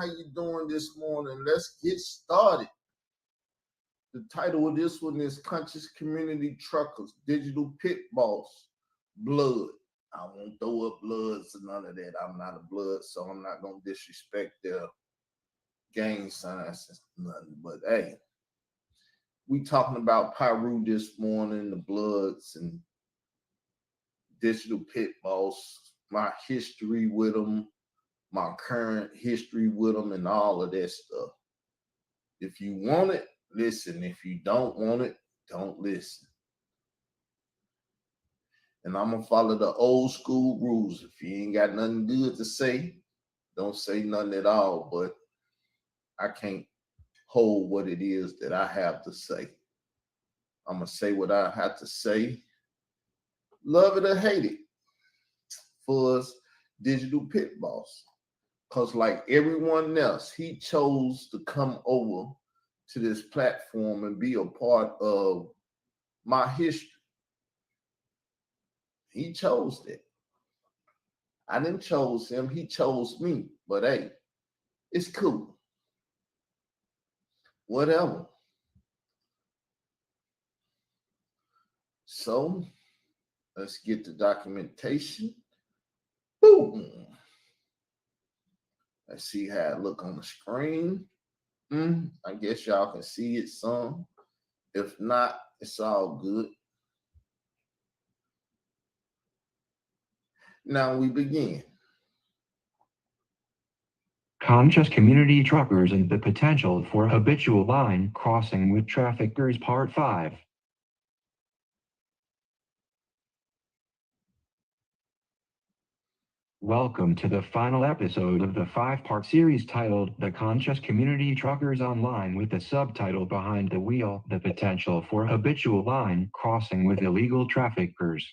How you doing this morning? Let's get started. The title of this one is Conscious Community Truckers, Digital Pit Boss, Blood. I won't throw up bloods or none of that. I'm not a blood, so I'm not going to disrespect their gang signs and nothing. But hey, we talking about Pyru this morning, the Bloods and Digital Pit Boss, my history with them, my current history with them, and all of that stuff. If you want it, listen. If you don't want it, don't listen. And I'm going to follow the old school rules. If you ain't got nothing good to say, don't say nothing at all. But I can't hold what it is that I have to say. I'm going to say what I have to say. Love it or hate it. For us, Digital Pit Boss. Because like everyone else, he chose to come over to this platform and be a part of my history. He chose that. I didn't chose him. He chose me. But hey, it's cool. Whatever. So let's get the documentation. Boom. Let's see how it look on the screen. I guess y'all can see it some. If not, it's all good. Now we begin. Conscious Community Truckers and the Potential for Habitual Line Crossing with Traffickers Part 5. Welcome to the final episode of the 5-part series titled The Conscious Community Truckers Online, with the subtitle Behind the Wheel, The Potential for Habitual Line Crossing with Illegal Traffickers.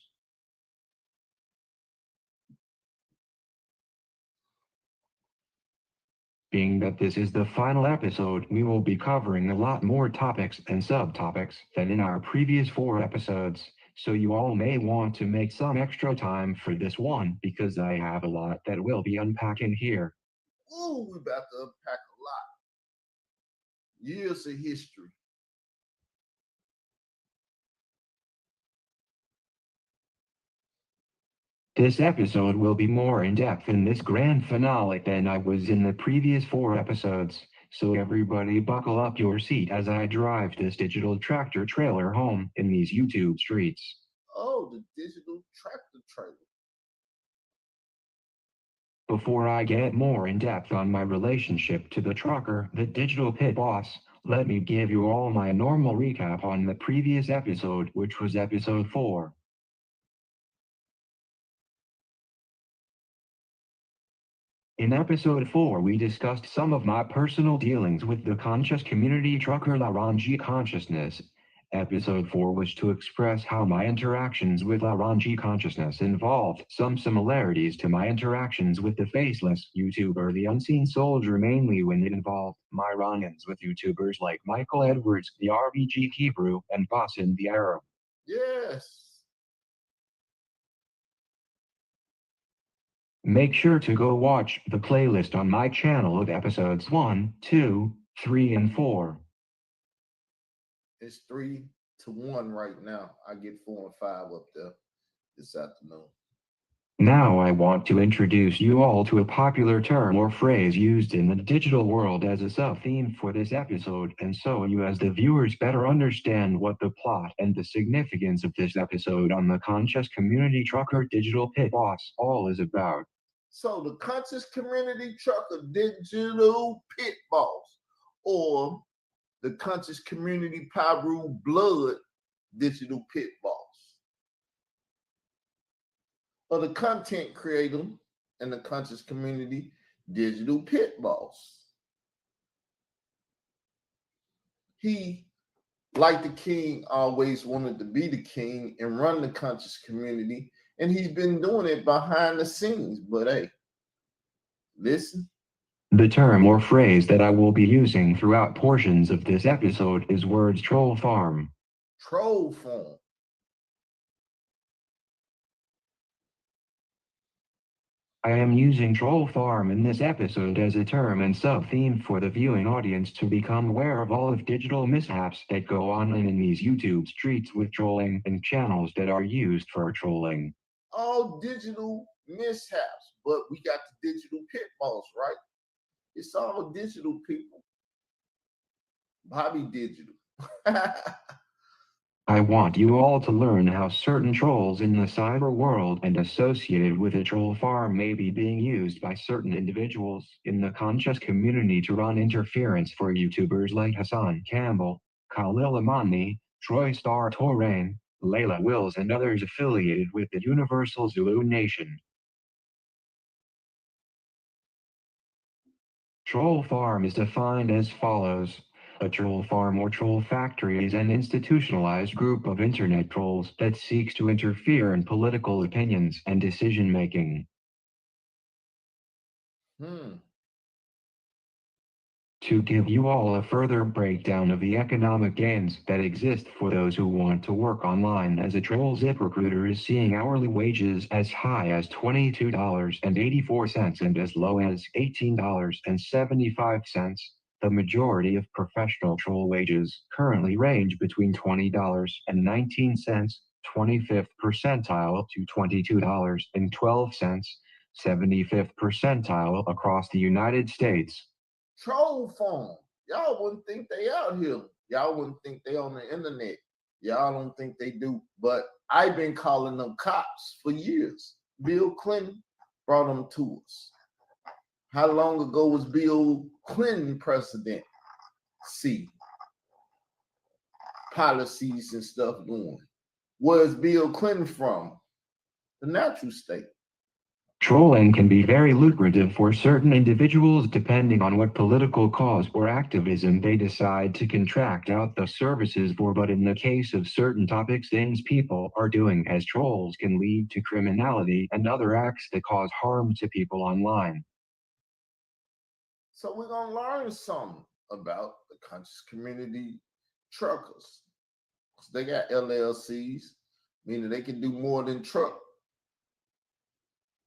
Being that this is the final episode, we will be covering a lot more topics and subtopics than in our previous 4 episodes. So you all may want to make some extra time for this one, because I have a lot that we'll be unpacking here. Ooh, we're about to unpack a lot. Years of history. This episode will be more in-depth in this grand finale than I was in the previous 4 episodes. So everybody buckle up your seat as I drive this digital tractor trailer home in these YouTube streets. Oh, the digital tractor trailer. Before I get more in depth on my relationship to the trucker, the Digital Pit Boss, let me give you all my normal recap on the previous episode, which was episode 4. In episode 4, we discussed some of my personal dealings with the conscious community trucker Laranji consciousness. Episode 4 was to express how my interactions with Laranji consciousness involved some similarities to my interactions with the faceless YouTuber The Unseen Soldier, mainly when it involved my run-ins with YouTubers like Michael Edwards, the RBG Hebrew, and Bossin the Arab. Yes. Make sure to go watch the playlist on my channel of episodes 1, 2, 3, and 4. It's 3-1 right now. I get 4 and 5 up there this afternoon. Now I want to introduce you all to a popular term or phrase used in the digital world as a sub-theme for this episode, and so you as the viewers better understand what the plot and the significance of this episode on the Conscious Community Trucker Digital Pit Boss all is about. So the Conscious Community Trucker Digital Pit Boss, or the Conscious Community Pyru Blood Digital Pit Boss, or the content creator and the Conscious Community Digital Pit Boss. He, like the king, always wanted to be the king and run the conscious community, and he's been doing it behind the scenes. But hey, listen. The term or phrase that I will be using throughout portions of this episode is words troll farm. Troll farm. I am using troll farm in this episode as a term and sub-theme for the viewing audience to become aware of all of digital mishaps that go on in these YouTube streets with trolling and channels that are used for trolling. All digital mishaps, but we got the digital pitfalls, right? It's all digital, people. Bobby Digital. I want you all to learn how certain trolls in the cyber world and associated with a troll farm may be being used by certain individuals in the conscious community to run interference for YouTubers like Hassan Campbell, Khalil Amani, Troy Star Torain, Layla Wills, and others affiliated with the Universal Zulu Nation. Troll farm is defined as follows. A troll farm or troll factory is an institutionalized group of internet trolls that seeks to interfere in political opinions and decision-making. To give you all a further breakdown of the economic gains that exist for those who want to work online as a troll, ZipRecruiter is seeing hourly wages as high as $22.84 and as low as $18.75. The majority of professional troll wages currently range between $20.19, 25th percentile, to $22.12, 75th percentile across the United States. Troll farm. Y'all wouldn't think they out here. Y'all wouldn't think they on the internet. Y'all don't think they do. But I've been calling them cops for years. Bill Clinton brought them to us. How long ago was Bill Clinton president? See, policies and stuff going. Where's Bill Clinton from? The natural state. Trolling can be very lucrative for certain individuals depending on what political cause or activism they decide to contract out the services for, but in the case of certain topics, things people are doing as trolls can lead to criminality and other acts that cause harm to people online. So we're going to learn something about the conscious community truckers. They got LLCs, meaning they can do more than truck.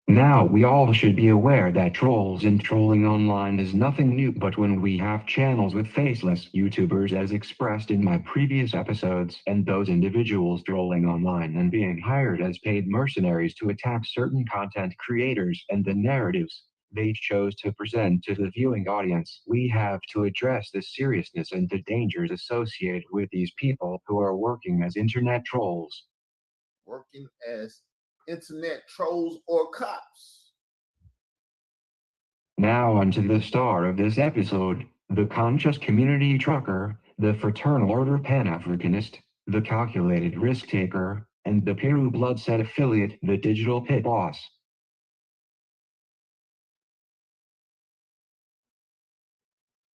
Now we all should be aware that trolls and trolling online is nothing new, but when we have channels with faceless YouTubers as expressed in my previous episodes, and those individuals trolling online and being hired as paid mercenaries to attack certain content creators and the narratives they chose to present to the viewing audience, we have to address the seriousness and the dangers associated with these people who are working as internet trolls. Working as internet trolls or cops. Now onto the star of this episode, the conscious community trucker, the fraternal order Pan-Africanist, the calculated risk taker, and the Peru blood set affiliate, the digital pit boss.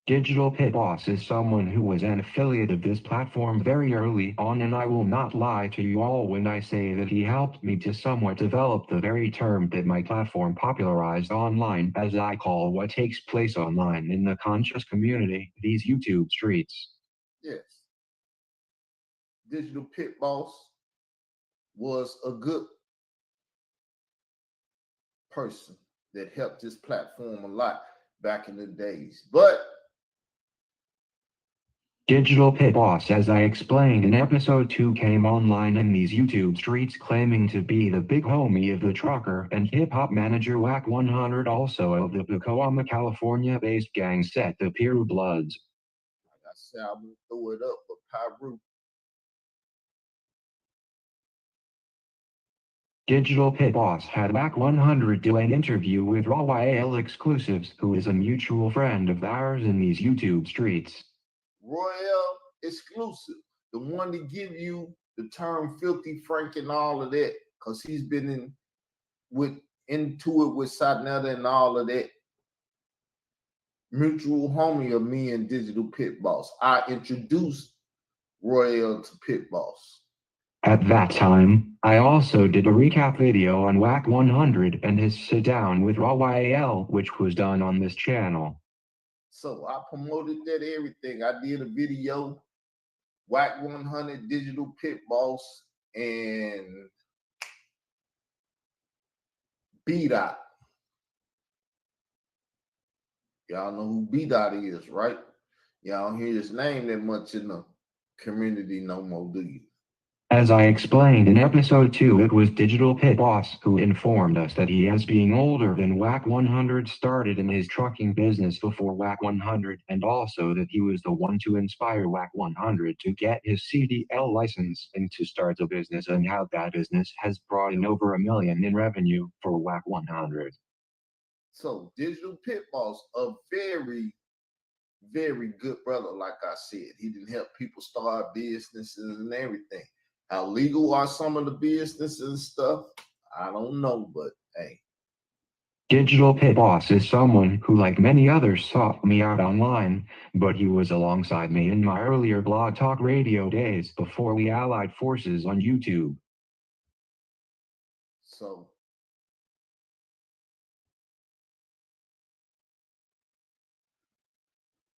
Digital Pit Boss is someone who was an affiliate of this platform very early on, and I will not lie to you all when I say that he helped me to somewhat develop the very term that my platform popularized online, as I call what takes place online in the conscious community, these YouTube streets. Yes. Digital Pit Boss was a good person that helped this platform a lot back in the days. But Digital Pit Boss, as I explained in episode 2, came online in these YouTube streets claiming to be the big homie of the trucker and hip-hop manager Wack 100, also of the Pacoima, California-based gang set the Peru Bloods. Like I said, I'm going to throw it up for Peru. Digital Pit Boss had Wack 100 do an interview with Royale Exclusives, who is a mutual friend of ours in these YouTube streets. Royale Exclusive, the one to give you the term Filthy Frank and all of that, because he's been into it with Satnetta and all of that. Mutual homie of me and Digital Pit Boss. I introduced Royale to Pit Boss. At that time, I also did a recap video on Wack 100 and his sit down with Royale, which was done on this channel. So I promoted that everything. I did a video, Wack 100, Digital Pit Boss, and B-Dot. Y'all know who B Dot is, right? Y'all don't hear his name that much in the community no more, do you? As I explained in episode 2, it was Digital Pit Boss who informed us that he, as being older than WAC 100, started in his trucking business before WAC 100, and also that he was the one to inspire WAC 100 to get his CDL license and to start the business, and how that business has brought in over $1 million in revenue for WAC 100. So Digital Pit Boss, a very, very good brother, like I said. He didn't help people start businesses and everything. How legal are some of the businesses and stuff? I don't know, but hey. Digital Pit Boss is someone who, like many others, sought me out online, but he was alongside me in my earlier Blog Talk Radio days before we allied forces on YouTube. So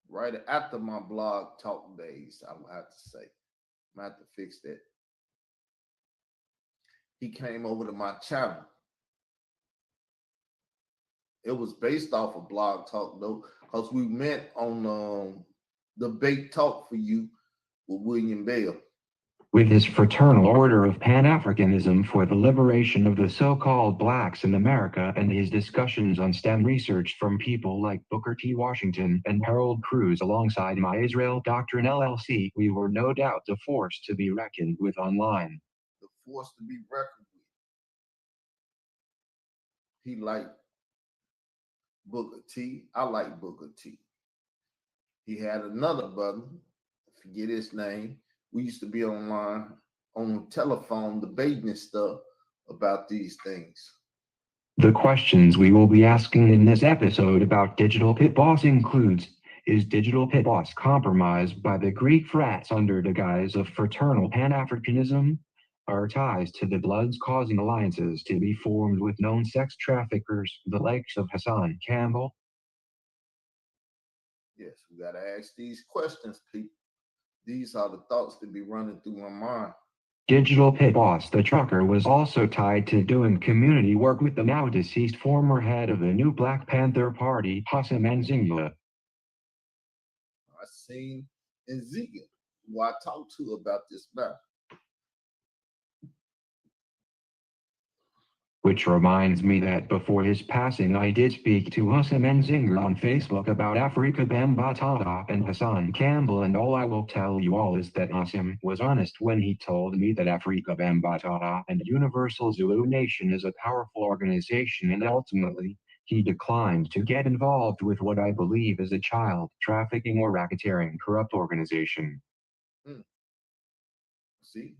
right after my Blog Talk days, I would have to say, I'm going to have to fix that. He came over to my channel. It was based off of Blog Talk though, because we met on Debate Talk for You with William Bell. With his Fraternal Order of Pan-Africanism for the Liberation of the So-Called Blacks in America, and his discussions on STEM research from people like Booker T. Washington and Harold Cruz alongside My Israel Doctrine LLC, we were no doubt the force to be reckoned with online. The force to be reckoned with. He liked Booker T. I like Booker T. He had another brother, I forget his name. We used to be online on the telephone debating and stuff about these things. The questions we will be asking in this episode about Digital Pit Boss includes: is Digital Pit Boss compromised by the Greek frats under the guise of fraternal Pan-Africanism? Are ties to the Bloods causing alliances to be formed with known sex traffickers, the likes of Hassan Campbell? Yes, we got to ask these questions, people. These are the thoughts that be running through my mind. Digital Pit Boss the trucker was also tied to doing community work with the now deceased former head of the new Black Panther Party, Hassan Nzinga. I seen Nzinga, who I talked to about this matter. Which reminds me that before his passing, I did speak to Hassan Nzinga on Facebook about Afrika Bambaataa and Hassan Campbell, and all I will tell you all is that Hassan was honest when he told me that Afrika Bambaataa and Universal Zulu Nation is a powerful organization, and ultimately, he declined to get involved with what I believe is a child trafficking or racketeering corrupt organization. See,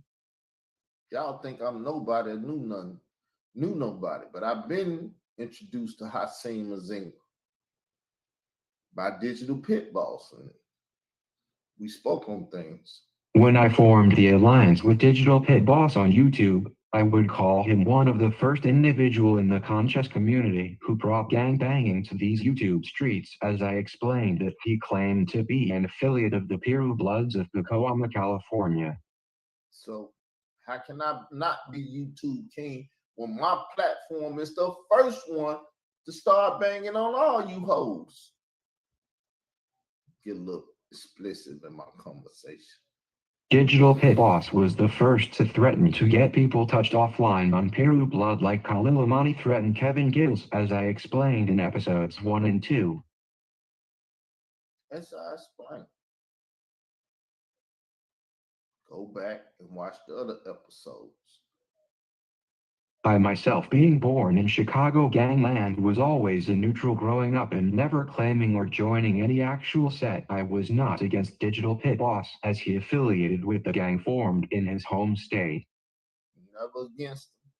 y'all think I'm nobody, knew nobody, but I've been introduced to Hassan Nzinga by Digital Pit Boss, and we spoke on things. When I formed the alliance with Digital Pit Boss on YouTube, I would call him one of the first individual in the conscious community who brought gangbanging to these YouTube streets, as I explained that he claimed to be an affiliate of the Piru Bloods of Cocoama, California. So how can I not be YouTube king when my platform is the first one to start banging on all you hoes? Get a little explicit in my conversation. Digital Pit Boss was the first to threaten to get people touched offline on Piru Blood, like Khalil Amani threatened Kevin Gills, as I explained in episodes 1 and 2. As I explained. Go back and watch the other episodes. I myself, being born in Chicago gangland, was always a neutral growing up and never claiming or joining any actual set. I was not against Digital Pit Boss, as he affiliated with the gang formed in his home state. Never against him.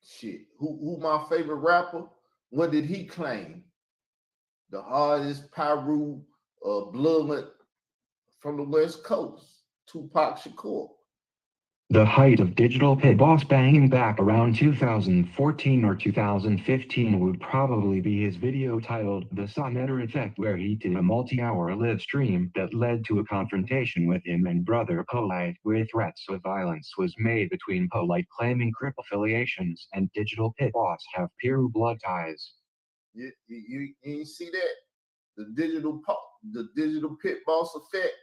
Shit, who my favorite rapper? What did he claim? The hardest Piru blood from the West Coast, Tupac Shakur. The height of Digital Pit Boss banging back around 2014 or 2015 would probably be his video titled The Sonnetter Effect, where he did a multi-hour live stream that led to a confrontation with him and brother Polite, where threats of violence was made between Polite claiming Crip affiliations and Digital Pit Boss have Peru blood ties. You see that? The digital pit boss effect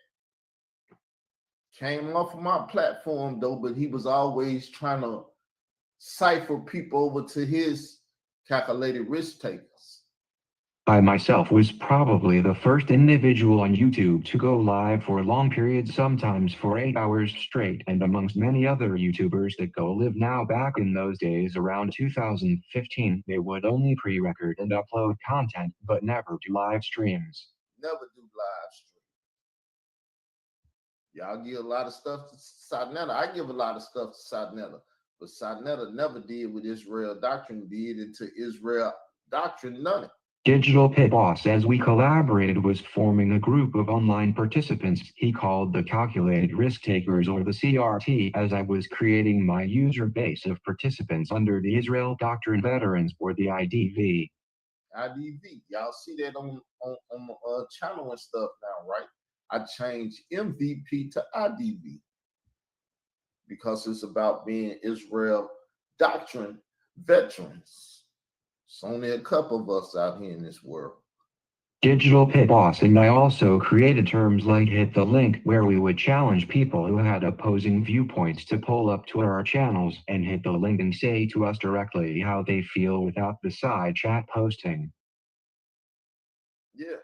came off of my platform though, but he was always trying to cipher people over to his calculated risk takers. I myself was probably the first individual on YouTube to go live for long periods, sometimes for 8 hours straight, and amongst many other YouTubers that go live now. Back in those days, around 2015, they would only pre-record and upload content, but never do live streams. Never do live stream. Y'all give a lot of stuff to Sonnetter. I give a lot of stuff to Sonnetter, but Sonnetter never did what Israel Doctrine did into Israel Doctrine none it. Digital Pit Boss, as we collaborated, was forming a group of online participants he called the Calculated Risk Takers, or the CRT, as I was creating my user base of participants under the Israel Doctrine Veterans, or the IDV. IDV, y'all see that on my channel and stuff now, right? I changed MVP to IDV because it's about being Israel Doctrine Veterans. It's only a couple of us out here in this world. Digital Pit Boss and I also created terms like Hit the Link, where we would challenge people who had opposing viewpoints to pull up to our channels and hit the link and say to us directly how they feel without the side chat posting. Yeah.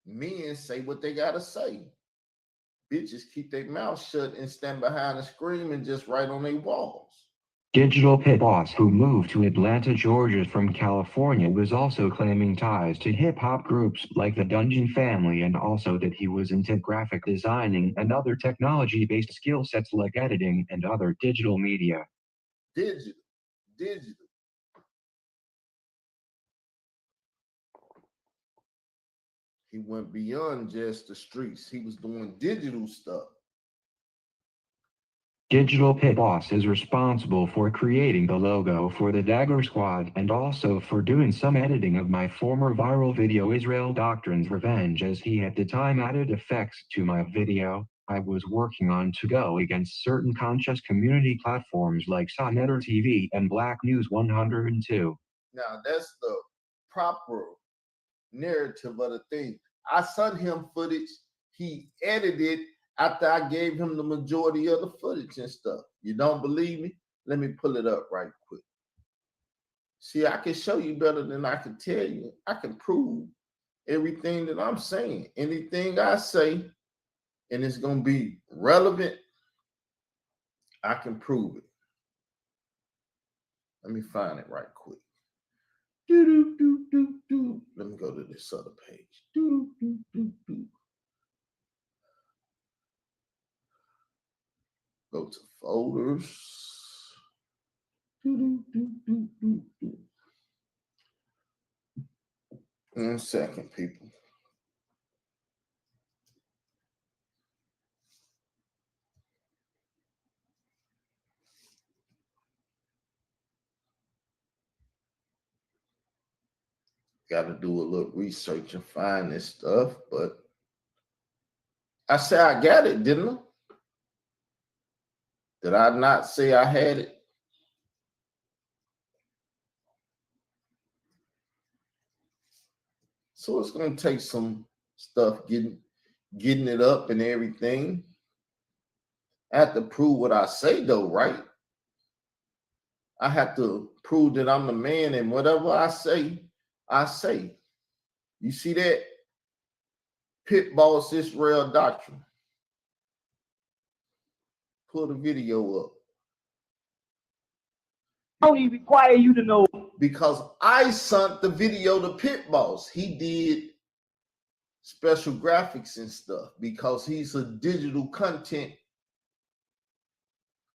Men say what they gotta say. Bitches keep their mouth shut and stand behind the screen and just write on their walls. Digital Pit Boss, who moved to Atlanta, Georgia from California, was also claiming ties to hip-hop groups like the Dungeon Family, and also that he was into graphic designing and other technology-based skill sets like editing and other digital media. Digital. He went beyond just the streets. He was doing digital stuff. Digital Pit Boss is responsible for creating the logo for the Dagger Squad and also for doing some editing of my former viral video Israel Doctrine's Revenge, as he at the time added effects to my video I was working on to go against certain conscious community platforms like Sonnetter TV and Black News 102. Now that's the proper narrative of the thing. I sent him footage. He edited after I gave him the majority of the footage and stuff. You don't believe me? Let me pull it up right quick. See, I can show you better than I can tell you. I can prove everything that I'm saying. Anything I say, and it's going to be relevant, I can prove it. Let me find it right quick. Let me go to this other page. Go to folders. 1 second, people. Got to do a little research and find this stuff, but I say I got it, didn't I? Did I not say I had it? So it's going to take some stuff getting it up and everything. I have to prove what I say, though, right? I have to prove that I'm the man, and whatever I say, I say. You see that? Pit Boss Israel Doctrine. Pull the video up. I don't even require you to know. Because I sent the video to Pit Boss. He did special graphics and stuff because he's a digital content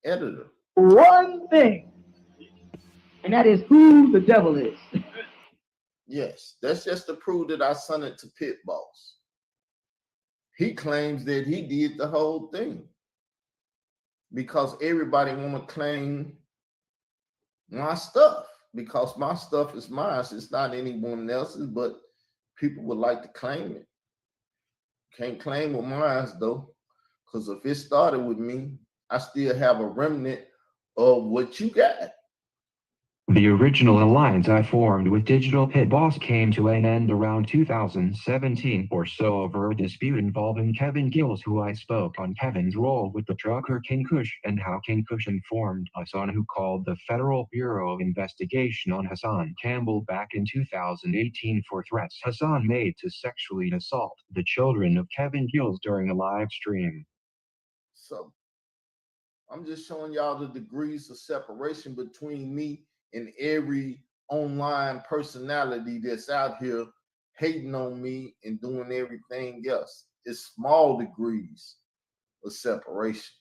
editor. One thing, and that is who the devil is. Yes, that's just to prove that I sent it to Pit Boss. He claims that he did the whole thing. because everybody want to claim my stuff, because my stuff is mine. It's not anyone else's, but people would like to claim it. Can't claim with mine though, because if it started with me, I still have a remnant of what you got. The original alliance I formed with Digital Pit Boss came to an end around 2017 or so over a dispute involving Kevin Gills, who I spoke on Kevin's role with the trucker King Kush and how King Kush informed Hassan, who called the Federal Bureau of Investigation on Hassan Campbell back in 2018 for threats Hassan made to sexually assault the children of Kevin Gills during a live stream. So I'm just showing y'all the degrees of separation between me and every online personality that's out here hating on me and doing everything else. It's small degrees of separation.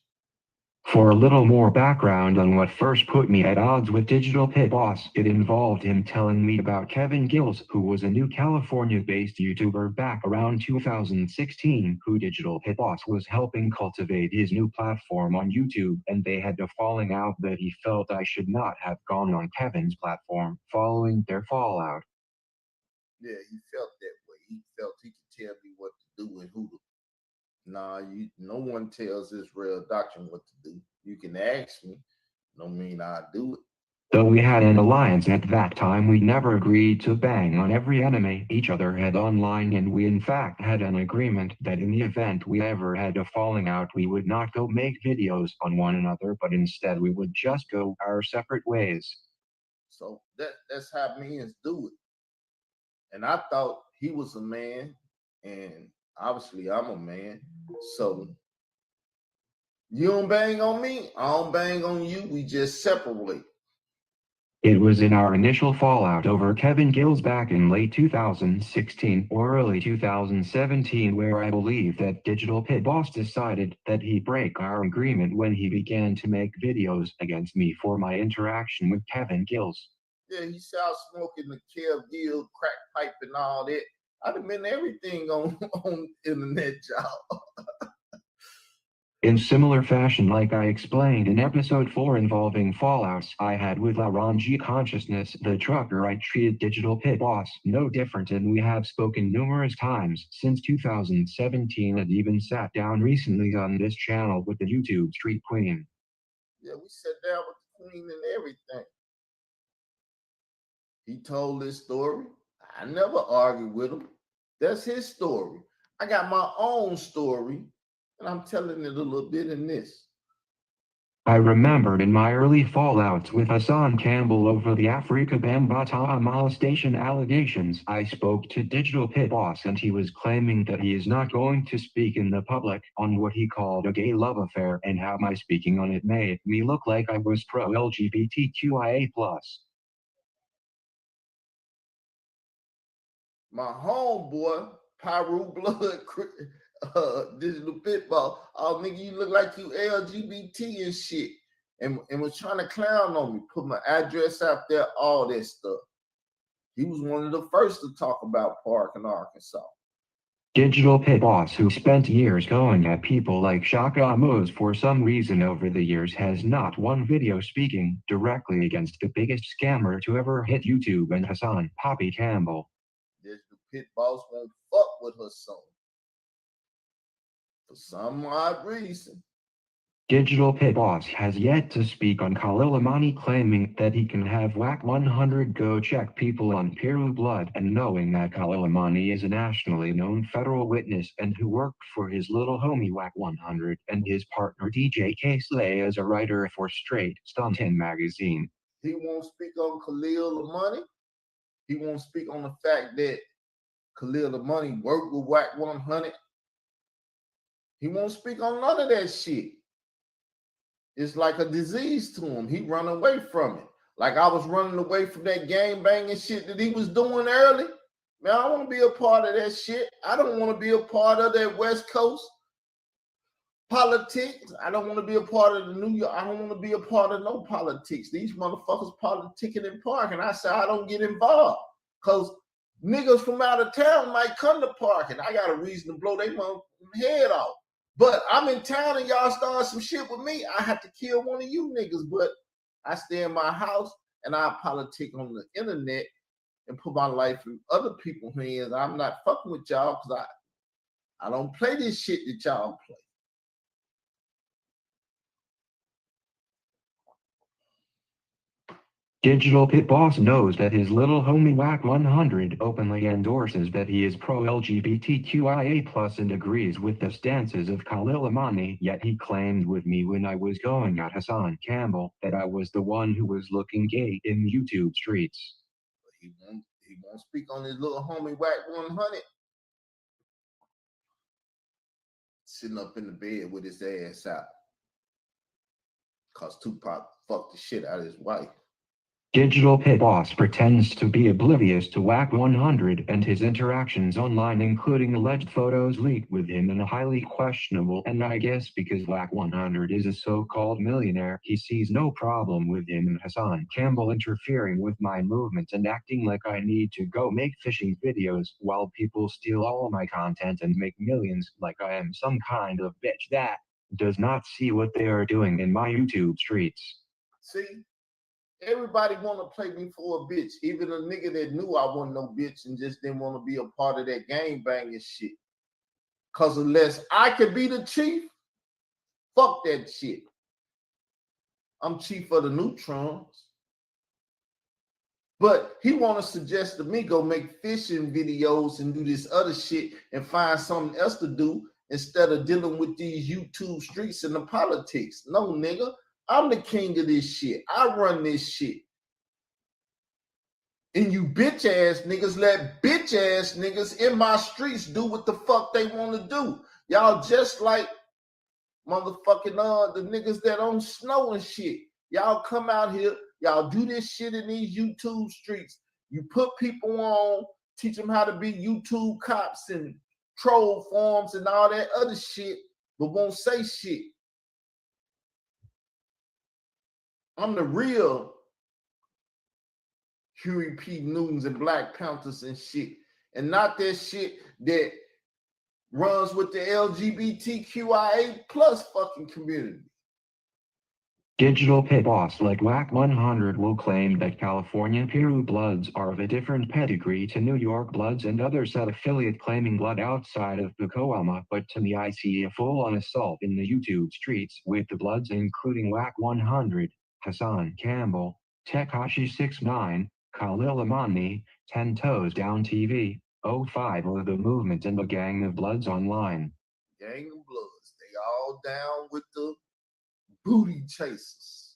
For a little more background on what first put me at odds with Digital Pit Boss, it involved him telling me about Kevin Gills, who was a new California-based YouTuber back around 2016, who Digital Pit Boss was helping cultivate his new platform on YouTube, and they had a falling out that he felt I should not have gone on Kevin's platform following their fallout. Yeah, he felt that way. He felt he could tell me what to do and who to. Nah, no one tells Israel Doctrine what to do. You can ask me. Don't mean I do it. Though we had an alliance at that time, we never agreed to bang on every enemy each other had online, and we in fact had an agreement that in the event we ever had a falling out, we would not go make videos on one another, but instead we would just go our separate ways. So that's how men do it. And I thought he was a man, and obviously I'm a man. So you don't bang on me, I don't bang on you. We just separate. It was in our initial fallout over Kevin Gills back in late 2016 or early 2017 where I believe that Digital Pit Boss decided that he'd break our agreement when he began to make videos against me for my interaction with Kevin Gills. Yeah, he started smoking the Kev Gill crack pipe and all that. I'd have been everything on internet, y'all. In similar fashion, like I explained in episode 4 involving fallouts I had with Laranji Consciousness, the trucker, I treated Digital Pit Boss no different, and we have spoken numerous times since 2017 and even sat down recently on this channel with the YouTube Street Queen. Yeah, we sat down with the Queen and everything. He told this story. I never argued with him. That's his story. I got my own story, and I'm telling it a little bit in this. I remembered in my early fallouts with Hassan Campbell over the Afrika Bambaataa molestation allegations, I spoke to Digital Pit Boss and he was claiming that he is not going to speak in the public on what he called a gay love affair and how my speaking on it made me look like I was pro-LGBTQIA+. My homeboy, Pyru Blood, Digital Pit Boss, oh nigga, you look like you LGBT and shit, and was trying to clown on me, put my address out there, all that stuff. He was one of the first to talk about Park in Arkansas. Digital Pit Boss, who spent years going at people like Shaka Amos for some reason over the years, has not one video speaking directly against the biggest scammer to ever hit YouTube and Hassan Poppy Campbell. Digital Pit Boss won't fuck with her son. For some odd reason. Digital Pit Boss has yet to speak on Khalil Amani claiming that he can have WAC 100 go check people on Pyru Blood, and knowing that Khalil Amani is a nationally known federal witness and who worked for his little homie WAC 100 and his partner DJ K-Slay as a writer for Straight Stuntin magazine. He won't speak on Khalil Amani. He won't speak on the fact that Khalil Amani worked with WAC 100. He won't speak on none of that shit. It's like a disease to him. He run away from it. Like I was running away from that gang banging shit that he was doing early. Man, I want to be a part of that shit. I don't want to be a part of that West Coast politics. I don't want to be a part of the New York. I don't want to be a part of no politics. These motherfuckers politicking in Park. And I say I don't get involved. Because niggas from out of town might come to Park and I got a reason to blow their head off. But I'm in town and y'all start some shit with me, I have to kill one of you niggas. But I stay in my house and I politic on the internet and put my life in other people's hands. I'm not fucking with y'all because I don't play this shit that y'all play. Digital Pit Boss knows that his little homie Whack 100 openly endorses that he is pro-LGBTQIA+ and agrees with the stances of Khalil Amani, yet he claimed with me when I was going at Hassan Campbell that I was the one who was looking gay in YouTube streets. He won't speak on his little homie Whack 100 sitting up in the bed with his ass out because Tupac fucked the shit out of his wife. Digital Pit Boss pretends to be oblivious to Whack 100 and his interactions online, including alleged photos leaked with him in a highly questionable, and I guess because Whack 100 is a so-called millionaire, he sees no problem with him and Hassan Campbell interfering with my movement and acting like I need to go make fishing videos while people steal all my content and make millions like I am some kind of bitch that does not see what they are doing in my YouTube streets. See? Everybody want to play me for a bitch. Even a nigga that knew I wasn't no bitch and just didn't want to be a part of that gang banging shit. Because unless I could be the chief, fuck that shit. I'm chief of the neutrons. But he want to suggest to me go make fishing videos and do this other shit and find something else to do instead of dealing with these YouTube streets and the politics. No, nigga. I'm the king of this shit. I run this shit. And you bitch ass niggas let bitch ass niggas in my streets do what the fuck they want to do. Y'all just like motherfucking the niggas that own Snow and shit. Y'all come out here, y'all do this shit in these YouTube streets. You put people on, teach them how to be YouTube cops and troll forums and all that other shit, but won't say shit. I'm the real Huey P. Newtons and Black Panthers and shit, and not that shit that runs with the LGBTQIA+ fucking community. Digital Pit Boss like Whack 100 will claim that California Peru Bloods are of a different pedigree to New York Bloods and other said affiliate claiming blood outside of Pacoima, but to me I see a full-on assault in the YouTube streets with the Bloods including Whack 100, Hassan Campbell, Tekashi 69, Khalil Amani, 10 Toes Down TV, 05 of the movement and the Gang of Bloods online. Gang of Bloods, they all down with the booty chasers.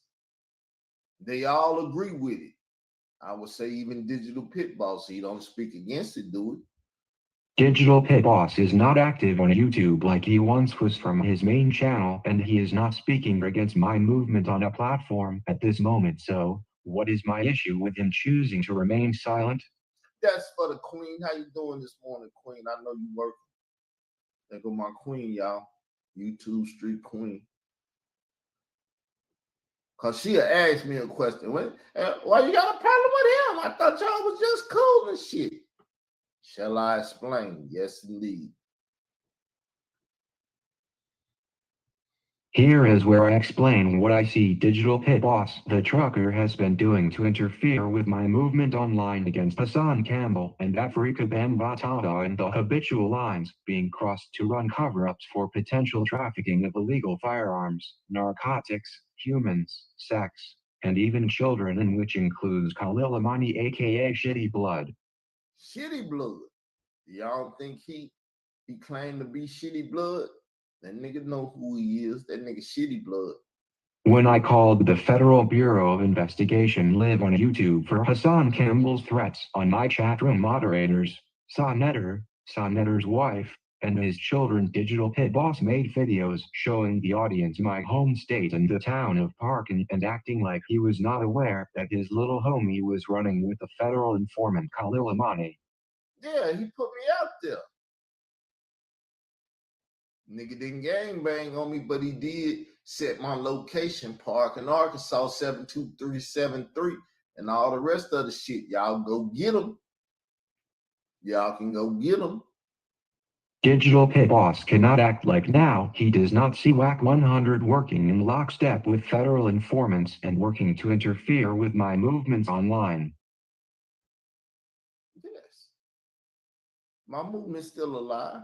They all agree with it. I would say even Digital Pit Boss, he don't speak against it, do it? Digital Pit Boss is not active on YouTube like he once was from his main channel, and he is not speaking against my movement on a platform at this moment, so what is my issue with him choosing to remain silent? That's for the queen. How you doing this morning, queen? I know you working. There go my queen, y'all. YouTube street queen. Because she'll ask me a question. Why you got a problem with him? I thought y'all was just cool and shit. Shall I explain? Yes, indeed. Here is where I explain what I see Digital Pit Boss, the trucker, has been doing to interfere with my movement online against Hassan Campbell and Afrika Bambaataa and the habitual lines being crossed to run cover-ups for potential trafficking of illegal firearms, narcotics, humans, sex, and even children, in which includes Khalil Amani aka Shitty Blood. Shitty Blood? Y'all think he claimed to be Shitty Blood? That nigga know who he is. That nigga Shitty Blood. When I called the Federal Bureau of Investigation live on YouTube for Hassan Campbell's threats on my chatroom moderators, Sonetter's wife, and his children, Digital Pit Boss made videos showing the audience my home state and the town of Parkin and acting like he was not aware that his little homie was running with the federal informant Khalil Amani. Yeah, he put me out there. Nigga didn't gangbang on me, but he did set my location, Parkin, Arkansas 72373, and all the rest of the shit. Y'all go get them. Y'all can go get them. Digital Pit Boss cannot act like now he does not see WAC 100 working in lockstep with federal informants and working to interfere with my movements online. Yes. My movement's still alive.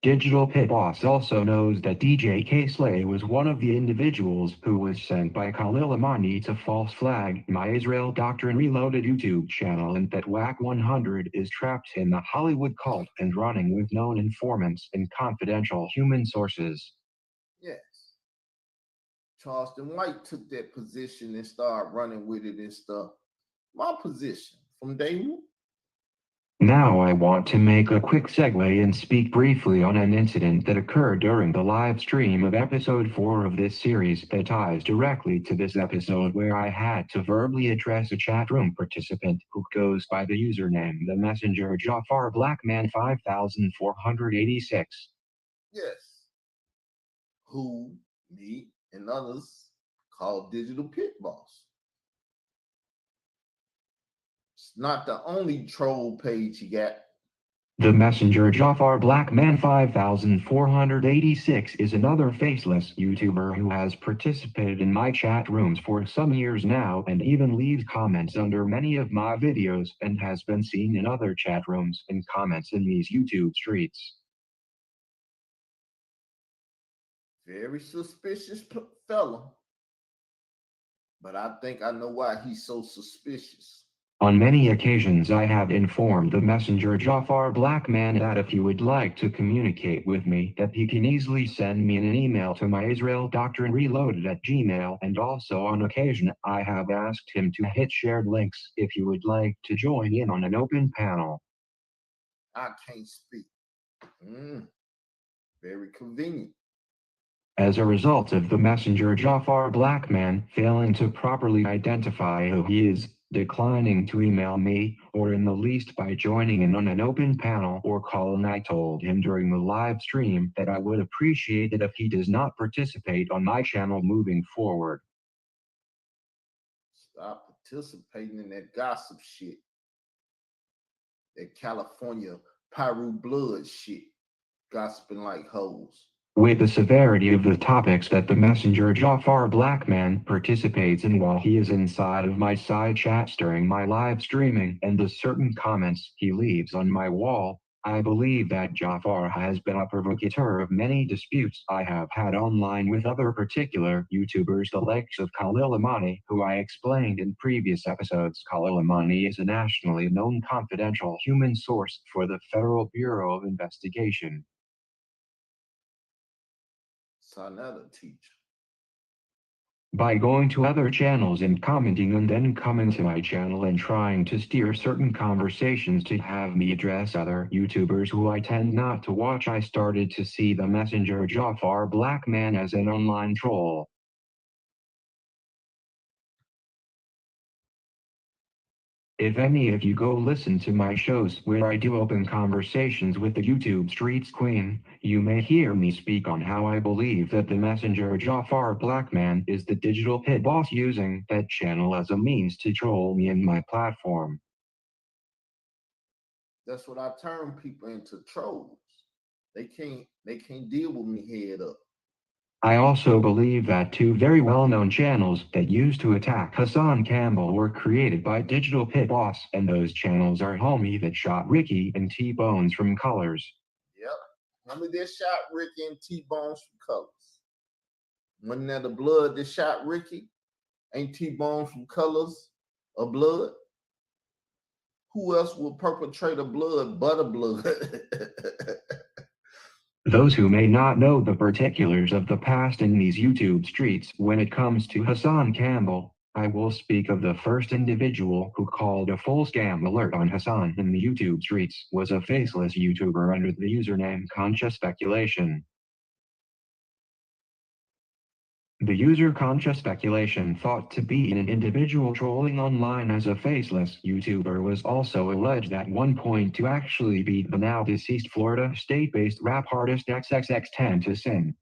Digital Pit Boss also knows that DJ K-Slay was one of the individuals who was sent by Khalil Amani to false flag my Israel Doctrine Reloaded YouTube channel, and that WAC 100 is trapped in the Hollywood cult and running with known informants and confidential human sources. Yes. Charleston White took that position and started running with it and stuff. My position from day one. Now I want to make a quick segue and speak briefly on an incident that occurred during the live stream of episode 4 of this series that ties directly to this episode, where I had to verbally address a chat room participant who goes by the username The Messenger Jafar Blackman 5486. Yes. Who, me, and others call Digital Pit Boss. It's not the only troll page he got. The Messenger Jafar Blackman 5486 is another faceless YouTuber who has participated in my chat rooms for some years now and even leaves comments under many of my videos and has been seen in other chat rooms and comments in these YouTube streets. Very suspicious fella. But I think I know why he's so suspicious. On many occasions I have informed the Messenger Jafar Blackman that if he would like to communicate with me, that he can easily send me an email to my Israel Doctrine Reloaded at Gmail, and also on occasion I have asked him to hit shared links if he would like to join in on an open panel. I can't speak. Very convenient. As a result of the Messenger Jafar Blackman failing to properly identify who he is, declining to email me, or in the least by joining in on an open panel or call, and I told him during the live stream that I would appreciate it if he does not participate on my channel moving forward. Stop participating in that gossip shit. That California Pyru blood shit. Gossiping like hoes. With the severity of the topics that the Messenger Jafar Blackman participates in while he is inside of my side chats during my live streaming, and the certain comments he leaves on my wall, I believe that Jafar has been a provocateur of many disputes I have had online with other particular YouTubers, the likes of Khalil Amani, who I explained in previous episodes. Khalil Amani is a nationally known confidential human source for the Bureau of Investigation. Another teacher. By going to other channels and commenting and then coming to my channel and trying to steer certain conversations to have me address other YouTubers who I tend not to watch, I started to see the Messenger Jafar Blackman as an online troll. If any of you go listen to my shows where I do open conversations with the YouTube Streets Queen, you may hear me speak on how I believe that the Messenger Jafar Blackman is the digital pit boss using that channel as a means to troll me and my platform. That's what I turn people into, trolls. They can't deal with me head up. I also believe that two very well-known channels that used to attack Hassan Campbell were created by Digital Pit Boss, and those channels are Homie That Shot Ricky and T-Bones from Colors. Yep, Homie That Shot Ricky and T-Bones from Colors. Wasn't that the blood that shot Ricky? Ain't T-Bones from Colors of blood? Who else will perpetrate a blood but a blood? Those who may not know the particulars of the past in these YouTube streets when it comes to Hassan Campbell, I will speak of the first individual who called a full scam alert on Hassan in the YouTube streets was a faceless YouTuber under the username Conscious Speculation. The user Conscious Speculation, thought to be an individual trolling online as a faceless YouTuber, was also alleged at one point to actually be the now deceased Florida state-based rap artist XXX-Tentacion.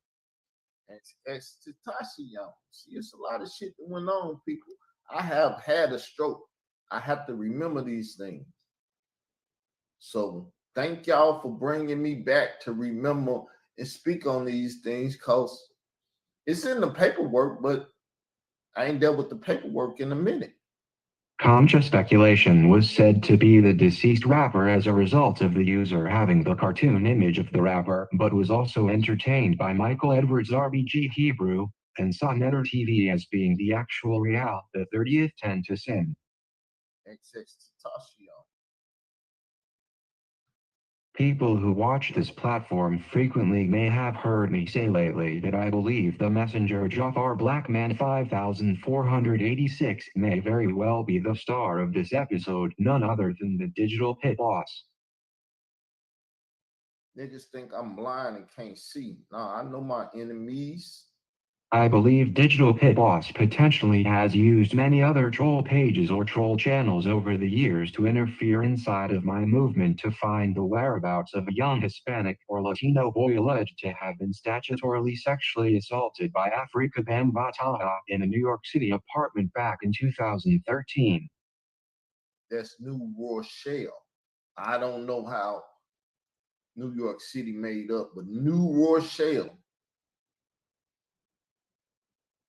It's Tekashi, y'all. See, it's a lot of shit that went on, people. I have had a stroke. I have to remember these things. So Thank y'all for bringing me back to remember and speak on these things, because it's in the paperwork, but I ain't dealt with the paperwork in a minute. Conscious speculation was said to be the deceased rapper as a result of the user having the cartoon image of the rapper, but was also entertained by Michael Edwards RBG Hebrew and saw Netter TV as being the actual Real the 30th 10 to Sin. XX Tashio. People who watch this platform frequently may have heard me say lately that I believe the messenger Jafar Blackman 5486 may very well be the star of this episode, none other than the digital pit boss. Niggas think I'm blind and can't see. Nah, I know my enemies. I believe Digital Pit Boss potentially has used many other troll pages or troll channels over the years to interfere inside of my movement to find the whereabouts of a young Hispanic or Latino boy alleged to have been statutorily sexually assaulted by Afrika Bambataha in a New York City apartment back in 2013. That's New Rochelle. I don't know how New York City made up, but New Rochelle.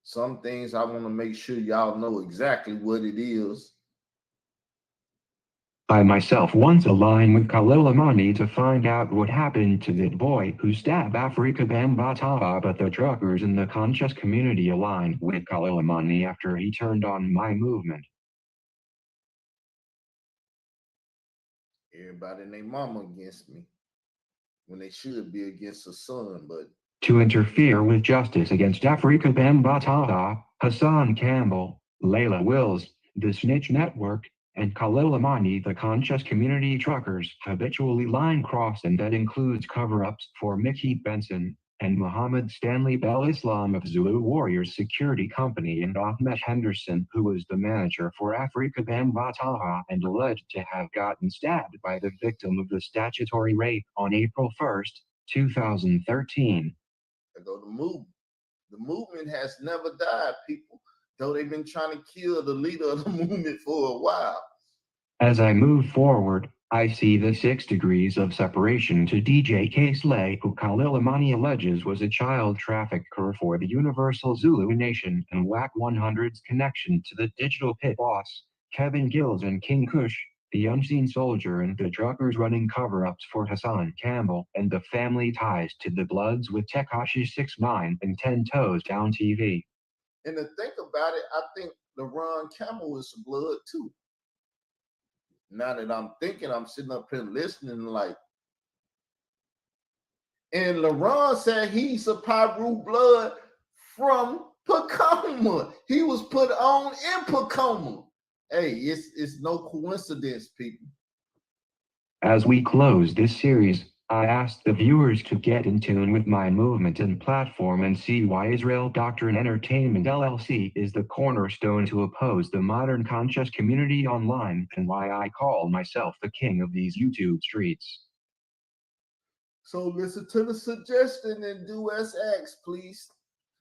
Some things I want to make sure y'all know exactly what it is. I myself once aligned with Khalil Amani to find out what happened to that boy who stabbed Afrika Bambataha, but the truckers in the conscious community aligned with Khalil Amani after he turned on my movement. Everybody and their mama against me when they should be against the son, but to interfere with justice against Afrika Bambataha, Hassan Campbell, Layla Wills, the Snitch Network, and Khalil Amani, the conscious community truckers, habitually line cross, and that includes cover-ups for Mickey Benson and Muhammad Stanley Bell Islam of Zulu Warriors Security Company, and Ahmed Henderson, who was the manager for Afrika Bambataha and alleged to have gotten stabbed by the victim of the statutory rape on April 1st, 2013. There go the movement. The movement has never died, people, though they've been trying to kill the leader of the movement for a while. As I move forward, I see the 6 degrees of separation to DJ K-Slay, who Khalil Amani alleges was a child trafficker for the Universal Zulu Nation, and WAC 100's connection to the digital pit boss, Kevin Gills, and King Kush, the unseen soldier, and the truckers running cover-ups for Hassan Campbell, and the family ties to the Bloods with Tekashi 6ix9ine and 10 Toes Down TV. And to think about it, I think LaRon Campbell is blood too. Now that I'm thinking, I'm sitting up here listening like, and LaRon said he's a Piru blood from Pacoma. He was put on in Pacoma. Hey, it's no coincidence, people. As we close this series, I asked the viewers to get in tune with my movement and platform and see why Israel Doctrine Entertainment LLC is the cornerstone to oppose the modern conscious community online, and why I call myself the king of these YouTube streets. So listen to the suggestion and do as asked, please.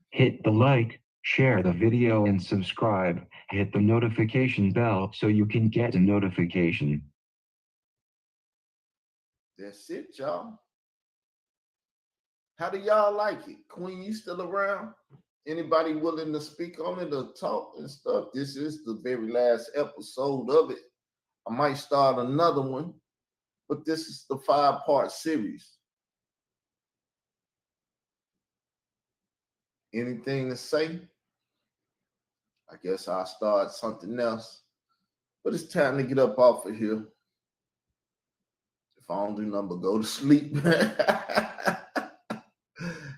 Hit the like, share the video, and subscribe. Hit the notification bell so you can get a notification. That's it, y'all. How do y'all like it? Queen, you still around? Anybody willing to speak on it or talk and stuff? This is the very last episode of it. I might start another one, but this is the 5-part series. Anything to say? I guess I'll start something else. But it's time to get up off of here. If I don't do nothing but go to sleep.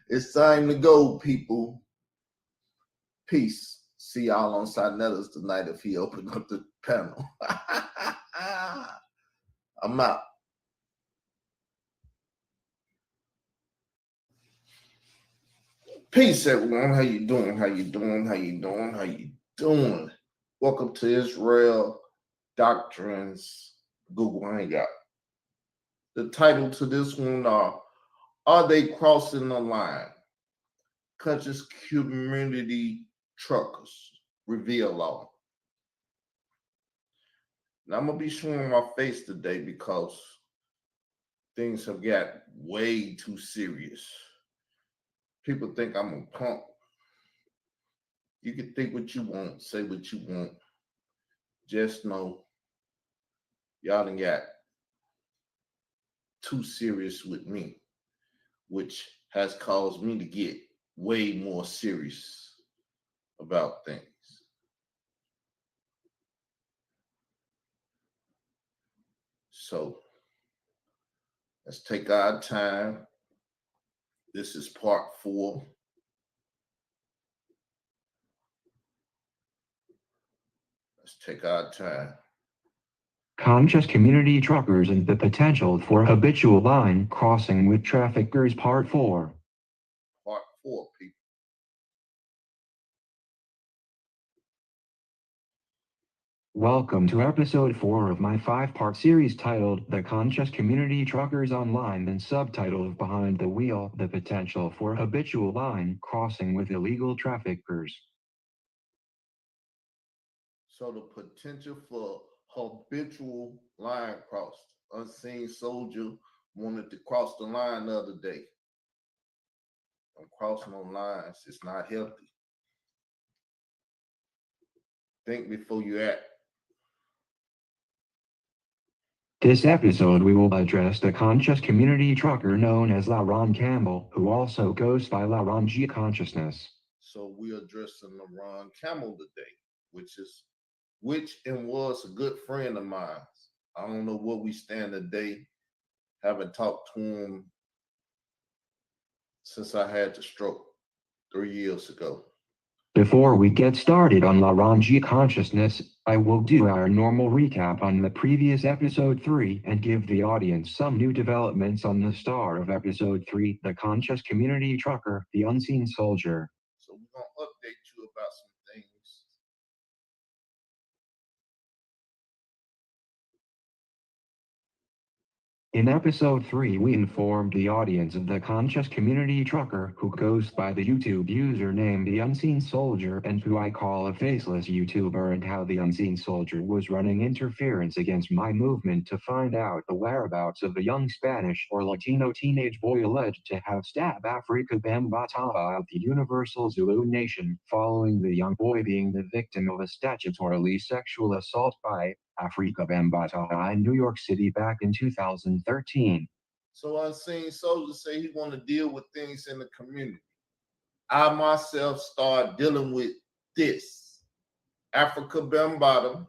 It's time to go, people. Peace. See y'all on Sinella's tonight if he opened up the panel. I'm out. Peace, everyone. How you doing? How you doing? How you doing? How you doing? Welcome to Israel Doctrines Google Hangout. The title to this one are they crossing the line? Conscious Community Truckers reveal all. Now I'm gonna be showing my face today because things have got way too serious. People think I'm a punk. You can think what you want, say what you want. Just know y'all done got too serious with me, which has caused me to get way more serious about things. So let's take our time. This is part 4. Let's take our time. Conscious community truckers and the potential for habitual line crossing with traffickers, part 4. Part 4, people. Welcome to episode 4 of my 5-part series titled The Conscious Community Truckers Online and subtitled Behind the Wheel, the potential for habitual line crossing with illegal traffickers. So the potential for habitual line cross. Unseen soldier wanted to cross the line the other day. I'm crossing on lines. It's not healthy. Think before you act. This episode we will address the conscious community trucker known as LaRon Campbell, who also goes by LaRon G Consciousness. So we're addressing LaRon Campbell today, which was a good friend of mine. I don't know where we stand today. Haven't talked to him since I had the stroke 3 years ago. Before we get started on LaRon G Consciousness, I will do our normal recap on the previous episode 3 and give the audience some new developments on the star of episode 3, the conscious community trucker, the unseen soldier. So we're going to update you about some things. In episode 3, we informed the audience of the conscious community trucker who goes by the YouTube username The Unseen Soldier and who I call a faceless YouTuber, and how the Unseen Soldier was running interference against my movement to find out the whereabouts of a young Spanish or Latino teenage boy alleged to have stabbed Africa Bambaataa of the Universal Zulu Nation, following the young boy being the victim of a statutorily sexual assault by Afrika Bambaataa in New York City back in 2013. So Unseen Soldier say he want to deal with things in the community. I myself started dealing with this. Afrika Bambaataa,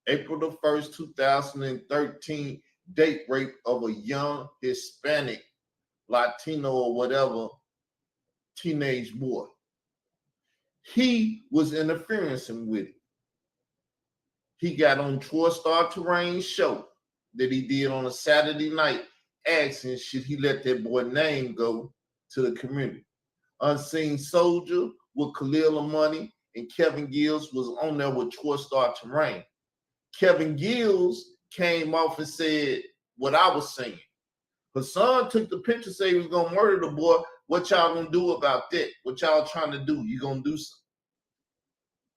April the 1st, 2013, date rape of a young Hispanic, Latino or whatever, teenage boy. He was interfering with it. He got on Troy Star Terrain show that he did on a Saturday night, asking should he let that boy name go to the community. Unseen Soldier with Khalil Money and Kevin Gills was on there with Troy Star Terrain. Kevin Gills came off and said what I was saying. Hassan took the picture, said he was gonna murder the boy. What y'all gonna do about that? What y'all trying to do? You gonna do something?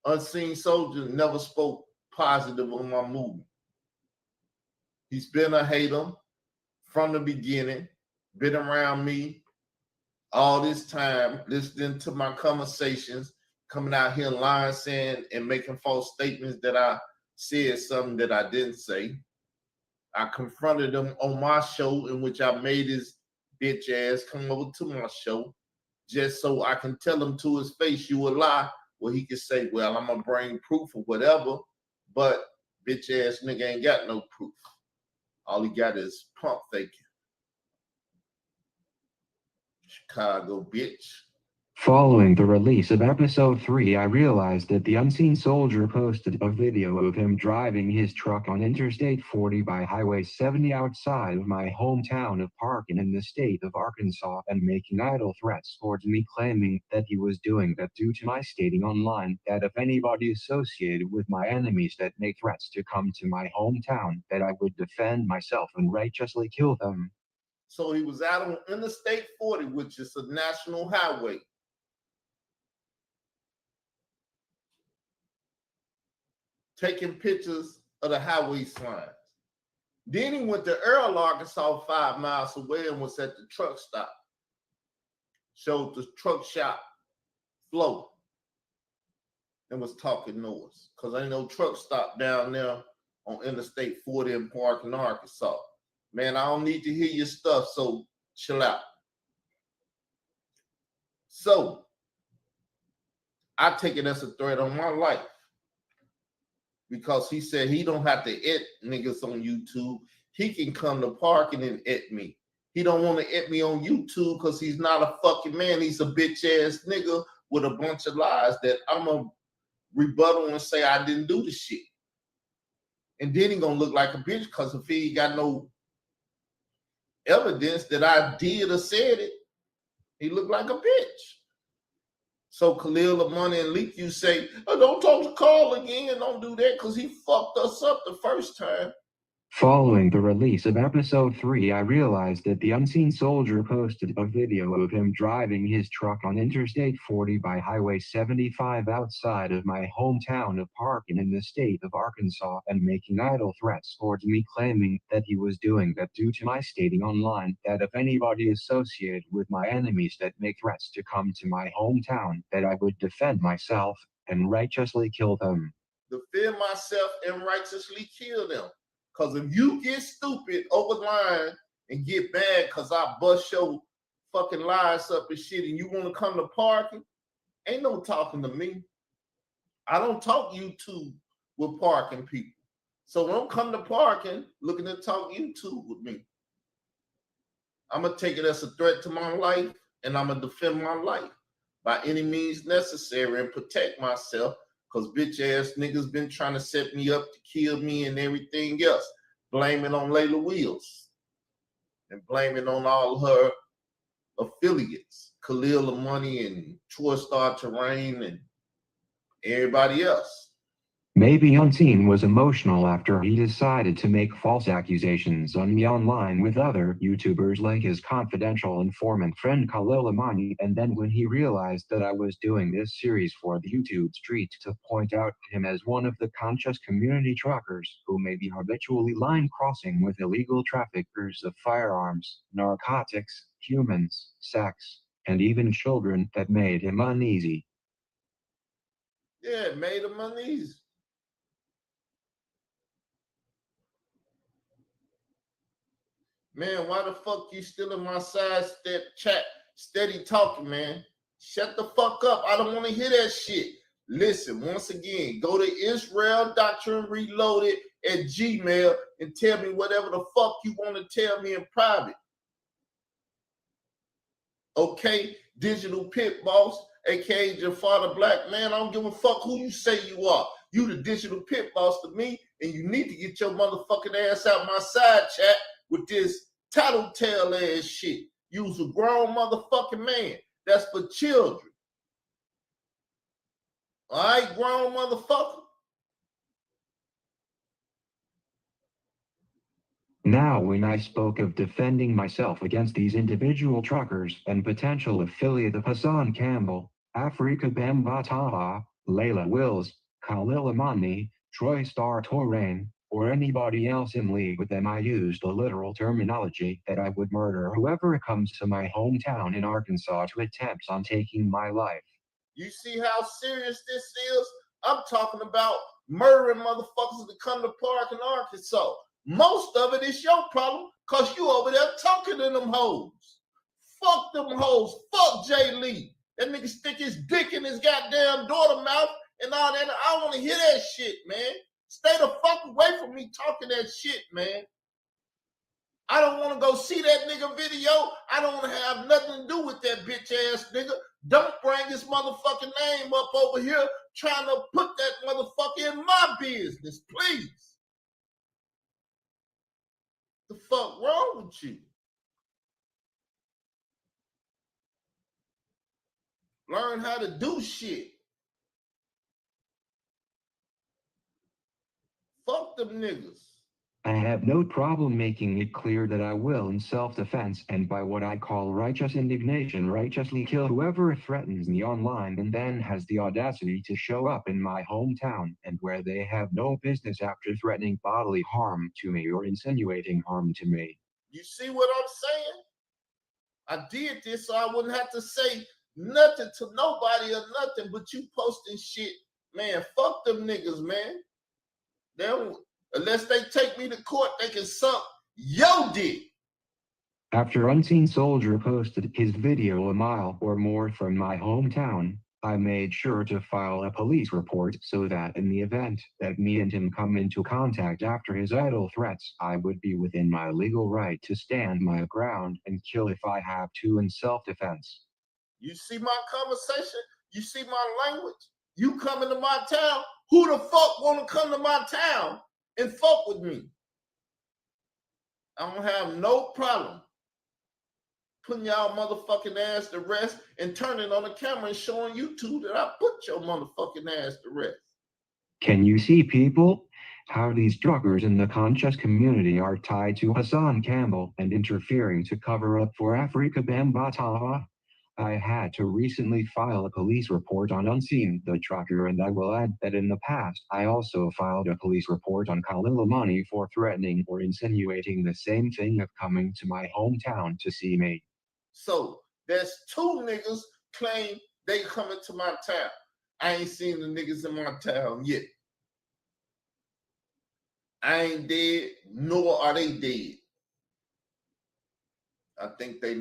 Unseen Soldier never spoke positive on my movement. He's been a hater from the beginning, been around me all this time, listening to my conversations, coming out here lying, saying and making false statements that I said something that I didn't say. I confronted him on my show, in which I made his bitch ass come over to my show just so I can tell him to his face, you a lie. Well, he could say, well, I'm gonna bring proof or whatever, but bitch ass nigga ain't got no proof. All he got is pump faking. Chicago bitch. Following the release of episode 3, I realized that the Unseen Soldier posted a video of him driving his truck on Interstate 40 by Highway 70 outside of my hometown of Parkin in the state of Arkansas, and making idle threats towards me, claiming that he was doing that due to my stating online that if anybody associated with my enemies that make threats to come to my hometown, that I would defend myself and righteously kill them. So he was out on Interstate 40, which is a national highway. Taking pictures of the highway signs. Then he went to Earl, Arkansas, 5 miles away, and was at the truck stop. Showed the truck shop float and was talking noise. Because ain't no truck stop down there on Interstate 40 in Park in Arkansas. Man, I don't need to hear your stuff, so chill out. So I take it as a threat on my life. Because he said he don't have to et niggas on YouTube. He can come to Parking and et me. He don't want to et me on YouTube because he's not a fucking man. He's a bitch ass nigga with a bunch of lies that I'm gonna rebuttal and say I didn't do the shit. And then he gonna look like a bitch because if he ain't got no evidence that I did or said it, he look like a bitch. So Khalil Lamani and Leak, you say, oh, don't talk to Carl again. Don't do that because he fucked us up the first time. Following the release of episode 3, I realized that the Unseen Soldier posted a video of him driving his truck on Interstate 40 by Highway 75 outside of my hometown of Parkin in the state of Arkansas and making idle threats towards me, claiming that he was doing that due to my stating online that if anybody associated with my enemies that make threats to come to my hometown, that I would defend myself and righteously kill them. Defend myself and righteously kill them. Because if you get stupid over the line and get mad because I bust your fucking lies up and shit and you want to come to Parking, ain't no talking to me. I don't talk YouTube with Parking people. So don't come to Parking looking to talk YouTube with me. I'm going to take it as a threat to my life and I'm going to defend my life by any means necessary and protect myself. Because bitch ass niggas been trying to set me up to kill me and everything else. Blame it on Layla Wheels. And blame it on all her affiliates. Khalil Lamani and Troy Star Terrain and everybody else. Maybe Unseen was emotional after he decided to make false accusations on me online with other YouTubers like his confidential informant friend Khalil Amani, and then when he realized that I was doing this series for the YouTube street to point out him as one of the conscious community truckers who may be habitually line crossing with illegal traffickers of firearms, narcotics, humans, sex, and even children, that made him uneasy. Yeah, it made him uneasy. Man, why the fuck you still in my side step chat steady talking, man? Shut the fuck up. I don't want to hear that shit. Listen, once again, go to Israel Doctrine Reloaded at Gmail and tell me whatever the fuck you want to tell me in private. Okay, Digital Pit Boss, aka Jafar the Black Man. I don't give a fuck who you say you are. You the Digital Pit Boss to me, and you need to get your motherfucking ass out my side chat with this tattletale ass shit. You's a grown motherfucking man. That's for children. All right, grown motherfucker? Now, when I spoke of defending myself against these individual truckers and potential affiliate of Hassan Campbell, Afrika Bamba Taha, Layla Wills, Khalil Amani, Troy Star Torain, or anybody else in league with them, I used the literal terminology that I would murder whoever comes to my hometown in Arkansas to attempt on taking my life. You see how serious this is? I'm talking about murdering motherfuckers to come to Park in Arkansas. Most of it is your problem because you over there talking to them hoes. Fuck them hoes. Fuck Jay Lee. That nigga stick his dick in his goddamn daughter mouth and all that. I don't want to hear that shit, man. Stay the fuck away from me talking that shit, man. I don't want to go see that nigga video. I don't want to have nothing to do with that bitch ass nigga. Don't bring his motherfucking name up over here trying to put that motherfucker in my business, please. The fuck wrong with you? Learn how to do shit. Fuck them niggas. I have no problem making it clear that I will, in self-defense and by what I call righteous indignation, righteously kill whoever threatens me online and then has the audacity to show up in my hometown and where they have no business after threatening bodily harm to me or insinuating harm to me. You see what I'm saying? I did this so I wouldn't have to say nothing to nobody or nothing, but you posting shit, man, fuck them niggas, man. They don't, unless they take me to court, they can suck your dick. After Unseen Soldier posted his video a mile or more from my hometown, I made sure to file a police report so that in the event that me and him come into contact after his idle threats, I would be within my legal right to stand my ground and kill if I have to in self-defense. You see my conversation? You see my language? You coming to my town? Who the fuck want to come to my town and fuck with me? I don't have no problem putting y'all motherfucking ass to rest and turning on the camera and showing you two that I put your motherfucking ass to rest. Can you see, people, how these truckers in the conscious community are tied to Hassan Campbell and interfering to cover up for Afrika Bambaataa? I had to recently file a police report on Unseen the trucker, and I will add that in the past I also filed a police report on Khalil Amani for threatening or insinuating the same thing of coming to my hometown to see me. So there's two niggas claim they coming to my town. I ain't seen the niggas in my town yet. I ain't dead, nor are they dead. I think they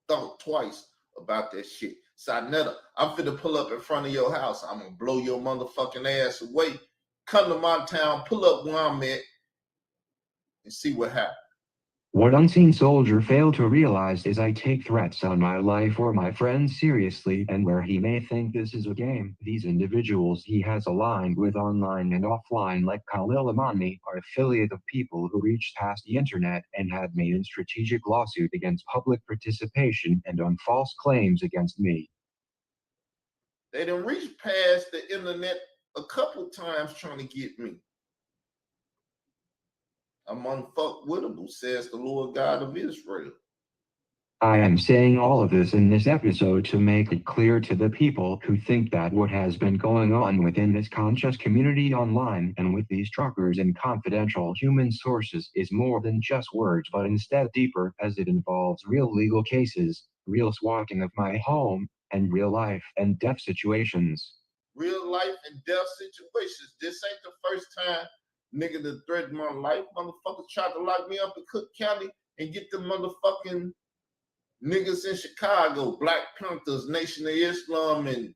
thought twice about that shit. Sinetta, I'm finna pull up in front of your house. I'm gonna blow your motherfucking ass away. Come to my town, pull up where I'm at, and see what happens. What Unseen Soldier failed to realize is I take threats on my life or my friends seriously, and where he may think this is a game, these individuals he has aligned with online and offline, like Khalil Amani, are affiliate of people who reached past the internet and had made a strategic lawsuit against public participation and on false claims against me. They done reached past the internet a couple times trying to get me. I'm unfuckwittable, says the Lord God of Israel. I am saying all of this in this episode to make it clear to the people who think that what has been going on within this conscious community online and with these truckers and confidential human sources is more than just words, but instead deeper, as it involves real legal cases, real swatting of my home, and real life and death situations. Real life and death situations. This ain't the first time nigga that threatened my life. Motherfuckers tried to lock me up in Cook County and get the motherfucking niggas in Chicago, Black Panthers, Nation of Islam, and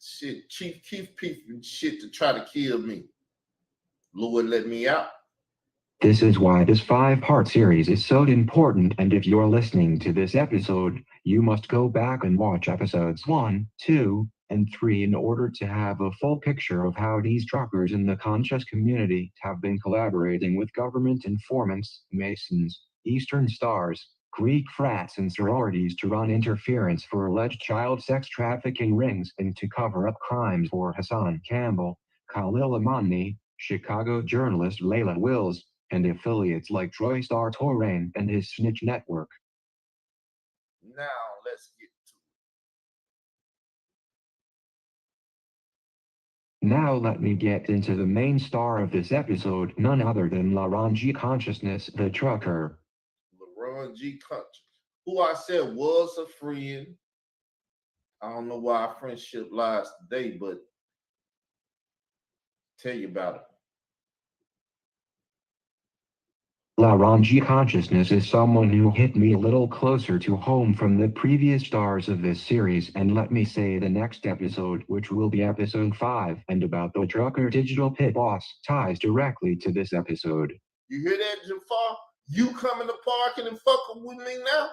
shit, Chief Keef and shit to try to kill me. Lord let me out. This is why this 5-part series is so important, and if you're listening to this episode, you must go back and watch episodes 1, 2, and 3 in order to have a full picture of how these truckers in the conscious community have been collaborating with government informants, Masons, Eastern Stars, Greek frats, and sororities to run interference for alleged child sex trafficking rings and to cover up crimes for Hassan Campbell, Khalil Amani, Chicago journalist Layla Wills, and affiliates like Troy Star Torrain and his Snitch Network. Now let's get to it. Now let me get into the main star of this episode, none other than Laron G. Consciousness, the trucker. LaRon G. Conscious, who I said was a friend. I don't know why our friendship lies today, but tell you about it. Laron G. Consciousness is someone who hit me a little closer to home from the previous stars of this series, and let me say the next episode, which will be episode 5, and about the trucker digital pit boss, ties directly to this episode. You hear that, Jafar? You come in the park and fucking with me now?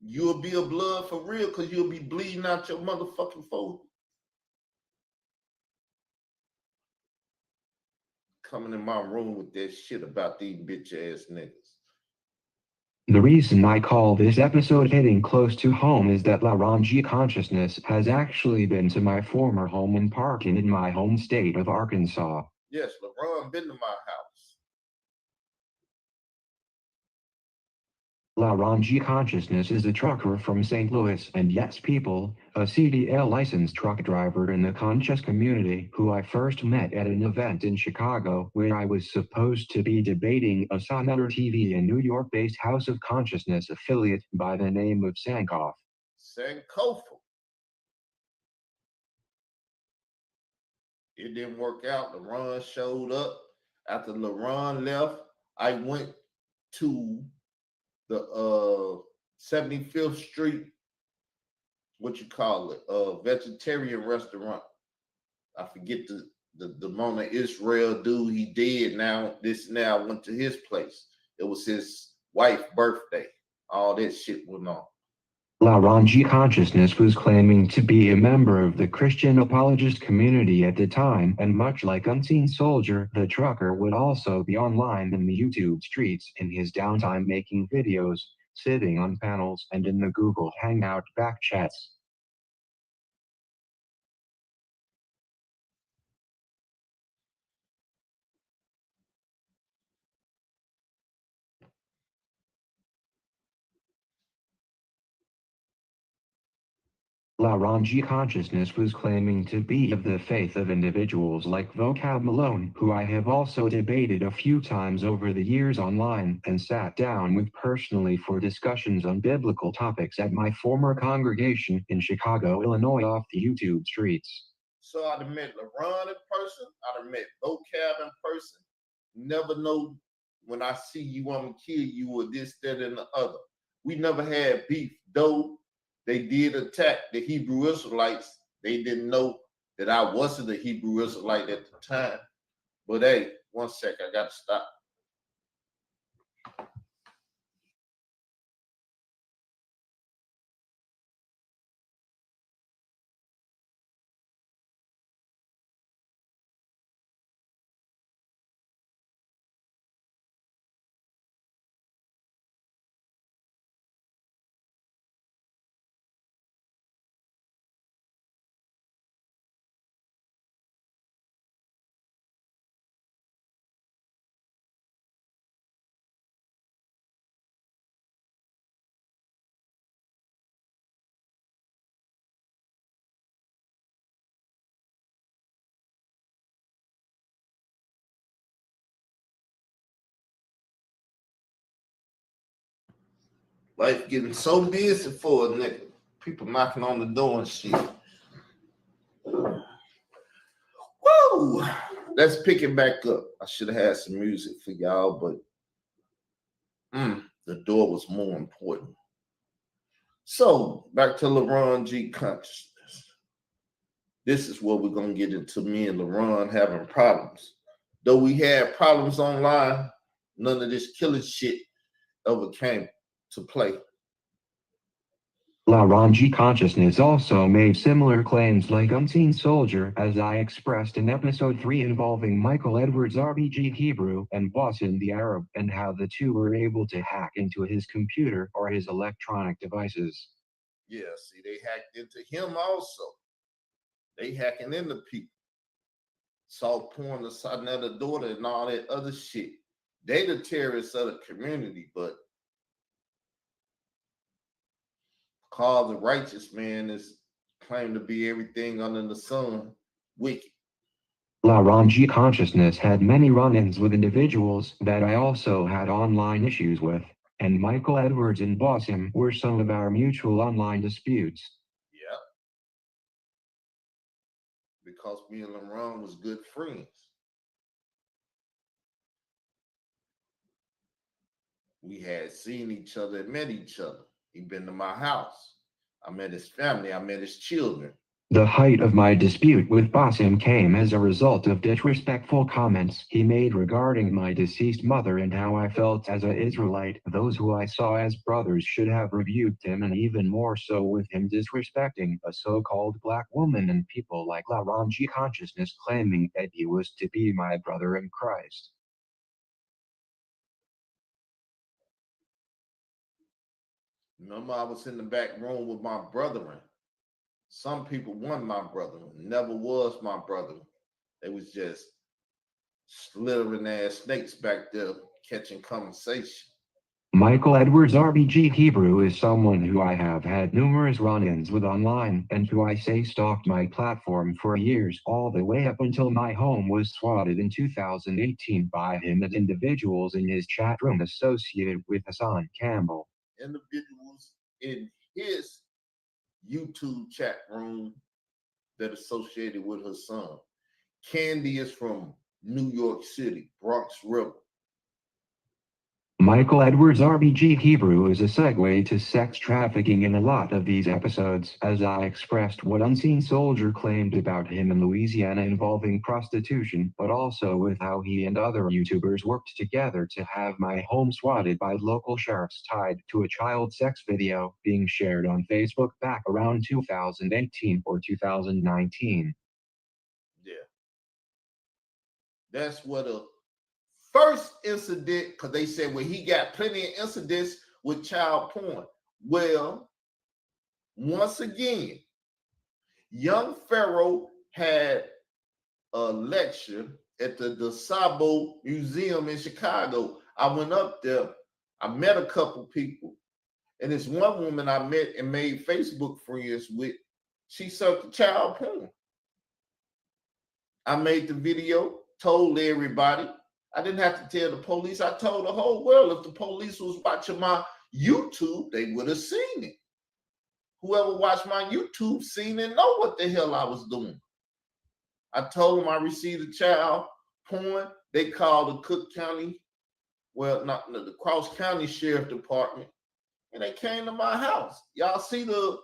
You'll be a blood for real because you'll be bleeding out your motherfucking forehead. Coming in my room with that shit about these bitch ass niggas. The reason I call this episode hitting close to home is that Laranji consciousness has actually been to my former home in Parkin in my home state of Arkansas. Yes, LaRon been to my house. Laranji Consciousness is a trucker from St. Louis and yes people, a CDL licensed truck driver in the conscious community who I first met at an event in Chicago where I was supposed to be debating a Sonata TV and New York-based House of Consciousness affiliate by the name of Sankoff. Sankofa. It didn't work out. LaRon showed up. After LaRon left, I went to the 75th Street, vegetarian restaurant. I forget the Mona Israel dude, he dead now. Now went to his place. It was his wife's birthday. All that shit went on. Laranji Consciousness was claiming to be a member of the Christian apologist community at the time, and much like Unseen Soldier, the trucker would also be online in the YouTube streets in his downtime making videos, sitting on panels, and in the Google Hangout back chats. Laranji Consciousness was claiming to be of the faith of individuals like Vocab Malone, who I have also debated a few times over the years online and sat down with personally for discussions on biblical topics at my former congregation in Chicago, Illinois off the YouTube streets. So I'd have met LaRon in person. I'd have met Vocab in person. Never know when I see you, I'm gonna kill you or this, that, and the other. We never had beef, though they did attack the Hebrew Israelites. They didn't know that I wasn't a Hebrew Israelite at the time. But hey, one sec, I gotta stop. Life getting so busy for a nigga. People knocking on the door and shit. Woo! Let's pick it back up. I should have had some music for y'all, but the door was more important. So back to Laranji consciousness. This is where we're gonna get into me and LaRon having problems. Though we had problems online, none of this killing shit ever came to play. Laranji Consciousness also made similar claims like Unseen Soldier, as I expressed in episode 3 involving Michael Edwards RBG Hebrew and Boston the Arab, and how the two were able to hack into his computer or his electronic devices. Yeah, see, they hacked into him also. They hacking into people. Salt pouring the son of the daughter and all that other shit. They the terrorists of the community, but called the righteous man is claimed to be everything under the sun, wicked. Laranji Consciousness had many run-ins with individuals that I also had online issues with, and Michael Edwards and Bossim were some of our mutual online disputes. Yeah. Because me and LaRon was good friends. We had seen each other and met each other. He'd been to my house. I met his family. I met his children. The height of my dispute with Bossim came as a result of disrespectful comments he made regarding my deceased mother and how I felt as an Israelite. Those who I saw as brothers should have rebuked him, and even more so with him disrespecting a so-called black woman and people like Laranji Consciousness claiming that he was to be my brother in Christ. Remember, I was in the back room with my brethren. Some people weren't my brethren, never was my brethren. They was just slithering ass snakes back there catching conversation. Michael Edwards RBG Hebrew is someone who I have had numerous run-ins with online and who I say stalked my platform for years, all the way up until my home was swatted in 2018 by him and individuals in his chat room associated with Hassan Campbell. Individuals in his YouTube chat room that associated with her son. Candy is from New York City, Bronx River. Michael Edwards RBG Hebrew is a segue to sex trafficking in a lot of these episodes, as I expressed what Unseen Soldier claimed about him in Louisiana involving prostitution, but also with how he and other YouTubers worked together to have my home swatted by local sheriffs tied to a child sex video being shared on Facebook back around 2018 or 2019. Yeah. That's what a first incident, because they said, well, he got plenty of incidents with child porn. Well, once again, young Pharaoh had a lecture at the DeSable Museum in Chicago. I went up there. I met a couple people. And this one woman I met and made Facebook friends with, she sucked the child porn. I made the video, told everybody. I didn't have to tell the police. I told the whole world. If the police was watching my YouTube, they would have seen it. Whoever watched my YouTube seen it, know what the hell I was doing. I told them I received a child porn. They called the Cook County, well, not the Cross County Sheriff Department, and they came to my house. Y'all see the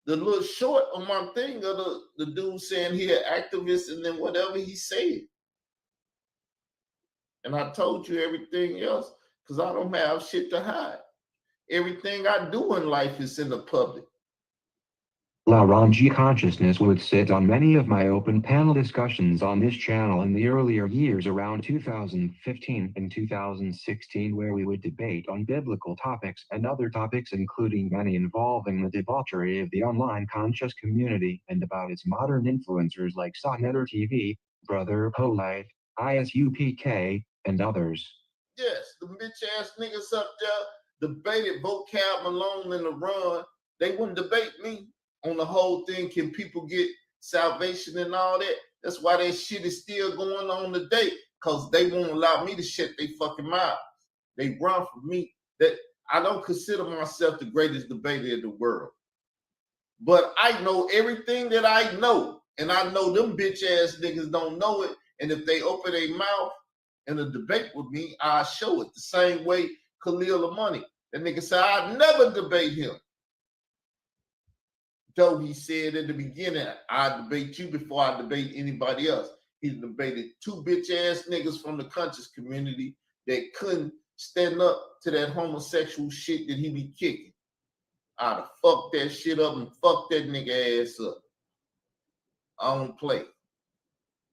little short on my thing of the dude saying he an activist and then whatever he said. And I told you everything else because I don't have shit to hide. Everything I do in life is in the public. Laranji Consciousness would sit on many of my open panel discussions on this channel in the earlier years around 2015 and 2016, where we would debate on biblical topics and other topics, including many involving the debauchery of the online conscious community and about its modern influencers like Sahnetter TV, Brother Polite, ISUPK, and others. Yes, the bitch ass niggas up there debated Vocab Malone and the Run. They wouldn't debate me on the whole thing. Can people get salvation and all that? That's why that shit is still going on today, because they won't allow me to shut their fucking mouth. They run from me. That I don't consider myself the greatest debater in the world, but I know everything that I know, and I know them bitch ass niggas don't know it. And if they open their mouth in a debate with me, I show it. The same way Khalil Amani, that nigga said I'd never debate him. Though he said in the beginning, I debate you before I debate anybody else. He debated two bitch ass niggas from the conscious community that couldn't stand up to that homosexual shit that he be kicking. I'd have fucked that shit up and fucked that nigga ass up. I don't play.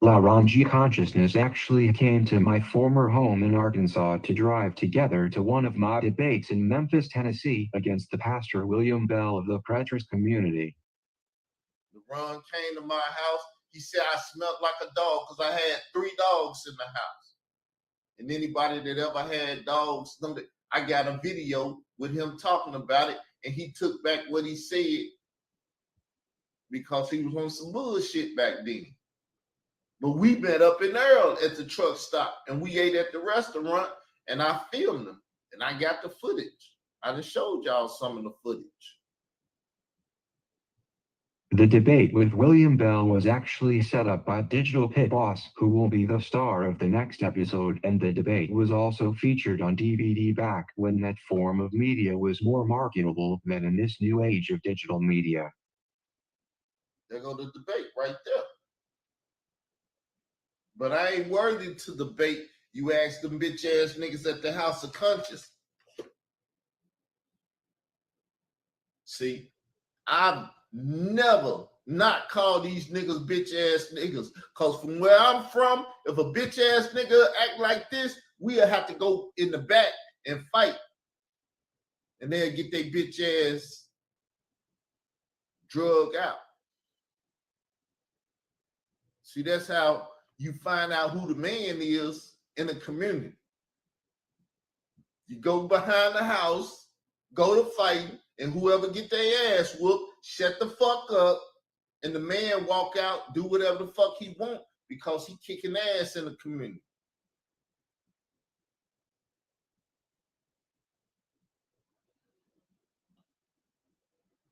Laranji Consciousness actually came to my former home in Arkansas to drive together to one of my debates in Memphis, Tennessee, against the pastor William Bell of the Preterist community. The Ron came to my house. He said I smelled like a dog because I had 3 dogs in the house. And anybody that ever had dogs know that I got a video with him talking about it, and he took back what he said because he was on some bullshit back then. But we met up in Earl at the truck stop, and we ate at the restaurant, and I filmed them, and I got the footage. I just showed y'all some of the footage. The debate with William Bell was actually set up by Digital Pit Boss, who will be the star of the next episode, and the debate was also featured on DVD back when that form of media was more marketable than in this new age of digital media. There go the debate right there. But I ain't worthy to debate. You ask them bitch ass niggas at the House of Conscious. See, I've never not called these niggas bitch ass niggas. Cause from where I'm from, if a bitch ass nigga act like this, we'll have to go in the back and fight. and they'll get their bitch ass drug out. See, that's how you find out who the man is in the community. You go behind the house, go to fighting, and whoever get their ass whooped, shut the fuck up, and the man walk out, do whatever the fuck he want because he kicking ass in the community.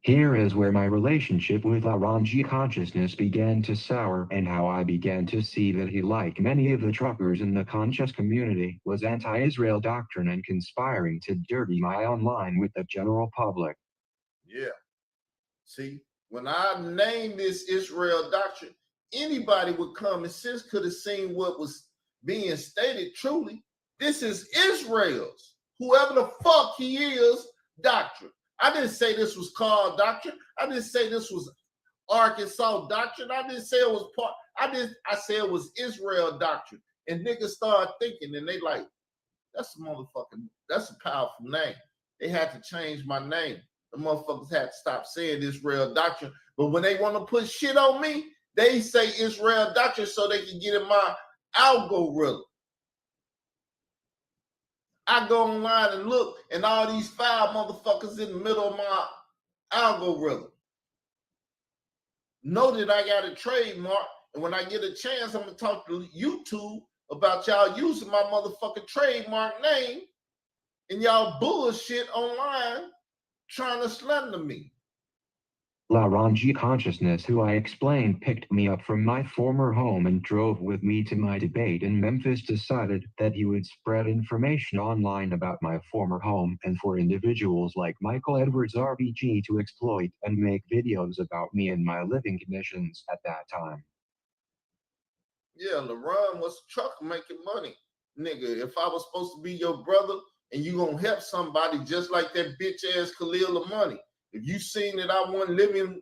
Here is where my relationship with Laranji consciousness began to sour and how I began to see that he, like many of the truckers in the conscious community, was anti-Israel doctrine and conspiring to dirty my online with the general public. Yeah. See, when I named this Israel doctrine, anybody would come and sis could have seen what was being stated truly. This is Israel's, whoever the fuck he is, doctrine. I didn't say this was called doctrine. I didn't say this was Arkansas doctrine. I didn't say it was part. I said it was Israel doctrine. And niggas started thinking, and they like, that's a powerful name. They had to change my name. The motherfuckers had to stop saying Israel doctrine. But when they want to put shit on me, they say Israel doctrine so they can get in my algorithm. I go online and look, and all these 5 motherfuckers in the middle of my algorithm. Know that I got a trademark, and when I get a chance, I'm going to talk to YouTube about y'all using my motherfucking trademark name and y'all bullshit online trying to slander me. Laranji consciousness, who I explained picked me up from my former home and drove with me to my debate in Memphis, decided that he would spread information online about my former home and for individuals like Michael Edwards RBG to exploit and make videos about me and my living conditions at that time. Yeah, LaRon was a trucker making money. Nigga, if I was supposed to be your brother and you gonna help somebody just like that bitch ass Khalil Money, if you seen that I wasn't living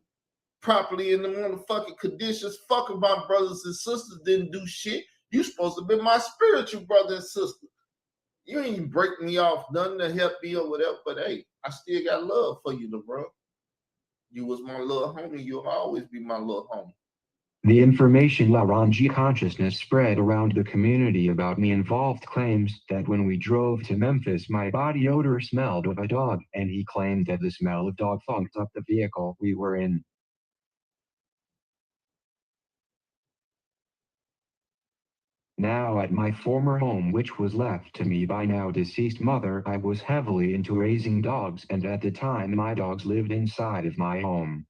properly in the motherfucking conditions, fucking my brothers and sisters didn't do shit, you supposed to be my spiritual brother and sister. You ain't break me off nothing to help me or whatever, but hey, I still got love for you, LeBron. You was my little homie. You'll always be my little homie. The information Laranji consciousness spread around the community about me involved claims that when we drove to Memphis, my body odor smelled of a dog, and he claimed that the smell of dog funked up the vehicle we were in. Now at my former home, which was left to me by now deceased mother, I was heavily into raising dogs, and at the time my dogs lived inside of my home.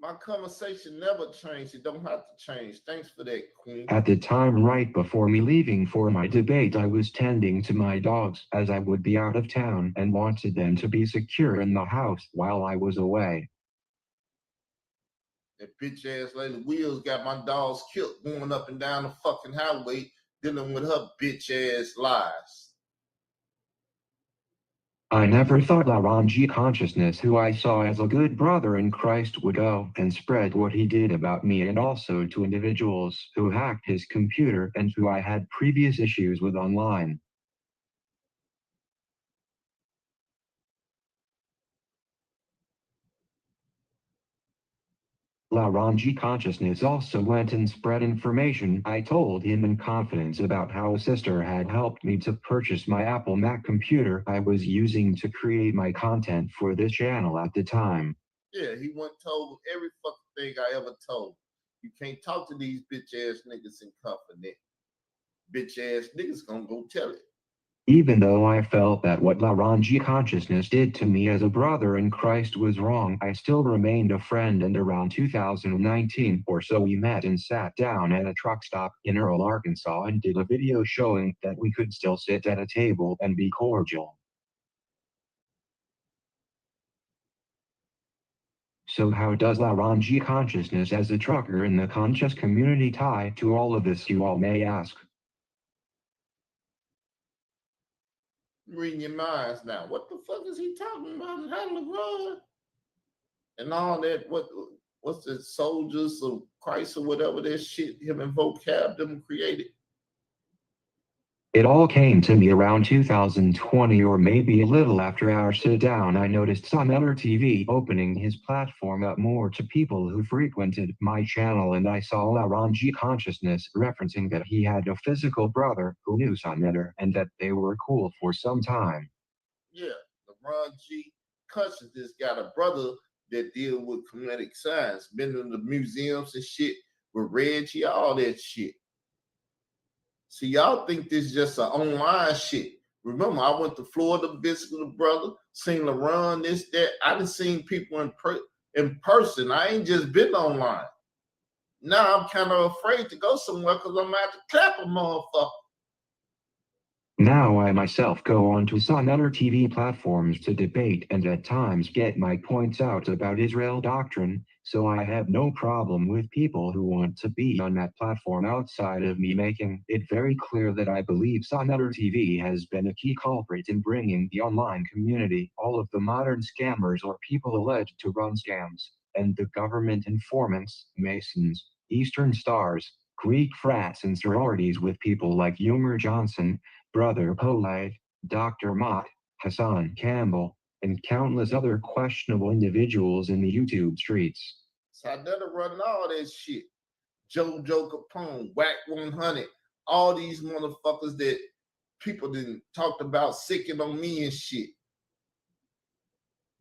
My conversation never changed. It don't have to change. Thanks for that, Queen. At the time right before me leaving for my debate, I was tending to my dogs, as I would be out of town and wanted them to be secure in the house while I was away. That bitch ass lady Wheels got my dogs killed going up and down the fucking highway dealing with her bitch ass lies. I never thought Laranji consciousness, who I saw as a good brother in Christ, would go and spread what he did about me, and also to individuals who hacked his computer and who I had previous issues with online. Laranji consciousness also went and spread information I told him in confidence about how a sister had helped me to purchase my Apple Mac computer I was using to create my content for this channel at the time. Yeah, he went and told every fucking thing I ever told. You can't talk to these bitch ass niggas in confidence. Bitch ass niggas gonna go tell it. Even though I felt that what Laranji consciousness did to me as a brother in Christ was wrong, I still remained a friend, and around 2019 or so we met and sat down at a truck stop in Earl, Arkansas and did a video showing that we could still sit at a table and be cordial. So how does Laranji consciousness as a trucker in the conscious community tie to all of this, you all may ask? Reading your minds now. What the fuck is he talking about? How LeBron and all that? What's the soldiers of Christ or whatever that shit him and Vocab them created? It all came to me around 2020 or maybe a little after our sit down. I noticed Sonetter TV opening his platform up more to people who frequented my channel, and I saw Laranji Consciousness referencing that he had a physical brother who knew Sonetter and that they were cool for some time. Yeah, LeBron G. Consciousness got a brother that deal with kinetic science, been in the museums and shit with Reggie, all that shit. See, y'all think this is just an online shit. Remember, I went to Florida, visited the brother, seen LeBron, this, that. I done seen people in person. I ain't just been online. Now I'm kind of afraid to go somewhere because I'm about to clap a motherfucker. Now I myself go onto Sonetter TV platforms to debate and at times get my points out about Israel doctrine, so I have no problem with people who want to be on that platform outside of me making it very clear that I believe Sonetter TV has been a key culprit in bringing the online community all of the modern scammers or people alleged to run scams, and the government informants, Masons, Eastern Stars, Greek frats and sororities with people like Umer Johnson, Brother Polite, Dr. Mott, Hassan Campbell, and countless other questionable individuals in the YouTube streets. So I better run all that shit. JoJo Capone, Whack 100, all these motherfuckers that people didn't talked about sicking on me and shit.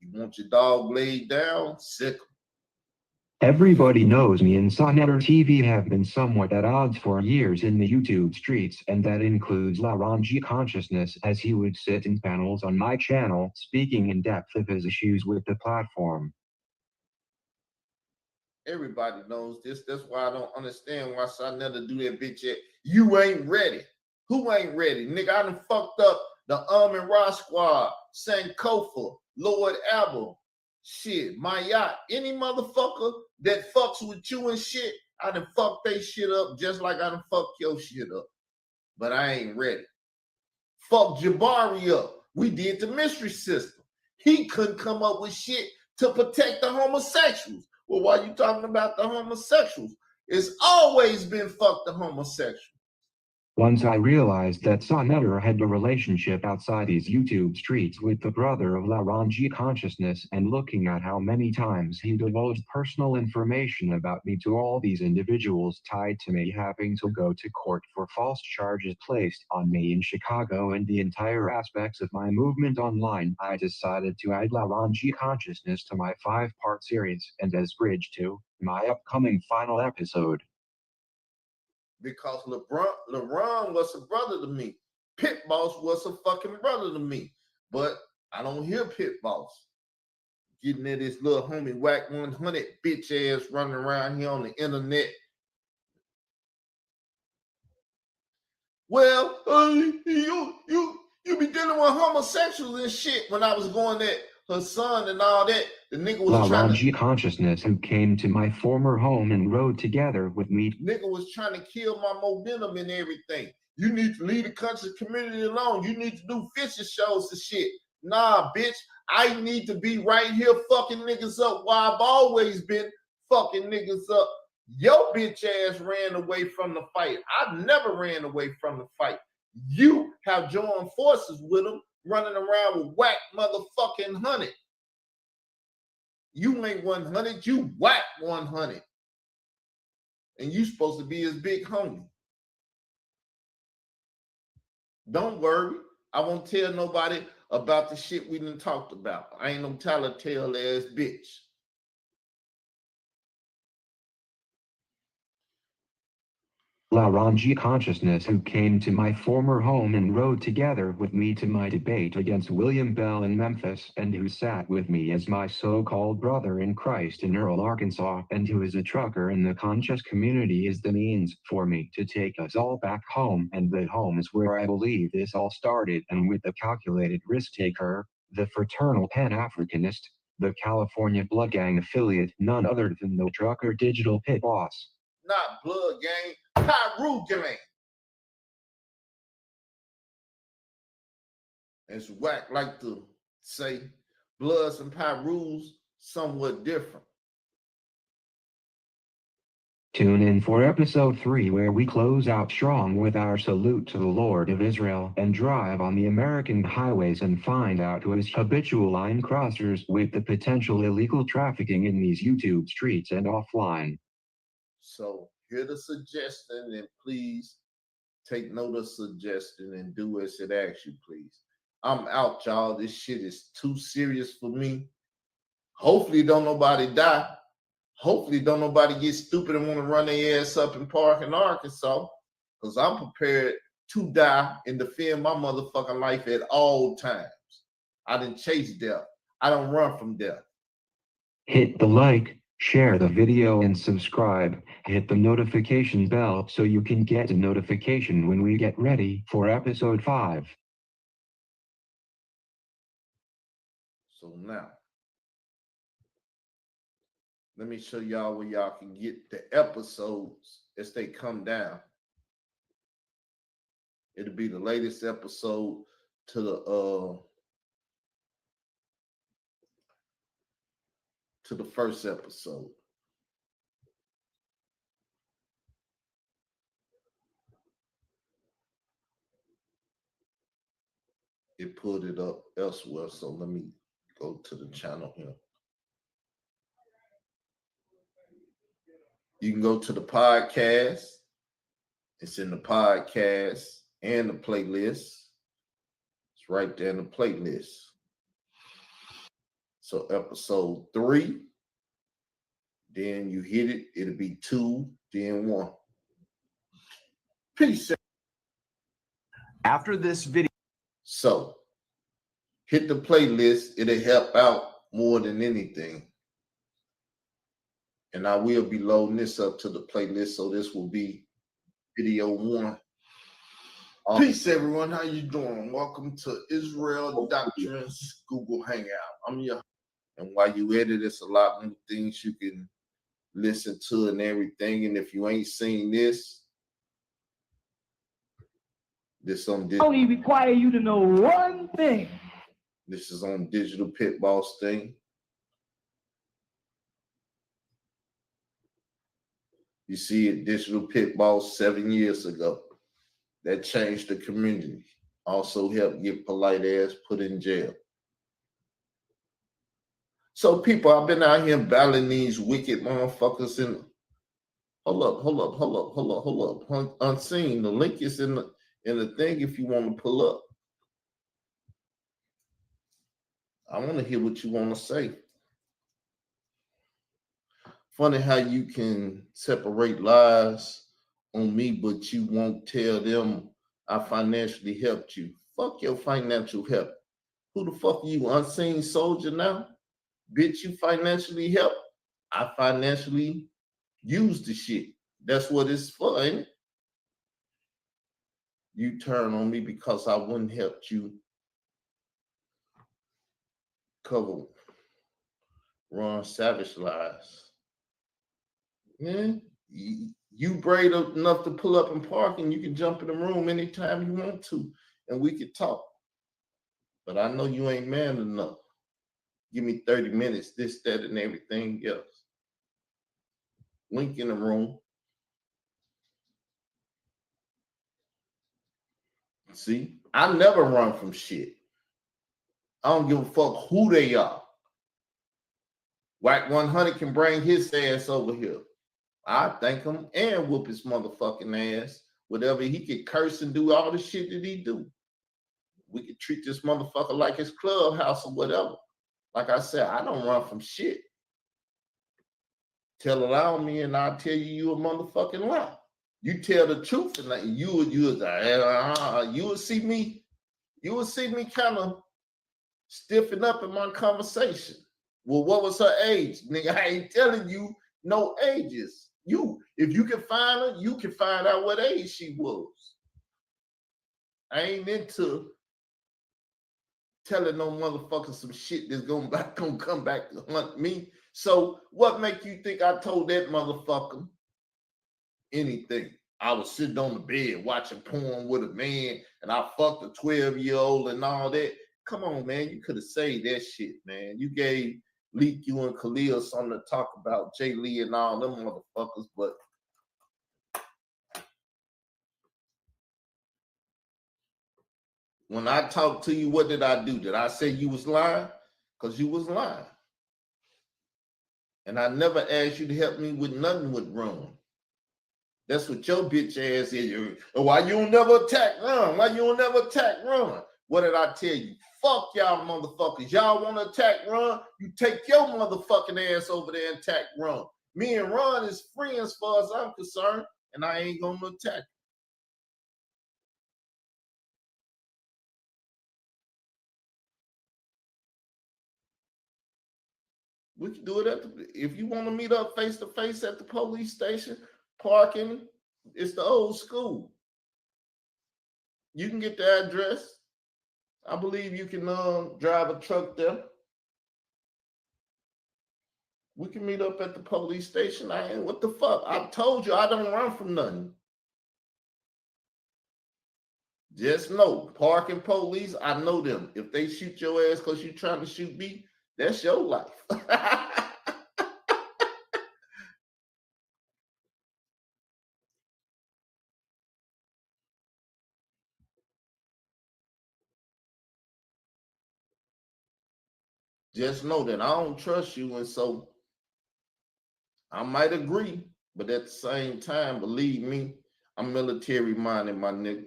You want your dog laid down? Sick 'em. Everybody knows me and Sonetter TV have been somewhat at odds for years in the YouTube streets, and that includes Laranji Consciousness, as he would sit in panels on my channel speaking in depth of his issues with the platform. Everybody knows this. That's why I don't understand why Sonetter do that bitch yet. You ain't ready. Who ain't ready? Nigga, I done fucked up the and Ra Squad, Sankofa, Lord Abel, shit, my yacht. Any motherfucker that fucks with you and shit, I done fucked they shit up just like I done fucked your shit up. But I ain't ready. Fuck Jabari up. We did the mystery system. He couldn't come up with shit to protect the homosexuals. Well, why you talking about the homosexuals? It's always been fuck the homosexuals. Once I realized that Sonetter had a relationship outside these YouTube streets with the brother of Laranji Consciousness, and looking at how many times he divulged personal information about me to all these individuals tied to me having to go to court for false charges placed on me in Chicago and the entire aspects of my movement online, I decided to add Laranji Consciousness to my 5-part series and as bridge to my upcoming final episode. Because LeBron was a brother to me. Pit Boss was a fucking brother to me. But I don't hear Pit Boss getting at this little homie Whack 100 bitch ass running around here on the internet. Well, you be dealing with homosexuals and shit. When I was going at her son and all that, the nigga was Laranji Consciousness, who came to my former home and rode together with me. Nigga was trying to kill my momentum and everything. You need to leave the conscious community alone. You need to do fishing shows and shit. Nah, bitch. I need to be right here fucking niggas up while I've always been fucking niggas up. Your bitch ass ran away from the fight. I've never ran away from the fight. You have joined forces with them, running around with Whack motherfucking 100. You ain't 100, you Whack 100. And you supposed to be his big homie. Don't worry. I won't tell nobody about the shit we done talked about. I ain't no tattletale ass bitch. Laranji Consciousness, who came to my former home and rode together with me to my debate against William Bell in Memphis, and who sat with me as my so-called brother in Christ in Earl, Arkansas, and who is a trucker in the conscious community, is the means for me to take us all back home, and that home is where I believe this all started, and with the calculated risk taker, the fraternal Pan-Africanist, the California Blood Gang affiliate, none other than the trucker digital pit boss. Not Blood Gang, Pyru Gang. As Whack like to say, Bloods and Pyru's somewhat different. Tune in for episode 3 where we close out strong with our salute to the Lord of Israel and drive on the American highways and find out who is habitual line crossers with the potential illegal trafficking in these YouTube streets and offline. So hear the suggestion and please take note of suggestion and do as it asks you, please. I'm out, y'all. This shit is too serious for me. Hopefully don't nobody die. Hopefully don't nobody get stupid and want to run their ass up and park in Arkansas, because I'm prepared to die and defend my motherfucking life at all times. I didn't chase death. I don't run from death. Hit the like, share the video and subscribe. Hit the notification bell so you can get a notification when we get ready for episode 5. So now, let me show y'all where y'all can get the episodes as they come down. It'll be the latest episode to the first episode. It put it up elsewhere, so let me go to the channel here. You can go to the podcast. It's in the podcast and the playlist. It's right there in the playlist. So episode 3, then you hit it. It'll be 2, then 1. Peace. After this video. So hit the playlist. It'll help out more than anything. And I will be loading this up to the playlist, so this will be video 1. Peace, everyone. How you doing? Welcome to Israel Doctrines Google Hangout. I'm your, and while you edit, it's a lot more things you can listen to and everything. And if you ain't seen this on I only require you to know one thing. This is on Digital Pit Boss thing. You see it, Digital Pit Boss 7 years ago. That changed the community. Also helped get polite ass put in jail. So people, I've been out here battling these wicked motherfuckers in. Hold up. Unseen. The link is in the thing if you want to pull up. I want to hear what you want to say. Funny how you can separate lies on me, but you won't tell them I financially helped you. Fuck your financial help. Who the fuck are you, unseen soldier now? Bitch, you financially help. I financially use the shit. That's what it's for, ain't it? You turn on me because I wouldn't help you cover Ron Savage lies. Yeah, you brave enough to pull up and park, and you can jump in the room anytime you want to, and we can talk. But I know you ain't man enough. Give me 30 minutes, this, that, and everything else. Link in the room. See, I never run from shit. I don't give a fuck who they are. Wack 100 can bring his ass over here. I thank him and whoop his motherfucking ass. Whatever he could curse and do all the shit that he do. We could treat this motherfucker like his clubhouse or whatever. Like I said, I don't run from shit. Tell a lie on me and I'll tell you a motherfucking lie. You tell the truth and like you will see me kind of stiffen up in my conversation. Well, what was her age? Nigga, I ain't telling you no ages. If you can find her, you can find out what age she was. I ain't into telling no motherfucker some shit that's gonna come back to hunt me. So what make you think I told that motherfucker anything? I was sitting on the bed watching porn with a man and I fucked a 12-year-old and all that. Come on, man. You could have saved that shit, man. You gave Leak, you and Khalil something to talk about, Jay Lee and all them motherfuckers, but When I talked to you, what did I do? Did I say you was lying? Because you was lying. And I never asked you to help me with nothing with Ron. That's what your bitch ass is. Why you don't never attack Ron? Why you don't never attack Ron? What did I tell you? Fuck y'all motherfuckers. Y'all want to attack Ron? You take your motherfucking ass over there and attack Ron. Me and Ron is friends as far as I'm concerned, and I ain't gonna attack him. We can do it if you want to meet up face to face at the police station, parking. It's the old school. You can get the address. I believe you can drive a truck there. We can meet up at the police station. What the fuck? I told you I don't run from nothing. Just know, parking police, I know them. If they shoot your ass because you're trying to shoot me, that's your life. Just know that I don't trust you, and so I might agree, but at the same time, believe me, I'm military minded, my nigga.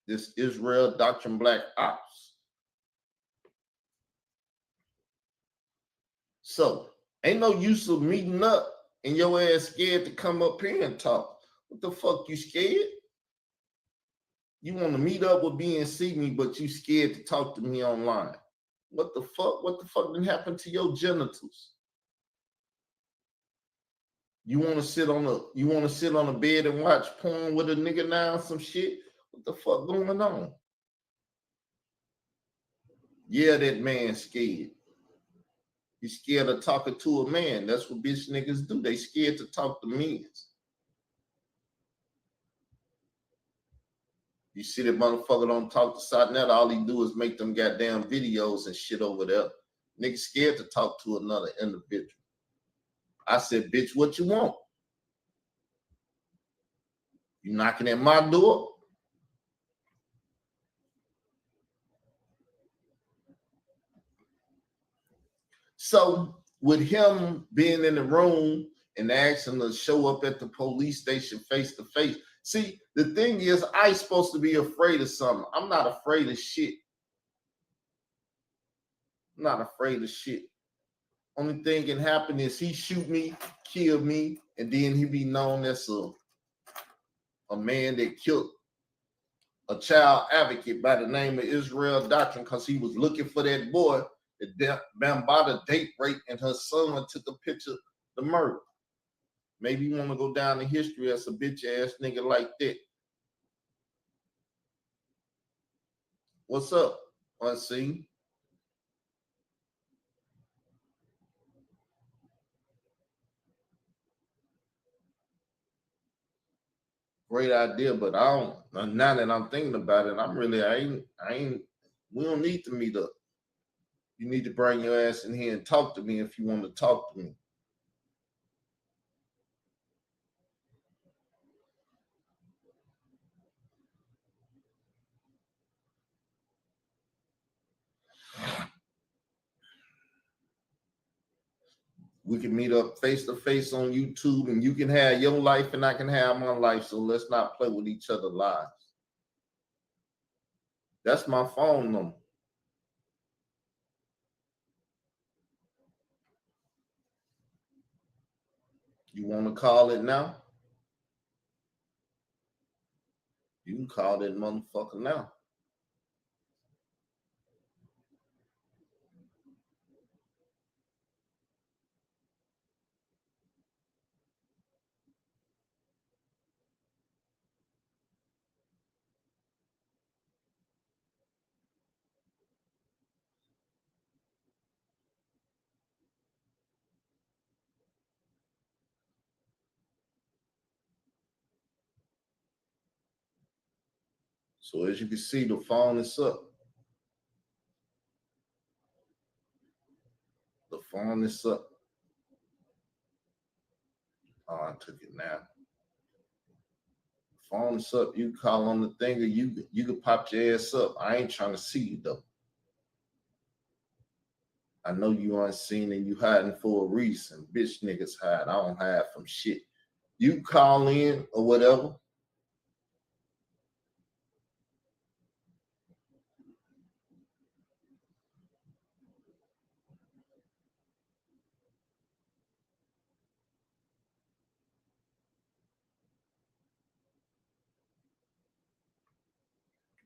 This Israel Doctrine Black Ops. So ain't no use of meeting up and your ass scared to come up here and talk. What the fuck, you scared? You want to meet up with me and see me, but you scared to talk to me online. What the fuck? What the fuck didn't happen to your genitals? You want to sit on a bed and watch porn with a nigga now, some shit? What the fuck going on? Yeah, that man scared. He's scared of talking to a man. That's what bitch niggas do. They scared to talk to men. You see that motherfucker don't talk to Satnet, all he do is make them goddamn videos and shit over there. Niggas scared to talk to another individual. I said, bitch, what you want? You knocking at my door? So with him being in the room and asking to show up at the police station face to face, see, the thing is, I supposed to be afraid of something. I'm not afraid of shit. I'm not afraid of shit. Only thing can happen is he shoot me, kill me, and then he be known as a man that killed a child advocate by the name of Israel Doctrine because he was looking for that boy that Bambaataa date rape and her son took a picture of the murder. Maybe you want to go down in history as a bitch ass nigga like that. What's up, Unseen? Great idea, but I don't. Now that I'm thinking about it, we don't need to meet up. You need to bring your ass in here and talk to me if you want to talk to me. We can meet up face to face on YouTube, and you can have your life and I can have my life. So let's not play with each other's lives. That's my phone number. You want to call it now? You can call that motherfucker now. So as you can see, the phone is up. The phone is up. Oh, I took it now. Phone's up. You call on the thing, or you can pop your ass up. I ain't trying to see you though. I know you unseen and you hiding for a reason. Bitch niggas hide. I don't hide from shit. You call in or whatever.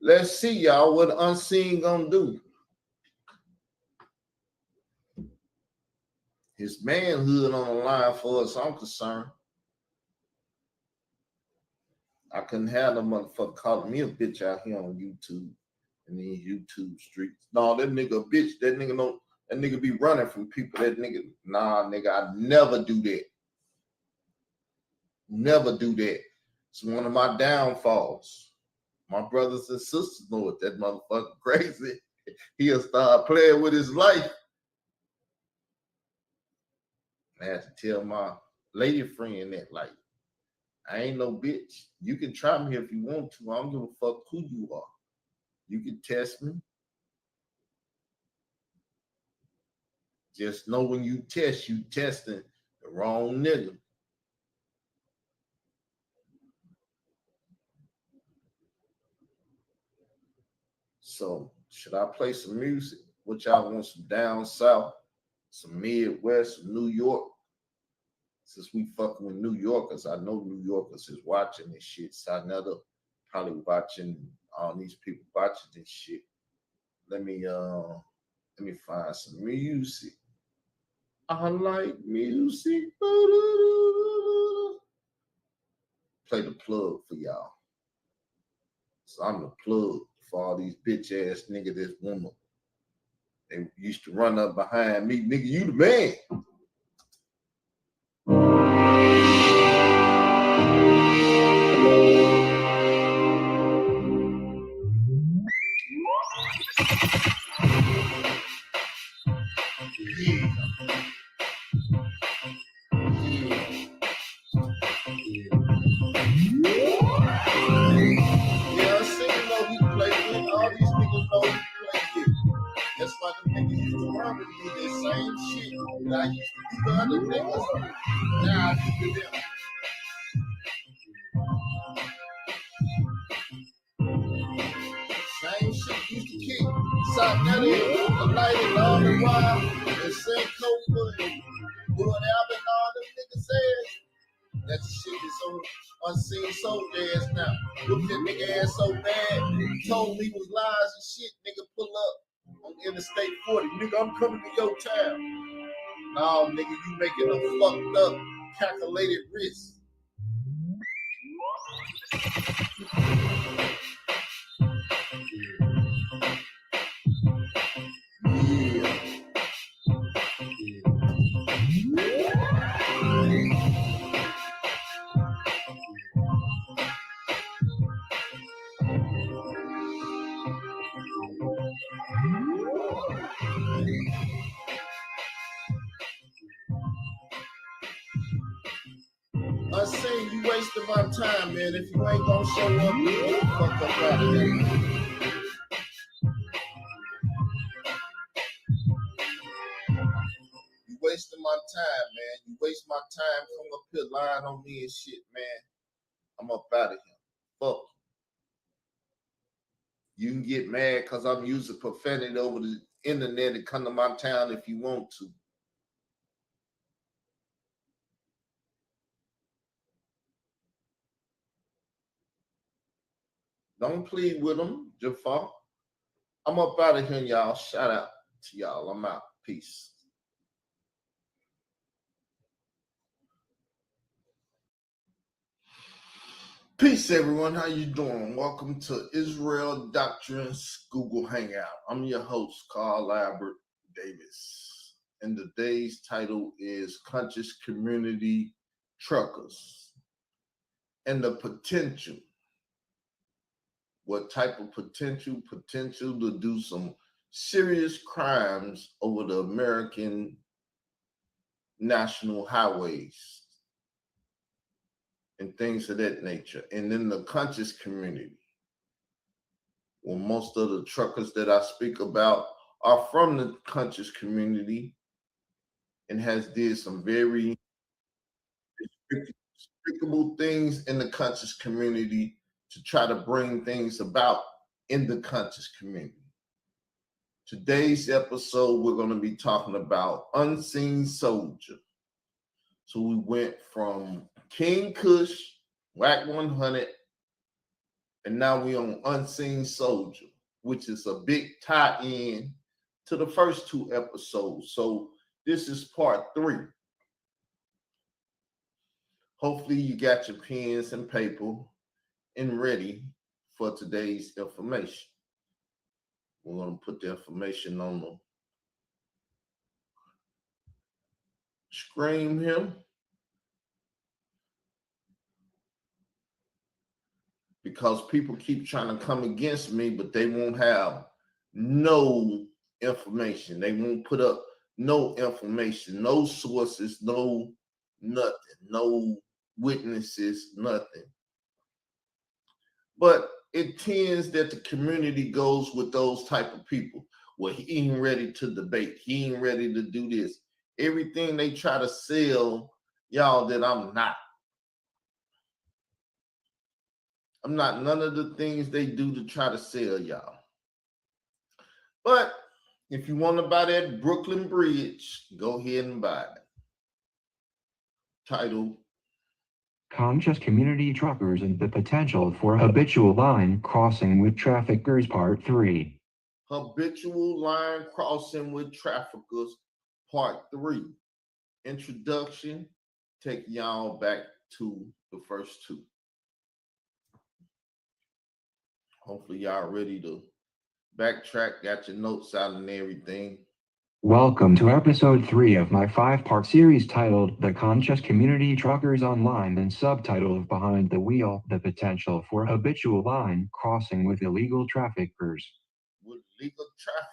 Let's see, y'all, what unseen gonna do. His manhood on the line for us, I'm concerned. I couldn't have no motherfucker calling me a bitch out here on YouTube and these YouTube streets. No, that nigga a bitch. That nigga be running from people. That nigga, nah, nigga, I never do that. Never do that. It's one of my downfalls. My brothers and sisters know it. That motherfucker crazy. He'll start playing with his life. I had to tell my lady friend that, like, I ain't no bitch. You can try me if you want to. I don't give a fuck who you are. You can test me. Just know when you test, you testing the wrong nigga. So, should I play some music? What y'all want? Some down south, some Midwest, some New York? Since we fucking with New Yorkers, I know New Yorkers is watching this shit. So I know probably watching all these people watching this shit. Let me find some music. I like music. Play the plug for y'all. So I'm the plug for all these bitch ass niggas that's woman. They used to run up behind me. Nigga, you the man. I used to do other niggas. Now I do them. Same shit used to kick. South Nelly, the light and all the while. And St. Copa and whatever and all them niggas says. That shit is so unseen so fast now. Look that nigga ass so bad. He told me was lies and shit. Nigga pull up on Interstate 40. Nigga, I'm coming to your town. No, nigga, you making a fucked up, calculated risk. I seen you wasting my time, man. If you ain't gonna show up, you get the fuck up out of here. You wasting my time, man. You waste my time, come up here lying on me and shit, man. I'm up out of here. Fuck. You can get mad because I'm using profanity over the internet and come to my town if you want to. Don't plead with them, Jafar. I'm up out of here, y'all. Shout out to y'all. I'm out. Peace. Peace, everyone. How you doing? Welcome to Israel Doctrines Google Hangout. I'm your host, Carl Albert Davis. And today's title is Conscious Community Truckers and the potential. What type of potential? Potential to do some serious crimes over the American national highways. and things of that nature. And then the conscious community. Well, most of the truckers that I speak about are from the conscious community and has did some very despicable things in the conscious community to try to bring things about in the conscious community. Today's episode, we're going to be talking about Unseen Soldier. So we went from King Kush, Wack 100, and now we on Unseen Soldier, which is a big tie-in to the first two episodes. So this is part 3. Hopefully you got your pens and paper and ready for today's information. We're going to put the information on the screen here. Because people keep trying to come against me, but they won't have no information. They won't put up no information, no sources, no nothing, no witnesses, nothing. But it tends that the community goes with those type of people. Well, he ain't ready to debate. He ain't ready to do this. Everything they try to sell y'all that I'm not. I'm not none of the things they do to try to sell y'all. But if you want to buy that Brooklyn Bridge, go ahead and buy it. Title: Conscious Community Truckers and the Potential for Habitual Line Crossing with Traffickers Part 3. Habitual Line Crossing with Traffickers Part 3. Introduction, take y'all back to the first two. Hopefully y'all ready to backtrack, got your notes out and everything. Welcome to episode 3 of my 5-part series titled The Conscious Community Truckers Online and subtitled Behind the Wheel, The Potential for Habitual Line Crossing with Illegal Traffickers. With legal traffickers.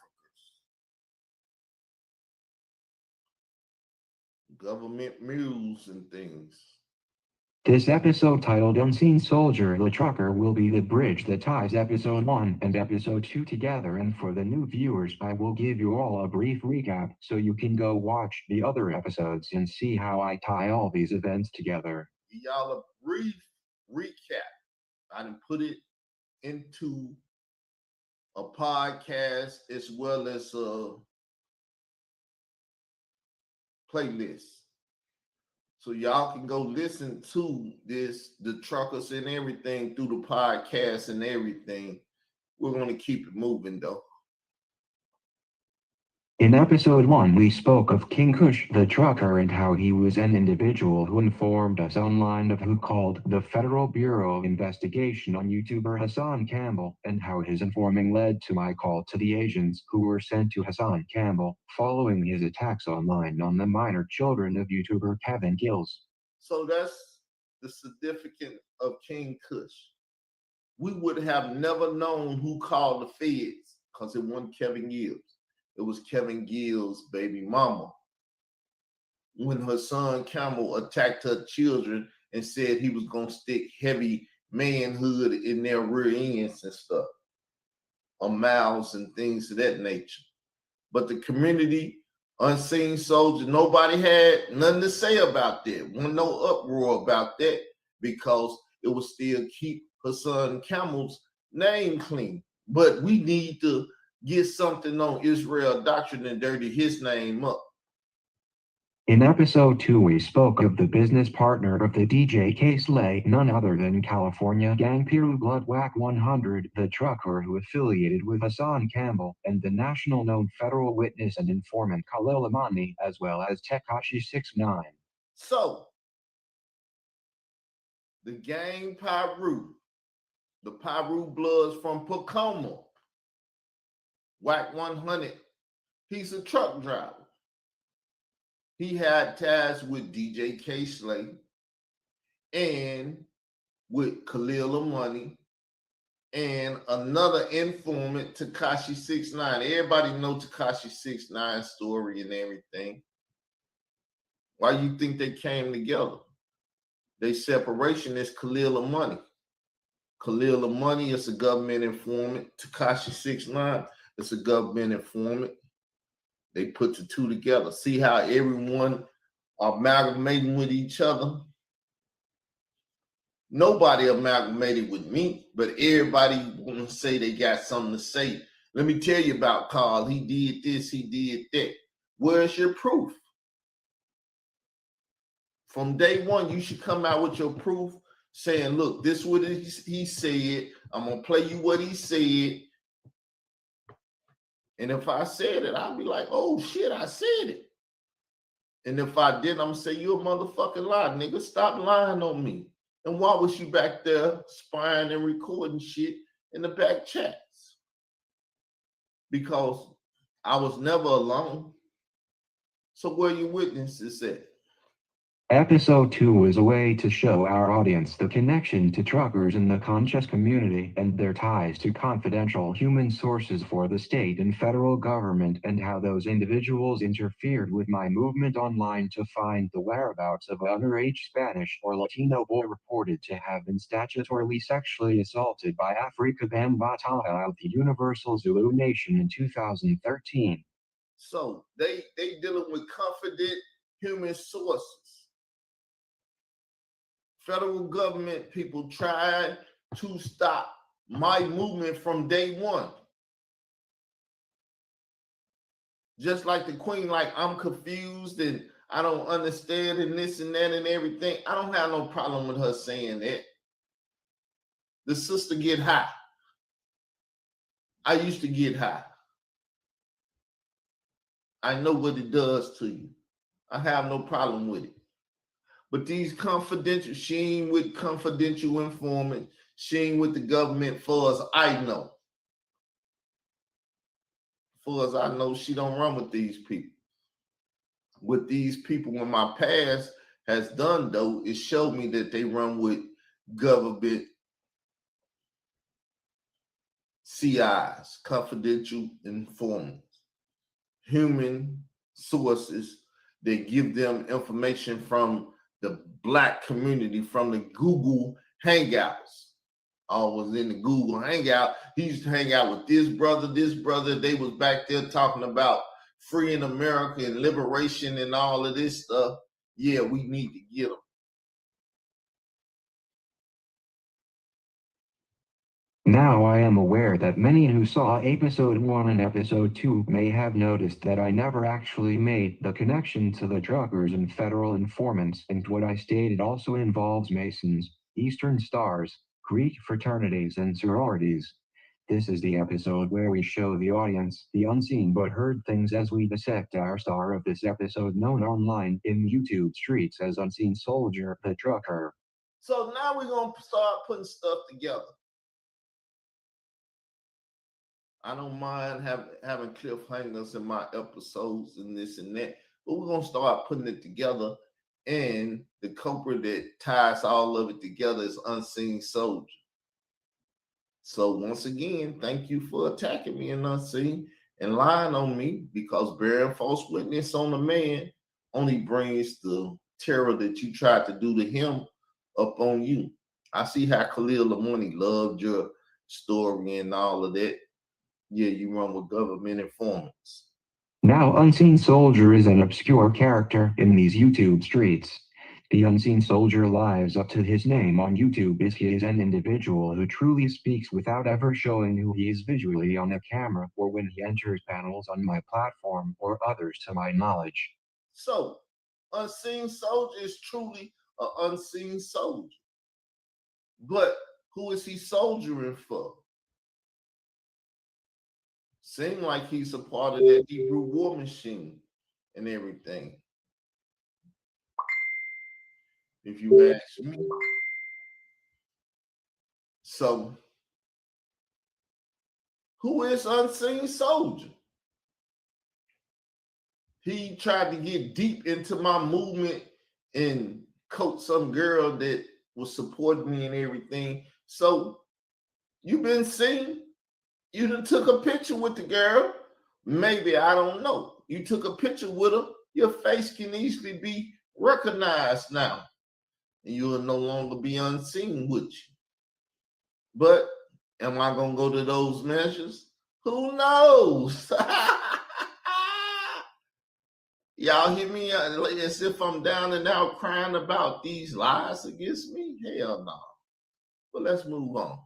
Government mules and things. This episode titled Unseen Soldier the Trucker will be the bridge that ties episode 1 and episode 2 together, and for the new viewers I will give you all a brief recap so you can go watch the other episodes and see how I tie all these events together. Y'all a brief recap. I done put it into a podcast as well as a playlist. So y'all can go listen to this, the truckers and everything through the podcast and everything. We're going to keep it moving though. In episode 1, we spoke of King Kush the trucker and how he was an individual who informed us online of who called the Federal Bureau of Investigation on YouTuber Hassan Campbell, and how his informing led to my call to the agents who were sent to Hassan Campbell following his attacks online on the minor children of YouTuber Kevin Gills. So that's the significance of King Kush. We would have never known who called the feds because it wasn't Kevin Gills. It was Kevin Gills' baby mama. When Hassan Campbell attacked her children and said he was going to stick heavy manhood in their rear ends and stuff, or mouths and things of that nature. But the community, Unseen Soldier, nobody had nothing to say about that. Wasn't no uproar about that because it would still keep Hassan Campbell's name clean. But we need to get something on Israel Doctrine and dirty his name up. In episode 2, we spoke of the business partner of the DJ K-Slay, none other than California gang Piru Blood Wack 100, the trucker who affiliated with Hassan Campbell, and the national known federal witness and informant Khalil Amani, as well as Tekashi 6ix9ine. So, the gang Piru, the Piru Bloods from Pacoma, Wack 100, he's a truck driver. He had ties with DJ K-Slay and with Khalil Amani and another informant, Tekashi 6ix9ine. Everybody knows Tekashi 6ix9ine's story and everything. Why you think they came together? They separation is Khalil Money. Khalil Money is a government informant. Tekashi 6ix9ine is a government informant. They put the two together. See how everyone amalgamating with each other? Nobody amalgamated with me, but everybody want to say they got something to say. Let me tell you about Carl. He did this, he did that. Where's your proof? From day one, you should come out with your proof saying, look, this is what he said. I'm going to play you what he said. And if I said it, I'll be like, oh, shit, I said it. And if I didn't, I'm going to say, you're a motherfucking lie, nigga. Stop lying on me. And why was you back there spying and recording shit in the back chats? Because I was never alone. So where your witnesses at? Episode 2 is a way to show our audience the connection to truckers in the conscious community and their ties to confidential human sources for the state and federal government, and how those individuals interfered with my movement online to find the whereabouts of an underage Spanish or Latino boy reported to have been statutorily sexually assaulted by Afrika Bambaataa of the Universal Zulu Nation in 2013. So they dealing with confident human sources. Federal government people tried to stop my movement from day one. Just like the queen, like I'm confused and I don't understand and this and that and everything. I don't have no problem with her saying that. The sister get high. I used to get high. I know what it does to you. I have no problem with it. But these confidential, she ain't with confidential informant. She ain't with the government for as I know. For as I know, she don't run with these people. What these people in my past has done, though, is show me that they run with government CIs, confidential informants, human sources that give them information from the Black community, from the Google Hangouts. I was in the Google Hangout. He used to hang out with this brother. They was back there talking about freeing America and liberation and all of this stuff. Yeah, we need to get them. Now I am aware that many who saw episode 1 and episode 2 may have noticed that I never actually made the connection to the truckers and federal informants, and what I stated also involves Masons, Eastern Stars, Greek fraternities and sororities. This is the episode where we show the audience the unseen but heard things as we dissect our star of this episode, known online in YouTube streets as Unseen Soldier the Trucker. So now we're going to start putting stuff together. I don't mind having cliffhangers in my episodes and this and that, but we're going to start putting it together. And the culprit that ties all of it together is Unseen Soldier. So once again, thank you for attacking me in Unseen and lying on me, because bearing false witness on a man only brings the terror that you tried to do to him up on you. I see how Khalil Money loved your story and all of that. Yeah, you run with government informants. Now Unseen Soldier is an obscure character in these YouTube streets. The Unseen Soldier lives up to his name on YouTube, as he is an individual who truly speaks without ever showing who he is visually on the camera or when he enters panels on my platform or others to my knowledge. So, Unseen Soldier is truly an unseen soldier. But who is he soldiering for? Seem like he's a part of that Hebrew war machine and everything. If you ask me. So, who is Unseen Soldier? He tried to get deep into my movement and coach some girl that was supporting me and everything. So, you've been seen. You done took a picture with the girl. Maybe, I don't know. You took a picture with her. Your face can easily be recognized now. and you'll no longer be unseen with you. But am I going to go to those measures? Who knows? Y'all hear me as if I'm down and out crying about these lies against me? Hell no. But let's move on.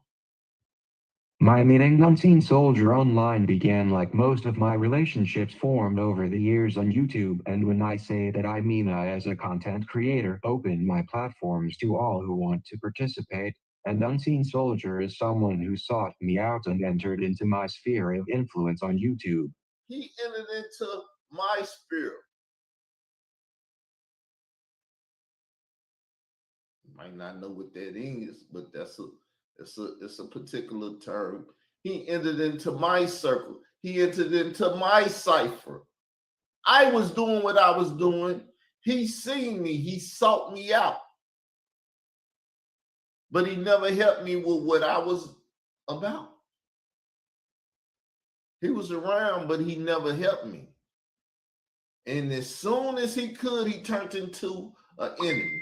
My meeting Unseen Soldier online began like most of my relationships formed over the years on YouTube, and when I say that I mean I as a content creator opened my platforms to all who want to participate, and Unseen Soldier is someone who sought me out and entered into my sphere of influence on YouTube. He entered into my sphere. You might not know what that is, but it's a particular term. He entered into my circle. He entered into my cipher. I was doing what I was doing. He seen me. He sought me out. But he never helped me with what I was about. He was around, but he never helped me. And as soon as he could, he turned into an enemy.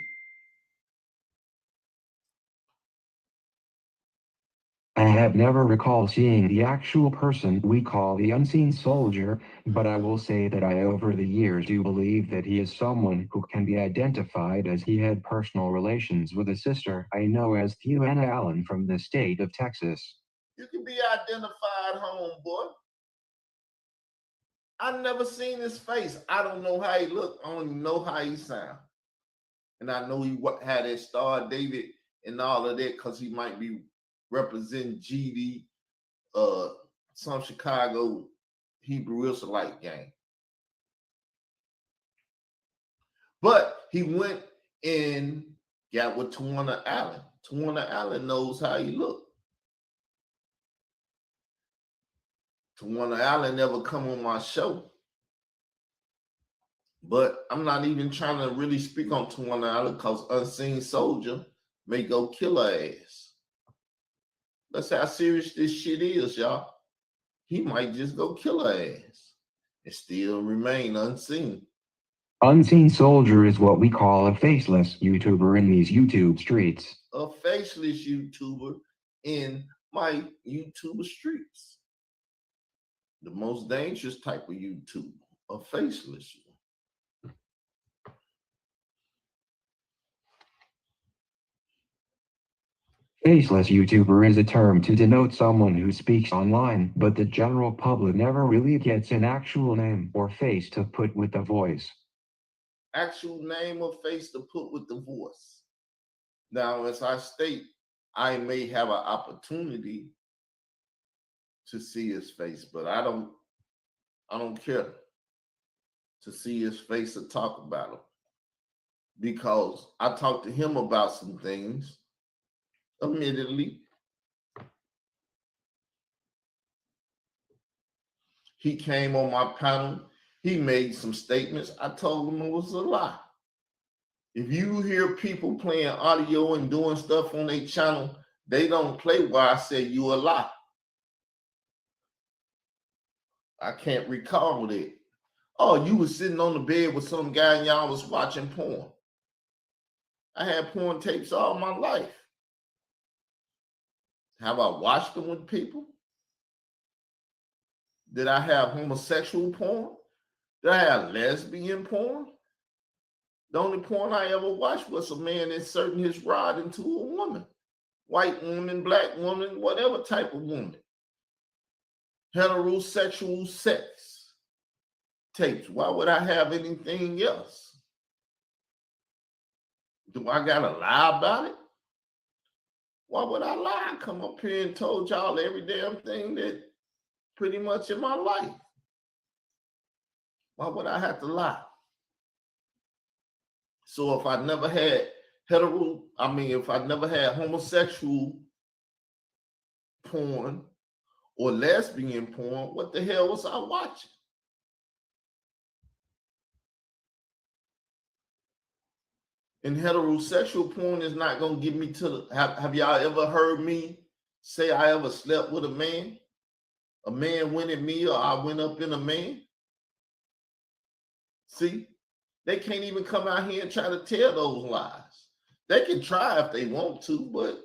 I have never recalled seeing the actual person we call the Unseen Soldier, but I will say that I over the years do believe that he is someone who can be identified as he had personal relations with a sister I know as Tiana Allen from the state of Texas. You can be identified, homeboy. I never seen his face. I don't know how he looked. I don't even know how he sound. And I know he had that Star David and all of that because he might be representing GD, some Chicago Hebrew Israelite gang. But he went and got with Tawana Allen. Tawana Allen knows how he looked. Tawana Allen never come on my show. But I'm not even trying to really speak on Tawana Allen because Unseen Soldier may go kill her ass. That's how serious this shit is, y'all. He might just go kill her ass and still remain unseen. Unseen Soldier is what we call a faceless YouTuber in these YouTube streets. A faceless YouTuber in my YouTuber streets. The most dangerous type of YouTuber, a faceless. Faceless YouTuber is a term to denote someone who speaks online, but the general public never really gets an actual name or face to put with the voice. Actual name or face to put with the voice. Now, as I state, I may have an opportunity to see his face, but I don't care to see his face or talk about him because I talked to him about some things. Admittedly, he came on my panel. He made some statements. I told him it was a lie. If you hear people playing audio and doing stuff on their channel, they don't play where I say you a lie. I can't recall that. Oh, you was sitting on the bed with some guy and y'all was watching porn. I had porn tapes all my life. Have I watched them with people? Did I have homosexual porn? Did I have lesbian porn? The only porn I ever watched was a man inserting his rod into a woman. White woman, black woman, whatever type of woman. Heterosexual sex tapes. Why would I have anything else? Do I gotta lie about it? Why would I lie? I come up here and told y'all every damn thing that pretty much in my life. Why would I have to lie? So if I never had if I never had homosexual porn or lesbian porn, what the hell was I watching? And heterosexual porn is not going to get me to the... Have y'all ever heard me say I ever slept with a man? A man went in me or I went up in a man? See? They can't even come out here and try to tell those lies. They can try if they want to, but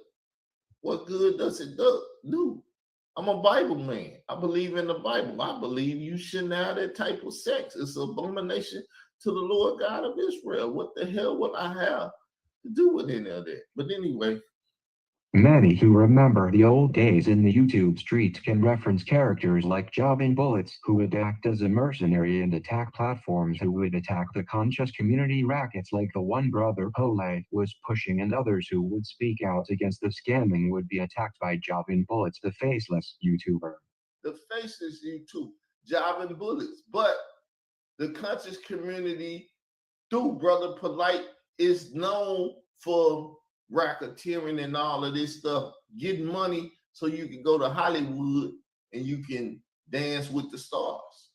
what good does it do? I'm a Bible man. I believe in the Bible. I believe you shouldn't have that type of sex. It's an abomination to the Lord God of Israel. What the hell would I have to do with any of that? But anyway. Many who remember the old days in the YouTube streets can reference characters like Jovin Bullets, who would act as a mercenary and attack platforms, who would attack the conscious community rackets like the one brother Pole was pushing, and others who would speak out against the scamming would be attacked by Jovin Bullets, the faceless YouTuber. The faceless YouTube, Jovin Bullets. But the conscious community, through Brother Polite, is known for racketeering and all of this stuff, getting money so you can go to Hollywood and you can dance with the stars.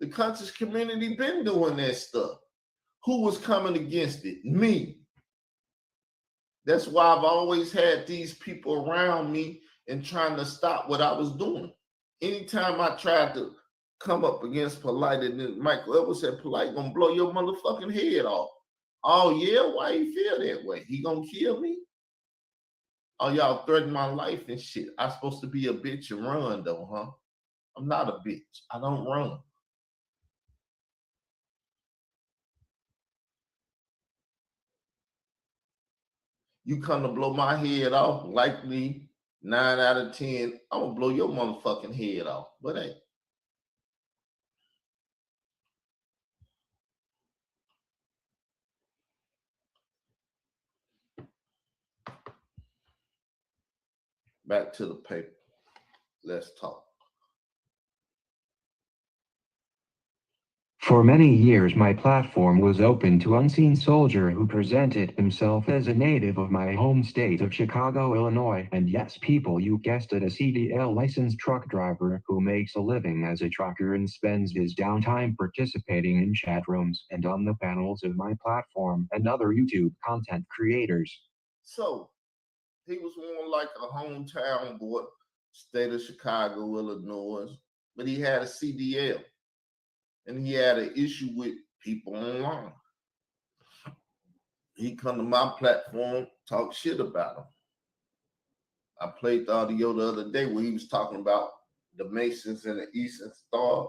The conscious community been doing that stuff. Who was coming against it? Me. That's why I've always had these people around me and trying to stop what I was doing. Anytime I tried to come up against Polite, and then Michael Edwards said, Polite gonna blow your motherfucking head off. Oh yeah, why you feel that way? He gonna kill me? Oh, y'all threaten my life and shit. I'm supposed to be a bitch and run though, huh? I'm not a bitch. I don't run. You come to blow my head off, likely 9 out of 10, I'm gonna blow your motherfucking head off. But hey. Back to the paper. Let's talk. For many years, my platform was open to Unseen Soldier, who presented himself as a native of my home state of Chicago, Illinois. And yes, people, you guessed it, a CDL licensed truck driver who makes a living as a trucker and spends his downtime participating in chat rooms and on the panels of my platform and other YouTube content creators. So, he was more like a hometown boy, state of Chicago, Illinois, but he had a CDL. And he had an issue with people online. He come to my platform, talk shit about him. I played the audio the other day where he was talking about the Masons and the Eastern Star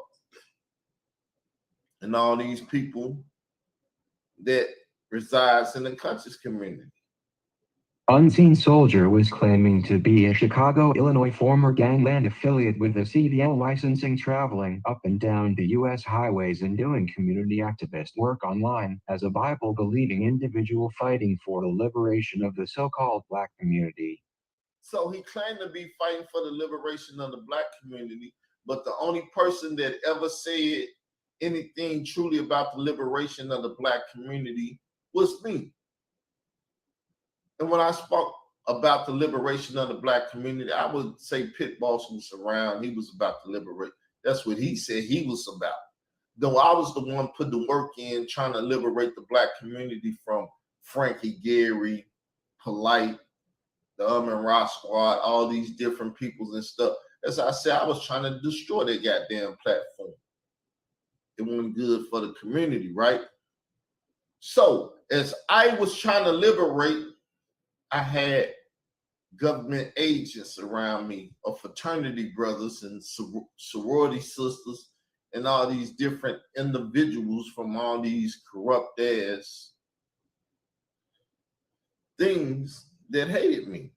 and all these people that resides in the conscious community. Unseen Soldier was claiming to be a Chicago, Illinois former gangland affiliate with a CDL licensing, traveling up and down the U.S. highways and doing community activist work online as a Bible-believing individual fighting for the liberation of the so-called Black community. So he claimed to be fighting for the liberation of the Black community, but the only person that ever said anything truly about the liberation of the Black community was me. And when I spoke about the liberation of the Black community, I would say Pit Boss was around. He was about to liberate. That's what he said he was about. Though I was the one put the work in trying to liberate the Black community from Frankie Gary, Polite, the Ra Squad, all these different peoples and stuff. As I said, I was trying to destroy that goddamn platform. It wasn't good for the community, right? So as I was trying to liberate, I had government agents around me, of fraternity brothers and sorority sisters, and all these different individuals from all these corrupt ass things that hated me.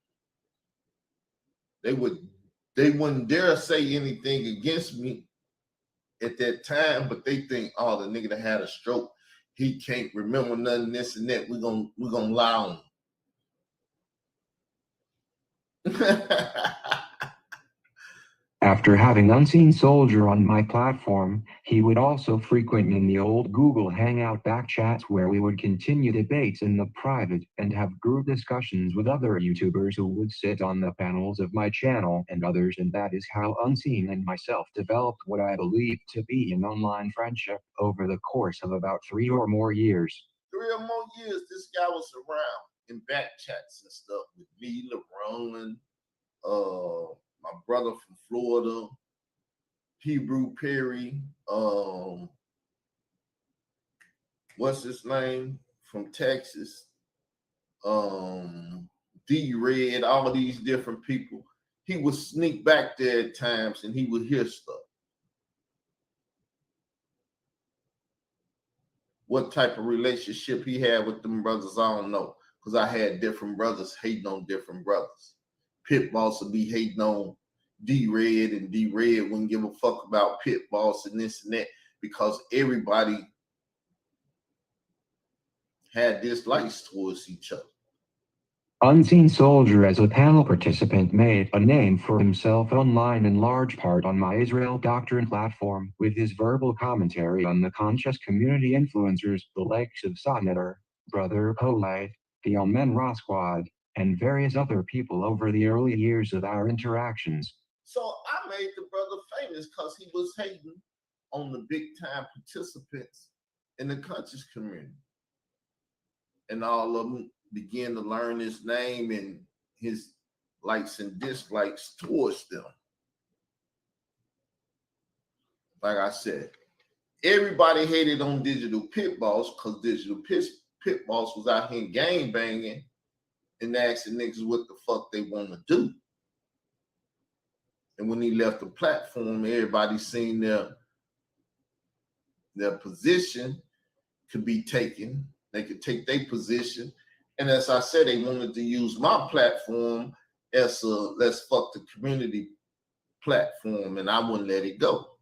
They wouldn't dare say anything against me at that time, but they think, oh, the nigga that had a stroke, he can't remember nothing, this and that. We're gonna lie on him. After having Unseen Soldier on my platform, he would also frequent in the old Google Hangout back chats where we would continue debates in the private and have group discussions with other YouTubers who would sit on the panels of my channel and others, and that is how Unseen and myself developed what I believe to be an online friendship over the course of about 3 or more years. 3 or more years, this guy was around in back chats and stuff with me, LeBron, my brother from Florida, Hebrew Perry, what's his name, from Texas, D-Red, all of these different people. He would sneak back there at times and he would hear stuff. What type of relationship he had with them brothers, I don't know. Because I had different brothers hating on different brothers. Pit Boss would be hating on D-Red, and D-Red wouldn't give a fuck about Pit Boss and this and that, because everybody had dislikes towards each other. Unseen Soldier, as a panel participant, made a name for himself online in large part on my Israel Doctrine platform with his verbal commentary on the conscious community influencers, the likes of Sotnetter, Brother Polite, the Amen Ra Squad, and various other people over the early years of our interactions. So I made the brother famous because he was hating on the big time participants in the conscious community. And all of them began to learn his name and his likes and dislikes towards them. Like I said, everybody hated on Digital Pit Boss because Digital Pit Boss was out here gang banging and asking niggas what the fuck they want to do. And when he left the platform, everybody seen their position could be taken. They could take their position. And as I said, they wanted to use my platform as a let's fuck the community platform, and I wouldn't let it go.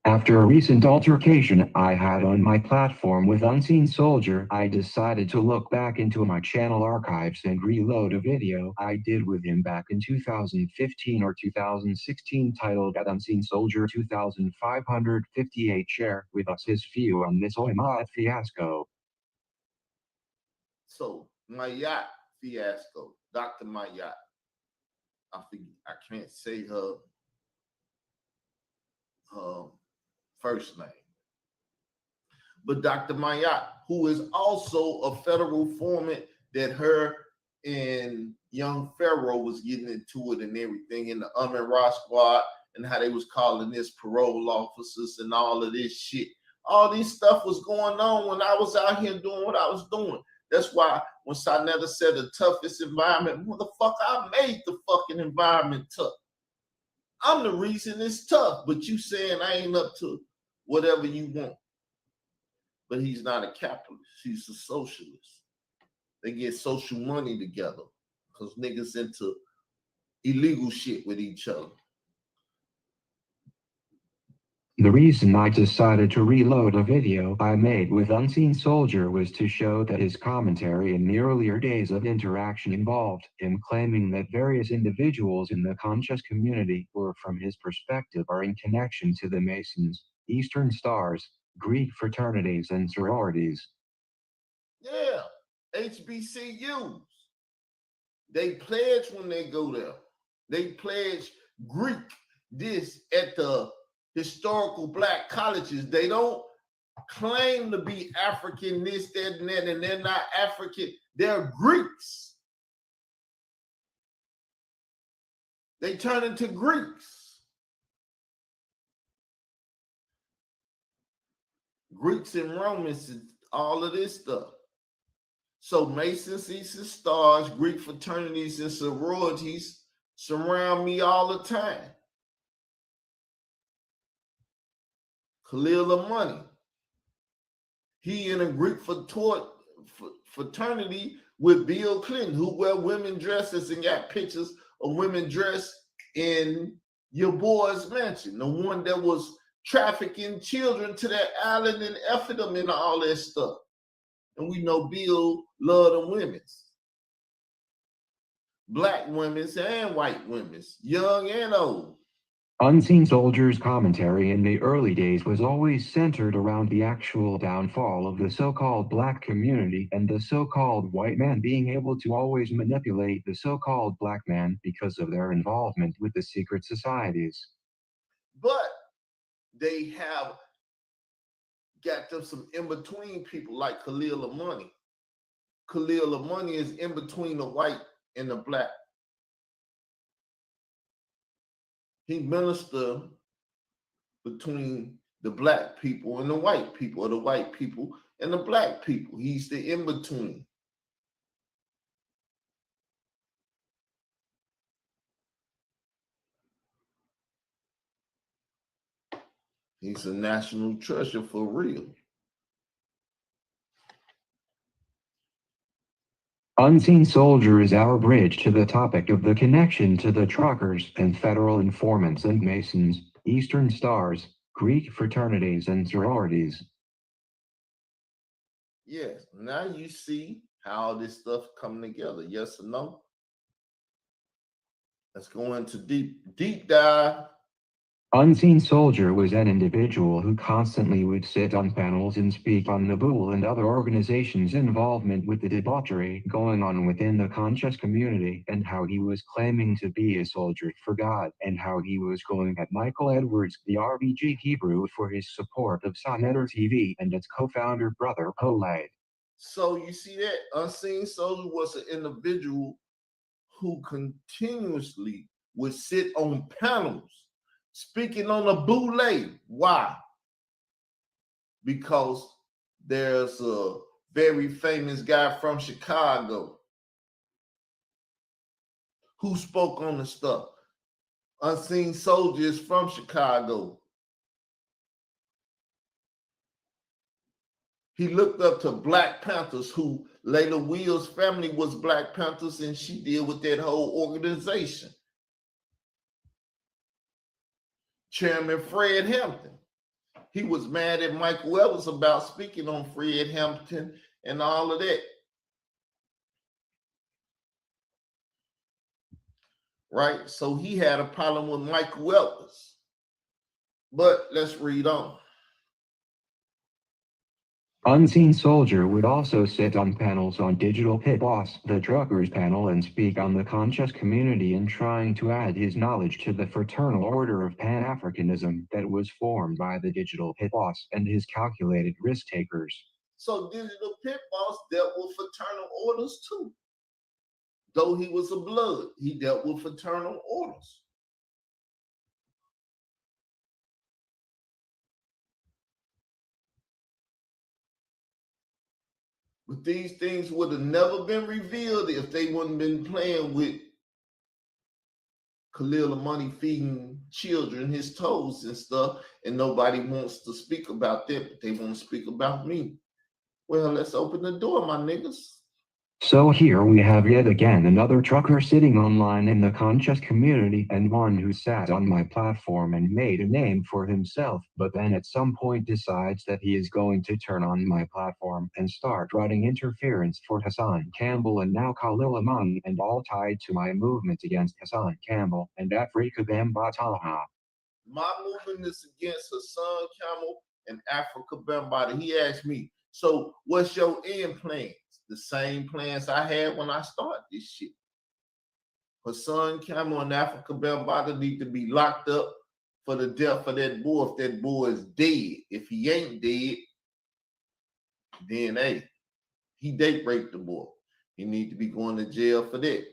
After a recent altercation I had on my platform with Unseen Soldier, I decided to look back into my channel archives and reload a video I did with him back in 2015 or 2016 titled At Unseen Soldier 2558. Share with us his view on this Oima fiasco. So Mayat fiasco, Dr. Mayat. I can't say her first name. But Dr. Mayat, who is also a federal informant that her and young Pharaoh was getting into it and everything in the Amen Ra Squad, and how they was calling this parole officers and all of this shit. All this stuff was going on when I was out here doing what I was doing. That's why when Sotnetter said the toughest environment, motherfucker, I made the fucking environment tough. I'm the reason it's tough, but you saying I ain't up to whatever you want. But he's not a capitalist. He's a socialist. They get social money together because niggas into illegal shit with each other. The reason I decided to reload a video I made with Unseen Soldier was to show that his commentary in the earlier days of interaction involved him claiming that various individuals in the conscious community were, from his perspective, are in connection to the Masons, Eastern Stars, Greek fraternities, and sororities. Yeah, HBCUs. They pledge when they go there. They pledge Greek this at the historical black colleges. They don't claim to be African, this, that, and that, and they're not African. They're Greeks. They turn into Greeks. Greeks and Romans and all of this stuff. So Masons, Eastern Stars, Greek fraternities, and sororities surround me all the time. Khalil Money. He in a Greek fraternity with Bill Clinton, who wear women dresses and got pictures of women dressed in your boy's mansion. The one that was trafficking children to that island and effing them and all that stuff. And we know Bill loved them women's. Black women's and white women's, young and old. Unseen Soldier's commentary in the early days was always centered around the actual downfall of the so-called black community and the so-called white man being able to always manipulate the so-called black man because of their involvement with the secret societies. But they have got them some in-between people like Khalil Money. Khalil Money is in between the white and the black. He ministers between the black people and the white people, or the white people and the black people. He's the in-between. He's a national treasure for real. Unseen Soldier is our bridge to the topic of the connection to the truckers and federal informants and Masons, Eastern Stars, Greek fraternities and sororities. Yes, now you see how this stuff coming together. Yes or no? Let's go into deep dive. Unseen Soldier was an individual who constantly would sit on panels and speak on Nabul and other organizations' involvement with the debauchery going on within the conscious community, and how he was claiming to be a soldier for God, and how he was going at Michael Edwards, the RBG Hebrew, for his support of Sonetter TV and its co-founder brother Polite. So you see that Unseen Soldier was an individual who continuously would sit on panels speaking on a boule. Why? Because there's a very famous guy from Chicago who spoke on the stuff. Unseen Soldier is from Chicago. He looked up to Black Panthers, who Layla Wheels' family was Black Panthers, and she deal with that whole organization. Chairman Fred Hampton. He was mad at Michael Evans about speaking on Fred Hampton and all of that. Right? So he had a problem with Michael Evans. But let's read on. Unseen Soldier would also sit on panels on Digital Pit Boss, the Truckers panel, and speak on the conscious community in trying to add his knowledge to the fraternal order of Pan-Africanism that was formed by the Digital Pit Boss and his calculated risk takers. So Digital Pit Boss dealt with fraternal orders too. Though he was a blood, he dealt with fraternal orders. But these things would have never been revealed if they wouldn't been playing with Khalil the money feeding children his toes and stuff, and nobody wants to speak about that, but they want to speak about me. Well, let's open the door, my niggas. So here we have yet again another trucker sitting online in the conscious community, and one who sat on my platform and made a name for himself, but then at some point decides that he is going to turn on my platform and start writing interference for Hassan Campbell and now Khalil Amani, and all tied to my movement against Hassan Campbell and Afrika Bambaataa. My movement is against Hassan Campbell and Afrika Bambaataa. He asked me, so what's your end plans? The same plans I had when I started this shit. Hassan Campbell and Afrika Bambaataa need to be locked up for the death of that boy if that boy is dead. If he ain't dead, then hey, he date raped the boy. He need to be going to jail for that.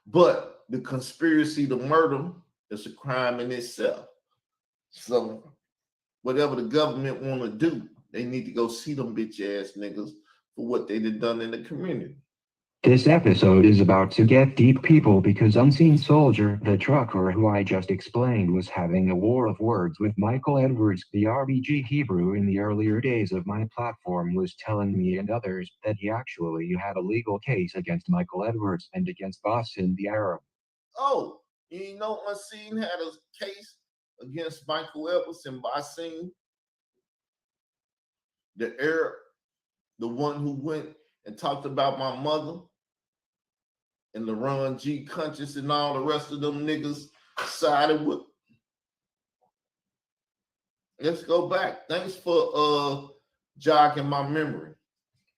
But the conspiracy to murder him is a crime in itself. So whatever the government want to do, they need to go see them bitch ass niggas for what they done in the community. This episode is about to get deep, people, because Unseen Soldier, the trucker who I just explained, was having a war of words with Michael Edwards, the RBG Hebrew, in the earlier days of my platform, was telling me and others that he actually had a legal case against Michael Edwards and against Basim the Arab. Oh, you know Unseen had a case against Michael Edwards and Basim the Arab, the one who went and talked about my mother, and LeRon G. Conscious and all the rest of them niggas sided with. Let's go back. Thanks for jogging my memory.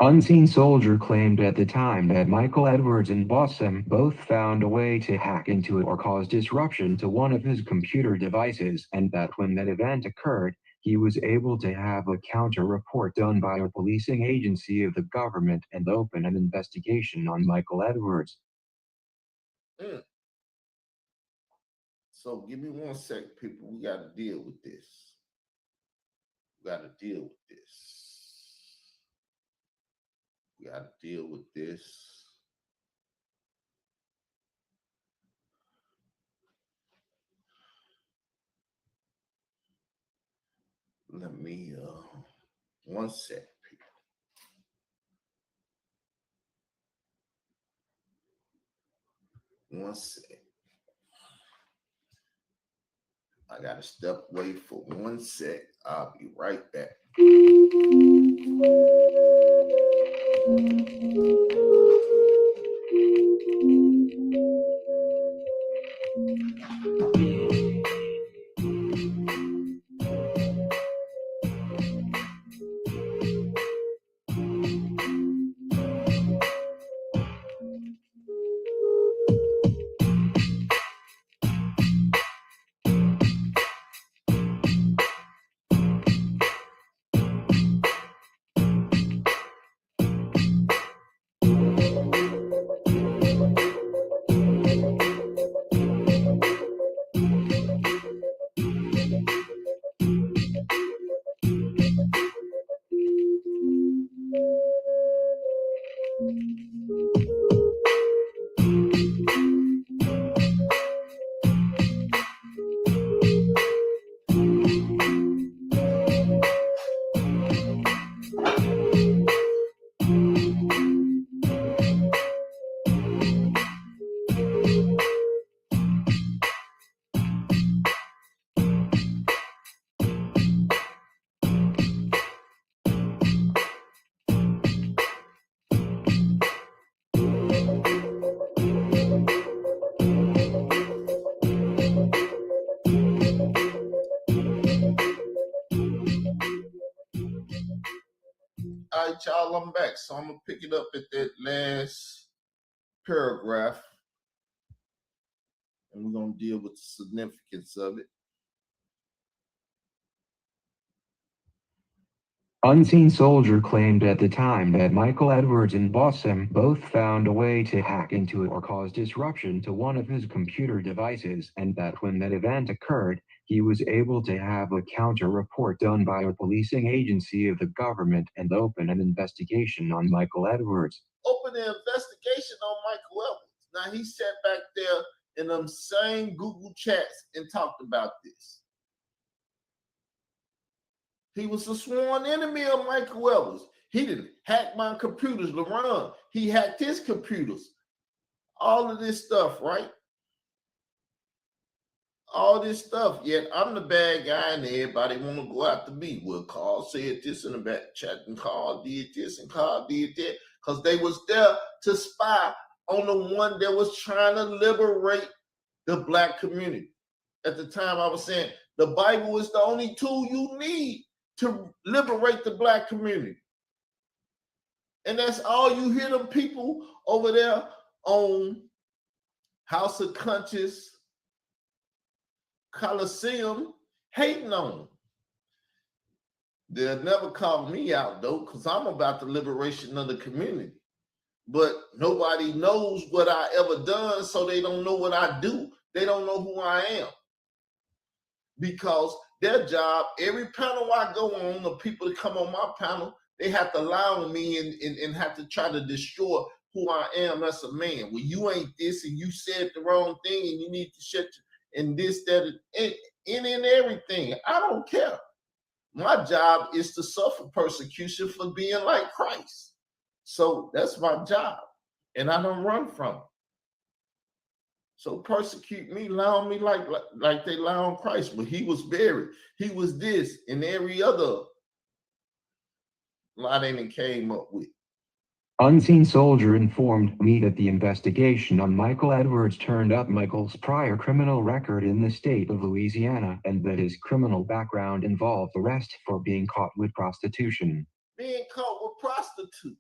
Unseen Soldier claimed at the time that Michael Edwards and Basim both found a way to hack into it or cause disruption to one of his computer devices, and that when that event occurred, he was able to have a counter report done by a policing agency of the government and open an investigation on Michael Edwards. So give me 1 sec, people. We got to deal with this. We got to deal with this. We got to deal with this. Let me, one sec. One sec. I gotta step away for 1 sec. I'll be right back. All right, y'all, I'm back. So I'm going to pick it up at that last paragraph, and we're going to deal with the significance of it. Unseen Soldier claimed at the time that Michael Edwards and Bossem both found a way to hack into it or cause disruption to one of his computer devices, and that when that event occurred, he was able to have a counter report done by a policing agency of the government and open an investigation on Michael Edwards. Open an investigation on Michael Edwards. Now, he sat back there in them same Google chats and talked about this. He was a sworn enemy of Michael Edwards. He didn't hack my computers, LaRon. He hacked his computers. All of this stuff, right? All this stuff. Yet I'm the bad guy, and everybody want to go after me. Well, Carl said this in the back chat, and Carl did this, and Carl did that, because they was there to spy on the one that was trying to liberate the Black community. At the time, I was saying the Bible is the only tool you need to liberate the Black community. And that's all you hear them people over there on House of Conscious Coliseum hating on. They'll never call me out, though, because I'm about the liberation of the community. But nobody knows what I ever done, so they don't know what I do. They don't know who I am. Because their job, every panel I go on, the people that come on my panel, they have to lie on me and have to try to destroy who I am as a man. Well, you ain't this, and you said the wrong thing, and you need to shut and this, that, and everything. I don't care. My job is to suffer persecution for being like Christ. So that's my job, and I don't run from it. So persecute me, lie on me like they lie on Christ. But he was buried. He was this and every other lie they came up with. Unseen Soldier informed me that the investigation on Michael Edwards turned up Michael's prior criminal record in the state of Louisiana, and that his criminal background involved arrest for being caught with prostitution. Being caught with prostitutes.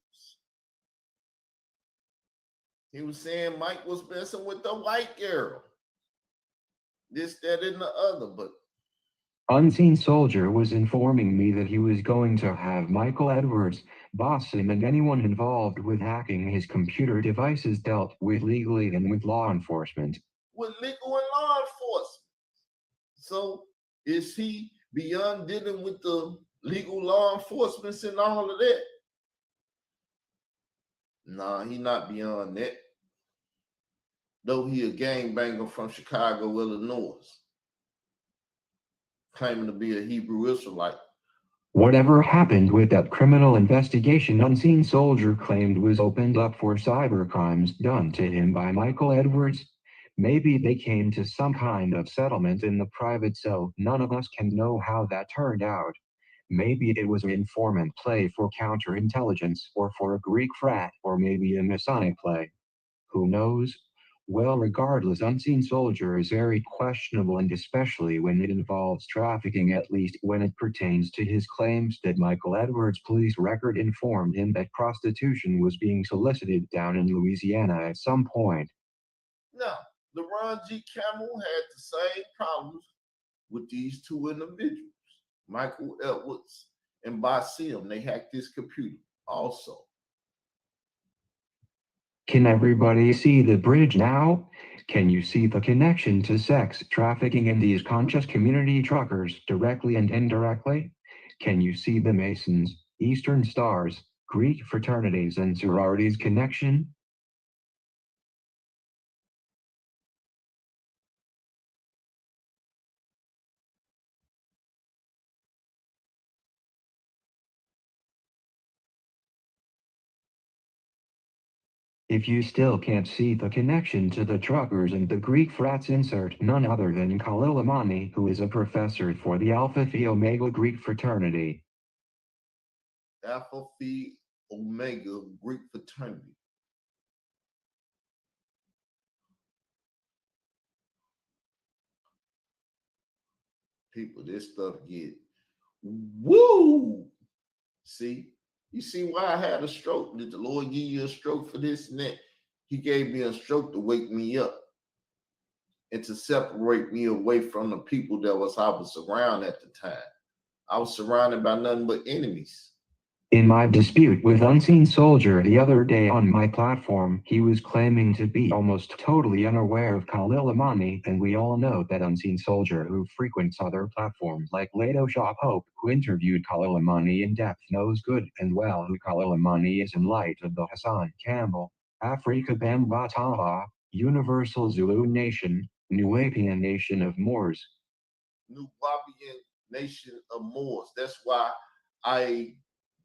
He was saying Mike was messing with the white girl. This, that, and the other, but Unseen Soldier was informing me that he was going to have Michael Edwards, Bossem, and anyone involved with hacking his computer devices dealt with legally and with law enforcement. With legal and law enforcement. So is he beyond dealing with the legal law enforcement and all of that? Nah, he not beyond that. Though he a gangbanger from Chicago, Illinois, claiming to be a Hebrew Israelite. Whatever happened with that criminal investigation Unseen Soldier claimed was opened up for cybercrimes done to him by Michael Edwards? Maybe they came to some kind of settlement in the private cell. None of us can know how that turned out. Maybe it was an informant play for counterintelligence or for a Greek frat or maybe a Masonic play. Who knows? Well, regardless, Unseen Soldier is very questionable, and especially when it involves trafficking, at least when it pertains to his claims that Michael Edwards' police record informed him that prostitution was being solicited down in Louisiana at some point. Now, LaRon G. Campbell had the same problems with these two individuals, Michael Edwards and Basim. They hacked his computer also. Can everybody see the bridge now? Can you see the connection to sex trafficking in these conscious community truckers directly and indirectly? Can you see the Masons, Eastern Stars, Greek fraternities and sororities connection? If you still can't see the connection to the truckers and the Greek frats, insert none other than Khalil Amani, who is a professor for the Alpha Phi Omega Greek fraternity. Alpha Phi Omega Greek fraternity. People, this stuff get woo. See, you see why I had a stroke? Did the Lord give you a stroke for this and that? He gave me a stroke to wake me up and to separate me away from the people that I was around at the time. I was surrounded by nothing but enemies. In my dispute with Unseen Soldier the other day on my platform, he was claiming to be almost totally unaware of Khalil Amani, and we all know that Unseen Soldier, who frequents other platforms like Lado Shop Hope, who interviewed Khalil Amani in depth, knows good and well who Khalil Amani is in light of the Hassan Campbell, Afrika Bambataha, Universal Zulu Nation, Nubian Nation of Moors. Nubian Nation of Moors. That's why I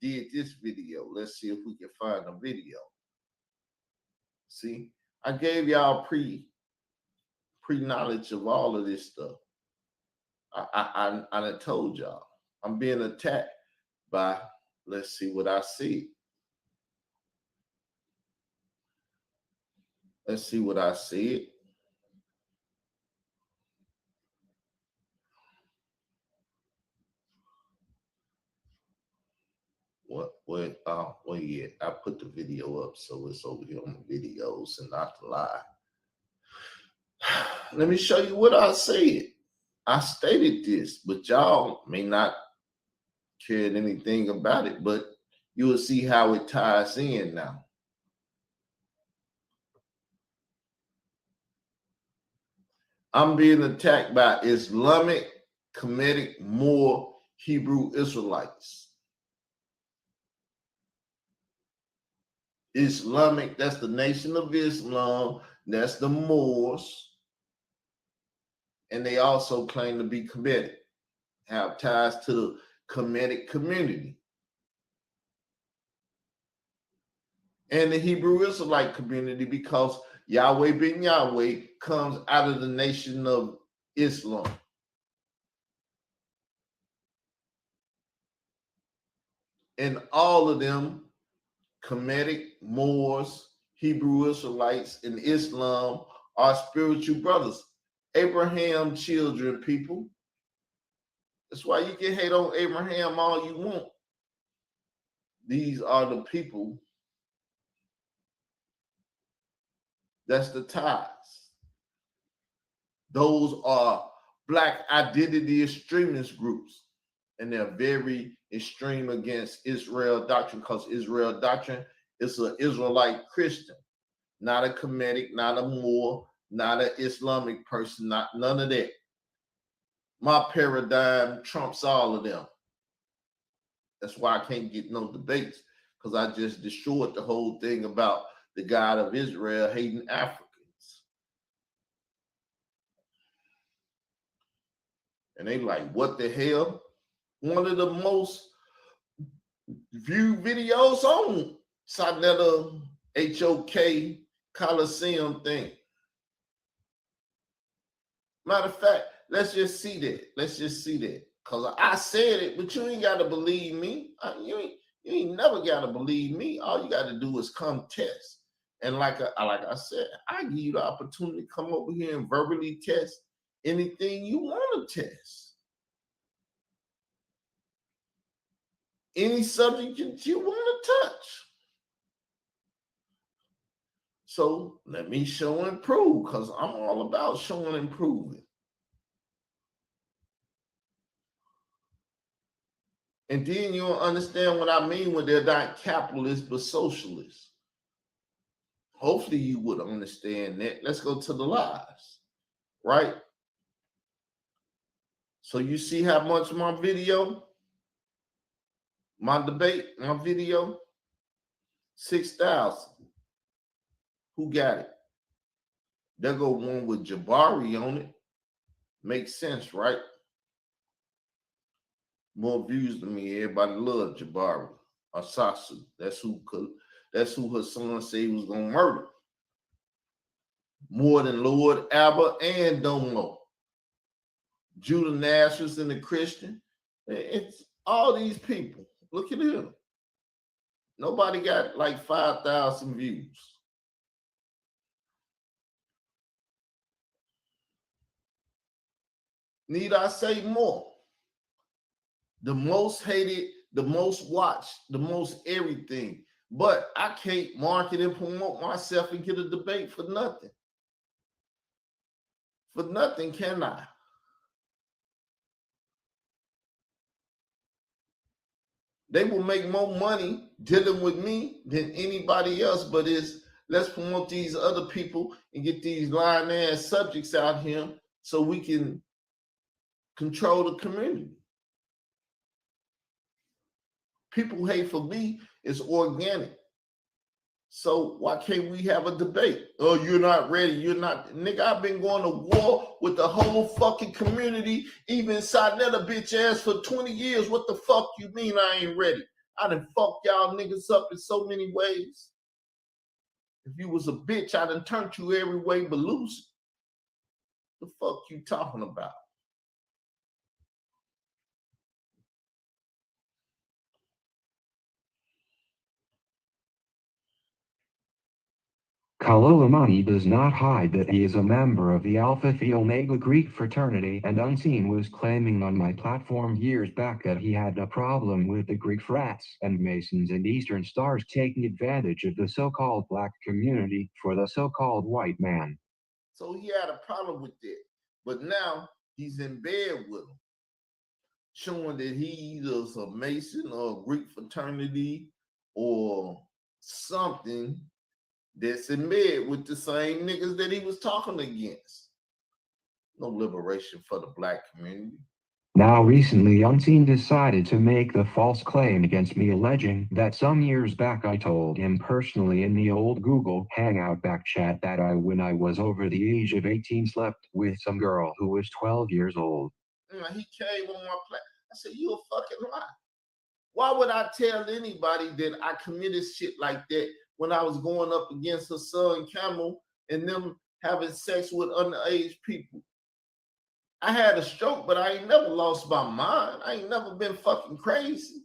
did this video. Let's see if we can find a video. See, I gave y'all pre-knowledge of all of this stuff. I told y'all I'm being attacked by, let's see what I see. Let's see what I see. Well, yeah, I put the video up, so it's over here on the videos and not the live. Let me show you what I said. I stated this, but y'all may not care anything about it, but you will see how it ties in now. I'm being attacked by Islamic Kemetic Moor Hebrew Israelites. Islamic, that's the Nation of Islam, that's the Moors, and they also claim to be Kemetic, have ties to the Kemetic community. And the Hebrew Israelite community, because Yahweh ben Yahweh comes out of the Nation of Islam. And all of them, Kemetic, Moors, Hebrew Israelites, and Islam are spiritual brothers. Abraham children, people. That's why you can hate on Abraham all you want. These are the people. That's the ties. Those are Black identity extremist groups, and they're very extreme against Israel doctrine, because Israel doctrine is an Israelite Christian, not a Kemetic, not a Moor, not an Islamic person, not none of that. My paradigm trumps all of them. That's why I can't get no debates, because I just destroyed the whole thing about the God of Israel hating Africans. And they like, what the hell? One of the most view videos on Sarnetta HOK Coliseum thing. Matter of fact, let's just see that. Let's just see that. Because I said it, but you ain't got to believe me. You ain't never got to believe me. All you got to do is come test. And like I said, I give you the opportunity to come over here and verbally test anything you want to test. Any subject that you want to touch. So let me show and prove, because I'm all about showing and proving. And then you'll understand what I mean when they're not capitalists but socialists. Hopefully you would understand that. Let's go to the lives, right? So you see how much my video, my debate, my video, 6,000. Who got it? There go one with Jabari on it. Makes sense, right? More views than me. Everybody love Jabari or Sasu. That's who her son said he was gonna murder. More than Lord Abba and Domo. Judah Nashers and the Christian. It's all these people. Look at him. Nobody got like 5,000 views. Need I say more? The most hated, the most watched, the most everything. But I can't market and promote myself and get a debate for nothing. For nothing, can I? They will make more money dealing with me than anybody else, but let's promote these other people and get these lying ass subjects out here so we can control the community. People hate for me is organic. So why can't we have a debate? Oh, you're not ready. You're not. Nigga, I've been going to war with the whole fucking community, even Sarnetta bitch ass for 20 years. What the fuck you mean I ain't ready? I done fucked y'all niggas up in so many ways. If you was a bitch, I done turned you every way but loose. The fuck you talking about? Khalil Amani does not hide that he is a member of the Alpha Phi Omega Greek fraternity, and Unseen was claiming on my platform years back that he had a problem with the Greek frats and Masons and Eastern Stars taking advantage of the so-called black community for the so-called white man. So he had a problem with that. But now he's in bed with them, showing that he either is a Mason or a Greek fraternity or something that's in bed with the same niggas that he was talking against. No liberation for the black community. Now recently Unseen decided to make the false claim against me, alleging that some years back I told him personally in the old Google Hangout back chat that when I was over the age of 18 slept with some girl who was 12 years old. He came on my platform. I said, you a fucking lie. Why would I tell anybody that I committed shit like that when I was going up against her son Camel and them having sex with underage people? I had a stroke, but I ain't never lost my mind. I ain't never been fucking crazy.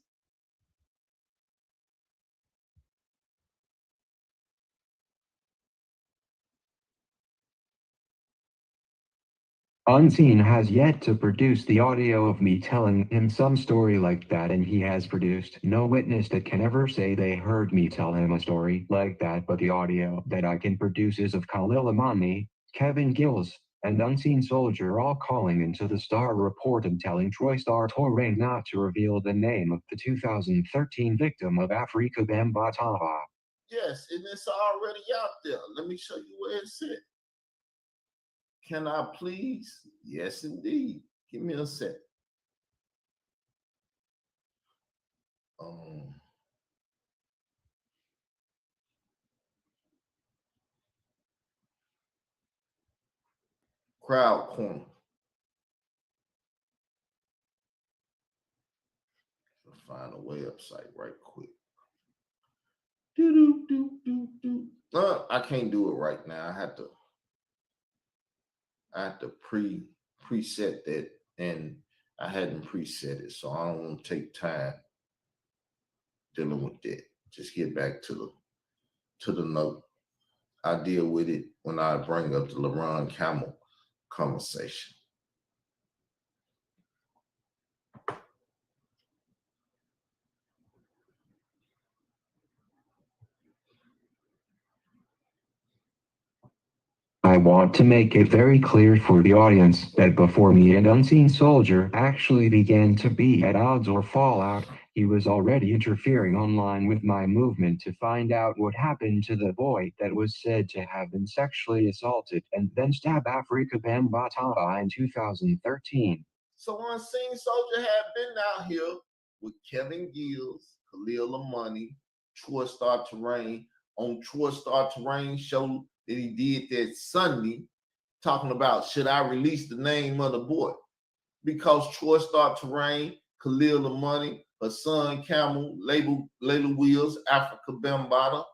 Unseen has yet to produce the audio of me telling him some story like that, and he has produced no witness that can ever say they heard me tell him a story like that, but the audio that I can produce is of Khalil Amani, Kevin Gills, and Unseen Soldier all calling into the Star Report and telling Troy Star Torre not to reveal the name of the 2013 victim of Afrika Bambaataa. Yes, and it's already out there. Let me show you where it's at. Can I please? Yes, indeed. Give me a sec. Crowd corner. find a website right quick. I can't do it right now. I have to preset that, and I hadn't preset it, so I don't want to take time dealing with that. Just get back to the note. I deal with it when I bring up the LaRon Campbell conversation. I want to make it very clear for the audience that before me and Unseen Soldier actually began to be at odds or fallout, he was already interfering online with my movement to find out what happened to the boy that was said to have been sexually assaulted and then stabbed Afrika Bambaataa in 2013. So Unseen Soldier had been out here with Kevin Gills, Khalil Amani, Troy Star Terrain. On Troy Star Terrain show that he did that Sunday, talking about should I release the name of the boy? Because Troy Star Terrain, Khalil Amani, Hassan Camel, Layla Wills, Afrika Bambaataa,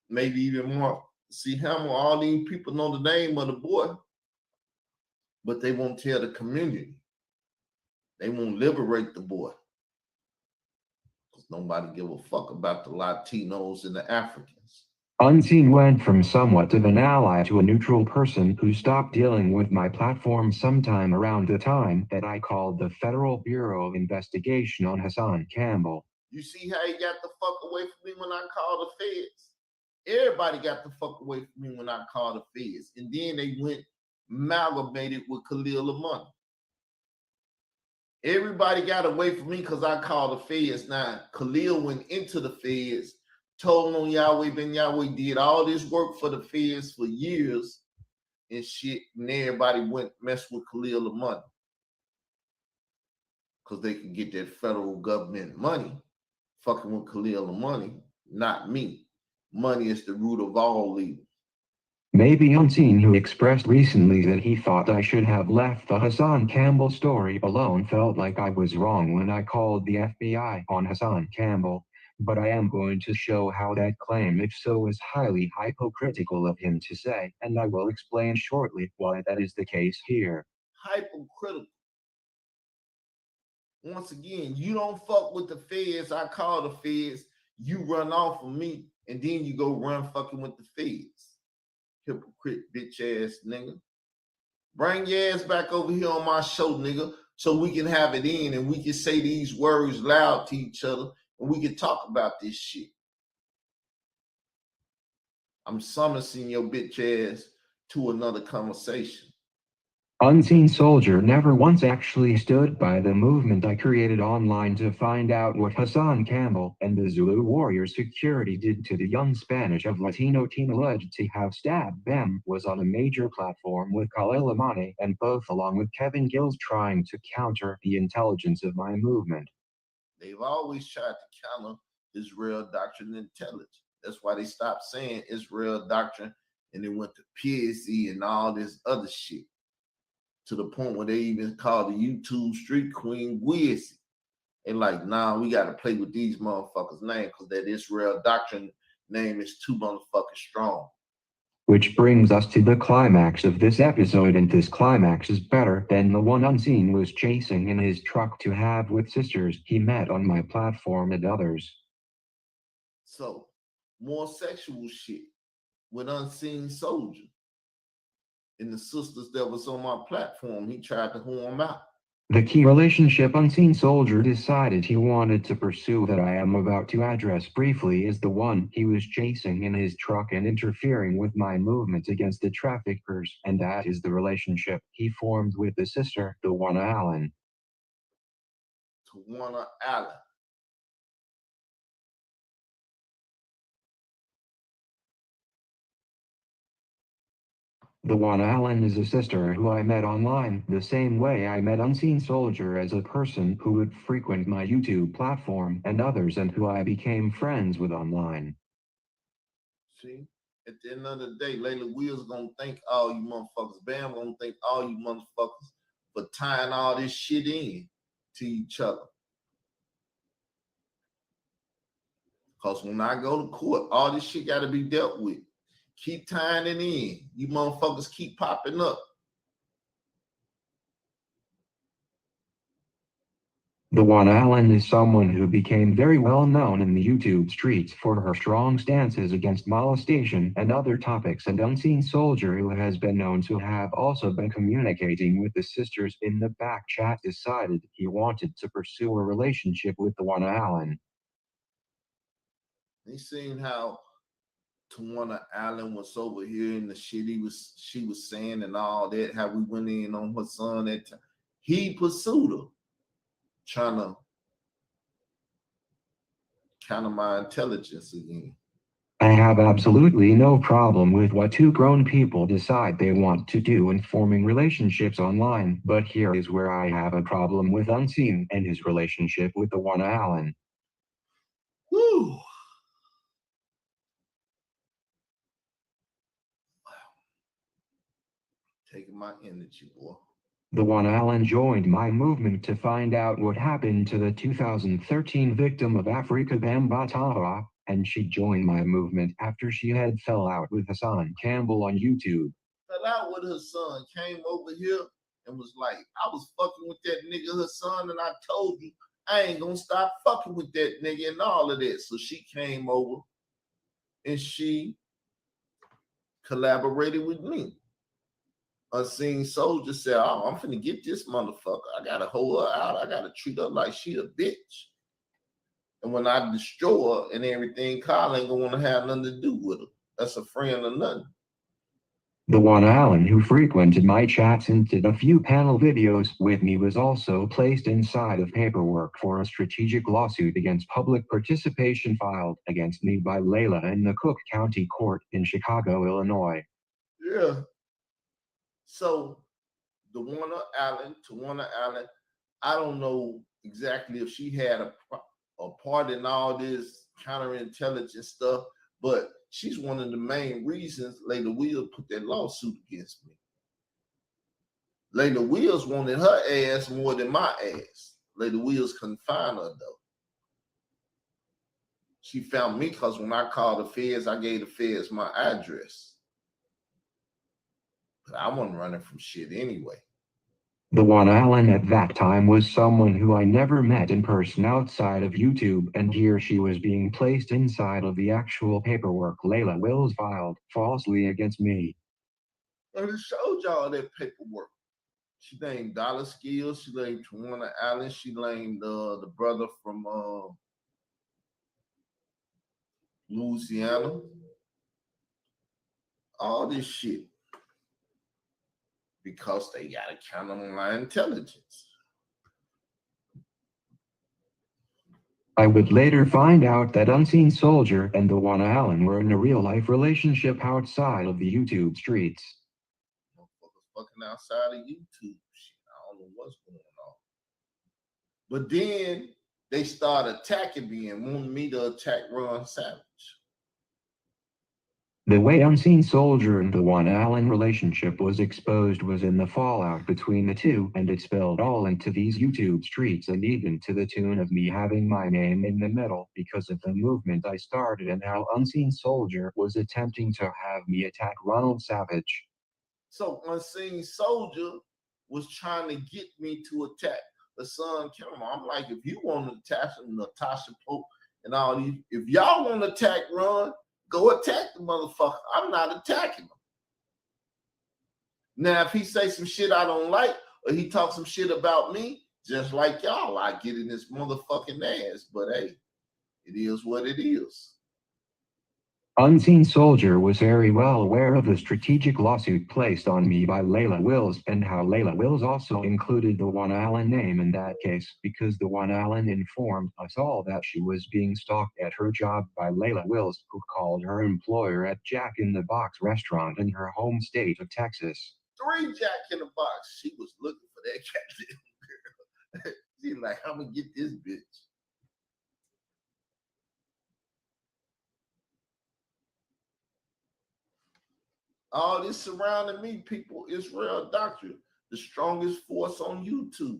maybe even more. See, Hamel, all these people know the name of the boy, but they won't tell the community. They won't liberate the boy. Because nobody give a fuck about the Latinos and the Africans. Unseen went from somewhat of an ally to a neutral person who stopped dealing with my platform sometime around the time that I called the Federal Bureau of Investigation on Hassan Campbell. You see how he got the fuck away from me when I called the feds? Everybody got the fuck away from me when I called the feds. And then they went amalgamated with Khalil Amani. Everybody got away from me because I called the feds. Now, Khalil went into the feds, told on Yahweh Ben Yahweh, did all this work for the feds for years and shit, and everybody went mess with Khalil Amani because they could get that federal government money fucking with Khalil Amani, not me. Money is the root of all evil. Maybe Unseen, who expressed recently that he thought I should have left the Hassan Campbell story alone, felt like I was wrong when I called the FBI on Hassan Campbell, but I am going to show how that claim, if so, is highly hypocritical of him to say, and I will explain shortly why that is the case here. Hypocritical. Once again, you don't fuck with the feds. I call the feds. You run off of me, and then you go run fucking with the feds. Hypocrite, bitch ass nigga. Bring your ass back over here on my show, nigga, so we can have it in and we can say these words loud to each other and we can talk about this shit. I'm summoning your bitch ass to another conversation. Unseen Soldier never once actually stood by the movement I created online to find out what Hassan Campbell and the Zulu Warrior Security did to the young Spanish of Latino team alleged to have stabbed them was on a major platform with Khalil Amani and both along with Kevin Gills trying to counter the intelligence of my movement. They've always tried to counter Israel doctrine and intelligence. That's why they stopped saying Israel doctrine and they went to PSE and all this other shit. To the point where they even called the YouTube street queen Gwizzy. And like, nah, we got to play with these motherfuckers' names because that Israel doctrine name is too motherfucking strong. Which brings us to the climax of this episode, and this climax is better than the one Unseen was chasing in his truck to have with sisters he met on my platform and others. So, more sexual shit with Unseen Soldier. And the sisters that was on my platform, he tried to whore them out. The key relationship Unseen Soldier decided he wanted to pursue that I am about to address briefly is the one he was chasing in his truck and interfering with my movement against the traffickers, and that is the relationship he formed with the sister, Tawana Allen. Tawana Allen. Tawana Allen is a sister who I met online, the same way I met Unseen Soldier as a person who would frequent my YouTube platform and others and who I became friends with online. See, at the end of the day, Layla Will's gonna thank all you motherfuckers. Bam gonna thank all you motherfuckers for tying all this shit in to each other. Because when I go to court, all this shit got to be dealt with. Keep tying it in. You motherfuckers keep popping up. The One Allen is someone who became very well known in the YouTube streets for her strong stances against molestation and other topics, and Unseen Soldier, who has been known to have also been communicating with the sisters in the back chat, decided he wanted to pursue a relationship with the One Allen. You seen how Tawana Allen was over here in the shit she was saying and all that, how we went in on her son that time. He pursued her, trying to counter my intelligence again. I have absolutely no problem with what two grown people decide they want to do in forming relationships online, but here is where I have a problem with Unseen and his relationship with the One Allen. Woo! Taking my energy, boy. The One Allen joined my movement to find out what happened to the 2013 victim of Afrika Bambaataa, and she joined my movement after she had fell out with Hassan Campbell on YouTube. Fell out with her son, came over here and was like, I was fucking with that nigga, her son, and I told you I ain't gonna stop fucking with that nigga and all of that. So she came over and she collaborated with me. Unseen Soldier said, oh, I'm finna get this motherfucker. I gotta hold her out. I gotta treat her like she a bitch. And when I destroy her and everything, Kyle ain't gonna wanna have nothing to do with her. That's a friend or nothing. The One Allen who frequented my chats and did a few panel videos with me was also placed inside of paperwork for a strategic lawsuit against public participation filed against me by Layla in the Cook County Court in Chicago, Illinois. Yeah. So Tawana Allen, I don't know exactly if she had a part in all this counterintelligence stuff, but she's one of the main reasons Layla Wills put that lawsuit against me. Layla Wills wanted her ass more than my ass. Layla Wills couldn't find her though. She found me because when I called the feds, I gave the feds my address. But I wasn't running from shit anyway. The One Allen at that time was someone who I never met in person outside of YouTube, and here she was being placed inside of the actual paperwork Layla Wills filed falsely against me. And it showed y'all that paperwork. She named Dollar Skills, she named Tawana Allen, she named the brother from Louisiana. All this shit. Because they got to count on my intelligence. I would later find out that Unseen Soldier and the One Allen were in a real-life relationship outside of the YouTube streets. Motherfuckers fucking outside of YouTube shit. I don't know what's going on. But then they started attacking me and wanted me to attack Ron Savage. The way Unseen Soldier and the One Allen relationship was exposed was in the fallout between the two, and it spilled all into these YouTube streets, and even to the tune of me having my name in the middle because of the movement I started and how Unseen Soldier was attempting to have me attack Ronald Savage. So Unseen Soldier was trying to get me to attack Hassan Campbell. I'm like, if you want to attack Natasha Pope and all these, if y'all want to attack Ron, go attack the motherfucker. I'm not attacking him. Now, if he say some shit I don't like, or he talk some shit about me, just like y'all, I get in this motherfucking ass. But hey, it is what it is. Unseen Soldier was very well aware of the strategic lawsuit placed on me by Layla Wills, and how Layla Wills also included the One Allen name in that case, because the One Allen informed us all that she was being stalked at her job by Layla Wills, who called her employer at Jack in the Box restaurant in her home state of Texas. 3 Jack in the Box. She was looking for that goddamn girl. She's like, I'm gonna get this bitch. All this surrounding me, people, Israel Doctrine, the strongest force on YouTube.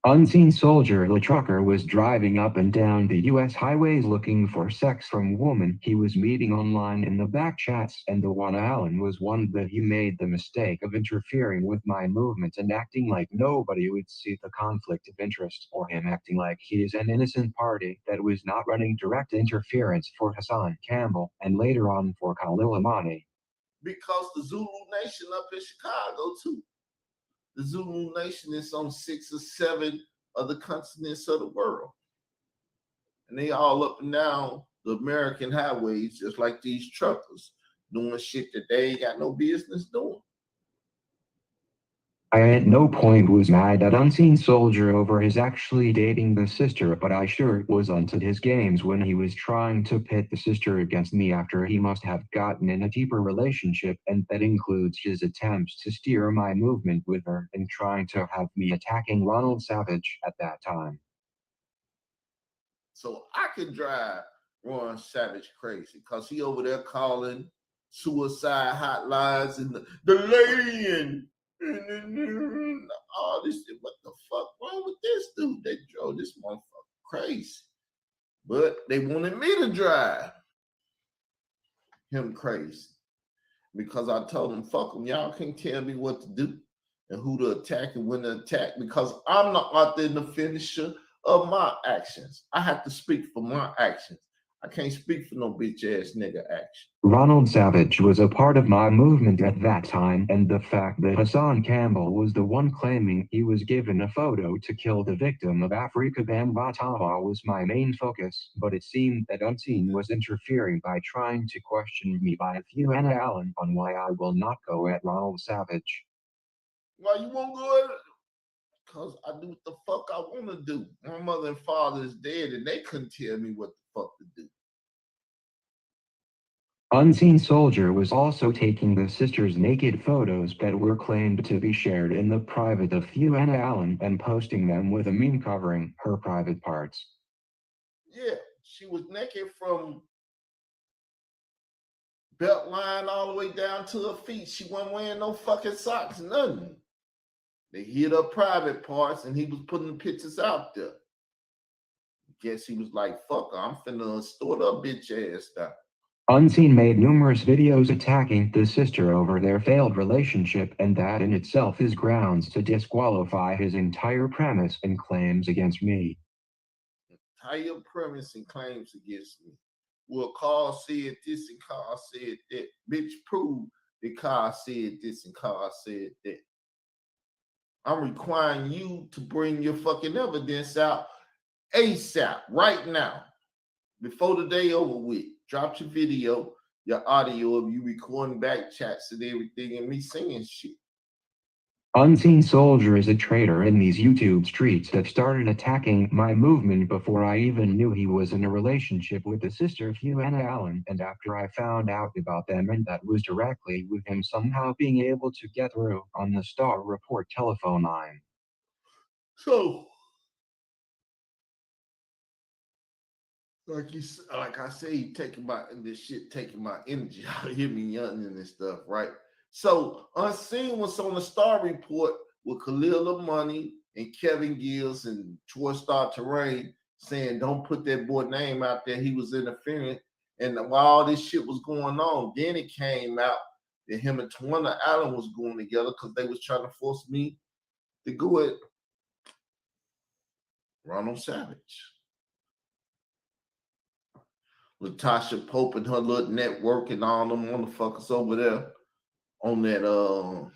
Unseen Soldier, the trucker, was driving up and down the U.S. highways looking for sex from women he was meeting online in the back chats, and the one Allen was one that he made the mistake of interfering with my movement and acting like nobody would see the conflict of interest, or him acting like he is an innocent party that was not running direct interference for Hassan Campbell and later on for Khalil Amani. Because the Zulu Nation up in Chicago too. The Zulu Nation is on 6 or 7 of the continents of the world. And they all up and down the American highways, just like these truckers, doing shit that they ain't got no business doing. I at no point was mad at Unseen Soldier over his actually dating the sister, but I sure was onto his games when he was trying to pit the sister against me after he must have gotten in a deeper relationship, and that includes his attempts to steer my movement with her and trying to have me attacking Ronald Savage at that time. So I could drive Ron Savage crazy because he over there calling suicide hotlines and the lady and all this shit. What the fuck wrong with this dude? They drove this motherfucker crazy. But they wanted me to drive him crazy because I told them, fuck them, y'all can't tell me what to do and who to attack and when to attack because I'm not out there in the finisher of my actions. I have to speak for my actions. I can't speak for no bitch ass nigga action. Ronald Savage was a part of my movement at that time, and the fact that Hassan Campbell was the one claiming he was given a photo to kill the victim of Afrika Bambatawa was my main focus, but it seemed that Unseen was interfering by trying to question me by Fiona Allen on why I will not go at Ronald Savage. Why you won't go at it? Because I do what the fuck I want to do. My mother and father is dead and they couldn't tell me what the fuck to do. Unseen Soldier was also taking the sisters' naked photos that were claimed to be shared in the private of Fiona Allen and posting them with a meme covering her private parts. Yeah, she was naked from belt line all the way down to her feet. She wasn't wearing no fucking socks, nothing. They hid her private parts and he was putting the pictures out there. Guess he was like, fuck her, I'm finna store her bitch ass down. Unseen made numerous videos attacking the sister over their failed relationship, and that in itself is grounds to disqualify his entire premise and claims against me. Entire premise and claims against me. Well, Carl said this and Carl said that. Bitch, prove that Carl said this and Carl said that. I'm requiring you to bring your fucking evidence out ASAP, right now, before the day over with. Drop your video, your audio of you recording back chats and everything and me singing shit. Unseen Soldier is a traitor in these YouTube streets that started attacking my movement before I even knew he was in a relationship with the sister Fiona Allen, and after I found out about them, and that was directly with him somehow being able to get through on the Star Report telephone line. So, like I say, taking my energy out of him and young and stuff, right? So Unseen was on the Star Report with Khalil Amani and Kevin Gills and Troy Star Terrain saying, don't put that boy name out there. He was interfering. And while all this shit was going on, then it came out that him and Tawana Allen was going together because they was trying to force me to go at Ronald Savage. Latasha Pope and her little network and all them motherfuckers over there on that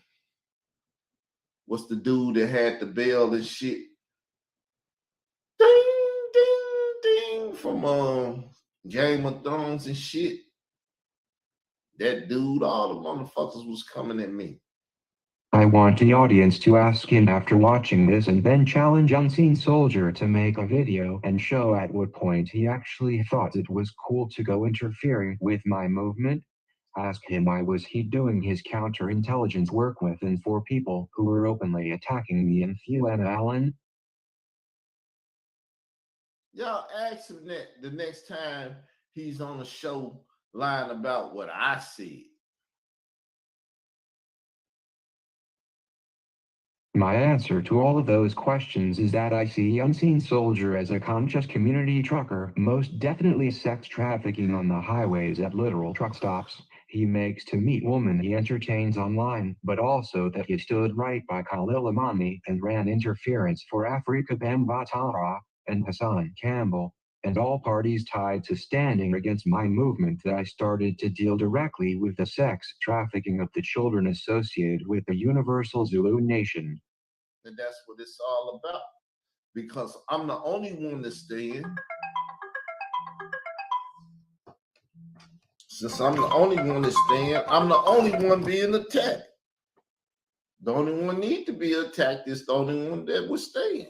what's the dude that had the bell and shit? Ding, ding, ding from Game of Thrones and shit. That dude, all the motherfuckers was coming at me. I want the audience to ask him after watching this and then challenge Unseen Soldier to make a video and show at what point he actually thought it was cool to go interfering with my movement. Ask him why was he doing his counterintelligence work with and for people who were openly attacking me and Fiona Allen. Y'all ask him that the next time he's on a show lying about what I said. My answer to all of those questions is that I see Unseen Soldier as a conscious community trucker, most definitely sex trafficking on the highways at literal truck stops. He makes to meet women he entertains online, but also that he stood right by Khalil Imami and ran interference for Afrika Bambaataa and Hassan Campbell, and all parties tied to standing against my movement that I started to deal directly with the sex trafficking of the children associated with the Universal Zulu Nation. And that's what it's all about. Because I'm the only one to stand. Since I'm the only one to stand, I'm the only one being attacked. The only one need to be attacked is the only one that would stand.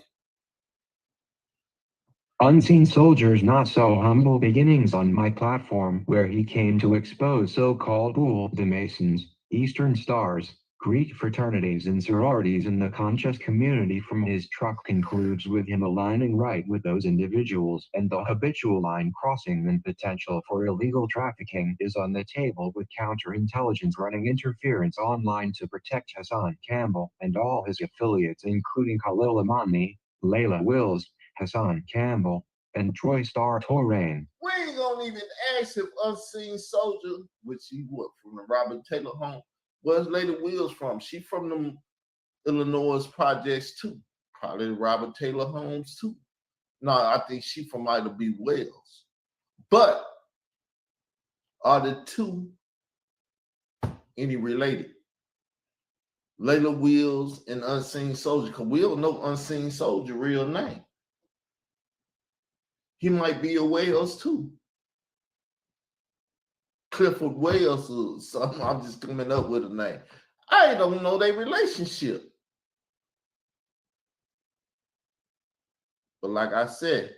Unseen Soldier's not so humble beginnings on my platform, where he came to expose so-called Boule de Masons, Eastern Stars, Greek fraternities and sororities in the conscious community from his truck concludes with him aligning right with those individuals, and the habitual line crossing and potential for illegal trafficking is on the table, with counterintelligence running interference online to protect Hassan Campbell and all his affiliates, including Khalil Imami, Layla Wills, Hassan Campbell, and Troy Star Torain. We ain't gonna even ask if Unseen Soldier, which he what, from the Robert Taylor home, where's Layla Wills from? She from the Illinois projects too. Probably the Robert Taylor homes too. No, I think she from Ida B. Wells. But are the two any related? Layla Wills and Unseen Soldier, because we don't know Unseen Soldier real name. He might be a Wales too. Clifford Wales or something. I'm just coming up with a name. I don't know their relationship. But like I said,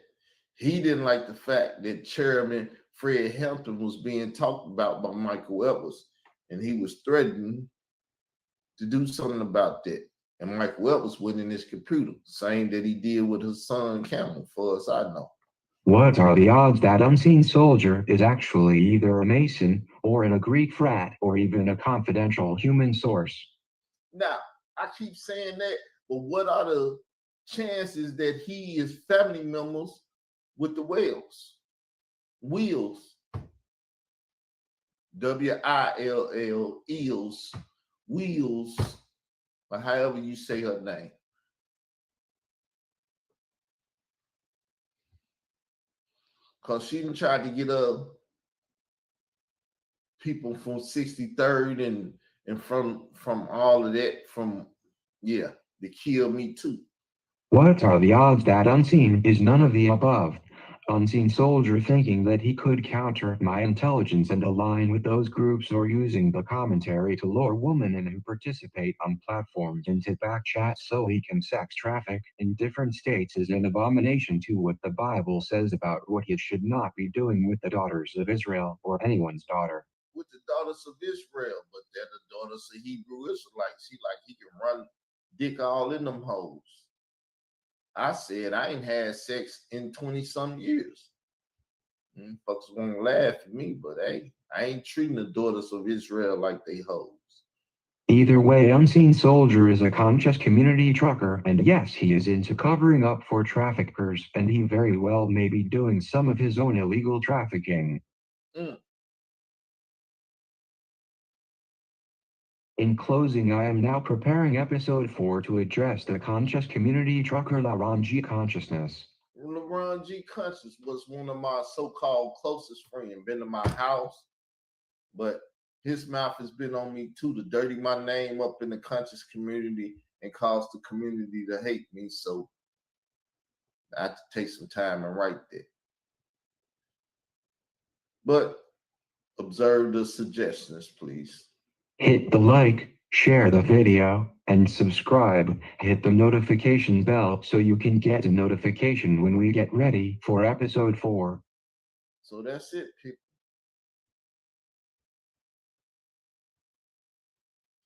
he didn't like the fact that Chairman Fred Hampton was being talked about by Michael Edwards, and he was threatening to do something about that. And Michael Edwards went in his computer, saying that he did with his son Campbell, far as I know. What are the odds that Unseen Soldier is actually either a Mason or in a Greek frat or even a confidential human source? Now, I keep saying that, but what are the chances that he is family members with the Wales? Wills. W-I-L-L, Eels, Wheels, or however you say her name. Because she done tried to get people from 63rd and from all of that, from, yeah, to kill me too. What are the odds that Unseen is none of the above? Unseen Soldier thinking that he could counter my intelligence and align with those groups, or using the commentary to lure women in who participate on platforms into back chat so he can sex traffic in different states is an abomination to what the Bible says about what he should not be doing with the daughters of Israel or anyone's daughter. With the daughters of Israel, but they're the daughters of Hebrew Israelites. He can run dick all in them hoes. I said I ain't had sex in 20-some years. Folks gonna laugh at me, but hey, I ain't treating the daughters of Israel like they hoes. Either way, Unseen Soldier is a conscious community trucker, and yes, he is into covering up for traffickers, and he very well may be doing some of his own illegal trafficking. In closing, I am now preparing episode 4 to address the conscious community trucker LaRon G. Consciousness. LaRon G. Conscious was one of my so-called closest friends, been to my house, but his mouth has been on me too, to dirty my name up in the conscious community and cause the community to hate me. So I have to take some time and write that. But observe the suggestions, please. Hit the like, share the video, and subscribe. Hit the notification bell so you can get a notification when we get ready for episode 4. So that's it, people.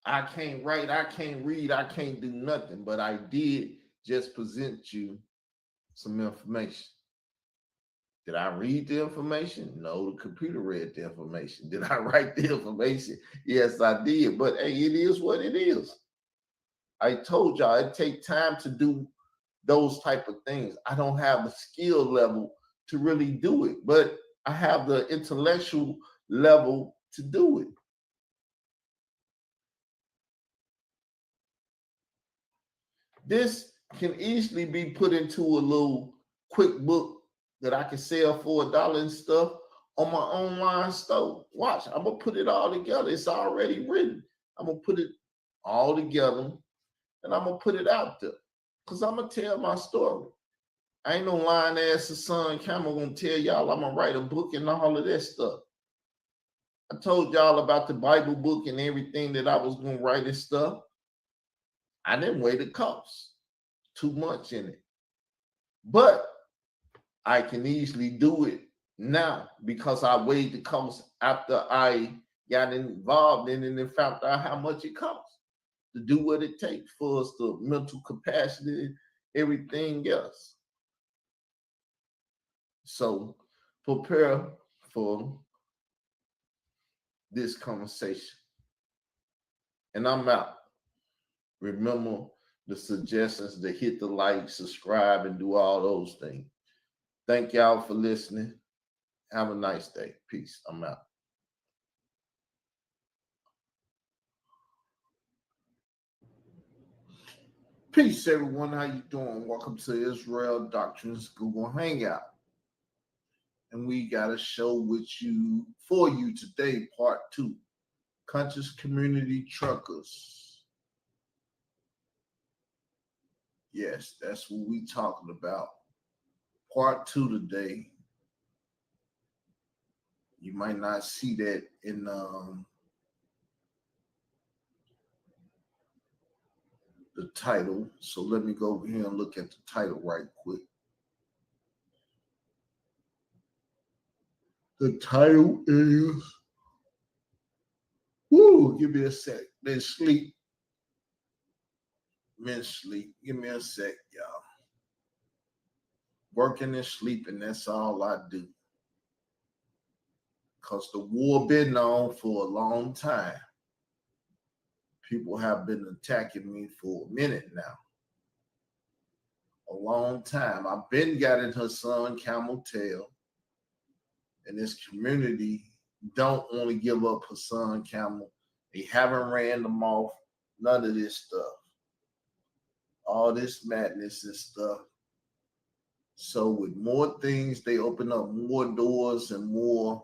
I can't write, I can't read, I can't do nothing, but I did just present you some information. Did I read the information? No, the computer read the information. Did I write the information? Yes, I did. But hey, it is what it is. I told y'all it take time to do those type of things. I don't have the skill level to really do it, but I have the intellectual level to do it. This can easily be put into a little quick book that I can sell for $1 and stuff on my online store. Watch, I'm gonna put it all together. It's already written. I'm gonna put it all together and I'm gonna put it out there because I'm gonna tell my story. I ain't no lying ass Hassan Campbell gonna tell y'all I'm gonna write a book and all of that stuff. I told y'all about the Bible book and everything that I was gonna write and stuff. I didn't weigh the cost. Too much in it. But I can easily do it now because I weighed the cost after I got involved in it and found out how much it costs to do what it takes for us, the mental capacity, everything else. So prepare for this conversation. And I'm out. Remember the suggestions to hit the like, subscribe, and do all those things. Thank y'all for listening. Have a nice day. Peace. I'm out. Peace, everyone. How you doing? Welcome to Israel Doctrines Google Hangout. And we got a show for you today, part 2. Conscious Community Truckers. Yes, that's what we talking about. Part 2 today. You might not see that in the title. So let me go over here and look at the title right quick. The title is, give me a sec. Then sleep. Men sleep. Give me a sec, y'all. Working and sleeping, that's all I do. Because the war been on for a long time. People have been attacking me for a minute now. A long time. I've been got in Hassan Camel tail. And this community don't want to give up Hassan Camel. They haven't ran them off. None of this stuff. All this madness and stuff. So with more things, they open up more doors and more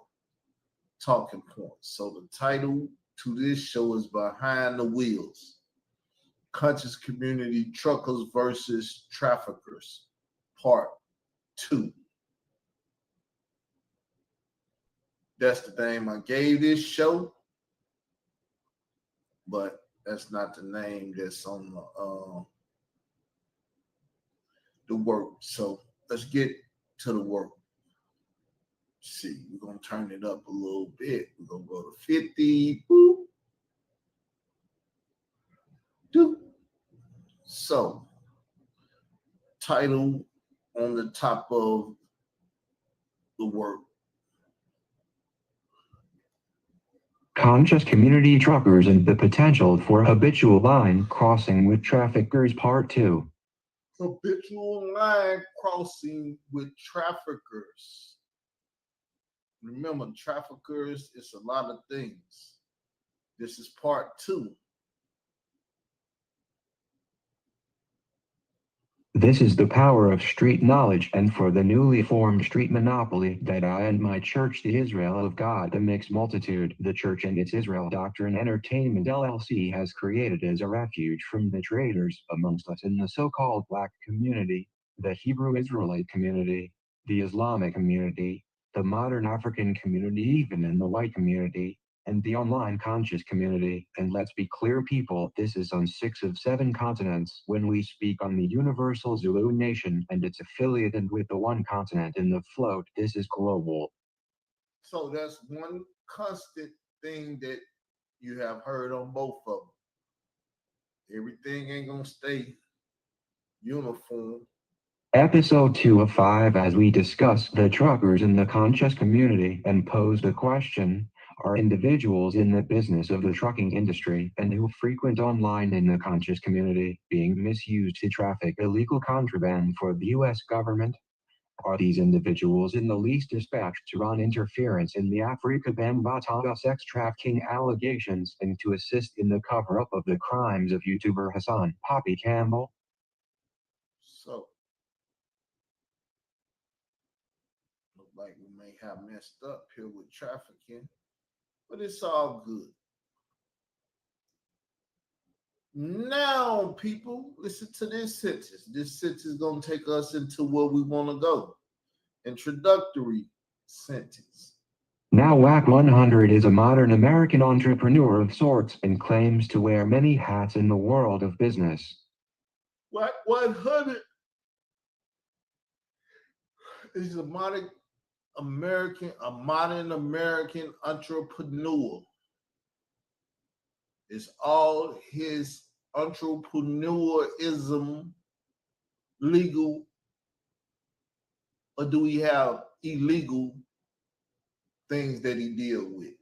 talking points. So the title to this show is Behind the Wheels. Conscious Community Truckers versus Traffickers, part 2. That's the name I gave this show, but that's not the name that's on the work. So let's get to the work. Let's see, we're gonna turn it up a little bit. We're gonna go to 50. Boop. Doop. So, title on the top of the work. Conscious Community Truckers and the Potential for Habitual Line Crossing with Traffickers, Part 2. Habitual line crossing with traffickers. Remember, traffickers is a lot of things. This is part 2. This is the power of street knowledge, and for the newly formed street monopoly that I and my church, the Israel of God, the Mixed Multitude, the Church and its Israel Doctrine Entertainment LLC has created as a refuge from the traitors amongst us in the so-called Black community, the Hebrew Israelite community, the Islamic community, the modern African community, even in the white community, and the online conscious community. And let's be clear, people, this is on 6 of 7 continents when we speak on the Universal Zulu Nation and its affiliate, and with the one continent in the float, this is global. So that's one constant thing that you have heard on both of them. Everything ain't gonna stay uniform. Episode 2 of 5, as we discuss the truckers in the conscious community and pose the question, are individuals in the business of the trucking industry and who frequent online in the conscious community, being misused to traffic illegal contraband for the U.S. government. Are these individuals in the least dispatched to run interference in the Afrika Bambaataa sex trafficking allegations and to assist in the cover-up of the crimes of YouTuber Hassan Poppy Campbell? So, look like we may have messed up here with trafficking, but it's all good. Now, people, listen to this sentence. This sentence is going to take us into where we want to go. Introductory sentence. Now Wack 100 is a modern American entrepreneur of sorts and claims to wear many hats in the world of business. Wack 100 is a modern American entrepreneur. It's all his entrepreneurism legal, or do we have illegal things that he deal with?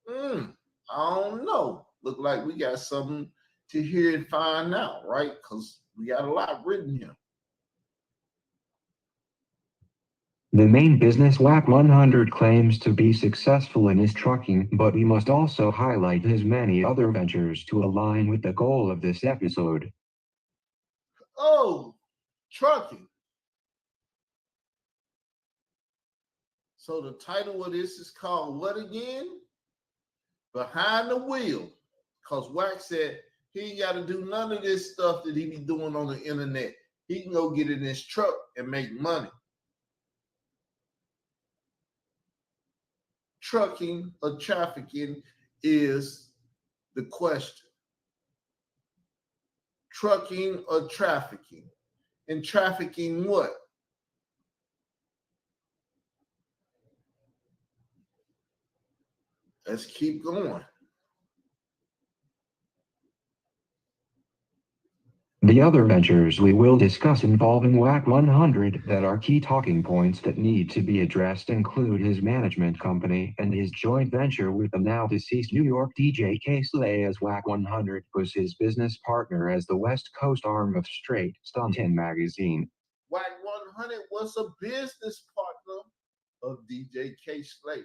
I don't know. Look like we got something to hear and find out, right? Because we got a lot written here. The main business Wack 100 claims to be successful in is trucking, but we must also highlight his many other ventures to align with the goal of this episode. Oh, trucking. So the title of this is called what again? Behind the Wheel. Because Wack said he ain't got to do none of this stuff that he be doing on the internet. He can go get in his truck and make money. Trucking or trafficking is the question. Trucking or trafficking? And trafficking what? Let's keep going. The other ventures we will discuss involving Wack 100 that are key talking points that need to be addressed include his management company and his joint venture with the now deceased New York DJ Kay Slay, as Wack 100 was his business partner as the West Coast arm of Straight Stuntin magazine. Wack 100 was a business partner of DJ Kay Slay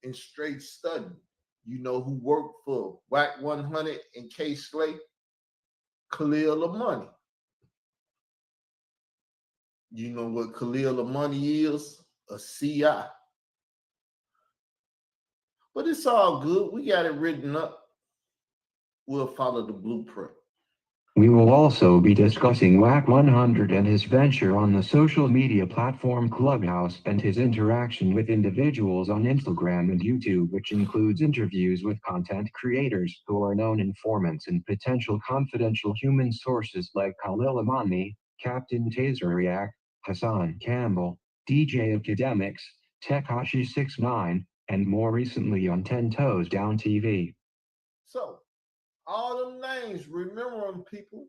in Straight Stuntin. You know who worked for Wack 100 and Kay Slay? Khalil Amani. You know what Khalil Amani is? A CI. But it's all good. We got it written up. We'll follow the blueprint. We will also be discussing Wack 100 and his venture on the social media platform Clubhouse and his interaction with individuals on Instagram and YouTube, which includes interviews with content creators who are known informants and potential confidential human sources like Khalil Amani, Captain Taseryak, Hassan Campbell, DJ Academics, Tekashi 69, and more recently on 10 Toes Down TV. So, all them names, remember them, people.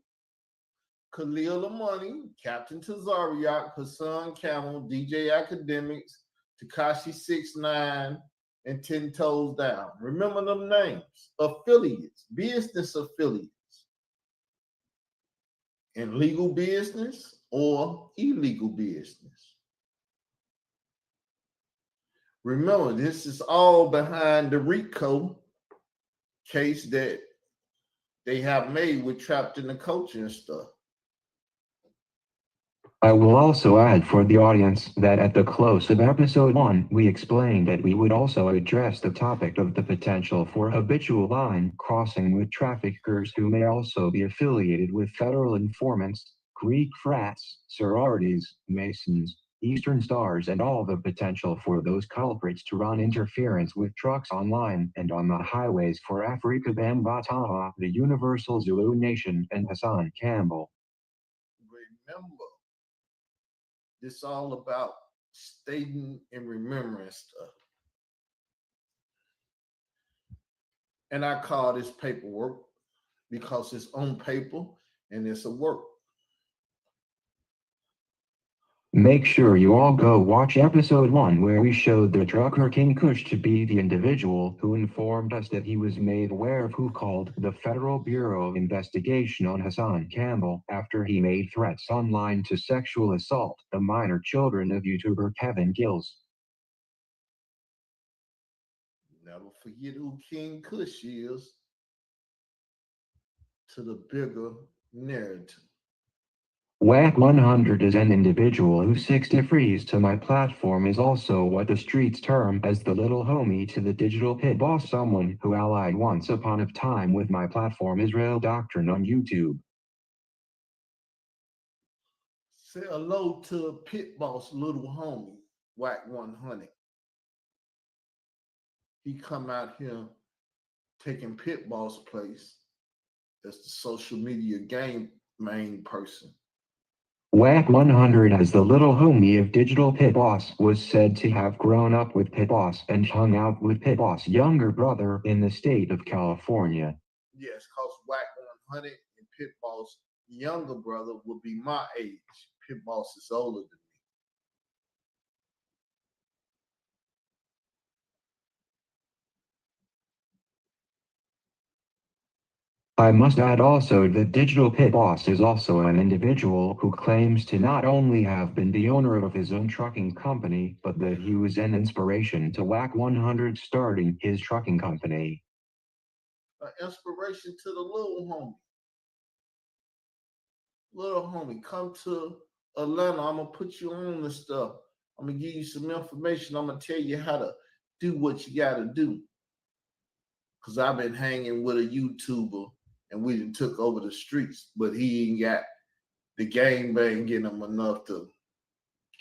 Khalil Amani, Captain Tazariak, Hassan Campbell, DJ Academics, Tekashi 69, and 10 Toes Down. Remember them names. Affiliates, business affiliates. In legal business or illegal business. Remember, this is all behind the RICO case that they have made with Trapped in the Culture and stuff. I will also add for the audience that at the close of episode 1, we explained that we would also address the topic of the potential for habitual line crossing with traffickers who may also be affiliated with federal informants, Greek frats, sororities, Masons, Eastern Stars, and all the potential for those culprits to run interference with trucks online and on the highways for Afrika Bambaataa, the Universal Zulu Nation, and Hassan Campbell. Remember, this all about stating and remembering stuff. And I call this paperwork because it's on paper and it's a work. Make sure you all go watch episode 1 where we showed the trucker King Kush to be the individual who informed us that he was made aware of who called the Federal Bureau of Investigation on Hassan Campbell after he made threats online to sexual assault the minor children of YouTuber Kevin Gills. Never forget who King Kush is to the bigger narrative. Wack 100 is an individual who seeks to freeze to my platform is also what the streets term as the little homie to the digital pit boss, someone who allied once upon a time with my platform Israel Doctrine on YouTube. Say hello to pit boss little homie, Wack 100. He come out here taking pit boss place as the social media game main person. Wack 100 as the little homie of Digital Pit Boss was said to have grown up with Pit Boss and hung out with Pit Boss' younger brother in the state of California. Yes, cause Wack 100 and Pit Boss' younger brother would be my age. Pit Boss is older than me. I must add also that Digital Pit Boss is also an individual who claims to not only have been the owner of his own trucking company, but that he was an inspiration to Wack 100 starting his trucking company. An inspiration to the little homie. Little homie, come to Atlanta. I'm gonna put you on this stuff. I'm gonna give you some information. I'm gonna tell you how to do what you gotta do. Cause I've been hanging with a YouTuber and we done took over the streets, but he ain't got the game bang getting him enough to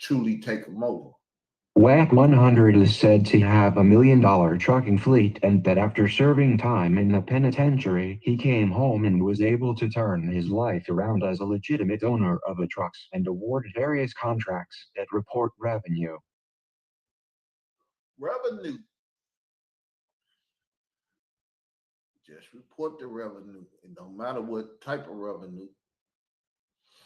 truly take him over. Wack 100 is said to have $1 million trucking fleet and that after serving time in the penitentiary, he came home and was able to turn his life around as a legitimate owner of the trucks and awarded various contracts that report revenue. Revenue. Just report the revenue. It don't matter what type of revenue.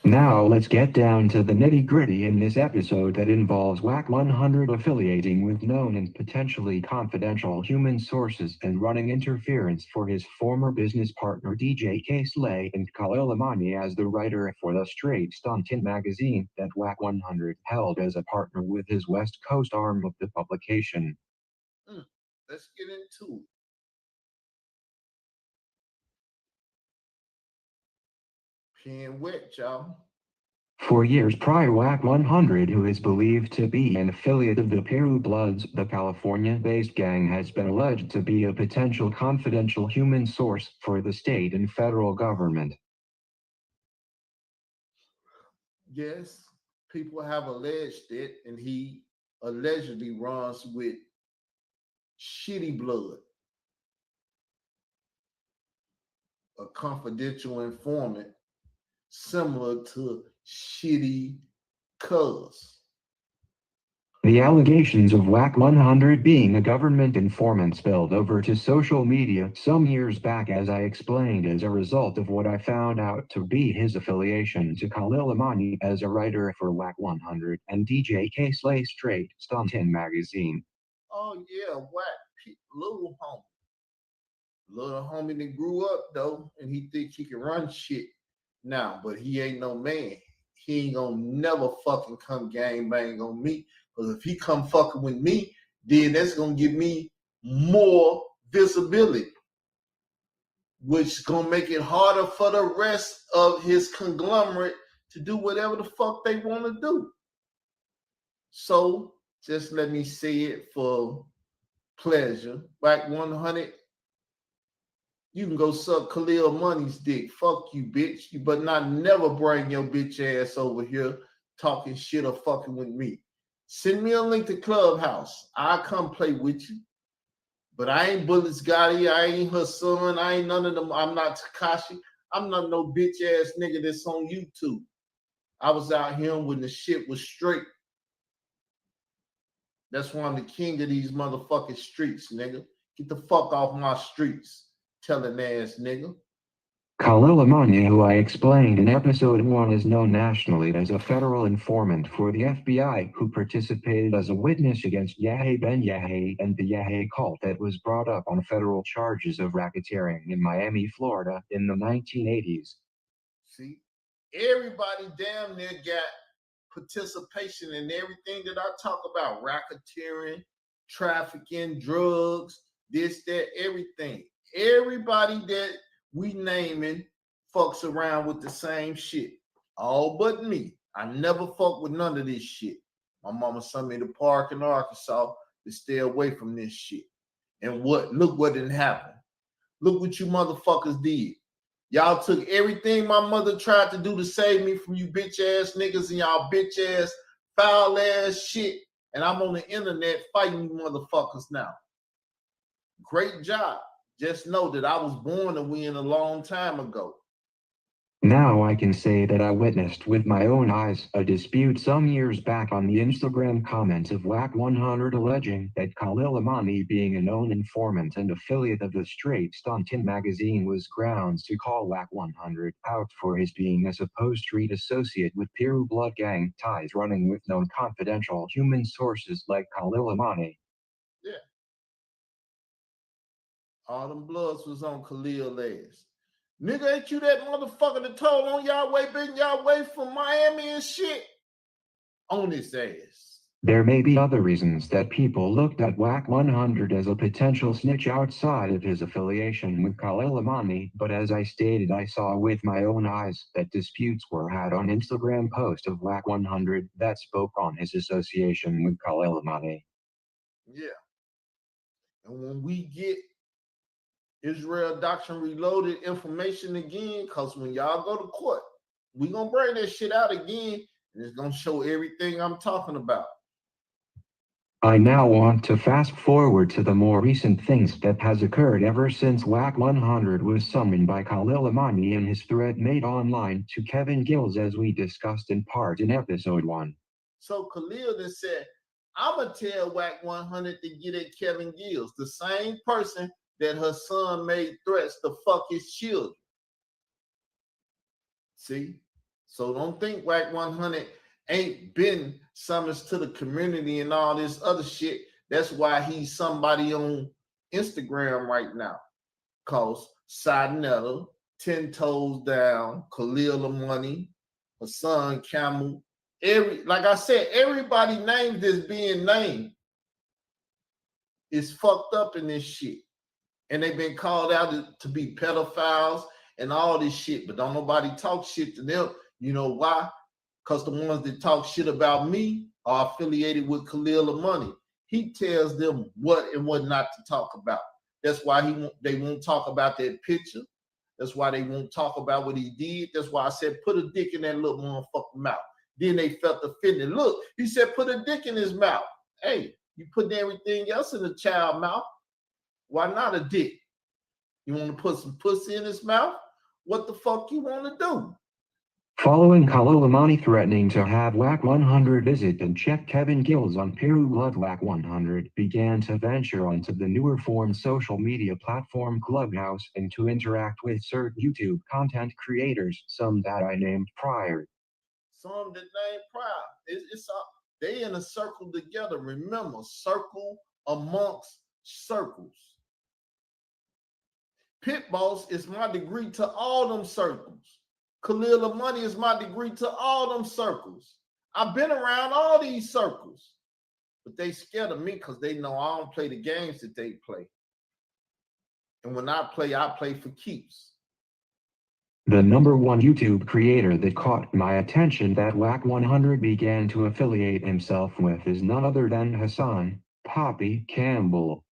Now let's get down to the nitty-gritty in this episode that involves Wack 100 affiliating with known and potentially confidential human sources and running interference for his former business partner DJ K-Slay and Khalil Amani as the writer for the Straight Stuntin magazine that Wack 100 held as a partner with his West Coast arm of the publication. Let's get into it. Pen wet, y'all. For years prior, Wack 100, who is believed to be an affiliate of the Peru Bloods, the California-based gang, has been alleged to be a potential confidential human source for the state and federal government. Yes, people have alleged it, and he allegedly runs with Shitty Blood, a confidential informant similar to Shitty Cuz. The allegations of Wack 100 being a government informant spilled over to social media some years back, as I explained, as a result of what I found out to be his affiliation to Khalil Amani as a writer for Wack 100 and DJ K-Slay Straight Stuntin magazine. Oh yeah, Wack, little homie. Little homie that grew up though, and he think he can run shit now, but he ain't no man. He ain't gonna never fucking come gang bang on me. Because if he come fucking with me, then that's gonna give me more visibility, which is gonna make it harder for the rest of his conglomerate to do whatever the fuck they want to do. So just let me say it for pleasure. Wack 100, you can go suck Khalil Money's dick. Fuck you, bitch. You but not never bring your bitch ass over here talking shit or fucking with me. Send me a link to Clubhouse. I'll come play with you. But I ain't Bullets Gotti. I ain't her son. I ain't none of them. I'm not Takashi. I'm not no bitch ass nigga that's on YouTube. I was out here when the shit was straight. That's why I'm the king of these motherfucking streets, nigga. Get the fuck off my streets, telling ass nigga. Khalil Amani, who I explained in episode 1, is known nationally as a federal informant for the FBI who participated as a witness against Yahya Ben Yahya and the Yahya cult that was brought up on federal charges of racketeering in Miami, Florida in the 1980s. See, everybody damn near got participation in everything that I talk about: racketeering, trafficking, drugs, this, that, everything. Everybody that we naming fucks around with the same shit. All but me. I never fuck with none of this shit. My mama sent me to park in Arkansas to stay away from this shit. And look what didn't happen. Look what you motherfuckers did. Y'all took everything my mother tried to do to save me from you bitch ass niggas and y'all bitch ass foul ass shit. And I'm on the internet fighting you motherfuckers now. Great job. Just know that I was born to win a long time ago. Now I can say that I witnessed with my own eyes a dispute some years back on the Instagram comments of WAC 100 alleging that Khalil Amani, being a known informant and affiliate of the Straight Stuntin magazine, was grounds to call WAC 100 out for his being a supposed street associate with Piru Blood Gang ties running with known confidential human sources like Khalil Amani. Yeah. All them bloods was on Khalil ass. Nigga, ain't you that motherfucker that told on y'all way, been y'all way from Miami and shit? On his ass. There may be other reasons that people looked at WAC 100 as a potential snitch outside of his affiliation with Khalil Amani, but as I stated, I saw with my own eyes that disputes were had on Instagram post of WAC 100 that spoke on his association with Khalil Amani. Yeah. And when we get Israel Doctrine Reloaded information again, because when y'all go to court, we gonna bring that shit out again, and it's gonna show everything I'm talking about. I now want to fast forward to the more recent things that has occurred ever since WAC 100 was summoned by Khalil Amani in his threat made online to Kevin Gills, as we discussed in part in episode 1. So Khalil then said, I'ma tell WAC 100 to get at Kevin Gills, the same person that her son made threats to fuck his children. See? So don't think WAC 100 ain't been summons to the community and all this other shit. That's why he's somebody on Instagram right now. Cause Sidnetta, 10 Toes Down, Khalil Amani, her son Camel. Like I said, everybody named that's being named is fucked up in this shit. And they've been called out to be pedophiles and all this shit, but don't nobody talk shit to them. You know why? Because the ones that talk shit about me are affiliated with Khalil Amani. He tells them what and what not to talk about. That's why they won't talk about that picture. That's why they won't talk about what he did. That's why I said, put a dick in that little motherfucking mouth. Then they felt offended. Look, he said, put a dick in his mouth. Hey, you put everything else in the child mouth. Why not a dick? You want to put some pussy in his mouth? What the fuck you want to do? Following Khalil Amani threatening to have WAC 100 visit and check Kevin Gills on Piru Blood, WAC 100 began to venture onto the newer form social media platform Clubhouse and to interact with certain YouTube content creators, some that I named prior. Some that named prior. They in a circle together. Remember, circle amongst circles. Pit Boss is my degree to all them circles. Khalil Amani is my degree to all them circles. I've been around all these circles, but they scared of me because they know I don't play the games that they play. And when I play for keeps. The number one YouTube creator that caught my attention that WAC 100 began to affiliate himself with is none other than Hassan Poppy Campbell.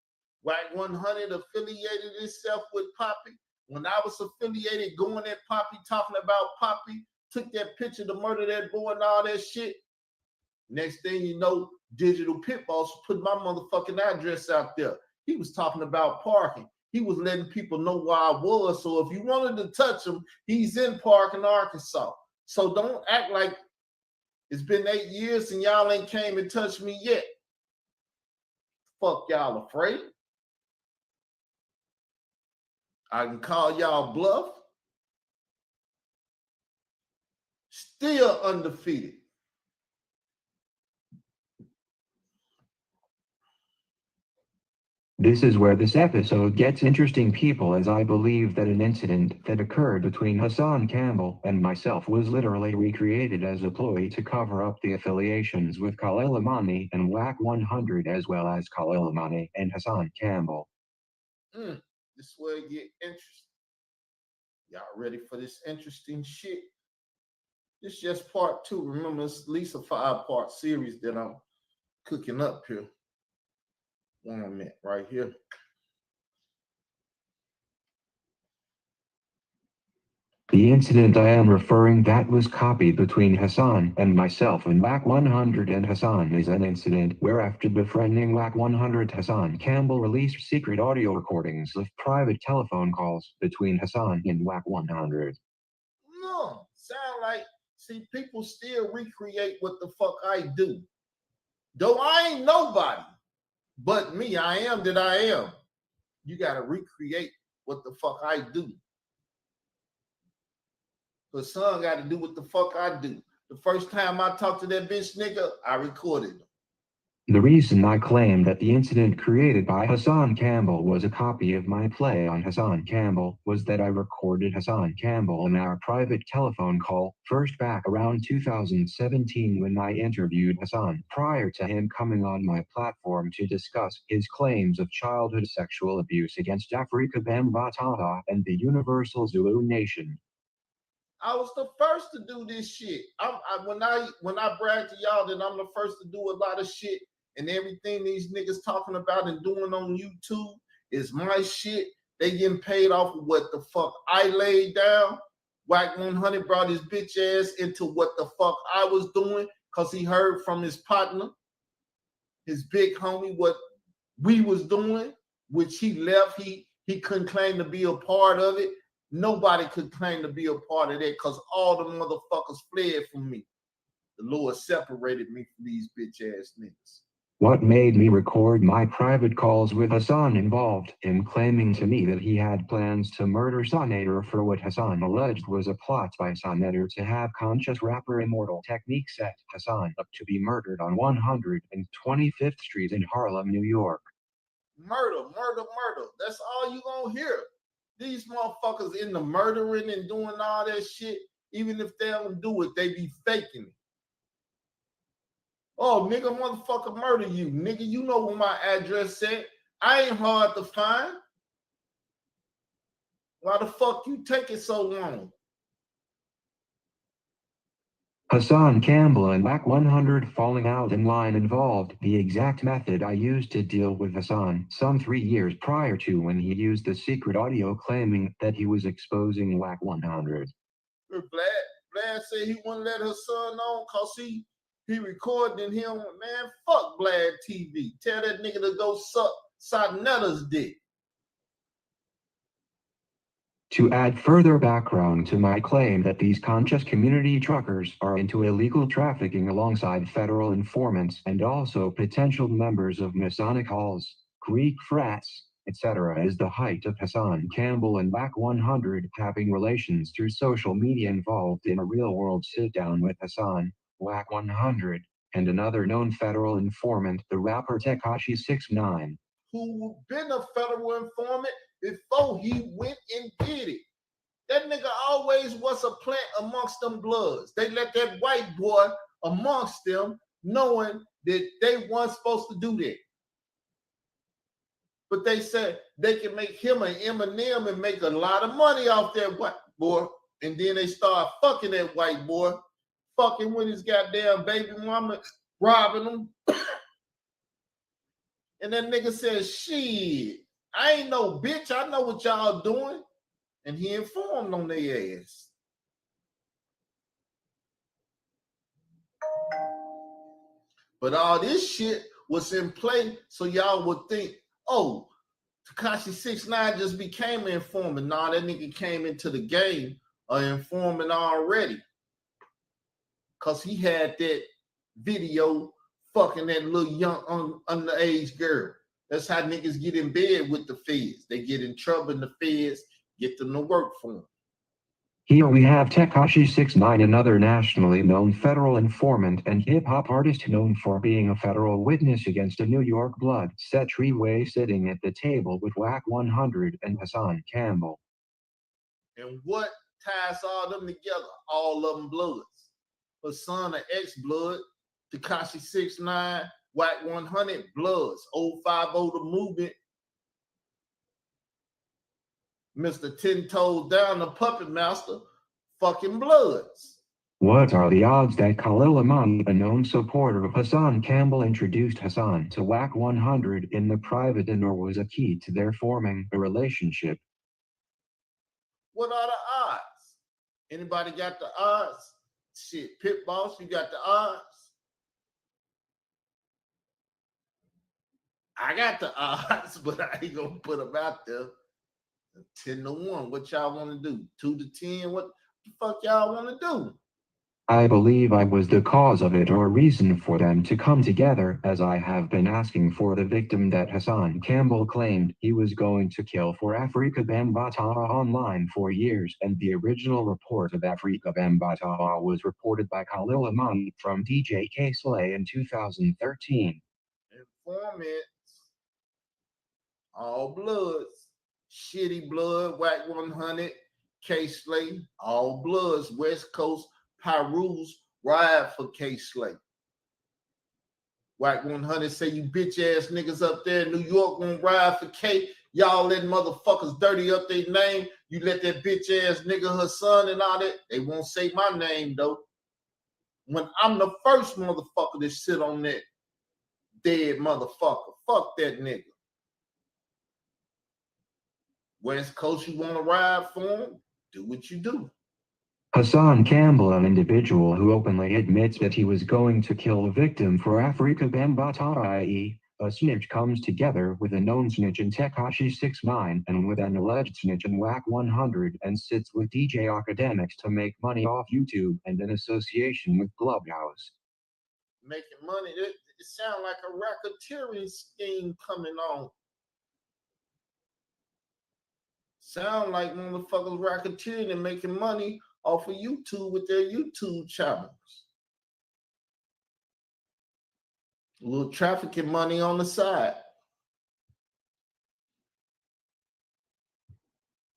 WAC 100 affiliated itself with Poppy. When I was affiliated, going at Poppy, talking about Poppy, took that picture to murder that boy and all that shit. Next thing you know, Digital Pit Boss put my motherfucking address out there. He was talking about parking. He was letting people know where I was. So if you wanted to touch him, he's in Parkin, Arkansas. So don't act like it's been 8 years and y'all ain't came and touched me yet. Fuck y'all afraid? I can call y'all bluff. Still undefeated. This is where this episode gets interesting, people, as I believe that an incident that occurred between Hassan Campbell and myself was literally recreated as a ploy to cover up the affiliations with Khalil Amani and WAC 100, as well as Khalil Amani and Hassan Campbell. This is where it get interesting. Y'all ready for this interesting shit? This is just part 2. Remember, it's at least a 5-part series that I'm cooking up here. 1 minute right here. The incident I am referring that was copied between Hassan and myself and WAC 100 and Hassan is an incident where, after befriending WAC 100, Hassan Campbell released secret audio recordings of private telephone calls between Hassan and WAC 100. No, sound like, see, people still recreate what the fuck I do. Though I ain't nobody but me, I am that I am. You gotta recreate what the fuck I do. But son got to do what the fuck I do. The first time I talked to that bitch nigga, I recorded him. The reason I claim that the incident created by Hassan Campbell was a copy of my play on Hassan Campbell was that I recorded Hassan Campbell in our private telephone call, first back around 2017 when I interviewed Hassan, prior to him coming on my platform to discuss his claims of childhood sexual abuse against Afrika Bambaataa and the Universal Zulu Nation. I was the first to do this shit. When I brag to y'all that I'm the first to do a lot of shit, and everything these niggas talking about and doing on YouTube is my shit. They getting paid off of what the fuck I laid down. WAC 100 brought his bitch ass into what the fuck I was doing because he heard from his partner, his big homie, what we was doing, which he left. He couldn't claim to be a part of it. Nobody could claim to be a part of that because all the motherfuckers fled from me. The Lord separated me from these bitch ass niggas. What made me record my private calls with Hassan involved him claiming to me that he had plans to murder Sonator for what Hassan alleged was a plot by Sonator to have conscious rapper Immortal Technique set Hassan up to be murdered on 125th Street in Harlem, New York. Murder. That's all you gonna hear. These motherfuckers in the murdering and doing all that shit, even if they don't do it, they be faking it. Oh, nigga, motherfucker murder you. Nigga, you know where my address at. I ain't hard to find. Why the fuck you take it so long? Hassan Campbell and WAC 100 falling out in line involved the exact method I used to deal with Hassan some 3 years prior to when he used the secret audio claiming that he was exposing WAC 100. Vlad said he wouldn't let his son on because he recorded him. Man, fuck Vlad TV. Tell that nigga to go suck Sonetta's dick. To add further background to my claim that these conscious community truckers are into illegal trafficking alongside federal informants and also potential members of Masonic halls, Greek frats, etc., is the height of Hassan Campbell and WAC 100 having relations through social media involved in a real-world sit-down with Hassan, WAC 100, and another known federal informant, the rapper Tekashi 6ix9ine. Who been a federal informant before he went and did it. That nigga always was a plant amongst them bloods. They let that white boy amongst them knowing that they weren't supposed to do that. But they said they can make him an Eminem and make a lot of money off that white boy. And then they start fucking that white boy, fucking with his goddamn baby mama, robbing him. And that nigga says, shit, I ain't no bitch. I know what y'all doing. And he informed on their ass. But all this shit was in play so y'all would think, oh, Tekashi 6ix9ine just became an informant. Nah, that nigga came into the game an informant already. Because he had that video fucking that little young underage girl. That's how niggas get in bed with the feds. They get in trouble in the feds, get them to work for them. Here we have Tekashi 6ix9ine, another nationally known federal informant and hip-hop artist known for being a federal witness against a New York blood set treeway, sitting at the table with Wack 100 and Hassan Campbell. And what ties all them together? All of them bloods. Hassan and X-Blood, Tekashi 6ix9ine, Wack 100 bloods, 050 the movement, Mr. 10 Toes Down, the Puppet Master, fucking bloods. What are the odds that Khalil Amani, a known supporter of Hassan Campbell, introduced Hassan to Wack 100 in the private and or was a key to their forming a relationship? What are the odds? Anybody got the odds? Shit, Pit Boss, you got the odds? I got the odds, but I ain't gonna put them out there. 10-1. What y'all want to do? 2-10. What the fuck y'all want to do? I believe I was the cause of it or reason for them to come together, as I have been asking for the victim that Hassan Campbell claimed he was going to kill for Afrika Bambaataa online for years, and the original report of Afrika Bambaataa was reported by Khalil Amani from DJ Kay Slay in 2013. Informants, all bloods, Shitty Blood, Wack 100, Kay Slay, all bloods, West Coast, Pyrus, ride for Kay Slay. Wack 100 say you bitch ass niggas up there in New York gonna ride for K. Y'all letting motherfuckers dirty up their name. You let that bitch ass nigga Hassan and all that. They won't say my name though. When I'm the first motherfucker to sit on that dead motherfucker. Fuck that nigga. West Coast, you want to ride for him? Do what you do. Hassan Campbell, an individual who openly admits that he was going to kill a victim for Afrika Bambaataa, i.e., a snitch, comes together with a known snitch in Tekashi 6ix9ine and with an alleged snitch in Wack 100 and sits with DJ Akademiks to make money off YouTube and in association with Clubhouse. Making money, it sounds like a racketeering scheme coming on. Sound like motherfuckers racketeering and making money off of YouTube with their YouTube channels. A little trafficking money on the side.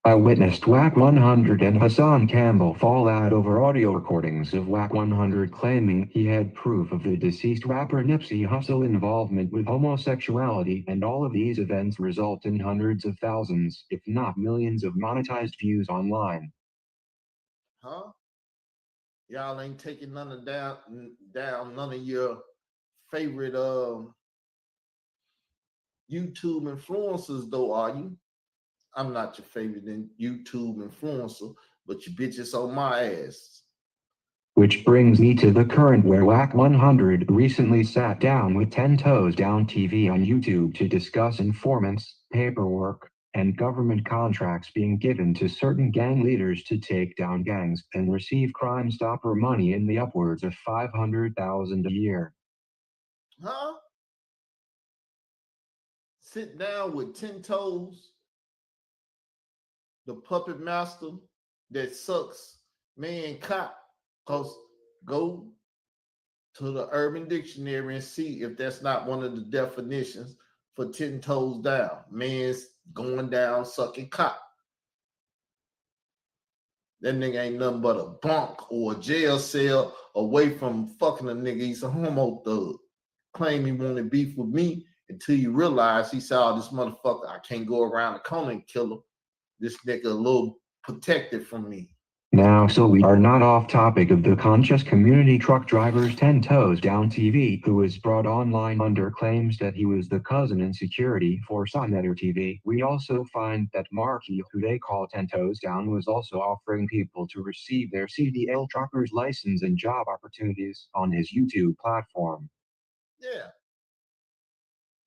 I witnessed Wack 100 and Hassan Campbell fall out over audio recordings of Wack 100 claiming he had proof of the deceased rapper Nipsey Hussle involvement with homosexuality, and all of these events result in hundreds of thousands, if not millions, of monetized views online. Huh? Y'all ain't taking none of down none of your favorite YouTube influencers though, are you? I'm not your favorite YouTube influencer, but you bitches on my ass. Which brings me to the current, where Wack 100 recently sat down with 10 Toes Down TV on YouTube to discuss informants, paperwork, and government contracts being given to certain gang leaders to take down gangs and receive Crime Stopper money in the upwards of $500,000 a year. Huh? Sit down with 10 Toes, the puppet master that sucks man cop. Cause go to the Urban Dictionary and see if that's not one of the definitions for 10 toes down. Man's going down sucking cock. That nigga ain't nothing but a bunk or a jail cell away from fucking a nigga. He's a homo thug. Claim he wanted beef with me until you realize he saw this motherfucker. I can't go around the corner and kill him. This nigga a little protected from me. Now, so we are not off topic of the conscious community truck drivers 10 Toes Down TV, who was brought online under claims that he was the cousin in security for Sonnetter TV. We also find that Marky, who they call 10 Toes Down, was also offering people to receive their CDL trucker's license and job opportunities on his YouTube platform. Yeah.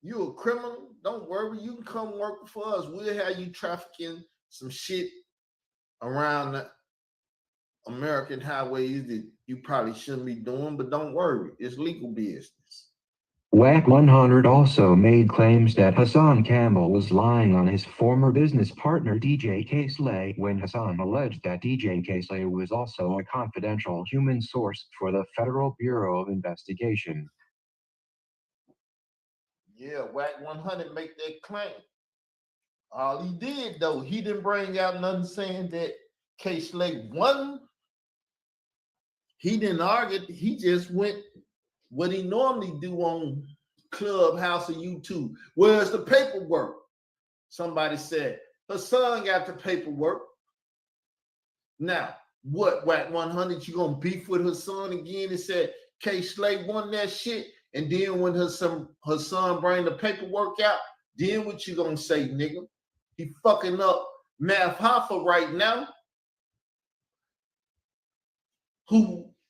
You a criminal? Don't worry. You can come work for us. We'll have you trafficking some shit around the American highways that you probably shouldn't be doing, but don't worry. It's legal business. WAC 100 also made claims that Hassan Campbell was lying on his former business partner DJ K-Slay when Hassan alleged that DJ K-Slay was also a confidential human source for the Federal Bureau of Investigation. Yeah, WAC 100 make that claim. All he did, though, he didn't bring out nothing saying that K-Slay won. He didn't argue. He just went what he normally do on Clubhouse or YouTube. Where's the paperwork? Somebody said, her son got the paperwork. Now, what, WAC 100, you gonna beef with her son again and said K-Slay won that shit? And then when her son bring the paperwork out, then what you gonna say, nigga? He fucking up Math Hoffa right now.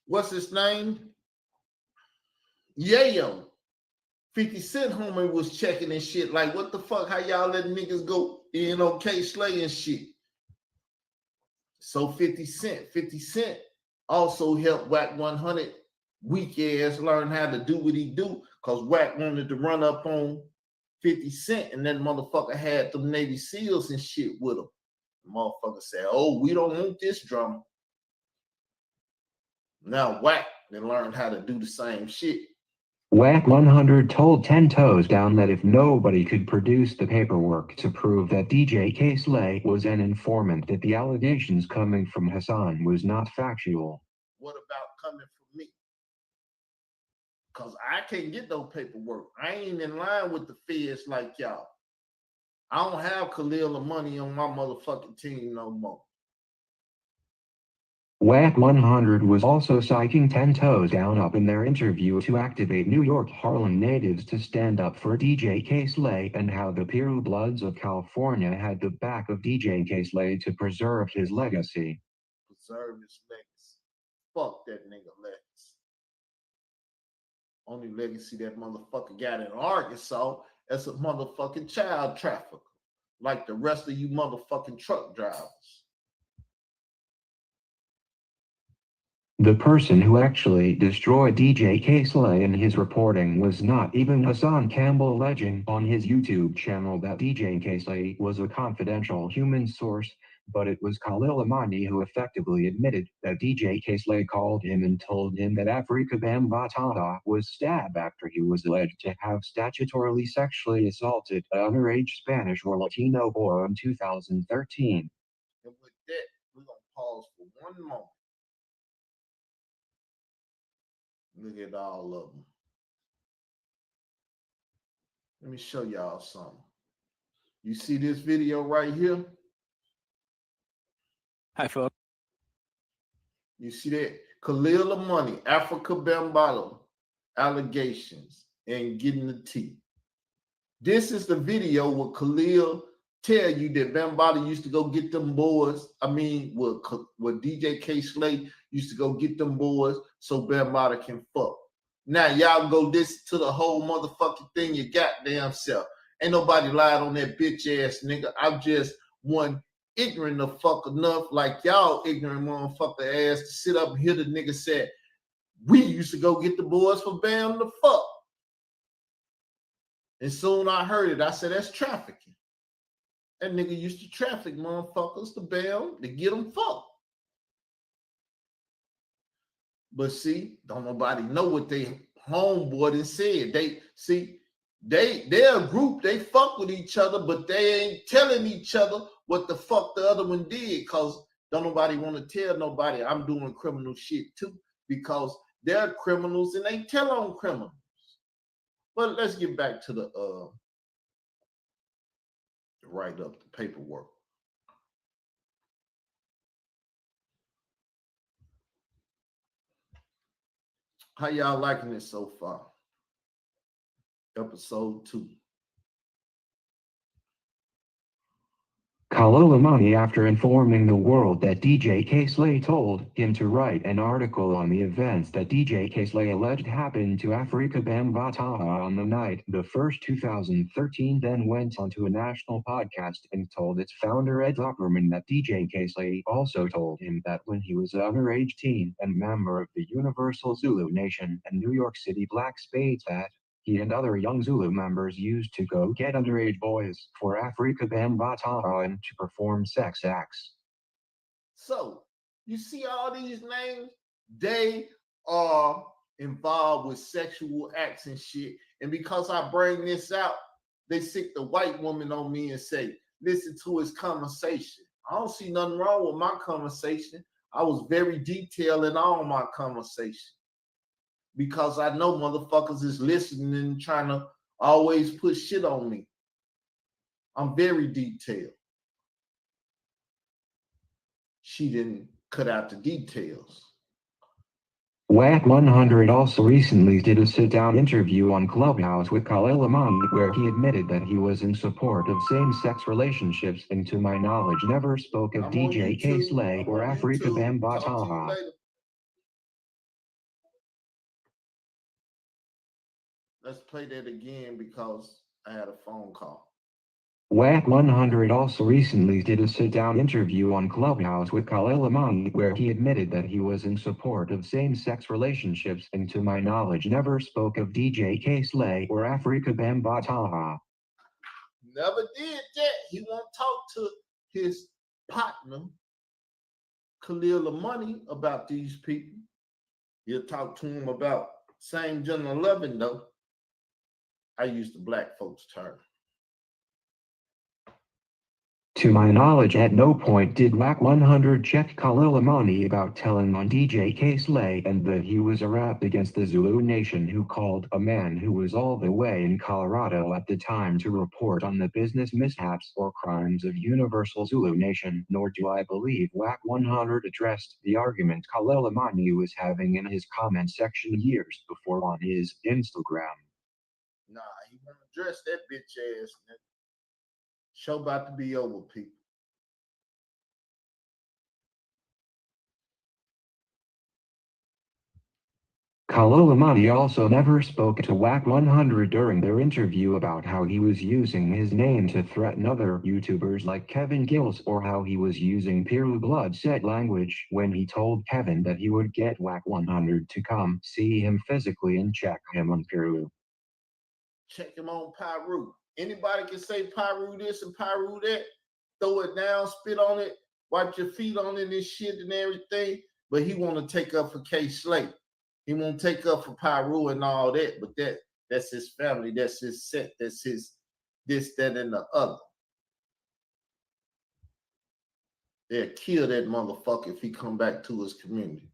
What's his name? Yayo. 50 Cent homie was checking and shit. Like, what the fuck? How y'all letting niggas go in on K-Slay and shit? So 50 Cent also helped WAC 100 weak ass learn how to do what he do, because WAC wanted to run up on 50 Cent, and that motherfucker had them Navy SEALs and shit with him. The motherfucker said, oh, we don't want this drama. Now WAC, they learned how to do the same shit. WAC 100 told 10 Toes Down that if nobody could produce the paperwork to prove that DJ K-Slay was an informant, that the allegations coming from Hassan was not factual. What about coming from me? Because I can't get no paperwork. I ain't in line with the feds like y'all. I don't have Khalil or money on my motherfucking team no more. WAC 100 was also psyching 10 Toes Down up in their interview to activate New York Harlem natives to stand up for DJ K-Slay, and how the Piru Bloods of California had the back of DJ K-Slay to preserve his legacy. Preserve his legacy. Fuck that nigga legacy. Only legacy that motherfucker got in Arkansas as a motherfucking child trafficker, like the rest of you motherfucking truck drivers. The person who actually destroyed DJ K-Slay in his reporting was not even Hassan Campbell, alleging on his YouTube channel that DJ K-Slay was a confidential human source, but it was Khalil Amani who effectively admitted that DJ K-Slay called him and told him that Afrika Bambaataa was stabbed after he was alleged to have statutorily sexually assaulted an underage Spanish or Latino boy in 2013. And with that, we're going to pause for one moment. Look at all of them. Let me show y'all something. You see this video right here? Hi, folks. You see that? Khalil Amani, Afrika Bambaataa allegations and getting the tea. This is the video where Khalil tell you that Bambaataa used to go get them boys. Where DJ K-Slay used to go get them boys so Bambaataa can fuck. Now y'all go listen to the whole motherfucking thing your goddamn self. Ain't nobody lied on that bitch ass nigga. I'm just one ignorant the fuck enough, like y'all ignorant motherfucker ass, to sit up and hear the nigga say, we used to go get the boys for Bam to fuck. And soon I heard it. I said, that's trafficking. That nigga used to traffic motherfuckers to Bam to get them fucked. But see, don't nobody know what they homeboy done said. They're a group, they fuck with each other, but they ain't telling each other what the fuck the other one did, because don't nobody want to tell nobody I'm doing criminal shit too, because they're criminals and they tell on criminals. But let's get back to the write up, the paperwork. How y'all liking it so far? Episode 2. Khalil Amani, after informing the world that DJ K-Slay told him to write an article on the events that DJ K-Slay alleged happened to Afrika Bambaataa on the night the 1st, 2013, then went onto a national podcast and told its founder Ed Zuckerman that DJ K-Slay also told him that when he was an underage teen and member of the Universal Zulu Nation and New York City Black Spades, that he and other young Zulu members used to go get underage boys for Afrika Bambaataa and to perform sex acts. So, you see all these names? They are involved with sexual acts and shit. And because I bring this out, they sick the white woman on me and say, listen to his conversation. I don't see nothing wrong with my conversation. I was very detailed in all my conversation because I know motherfuckers is listening and trying to always put shit on me. I'm very detailed. She didn't cut out the details. Wack 100 also recently did a sit-down interview on Clubhouse with Khalil Amani where he admitted that he was in support of same-sex relationships and to my knowledge never spoke of DJ K Slay or Afrika Bambaataa. Let's play that again because I had a phone call. Wack 100 also recently did a sit-down interview on Clubhouse with Khalil Amani where he admitted that he was in support of same-sex relationships and to my knowledge never spoke of DJ K Slay or Afrika Bambaataa. Never did that. He won't talk to his partner, Khalil Amani, about these people. He'll talk to him about same gender loving though. I use the black folks term. To my knowledge, at no point did Wack 100 check Khalil Amani about telling on DJ K Slay and that he was a rap against the Zulu Nation who called a man who was all the way in Colorado at the time to report on the business mishaps or crimes of Universal Zulu Nation, nor do I believe Wack 100 addressed the argument Khalil Amani was having in his comment section years before on his Instagram. Nah, he won't address that bitch ass, man. Show about to be over, people. Khalil Amani also never spoke to Wack 100 during their interview about how he was using his name to threaten other YouTubers like Kevin Gills or how he was using Piru Bloodset language when he told Kevin that he would get Wack 100 to come see him physically and check him on Piru. Check him on Piru. Anybody can say Piru this and Piru that, throw it down, spit on it, wipe your feet on it and shit and everything, but he want to take up for K Slay. He won't take up for Piru and all that, but that's his family, that's his set, that's his this, that, and the other. They'll kill that motherfucker if he come back to his community.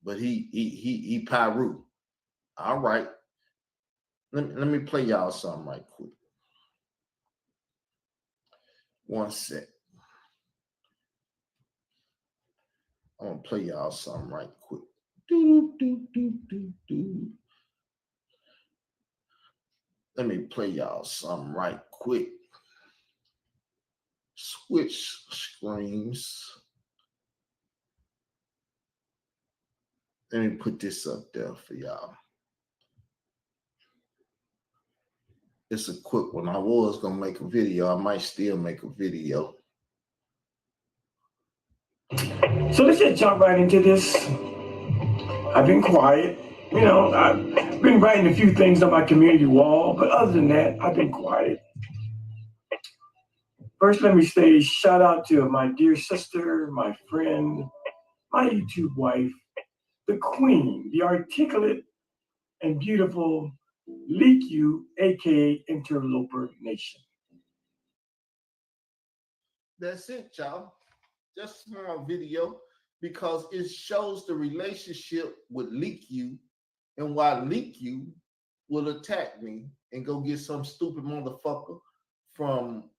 But he Piru. All right. Let me play y'all something right quick. One sec. I'm gonna play y'all something right quick. Let me play y'all something right quick. Switch screens. Let me put this up there for y'all. It's a quick one. I was gonna make a video. I might still make a video. So let's just jump right into this. I've been quiet. You know, I've been writing a few things on my community wall, but other than that, I've been quiet. First, let me say shout out to my dear sister, my friend, my YouTube wife, the queen, the articulate and beautiful Leak You, aka Interloper Nation. That's it, y'all. Just a small video because it shows the relationship with Leak You and why Leak You will attack me and go get some stupid motherfucker from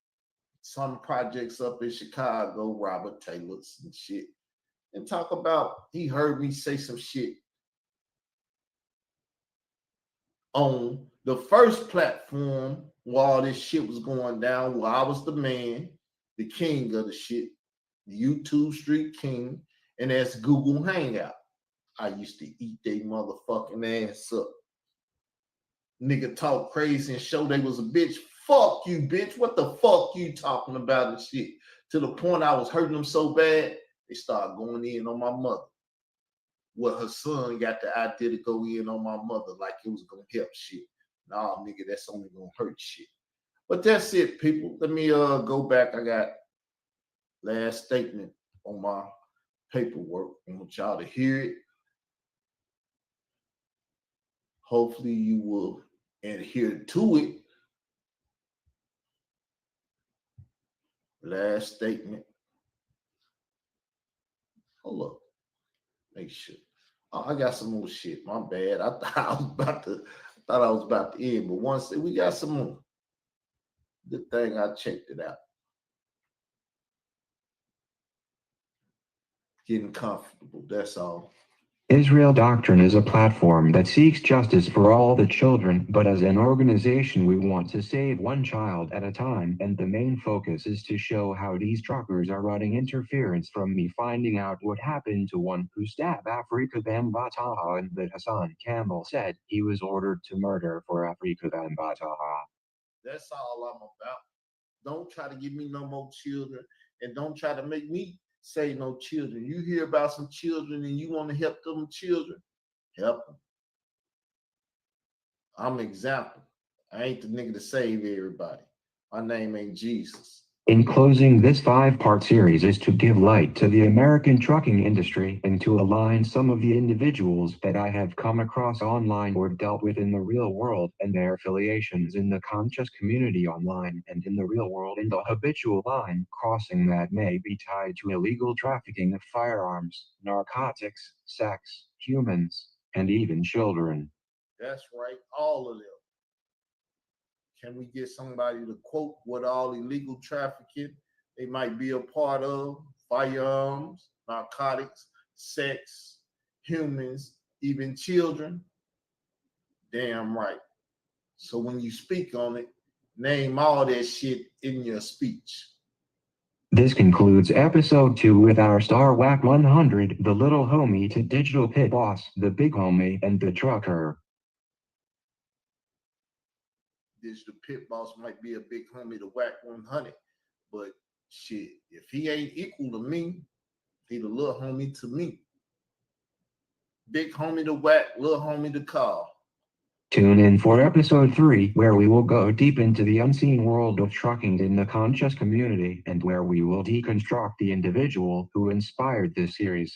some projects up in Chicago, Robert Taylor's and shit, and talk about he heard me say some shit on the first platform where all this shit was going down, where I was the man, the king of the shit, the YouTube Street King, and that's Google Hangout. I used to eat they motherfucking ass up. Nigga talk crazy and show they was a bitch. Fuck you, bitch. What the fuck you talking about and shit? To the point I was hurting them so bad, they started going in on my mother. Well, her son got the idea to go in on my mother like it was gonna help shit. Nah, nigga, that's only gonna hurt shit. But that's it, people. Let me go back. I got last statement on my paperwork. I want y'all to hear it. Hopefully you will adhere to it. Last statement. Hold up. Make sure. Oh, I got some more shit. My bad. I thought I was about to end, but once we got some more. Good thing I checked it out. Getting comfortable. That's all. Israel Doctrine is a platform that seeks justice for all the children, but as an organization we want to save one child at a time, and the main focus is to show how these truckers are running interference from me finding out what happened to one who stabbed Afrika Bambataha and that Hassan Campbell said he was ordered to murder for Afrika Bambataha. That's all I'm about. Don't try to give me no more children, and don't try to make me say no children. You hear about some children and you want to help them children, help them. I'm an example. I ain't the nigga to save everybody. My name ain't Jesus. In closing, this 5-part series is to give light to the American trucking industry and to align some of the individuals that I have come across online or dealt with in the real world and their affiliations in the conscious community online and in the real world in the habitual line crossing that may be tied to illegal trafficking of firearms, narcotics, sex, humans, and even children. That's right, all of them. Can we get somebody to quote what all illegal trafficking they might be a part of? Firearms, narcotics, sex, humans, even children? Damn right. So when you speak on it, name all that shit in your speech. This concludes episode 2 with our Star WAC 100, the little homie to Digital Pit Boss, the big homie, and the trucker. Digital Pit Boss might be a big homie to WAC 100, but shit, if he ain't equal to me, he the little homie to me. Big homie to WAC, little homie to Carl. Tune in for episode 3, where we will go deep into the unseen world of trucking in the conscious community and where we will deconstruct the individual who inspired this series.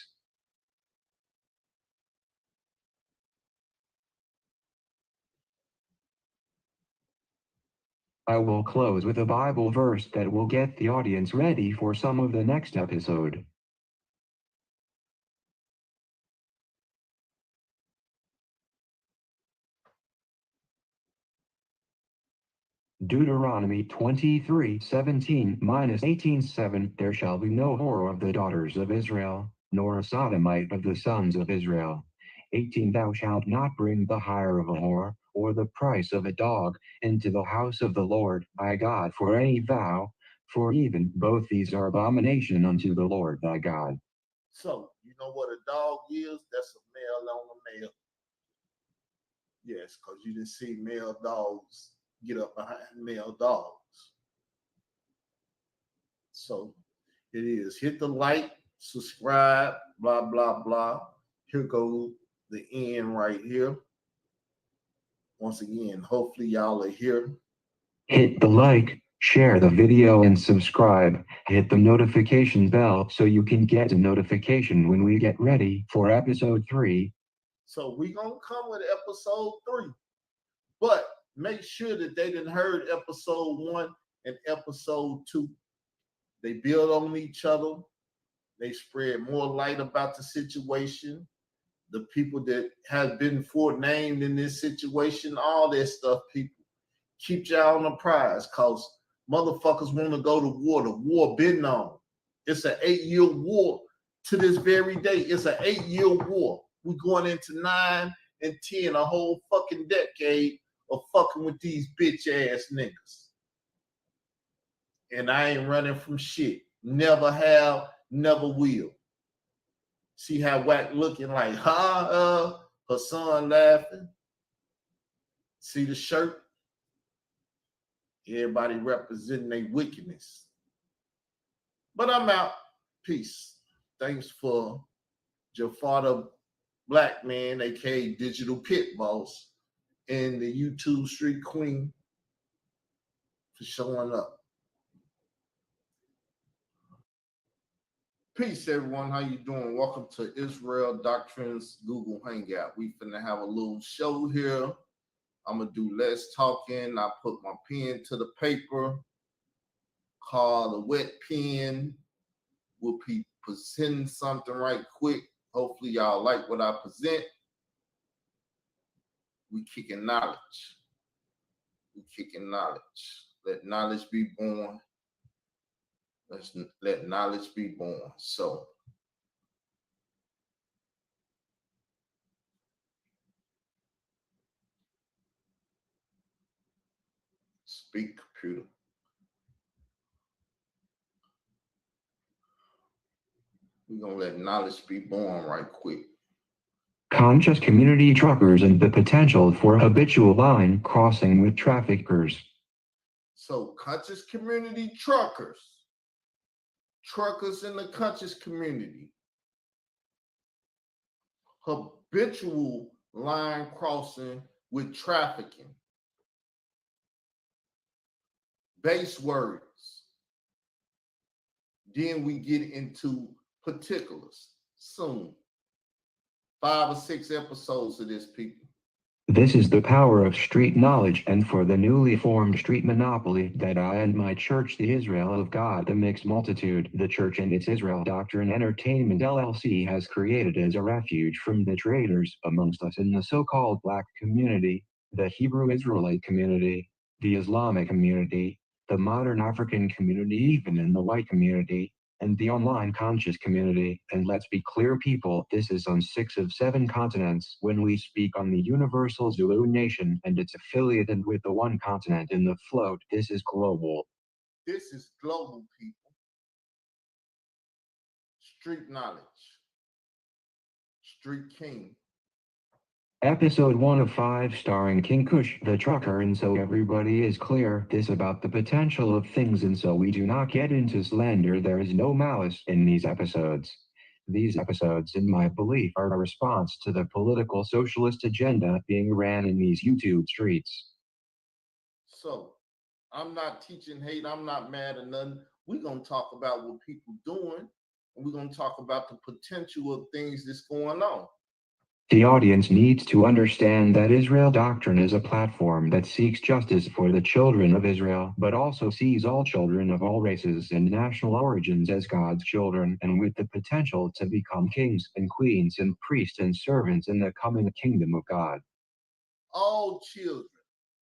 I will close with a Bible verse that will get the audience ready for some of the next episode. Deuteronomy 23:17-18:7 There shall be no whore of the daughters of Israel, nor a sodomite of the sons of Israel. 18 Thou shalt not bring the hire of a whore, or the price of a dog, into the house of the Lord thy God for any vow, for even both these are abomination unto the Lord thy God. So, you know what a dog is? That's a male on a male. Yes, because you didn't see male dogs get up behind male dogs. So it is. Hit the like, subscribe, blah, blah, blah. Here goes the end right here. Once again, hopefully y'all are here. Hit the like, share the video, and subscribe. Hit the notification bell so you can get a notification when we get ready for episode 3. So we're going to come with episode 3. But make sure that they done heard episode 1 and episode 2. They build on each other. They spread more light about the situation. The people that have been forenamed in this situation, all that stuff, people. Keep y'all on the prize, because motherfuckers want to go to war. The war been on. It's an 8-year war to this very day. It's an 8-year war. We're going into 9 and 10, a whole fucking decade of fucking with these bitch ass niggas. And I ain't running from shit. Never have, never will. See how WAC looking like, her son laughing. See the shirt? Everybody representing their wickedness. But I'm out. Peace. Thanks for Jafar Black Man, aka Digital Pit Boss. and the YouTube Street Queen for showing up. Peace, everyone. How you doing? Welcome to Israel Doctrines Google Hangout. We finna have a little show here. I'm gonna do less talking. I put my pen to the paper, called a wet pen. We'll be presenting something right quick. Hopefully y'all like what I present. We kicking knowledge. We kicking knowledge. Let knowledge be born. Let's let knowledge be born. So speak, computer. We're gonna let knowledge be born right quick. Conscious community truckers and the potential for habitual line crossing with traffickers. So conscious community truckers in the conscious community, habitual line crossing with trafficking, base words. Then we get into particulars soon. 5 or 6 episodes of this, people. This is the power of street knowledge, and for the newly formed street monopoly that I and my church, the Israel of God, the mixed multitude, the church and its Israel Doctrine Entertainment LLC has created as a refuge from the traitors amongst us in the so-called Black community, the Hebrew Israelite community, the Islamic community, the modern African community, even in the white community, and the online conscious community. And let's be clear, people, this is on 6 of 7 continents when we speak on the Universal Zulu Nation and its affiliated with the one continent in the float. This is global. This is global, people. Street knowledge. Street King. Episode 1 of 5 starring King Kush the trucker. And so everybody is clear this about the potential of things, and so we do not get into slander. There is no malice in these episodes. These episodes, in my belief, are a response to the political socialist agenda being ran in these YouTube streets. So I'm not teaching hate. I'm not mad or nothing. We're going to talk about what people doing, and we're going to talk about the potential of things that's going on. The audience needs to understand that Israel Doctrine is a platform that seeks justice for the children of Israel, but also sees all children of all races and national origins as God's children, and with the potential to become kings and queens and priests and servants in the coming kingdom of God. All children,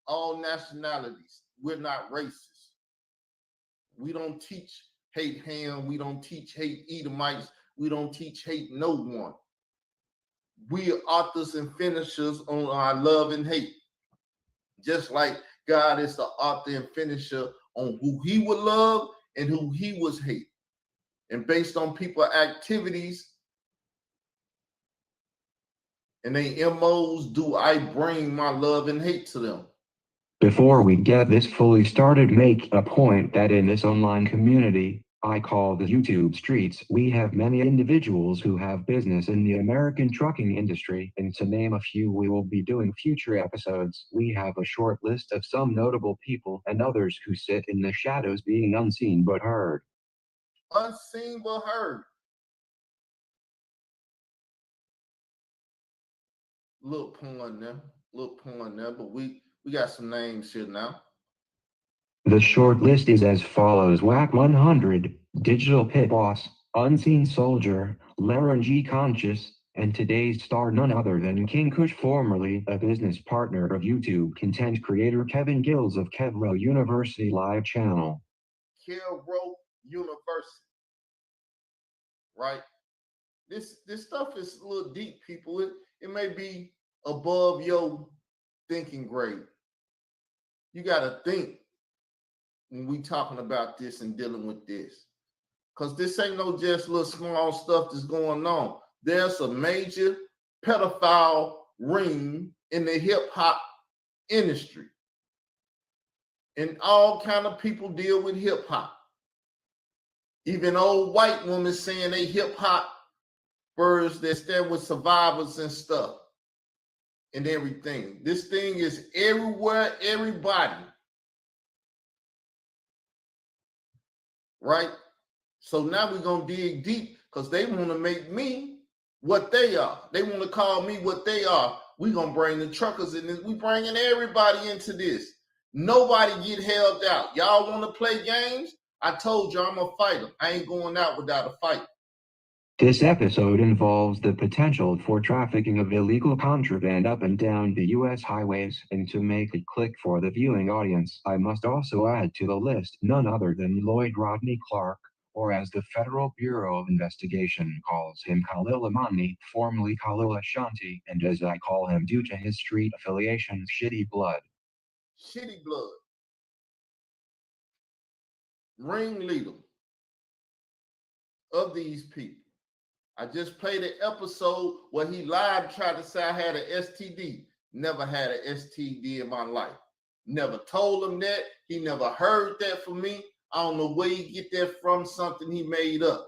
all nationalities. We're not racist. We don't teach hate Ham. We don't teach hate Edomites. We don't teach hate no one. We are authors and finishers on our love and hate. Just like God is the author and finisher on who he would love and who he was hate. And based on people's activities and their MOs, do I bring my love and hate to them. Before we get this fully started, make a point that in this online community I call the YouTube streets, we have many individuals who have business in the American trucking industry, and to name a few we will be doing future episodes. We have a short list of some notable people and others who sit in the shadows being unseen but heard. Unseen but heard. Little pun there, but we got some names here now. The short list is as follows: WAC 100, Digital Pit Boss, Unseen Soldier, Laranji Conscious, and today's star none other than King Kush, formerly a business partner of YouTube content creator Kevin Gills of Kevro University Live Channel. Kevro University, right? This stuff is a little deep, people. It may be above your thinking grade. You got to think when we talking about this and dealing with this, because this ain't no just little small stuff that's going on. There's a major pedophile ring in the hip hop industry, and all kind of people deal with hip hop. Even old white women saying they hip hop birds that stand with survivors and stuff. and everything. This thing is everywhere, everybody. Right? So now we're going to dig deep because they want to make me what they are. They want to call me what they are. We're going to bring the truckers in this. We bringing everybody into this. Nobody get held out. Y'all want to play games? I told you I'm a fighter. I ain't going out without a fight. This episode involves the potential for trafficking of illegal contraband up and down the U.S. highways, and to make it click for the viewing audience, I must also add to the list none other than Lloyd Rodney Clark, or as the Federal Bureau of Investigation calls him, Khalil Amani, formerly Khalil Ashanti, and as I call him due to his street affiliation, Shitty Blood. Shitty Blood. Ringleader of these people. I just played an episode where he lied, tried to say I had an STD. Never had an STD in my life. Never told him that. He never heard that from me. I don't know where he get that from, something he made up.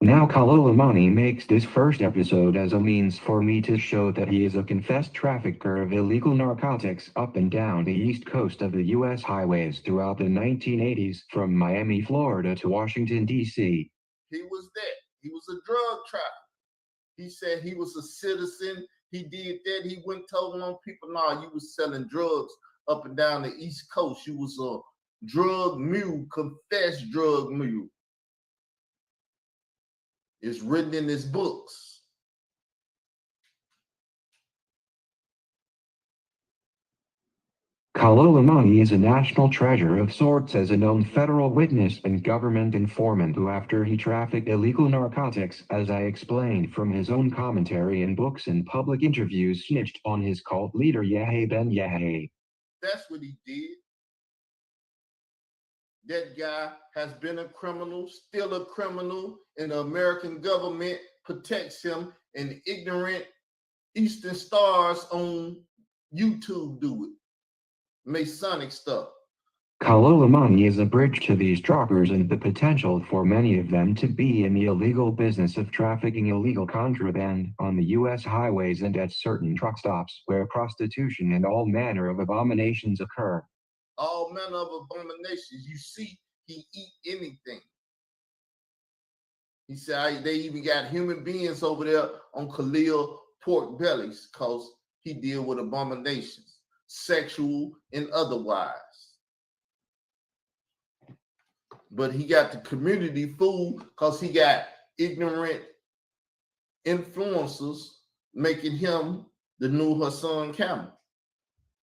Now Khalil Amani makes this first episode as a means for me to show that he is a confessed trafficker of illegal narcotics up and down the east coast of the U.S. highways throughout the 1980s, from Miami, Florida to Washington, D.C. He was that. He was a drug trafficker. He said he was a citizen. He did that. He went and told on people, nah, you was selling drugs up and down the east coast. You was a drug mule, confessed drug mule. It's written in his books. Khalil Amani is a national treasure of sorts as a known federal witness and government informant who, after he trafficked illegal narcotics, as I explained from his own commentary in books and public interviews, snitched on his cult leader Yahya Ben Yahya. That's what he did. That guy has been a criminal, still a criminal, and the American government protects him, and ignorant Eastern stars on YouTube do it. Masonic stuff. Khalil Amani is a bridge to these truckers and the potential for many of them to be in the illegal business of trafficking illegal contraband on the U.S. highways and at certain truck stops where prostitution and all manner of abominations occur. All manner of abominations. You see, he eat anything. He said they even got human beings over there on Khalil pork bellies because he deal with abominations, sexual and otherwise. But he got the community fooled because he got ignorant influencers making him the new Hassan Campbell.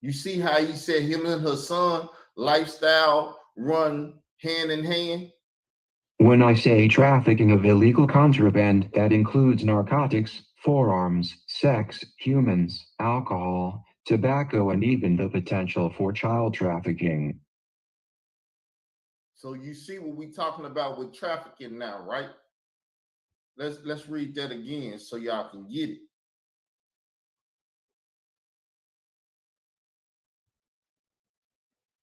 You see how he said him and Hassan lifestyle run hand in hand? When I say trafficking of illegal contraband, that includes narcotics, forearms, sex, humans, alcohol, tobacco, and even the potential for child trafficking. So you see what we're talking about with trafficking now, right? Let's read that again so y'all can get it.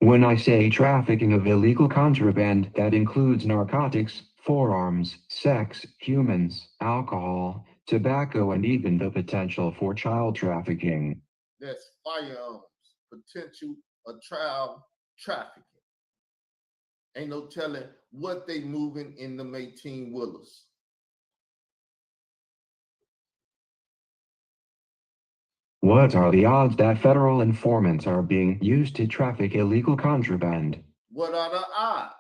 When I say trafficking of illegal contraband, that includes narcotics, forearms, sex, humans, alcohol, tobacco, and even the potential for child trafficking. That's firearms, potential of child trafficking. Ain't no telling what they moving in them 18-wheelers. What are the odds that federal informants are being used to traffic illegal contraband? What are the odds?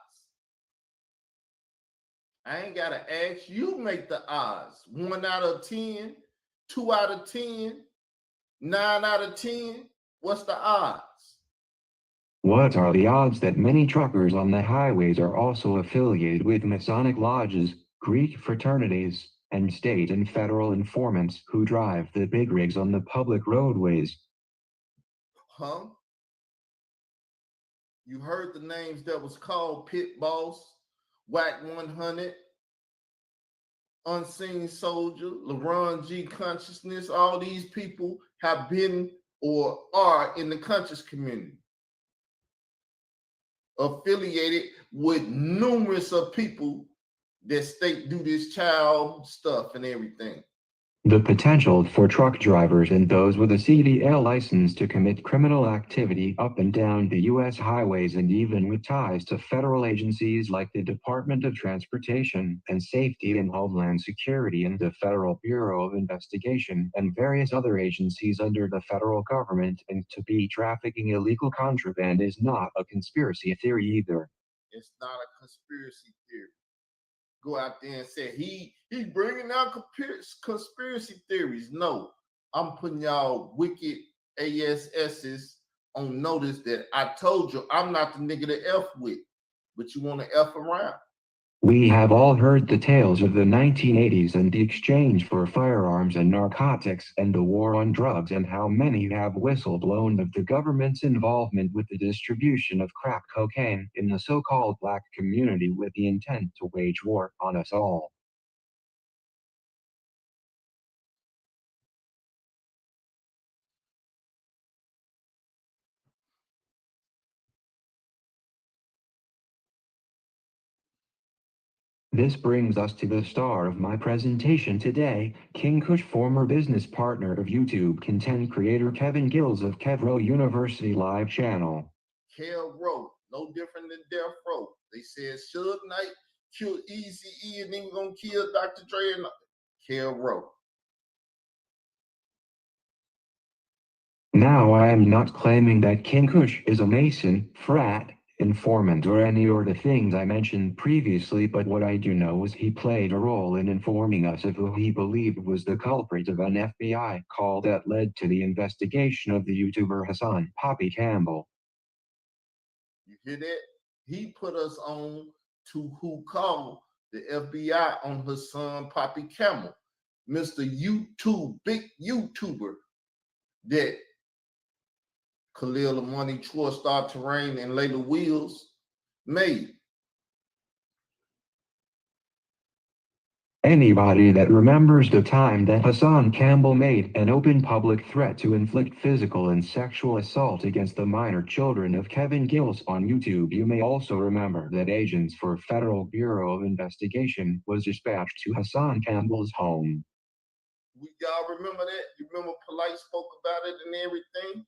I ain't got to ask. You make the odds. 1 out of 10, 2 out of 10, 9 out of 10. What's the odds? What are the odds that many truckers on the highways are also affiliated with Masonic lodges, Greek fraternities, and state and federal informants who drive the big rigs on the public roadways? Huh? You heard the names that was called Pit Boss, Whack 100, Unseen Soldier, LaRon G Consciousness. All these people have been or are in the conscious community, affiliated with numerous of people that state do this child stuff and everything. The potential for truck drivers and those with a CDL license to commit criminal activity up and down the U.S. highways and even with ties to federal agencies like the Department of Transportation and Safety and Homeland Security and the Federal Bureau of Investigation and various other agencies under the federal government and to be trafficking illegal contraband is not a conspiracy theory either. It's not a conspiracy theory. Go out there and say he's bringing out conspiracy theories. No, I'm putting y'all wicked ASSs on notice that I told you I'm not the nigga to F with, but you want to F around. We have all heard the tales of the 1980s and the exchange for firearms and narcotics and the war on drugs and how many have whistle-blown of the government's involvement with the distribution of crack cocaine in the so-called black community with the intent to wage war on us all. This brings us to the star of my presentation today, King Kush, former business partner of YouTube content creator Kevin Gills of Kevro University Live channel. Kev Row, no different than Death Row. They said Suge Knight killed Eazy-E and then we're gonna kill Dr. Dre and Kev Row. Now I am not claiming that King Kush is a Mason, frat, informant or any of the things I mentioned previously, but what I do know is he played a role in informing us of who he believed was the culprit of an FBI call that led to the investigation of the YouTuber Hassan Poppy Campbell. You hear that? He put us on to who called the FBI on Hassan Poppy Campbell, Mr. YouTube, big YouTuber that Khalil Money, Star Terrain, and Layla Wheels made. Anybody that remembers the time that Hassan Campbell made an open public threat to inflict physical and sexual assault against the minor children of Kevin Gills on YouTube, you may also remember that agents for Federal Bureau of Investigation was dispatched to Hassan Campbell's home. Y'all remember that? You remember Polite spoke about it and everything?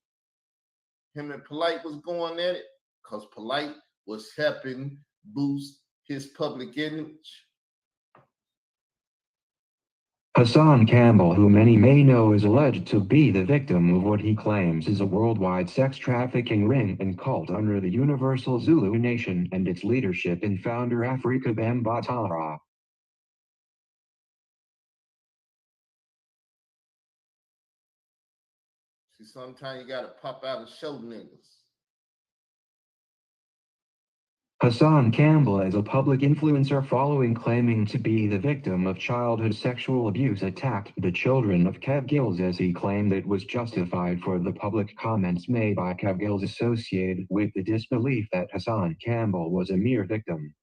Him and Polite was going at it because Polite was helping boost his public image. Hassan Campbell, who many may know, is alleged to be the victim of what he claims is a worldwide sex trafficking ring and cult under the Universal Zulu Nation and its leadership in founder Afrika Bambaataa. See, sometimes you gotta pop out and show niggas. Hassan Campbell is a public influencer following claiming to be the victim of childhood sexual abuse attacked the children of Kev Gills, as he claimed it was justified for the public comments made by Kev Gills associated with the disbelief that Hassan Campbell was a mere victim.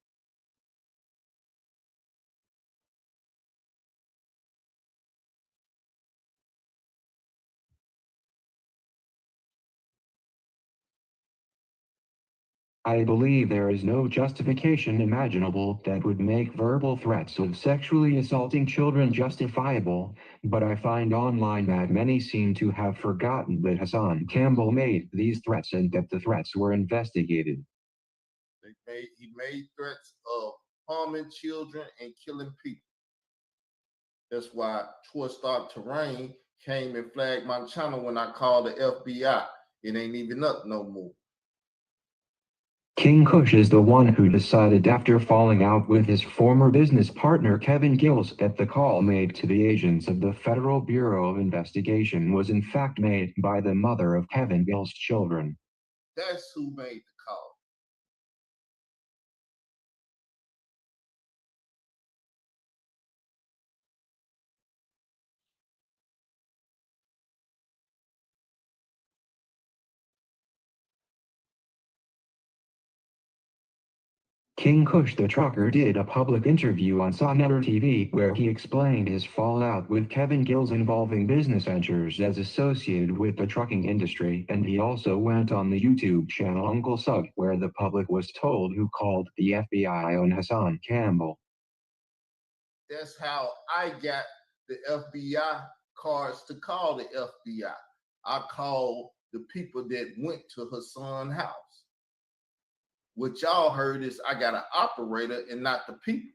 I believe there is no justification imaginable that would make verbal threats of sexually assaulting children justifiable, but I find online that many seem to have forgotten that Hassan Campbell made these threats and that the threats were investigated. He made threats of harming children and killing people. That's why Star Terrain came and flagged my channel when I called the FBI. It ain't even up no more. King Kush is the one who decided, after falling out with his former business partner Kevin Gills, that the call made to the agents of the Federal Bureau of Investigation was in fact made by the mother of Kevin Gills' children. That's who made the call. King Kush the trucker did a public interview on Sonnetter TV where he explained his fallout with Kevin Gills involving business ventures as associated with the trucking industry, and he also went on the YouTube channel Uncle Sug where the public was told who called the FBI on Hassan Campbell. That's how I got the FBI cards to call the FBI. I called the people that went to Hassan's house. What y'all heard is I got an operator and not the people.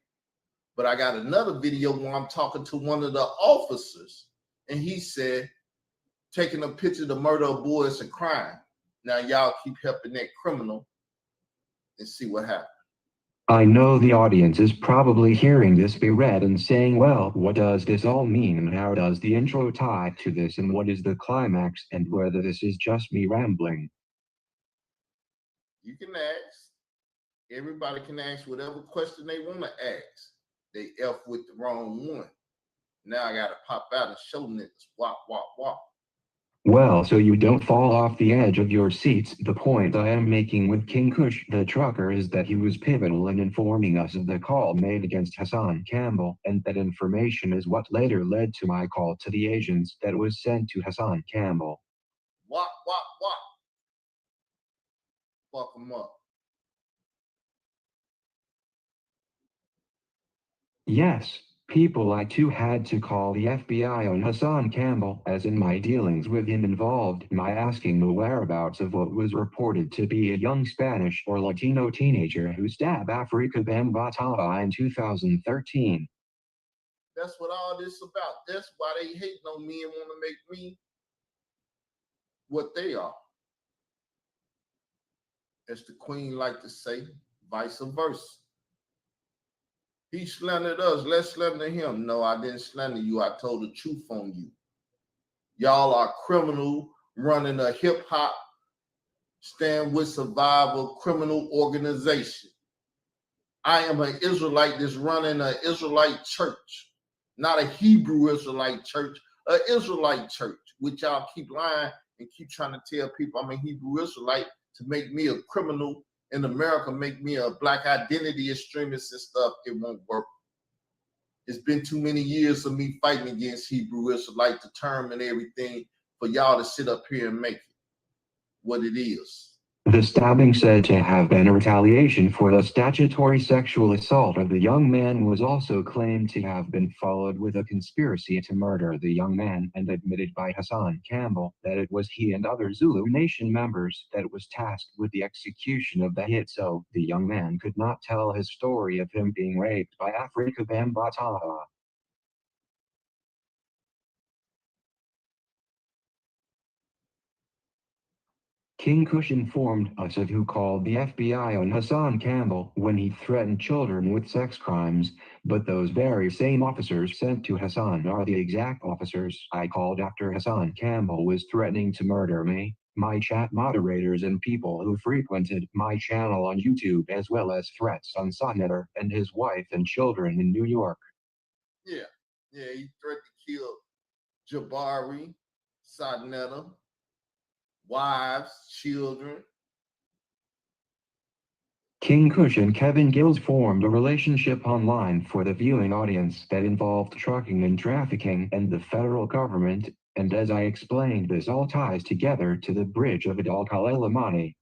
But I got another video where I'm talking to one of the officers, and he said, taking a picture of the murder of boy is a crime. Now y'all keep helping that criminal and see what happens. I know the audience is probably hearing this be read and saying, well, what does this all mean and how does the intro tie to this and what is the climax and whether this is just me rambling? You can ask. Everybody can ask whatever question they want to ask. They F with the wrong one. Now I got to pop out and show niggas wop, wop, wop. Well, so you don't fall off the edge of your seats, the point I am making with King Kush the trucker is that he was pivotal in informing us of the call made against Hassan Campbell, and that information is what later led to my call to the agents that was sent to Hassan Campbell. Wop, wop, wop. Fuck him up. Yes, people, I too had to call the FBI on Hassan Campbell, as in my dealings with him involved my asking the whereabouts of what was reported to be a young Spanish or Latino teenager who stabbed Afrika Bambaataa in 2013. That's what all this about. That's why they hating on me and want to make me what they are. As the Queen like to say, vice versa. He slandered us. Let's slander him. No, I didn't slander you. I told the truth on you. Y'all are criminal running a hip hop stand with survival criminal organization. I am an Israelite that's running an Israelite church, not a Hebrew Israelite church, an Israelite church, which y'all keep lying and keep trying to tell people I'm a Hebrew Israelite to make me a criminal in America, make me a black identity extremist and stuff. It won't work. It's been too many years of me fighting against Hebrew Israelite, the term and everything, for y'all to sit up here and make it what it is. The stabbing said to have been a retaliation for the statutory sexual assault of the young man was also claimed to have been followed with a conspiracy to murder the young man and admitted by Hassan Campbell that it was he and other Zulu Nation members that was tasked with the execution of the hit, so the young man could not tell his story of him being raped by Afrika Bambaataa. King Kush informed us of who called the FBI on Hassan Campbell when he threatened children with sex crimes, but those very same officers sent to Hassan are the exact officers I called after Hassan Campbell was threatening to murder me, my chat moderators and people who frequented my channel on YouTube, as well as threats on Sonnetta and his wife and children in New York. Yeah, he threatened to kill Jabari, Sonnetta, wives, children. King Kush and Kevin Gills formed a relationship online for the viewing audience that involved trucking and trafficking and the federal government, and as I explained, this all ties together to the bridge of it all, Khalil Amani.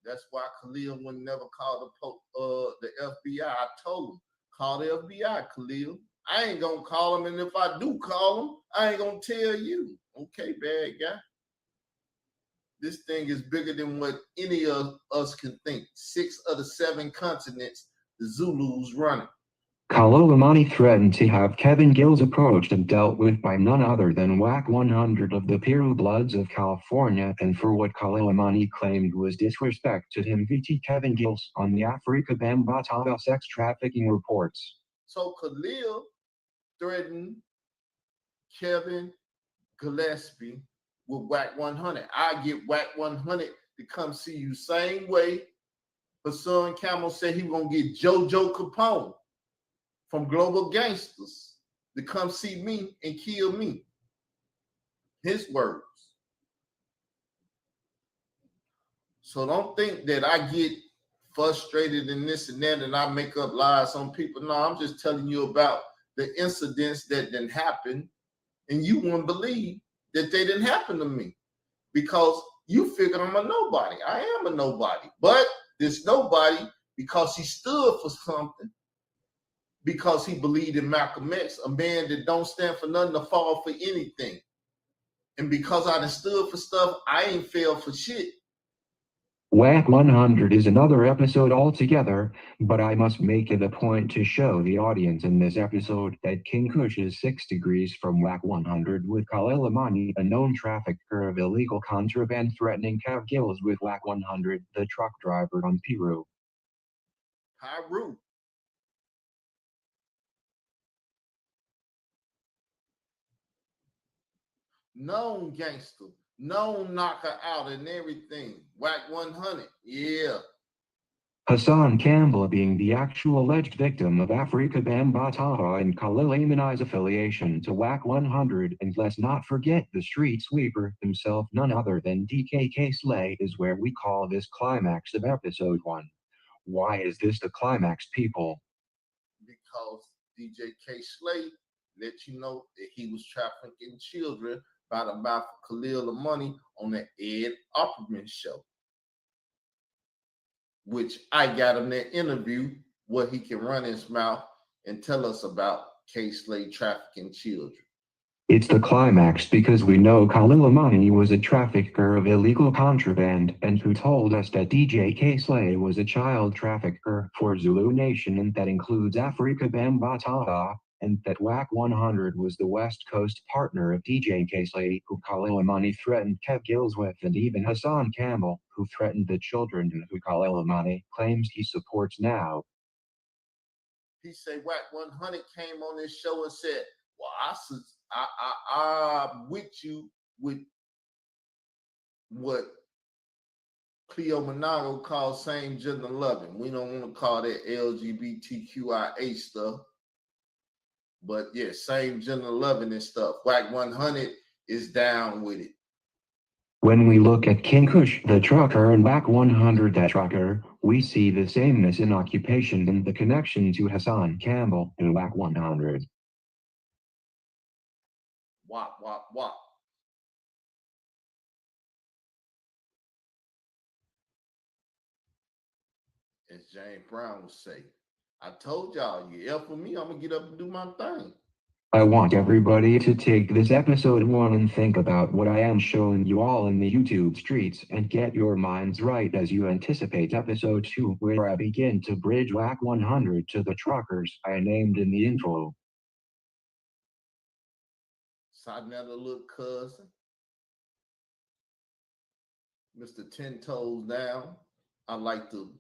That's why Khalil would never call the FBI. I told him, call the FBI, Khalil. I ain't gonna call him, and if I do call him, I ain't gonna tell you. Okay, bad guy. This thing is bigger than what any of us can think. 6 of the 7 continents, the Zulus running. Khalil Amani threatened to have Kevin Gills approached and dealt with by none other than WAC 100 of the Piru Bloods of California, and for what Khalil Amani claimed was disrespect to him VT Kevin Gills on the Afrika Bambaataa sex trafficking reports. So Khalil threatened Kevin Gillespie with WAC 100. I get WAC 100 to come see you same way Hassan Campbell said he was going to get JoJo Capone from Global Gangsters to come see me and kill me. His words. So don't think that I get frustrated in this and that and I make up lies on people. No, I'm just telling you about the incidents that didn't happen, and you wouldn't believe that they didn't happen to me because you figure I'm a nobody. I am a nobody, but this nobody, because he stood for something, because he believed in Malcolm X, a man that don't stand for nothing to fall for anything. And because I done stood for stuff, I ain't fell for shit. WAC 100 is another episode altogether, but I must make it a point to show the audience in this episode that King Kush is 6 degrees from WAC 100 with Khalil Amani, a known trafficker of illegal contraband threatening Kev Gills with WAC 100, the truck driver on Piru. Pyru. Known gangster, known knocker out and everything. WAC 100, yeah. Hassan Campbell being the actual alleged victim of Afrika Bambaataa and Khalil Amani's affiliation to WAC 100, and let's not forget the street sweeper himself, none other than DKK Slay, is where we call this climax of episode 1. Why is this the climax, people? Because DJ K. Slay let you know that he was trafficking children by the mouth of Khalil Amani on the Ed Opperman show, which I got him that interview where he can run his mouth and tell us about K. Slay trafficking children. It's the climax because we know Khalil Amani was a trafficker of illegal contraband and who told us that DJ K. Slay was a child trafficker for Zulu Nation, and that includes Afrika Bambaataa, and that WAC 100 was the West Coast partner of DJ K. Slay, who Khalil Amani threatened Kev Gills with, and even Hassan Campbell, who threatened the children and who Khalil Amani claims he supports now. He said WAC 100 came on this show and said, well, I'm with you with what Cleo Monago calls same gender loving. We don't want to call that LGBTQIA stuff. But yeah, same gender loving and stuff. WAC 100 is down with it. When we look at King Kush, the trucker, and WAC 100, the trucker, we see the sameness in occupation and the connection to Hassan Campbell in WAC 100. Wop, wop, wop. As James Brown would say, I told y'all, you F with me, I'm going to get up and do my thing. I want everybody to take this episode 1 and think about what I am showing you all in the YouTube streets and get your minds right as you anticipate episode 2, where I begin to bridge WAC 100 to the truckers I named in the intro. Another little cousin, Mr. 10 Toes Down. I like to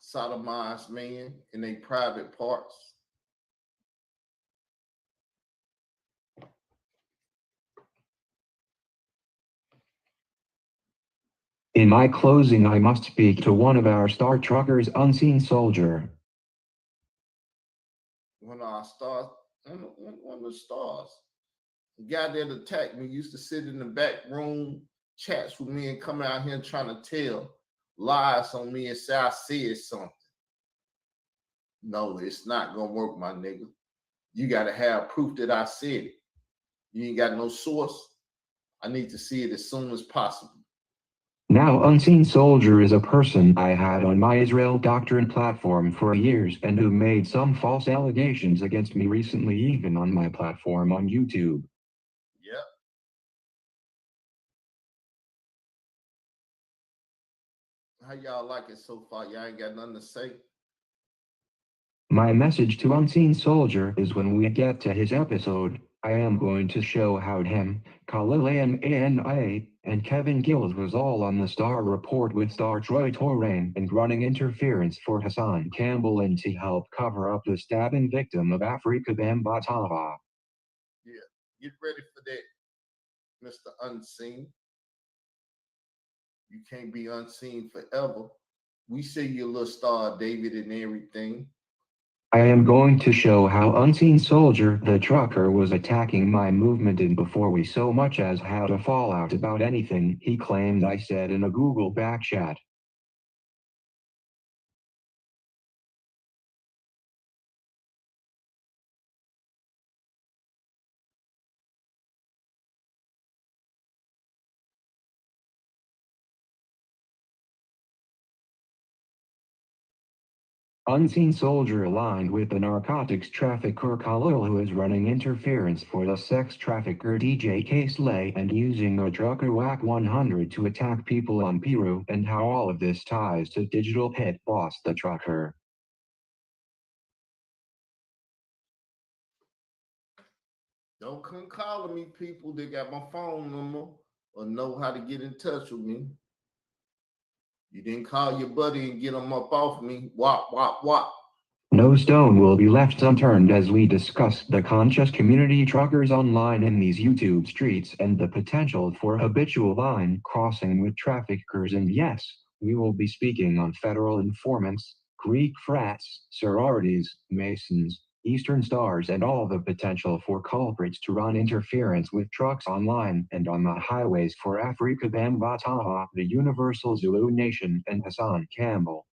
sodomize men in their private parts. In my closing, I must speak to one of our star truckers, Unseen Soldier. One of our stars, one of the stars. The guy that attacked me used to sit in the back room, chats with me, and come out here trying to tell lies on me and say I said something. No, it's not gonna work, my nigga. You gotta have proof that I said it. You ain't got no source. I need to see it as soon as possible. Now, Unseen Soldier is a person I had on my Israel Doctrine platform for years and who made some false allegations against me recently, even on my platform on YouTube. Yep. How y'all like it so far? Y'all ain't got nothing to say? My message to Unseen Soldier is when we get to his episode, I am going to show how him, Khalil Amani, and Kevin Gills was all on the Star Report with Star Troy Torain and running interference for Hassan Campbell and to help cover up the stabbing victim of Afrika Bambaataa. Yeah, get ready for that, Mr. Unseen. You can't be unseen forever. We see your little star, David, and everything. I am going to show how Unseen Soldier, the trucker, was attacking my movement, and before we so much as had a fallout about anything he claimed I said in a Google backchat. Unseen soldier aligned with the narcotics trafficker Khalil, who is running interference for the sex trafficker DJ K-Slay and using a trucker WAC 100 to attack people on Peru, and how all of this ties to digital pit boss the trucker. Don't come calling me, people that got my phone number or know how to get in touch with me. You didn't call your buddy and get him up off me. Wop, wop, wop. No stone will be left unturned as we discuss the conscious community truckers online in these YouTube streets and the potential for habitual line crossing with traffickers. And yes, we will be speaking on federal informants, Greek frats, sororities, Masons, Eastern Stars, and all the potential for culprits to run interference with trucks online and on the highways for Afrika Bambataha, the Universal Zulu Nation, and Hassan Campbell.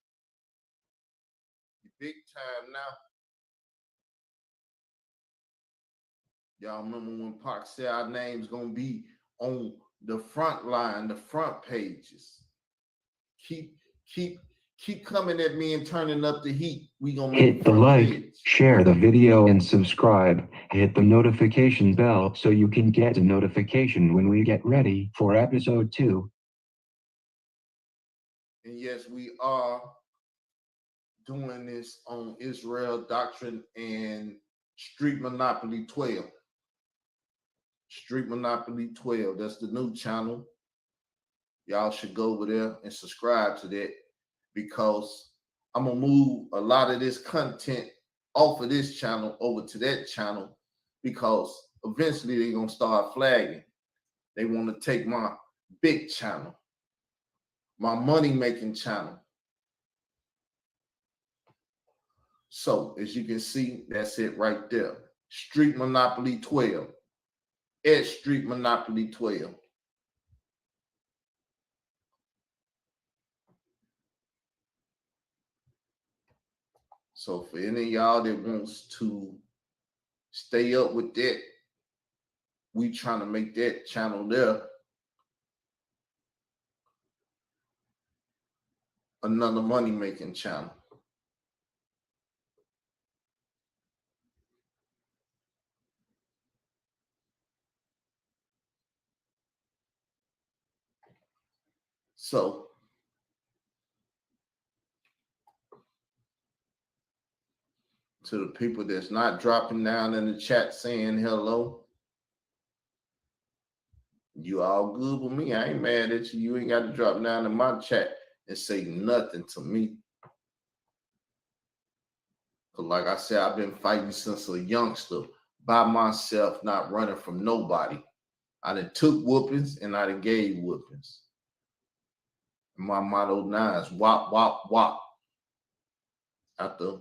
Big time now. Y'all remember when Pac said our name's gonna be on the front line, the front pages. Keep coming at me and turning up the heat. We gonna hit the like, share the video, and subscribe. Hit the notification bell so you can get a notification when we get ready for episode 2. And yes, we are doing this on Israel Doctrine and Street Monopoly 12. Street Monopoly 12. That's the new channel. Y'all should go over there and subscribe to that, because I'm going to move a lot of this content off of this channel over to that channel, because eventually they're going to start flagging. They want to take my big channel, my money-making channel. So, as you can see, that's it right there. Street Monopoly 12. At Street Monopoly 12. So, for any of y'all that wants to stay up with that, we trying to make that channel there another money-making channel. So, to the people that's not dropping down in the chat saying hello, you all good with me. I ain't mad at you. You ain't got to drop down in my chat and say nothing to me. Because like I said, I've been fighting since a youngster by myself, not running from nobody. I done took whoopings and I done gave whoopings. My motto now is wop, wop, wop. After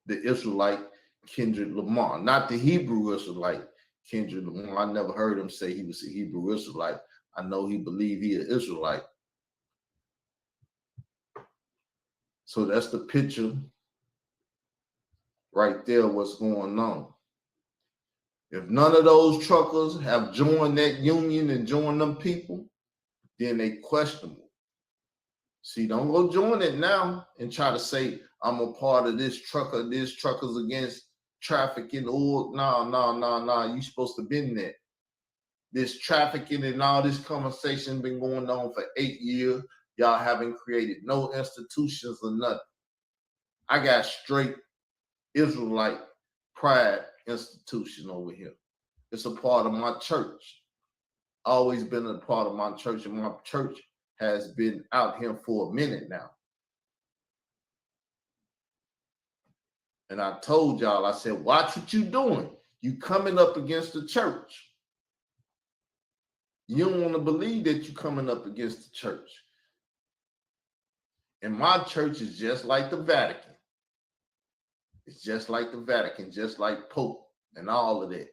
the Israelite Kendrick Lamar, not the Hebrew Israelite Kendrick Lamar. I never heard him say he was a Hebrew Israelite. I know he believed he an Israelite. So that's the picture right there, what's going on. If none of those truckers have joined that union and joined them people, then they questionable. See, don't go join it now and try to say, I'm a part of this truckers against trafficking org. No. You supposed to been there. This trafficking and all this conversation been going on for 8 years. Y'all haven't created no institutions or nothing. I got straight Israelite pride institution over here. It's a part of my church. Always been a part of my church, and my church has been out here for a minute now. And I told y'all, I said, watch what you doing. You coming up against the church. You don't want to believe that you're coming up against the church. And my church is just like the Vatican. It's just like the Vatican, just like Pope and all of that.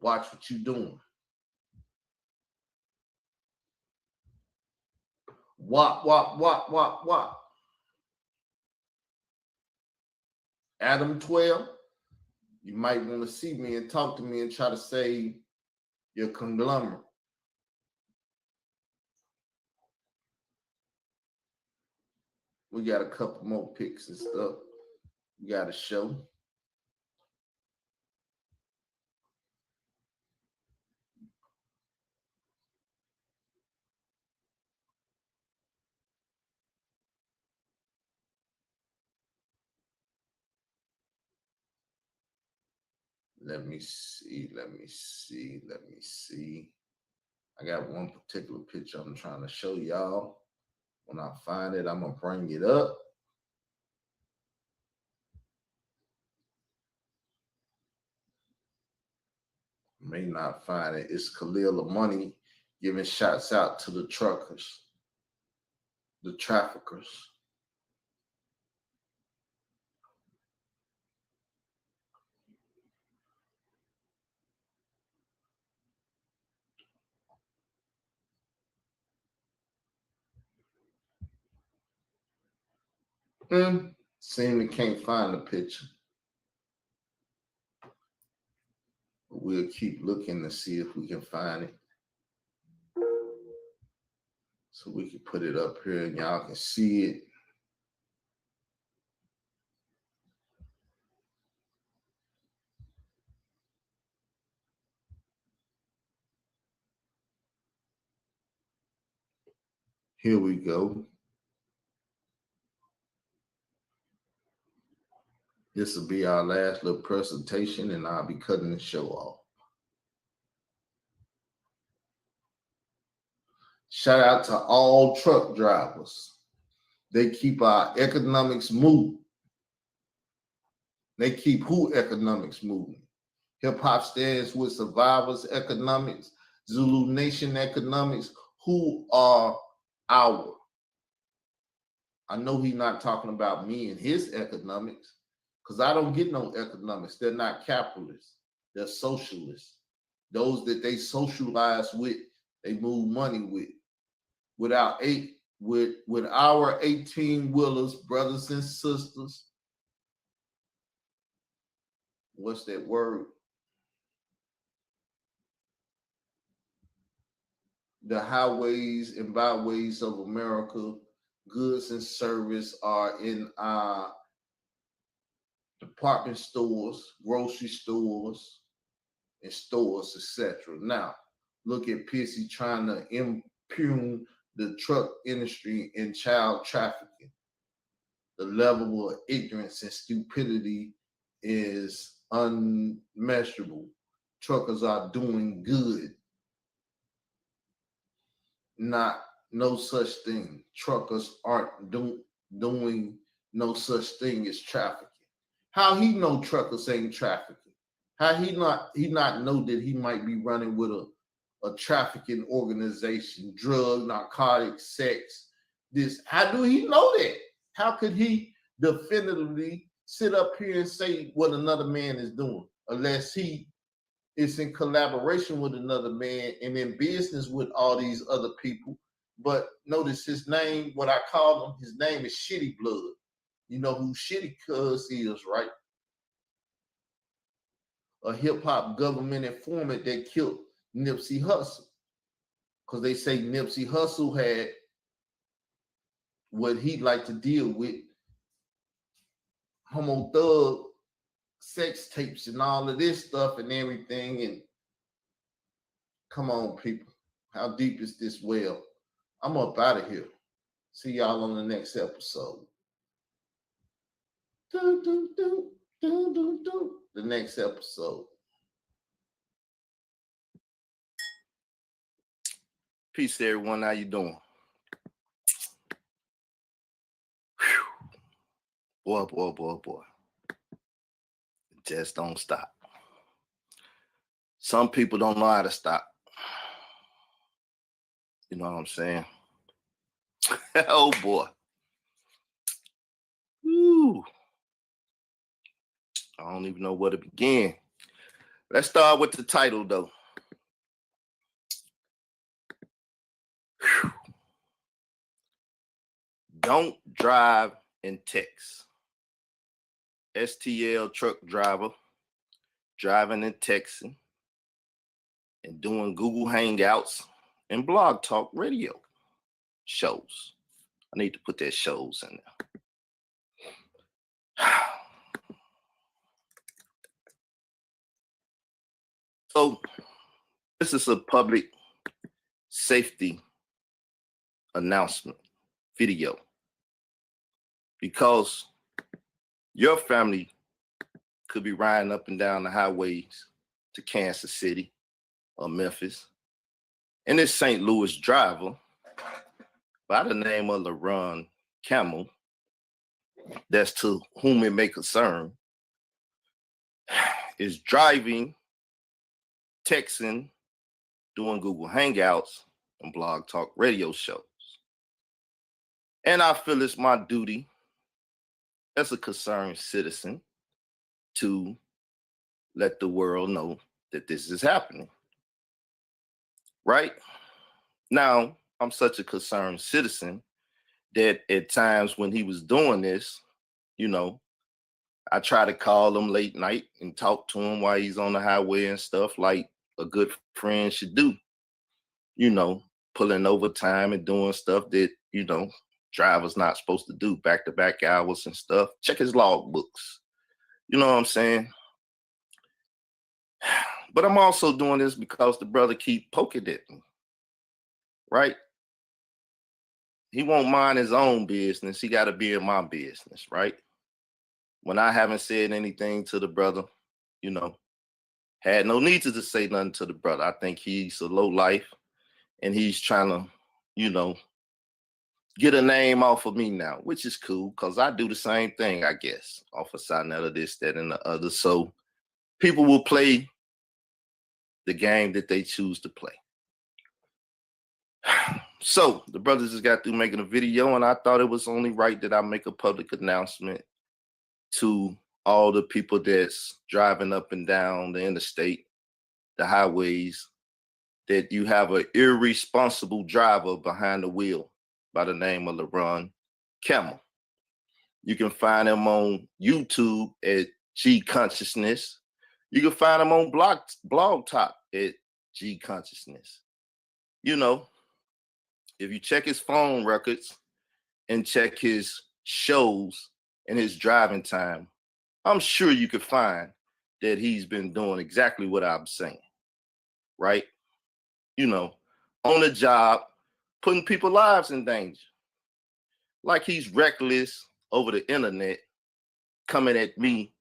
Watch what you're doing. Wop, wop, wop, wop, wop. Adam 12, you might want to see me and talk to me and try to save your conglomerate. We got a couple more pics and stuff we got to show. Let me see. I got one particular picture I'm trying to show y'all. When I find it, I'm going to bring it up. May not find it. It's Khalil Money giving shots out to the truckers, the traffickers. Seem to can't find the picture. But we'll keep looking to see if we can find it. So we can put it up here and y'all can see it. Here we go. This will be our last little presentation and I'll be cutting the show off. Shout out to all truck drivers. They keep our economics moving. They keep who economics moving? Hip hop stands with Survivors Economics, Zulu Nation Economics. Who are our? I know he's not talking about me and his economics, because I don't get no economics. They're not capitalists. They're socialists. Those that they socialize with, they move money with. With our 18-wheelers, brothers and sisters. What's that word? The highways and byways of America, goods and service are in our department stores, grocery stores, and stores, etc. Now, look at Pissy trying to impugn the truck industry and child trafficking. The level of ignorance and stupidity is unmeasurable. Truckers are doing good. No such thing. Truckers aren't doing no such thing as trafficking. How he know truckers ain't trafficking? How he not know that he might be running with a trafficking organization, drug, narcotics, sex? This, how do he know that? How could he definitively sit up here and say what another man is doing, unless he is in collaboration with another man and in business with all these other people? But notice his name, what I call him, his name is Shitty Blood. You know who Shitty Cuz is, right? A hip-hop government informant that killed Nipsey Hussle. Because they say Nipsey Hussle had what he'd like to deal with, homo thug, sex tapes and all of this stuff and everything. And come on, people. How deep is this well? I'm up out of here. See y'all on the next episode. The next episode. Peace, everyone. How you doing? Whew. Boy. Just don't stop. Some people don't know how to stop. You know what I'm saying? Oh boy. Woo. I don't even know where to begin. Let's start with the title though. Whew. Don't drive and text. STL truck driver driving and texting and doing Google Hangouts and Blog Talk radio shows I need to put that shows in there. So this is a public safety announcement video because your family could be riding up and down the highways to Kansas City or Memphis. And this St. Louis driver by the name of LaRon Campbell, that's to whom it may concern, is driving, texting, doing Google Hangouts and Blog Talk radio shows. And I feel it's my duty as a concerned citizen to let the world know that this is happening. Right? Now, I'm such a concerned citizen that at times when he was doing this, you know, I try to call him late night and talk to him while he's on the highway and stuff like a good friend should do. You know, pulling overtime and doing stuff that, you know, drivers not supposed to do, back-to-back hours and stuff. Check his log books. You know what I'm saying? But I'm also doing this because the brother keep poking at me, right? He won't mind his own business. He got to be in my business, right? When I haven't said anything to the brother, you know, had no need to say nothing to the brother. I think he's a low life and he's trying to, you know, get a name off of me now, which is cool because I do the same thing, I guess, off of Sinetta, this, that, and the other. So people will play the game that they choose to play. So the brothers just got through making a video, and I thought it was only right that I make a public announcement to all the people that's driving up and down the interstate, the highways, that you have an irresponsible driver behind the wheel by the name of LaRon Campbell. You can find him on YouTube at G Consciousness. You can find him on Blog Talk at G Consciousness. You know, if you check his phone records and check his shows and his driving time, I'm sure you could find that he's been doing exactly what I'm saying, right? You know, on the job, putting people's lives in danger. Like he's reckless over the internet, coming at me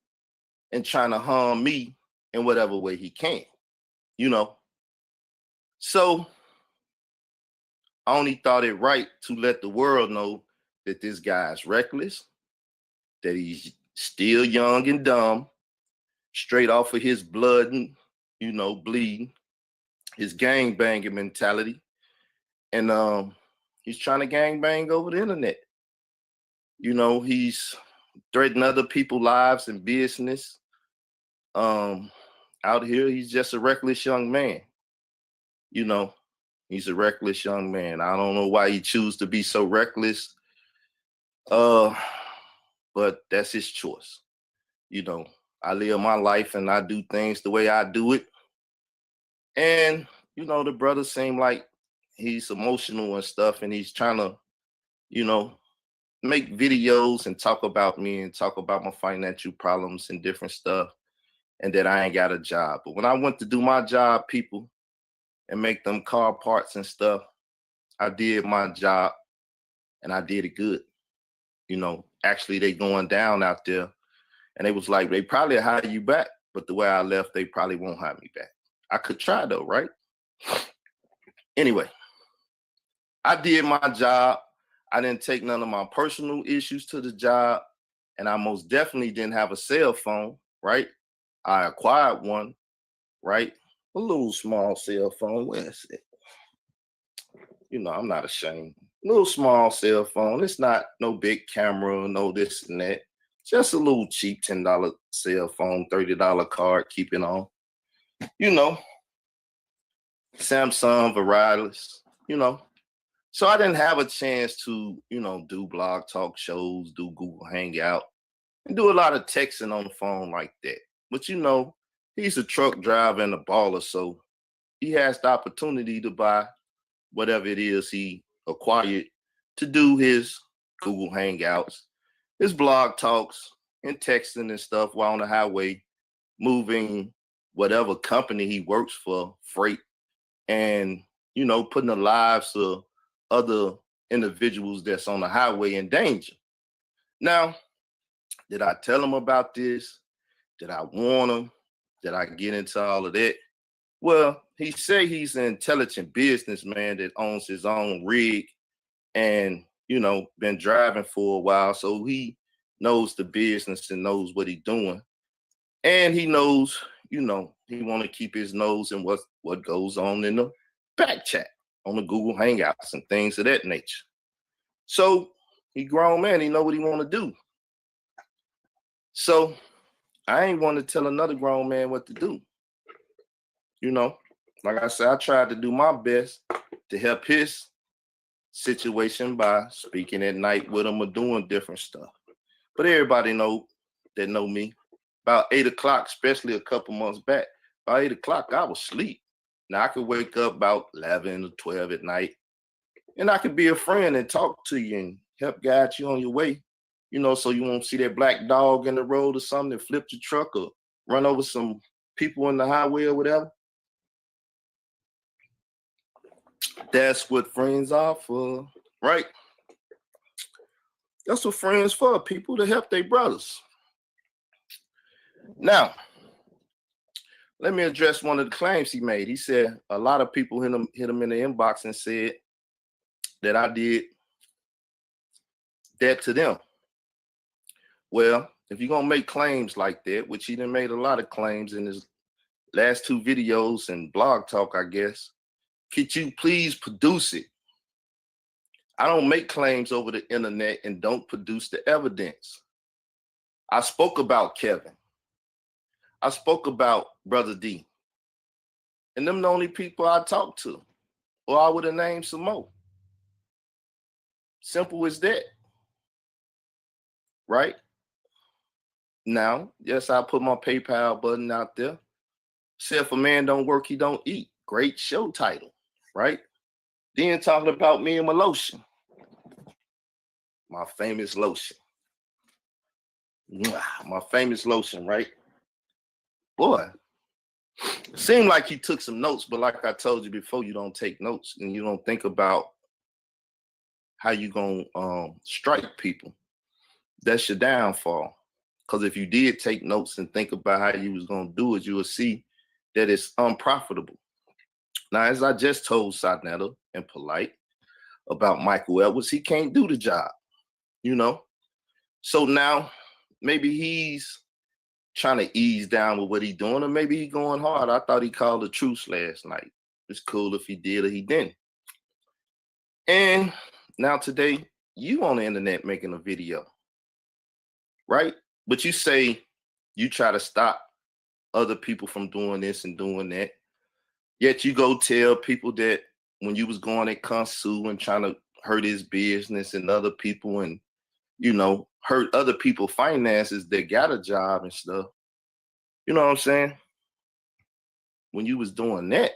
and trying to harm me in whatever way he can, you know? So I only thought it right to let the world know that this guy's reckless, that he's still young and dumb, straight off of his blood and, you know, bleeding, his gang banging mentality. And he's trying to gang bang over the internet. You know, he's threatening other people's lives and business. Out here, he's just a reckless young man. You know, he's a reckless young man. I don't know why he chooses to be so reckless. But that's his choice. You know, I live my life and I do things the way I do it. And, you know, the brother seemed like he's emotional and stuff, and he's trying to, you know, make videos and talk about me and talk about my financial problems and different stuff, and that I ain't got a job. But when I went to do my job, people, and make them car parts and stuff, I did my job and I did it good. You know, actually they going down out there, and they was like, they probably hire you back, but the way I left, they probably won't hire me back. I could try though, right? Anyway, I did my job. I didn't take none of my personal issues to the job, and I most definitely didn't have a cell phone, right? I acquired one, right? A little small cell phone. Where is it? You know, I'm not ashamed. Little small cell phone. It's not no big camera, no this and that. Just a little cheap $10 cell phone, $30 card, keep it on. You know, Samsung, wireless, you know. So I didn't have a chance to, you know, do blog talk shows, do Google Hangout, and do a lot of texting on the phone like that. But, you know, he's a truck driver and a baller, so he has the opportunity to buy whatever it is he acquired to do his Google Hangouts, his blog talks, and texting and stuff while on the highway, moving whatever company he works for, freight, and, you know, putting the lives of other individuals that's on the highway in danger. Now, did I tell him about this? Did I warn him? Did I get into all of that? Well, he say he's an intelligent businessman that owns his own rig and, you know, been driving for a while. So he knows the business and knows what he's doing. And he knows, you know, he want to keep his nose in what goes on in the back chat on the Google Hangouts and things of that nature. So he grown man, he know what he want to do. So I ain't want to tell another grown man what to do. You know, like I said, I tried to do my best to help his situation by speaking at night with him or doing different stuff. But everybody know me. About 8 o'clock, especially a couple months back, by 8 o'clock, I was asleep. Now I could wake up about 11 or 12 at night, and I could be a friend and talk to you and help guide you on your way, you know, so you won't see that black dog in the road or something that flipped your truck or run over some people on the highway or whatever. That's what friends are for, right? That's what friends for, people to help their brothers. Now, let me address one of the claims he made. He said a lot of people hit him in the inbox and said that I did that to them. Well, if you're going to make claims like that, which he done made a lot of claims in his last 2 videos and blog talk, I guess, could you please produce it? I don't make claims over the internet and don't produce the evidence. I spoke about Kevin. I spoke about Brother D. And them the only people I talked to. Or I would have named some more. Simple as that. Right? Now, yes, I put my PayPal button out there. Said if a man don't work, he don't eat. Great show title, right? Then talking about me and my lotion. My famous lotion. My famous lotion, right? Boy, it seemed like he took some notes, but like I told you before, you don't take notes and you don't think about how you gonna strike people. That's your downfall. Because if you did take notes and think about how you was gonna do it, you will see that it's unprofitable. Now, as I just told Sonetta and Polite about Michael Edwards, he can't do the job, you know? So now maybe he's trying to ease down with what he's doing, or maybe he's going hard. I thought he called a truce last night. It's cool if he did or he didn't. And now today, you on the internet making a video, right? But you say you try to stop other people from doing this and doing that. Yet you go tell people that when you was going at Kansu and trying to hurt his business and other people and, you know, hurt other people's finances that got a job and stuff. You know what I'm saying? When you was doing that,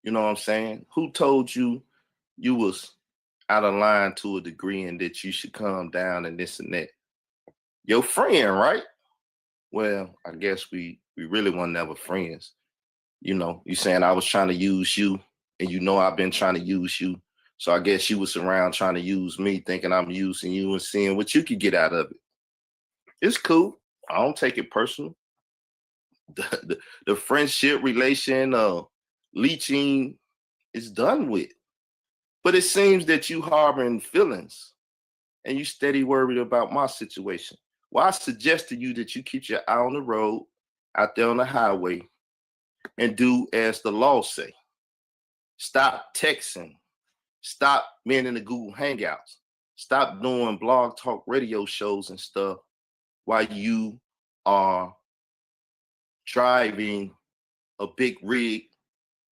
you know what I'm saying? Who told you you was out of line to a degree and that you should calm down and this and that? Your friend, right? Well, I guess we really weren't never friends. You know, you saying I was trying to use you and you know I've been trying to use you. So I guess you was around trying to use me, thinking I'm using you and seeing what you could get out of it. It's cool. I don't take it personal. The friendship relation, leeching is done with. But it seems that you harboring feelings and you steady worried about my situation. Well, I suggest to you that you keep your eye on the road, out there on the highway, and do as the law say. Stop texting. Stop being in the Google Hangouts. Stop doing blog talk radio shows and stuff while you are driving a big rig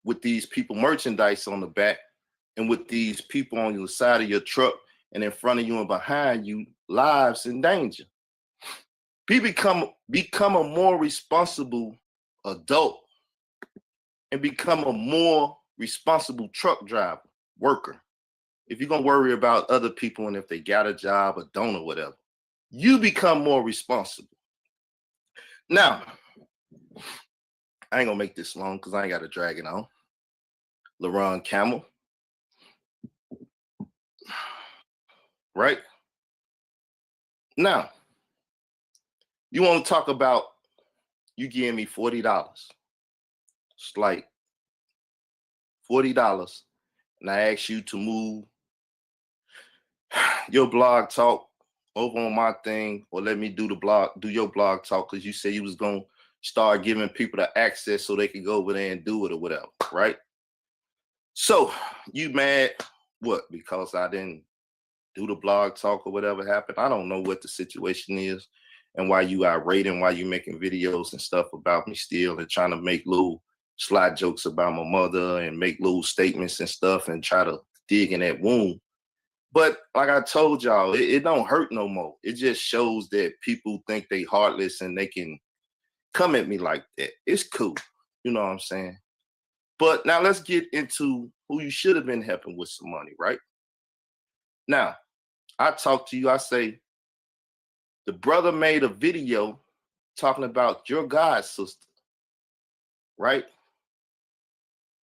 with these people merchandise on the back and with these people on the side of your truck and in front of you and behind you, lives in danger. Become a more responsible adult and become a more responsible truck driver, worker, if you're gonna worry about other people and if they got a job or don't or whatever, you become more responsible. Now, I ain't gonna make this long because I ain't gotta drag it on. LaRon Campbell, right? Now, you want to talk about you giving me $40. It's like $40, and I ask you to move your blog talk over on my thing, or let me do your blog talk, because you said you was gonna start giving people the access so they could go over there and do it or whatever, right? So you mad, what, because I didn't do the blog talk or whatever happened? I don't know what the situation is and why you irate and why you making videos and stuff about me still and trying to make little sly jokes about my mother and make little statements and stuff and try to dig in that wound. But like I told y'all, it don't hurt no more. It just shows that people think they heartless and they can come at me like that. It's cool. You know what I'm saying? But now let's get into who you should have been helping with some money, right? Now, I talk to you, I say, the brother made a video talking about your god sister, right?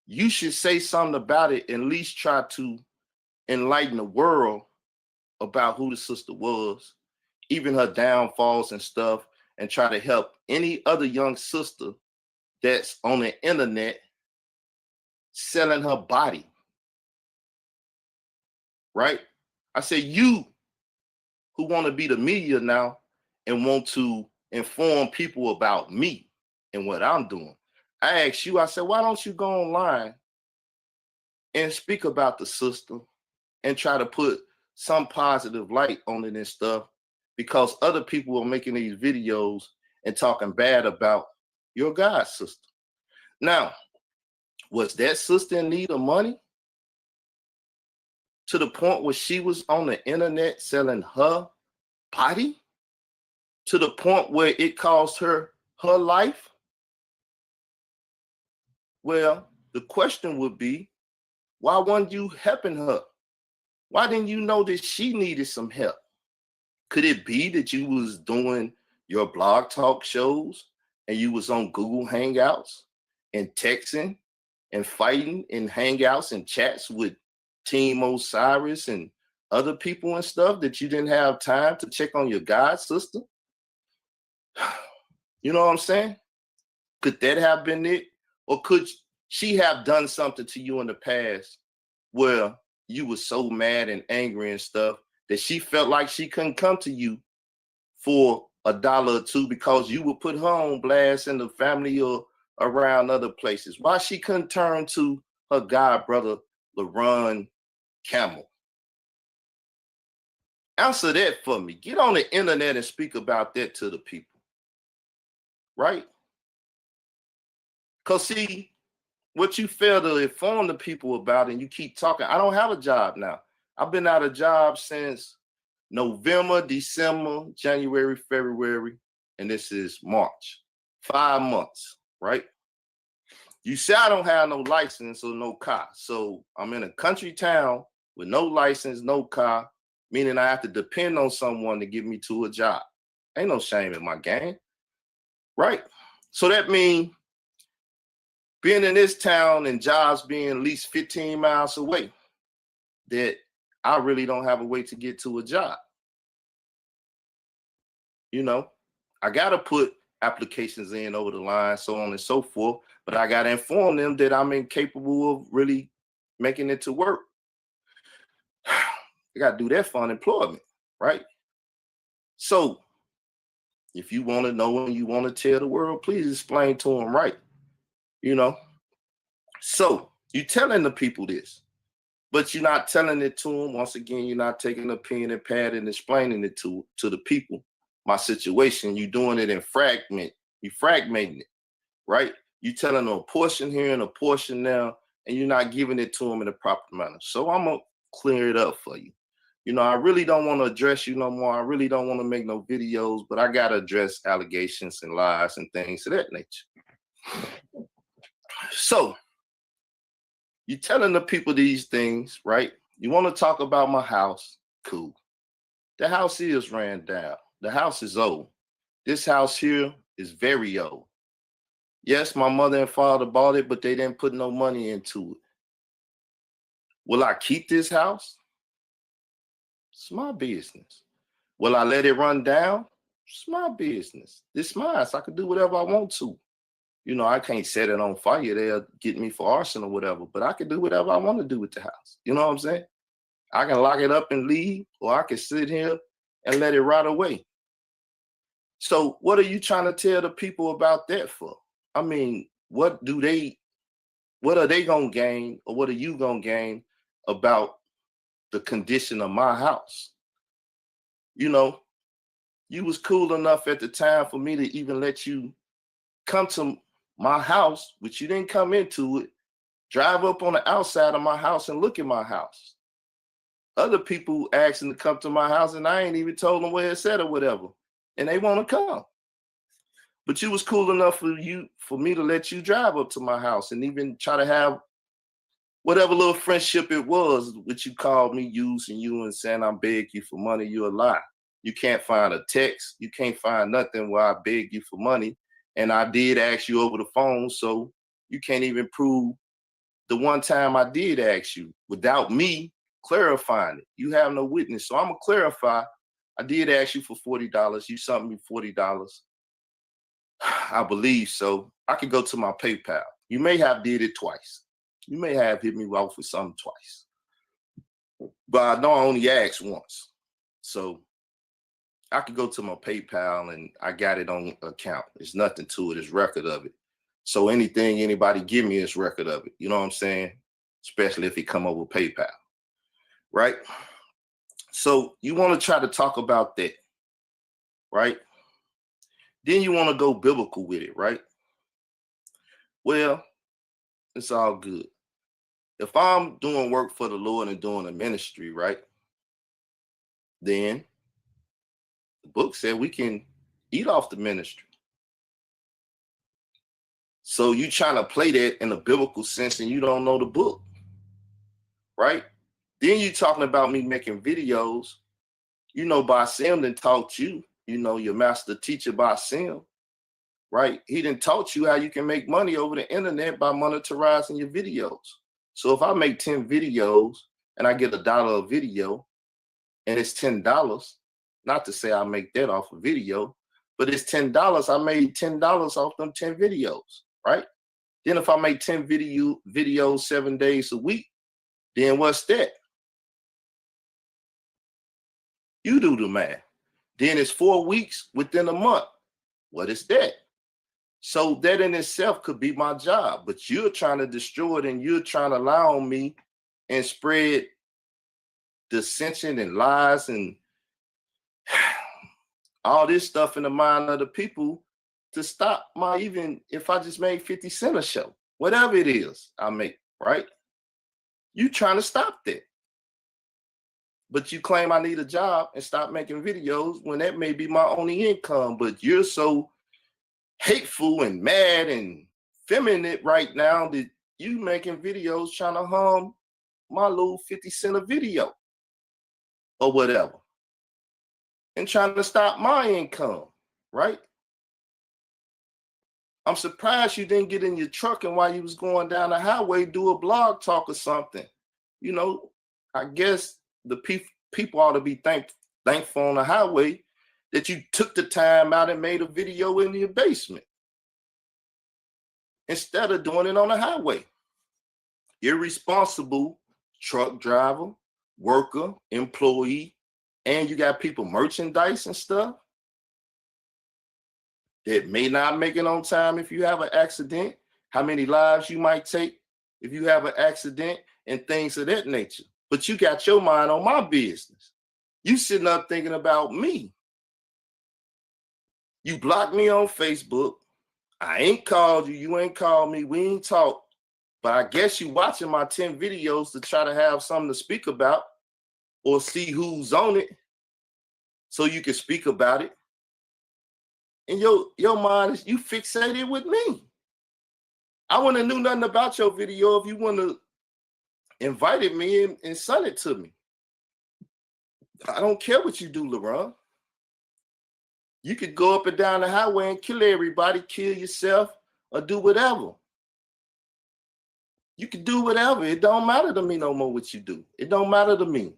You should say something about it and at least try to enlighten the world about who the sister was, even her downfalls and stuff, and try to help any other young sister that's on the internet selling her body, right? I say, you who want to be the media now and want to inform people about me and what I'm doing. I asked you, I said, why don't you go online and speak about the sister and try to put some positive light on it and stuff, because other people are making these videos and talking bad about your god sister. Now, was that sister in need of money to the point where she was on the internet selling her body to the point where it cost her her life? Well, the question would be, why weren't you helping her? Why didn't you know that she needed some help? Could it be that you was doing your blog talk shows and you was on Google Hangouts and texting and fighting in Hangouts and chats with Team Osiris and other people and stuff, that you didn't have time to check on your god sister? You know what I'm saying? Could that have been it? Or could she have done something to you in the past where you were so mad and angry and stuff that she felt like she couldn't come to you for $1 or $2 because you would put her on blast in the family or around other places? Why she couldn't turn to her god brother, LaRon Campbell? Answer that for me. Get on the internet and speak about that to the people, right? Because see, what you fail to inform the people about and you keep talking, I don't have a job now. I've been out of job since November, December, January, February, and this is March. 5 months, right? You say I don't have no license or no car. So I'm in a country town with no license, no car, meaning I have to depend on someone to get me to a job. Ain't no shame in my game, right? So that means being in this town and jobs being at least 15 miles away, that I really don't have a way to get to a job. You know, I got to put applications in over the line, so on and so forth, but I got to inform them that I'm incapable of really making it to work. I got to do that for unemployment, right? So if you want to know and you want to tell the world, please explain to them right. You know, so you're telling the people this, but you're not telling it to them. Once again, you're not taking a pen and pad and explaining it to the people, my situation. You're doing it in fragment. You're fragmenting it, right? You're telling them a portion here and a portion now, and you're not giving it to them in a proper manner. So I'm going to clear it up for you. You know, I really don't want to address you no more. I really don't want to make no videos, but I got to address allegations and lies and things of that nature. So you're telling the people these things, right? You want to talk about my house? Cool. The house is ran down. The house is old. This house here is very old. Yes, my mother and father bought it, but they didn't put no money into it. Will I keep this house? It's my business. Will I let it run down? It's my business. It's mine. So I can do whatever I want to. You know, I can't set it on fire. They'll get me for arson or whatever, but I can do whatever I want to do with the house. You know what I'm saying? I can lock it up and leave, or I can sit here and let it rot away. So what are you trying to tell the people about that for? I mean, what are they going to gain, or what are you going to gain about the condition of my house? You know, you was cool enough at the time for me to even let you come to my house, which you didn't come into it, drive up on the outside of my house and look at my house. Other people asking to come to my house and I ain't even told them where it's at or whatever, and they want to come. But you was cool enough for me to let you drive up to my house and even try to have whatever little friendship it was, which you called me using you and saying I'm begging you for money. You're a lie. You can't find a text. You can't find nothing where I beg you for money. And I did ask you over the phone, so you can't even prove the one time I did ask you without me clarifying it. You have no witness. So I'm going to clarify. I did ask you for $40. You sent me $40. I believe so. I could go to my PayPal. You may have did it twice. You may have hit me off with something twice. But I know I only asked once. So I could go to my PayPal and I got it on account. There's nothing to it. It's record of it. So anything anybody give me is record of it. You know what I'm saying? Especially if it come over PayPal, right? So you want to try to talk about that, right? Then you want to go biblical with it, right? Well, it's all good. If I'm doing work for the Lord and doing a ministry, right? Then the book said we can eat off the ministry. So you trying to play that in a biblical sense and you don't know the book, right? Then you talking about me making videos. You know, Basim done taught you, you know, your master teacher Basim, right? He done taught you how you can make money over the internet by monetizing your videos. So if I make 10 videos and I get $1 a video and it's $10, not to say I make that off a video, but it's $10. I made $10 off them 10 videos, right? Then if I make 10 videos 7 days a week, then what's that? You do the math. Then it's 4 weeks within a month. What is that? So that in itself could be my job, but you're trying to destroy it and you're trying to lie on me and spread dissension and lies and all this stuff in the mind of the people to stop my, even if I just made 50 cents a show, whatever it is I make, right? You trying to stop that. But you claim I need a job and stop making videos when that may be my only income, but you're so hateful and mad and feminine right now that you making videos trying to harm my little 50 cent a video or whatever and trying to stop my income, right? I'm surprised you didn't get in your truck and while you was going down the highway, do a blog talk or something. You know, I guess the people ought to be thankful on the highway that you took the time out and made a video in your basement instead of doing it on the highway. Irresponsible truck driver, worker, employee, and you got people merchandise and stuff that may not make it on time if you have an accident, how many lives you might take if you have an accident and things of that nature. But you got your mind on my business. You sitting up thinking about me. You blocked me on Facebook. I ain't called you. You ain't called me. We ain't talked. But I guess you watching my 10 videos to try to have something to speak about or see who's on it so you can speak about it. And your mind is, you fixated with me. I wouldn't have knew nothing about your video if you wouldn't have invited me and sent it to me. I don't care what you do, LaRon. You could go up and down the highway and kill everybody, kill yourself, or do whatever. You can do whatever. It don't matter to me no more what you do. It don't matter to me.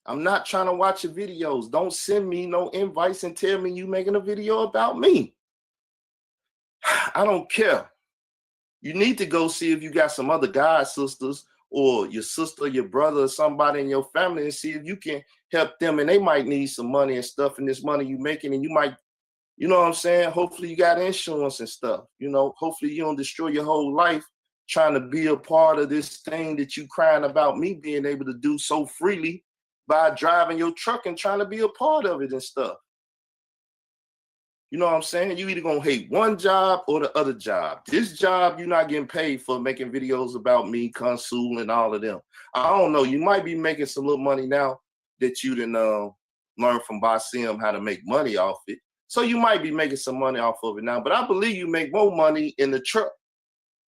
I'm not trying to watch your videos. Don't send me no invites and tell me you making a video about me. I don't care. You need to go see if you got some other god sisters or your sister, your brother, or somebody in your family and see if you can help them, and they might need some money and stuff, and this money you making, and you might, you know what I'm saying? Hopefully you got insurance and stuff, you know, hopefully you don't destroy your whole life trying to be a part of this thing that you crying about me being able to do so freely by driving your truck and trying to be a part of it and stuff. You know what I'm saying? You either gonna hate one job or the other job. This job, you're not getting paid for making videos about me, Consul, and all of them. I don't know. You might be making some little money now that you didn't learn from Basim how to make money off it. So you might be making some money off of it now. But I believe you make more money in the truck.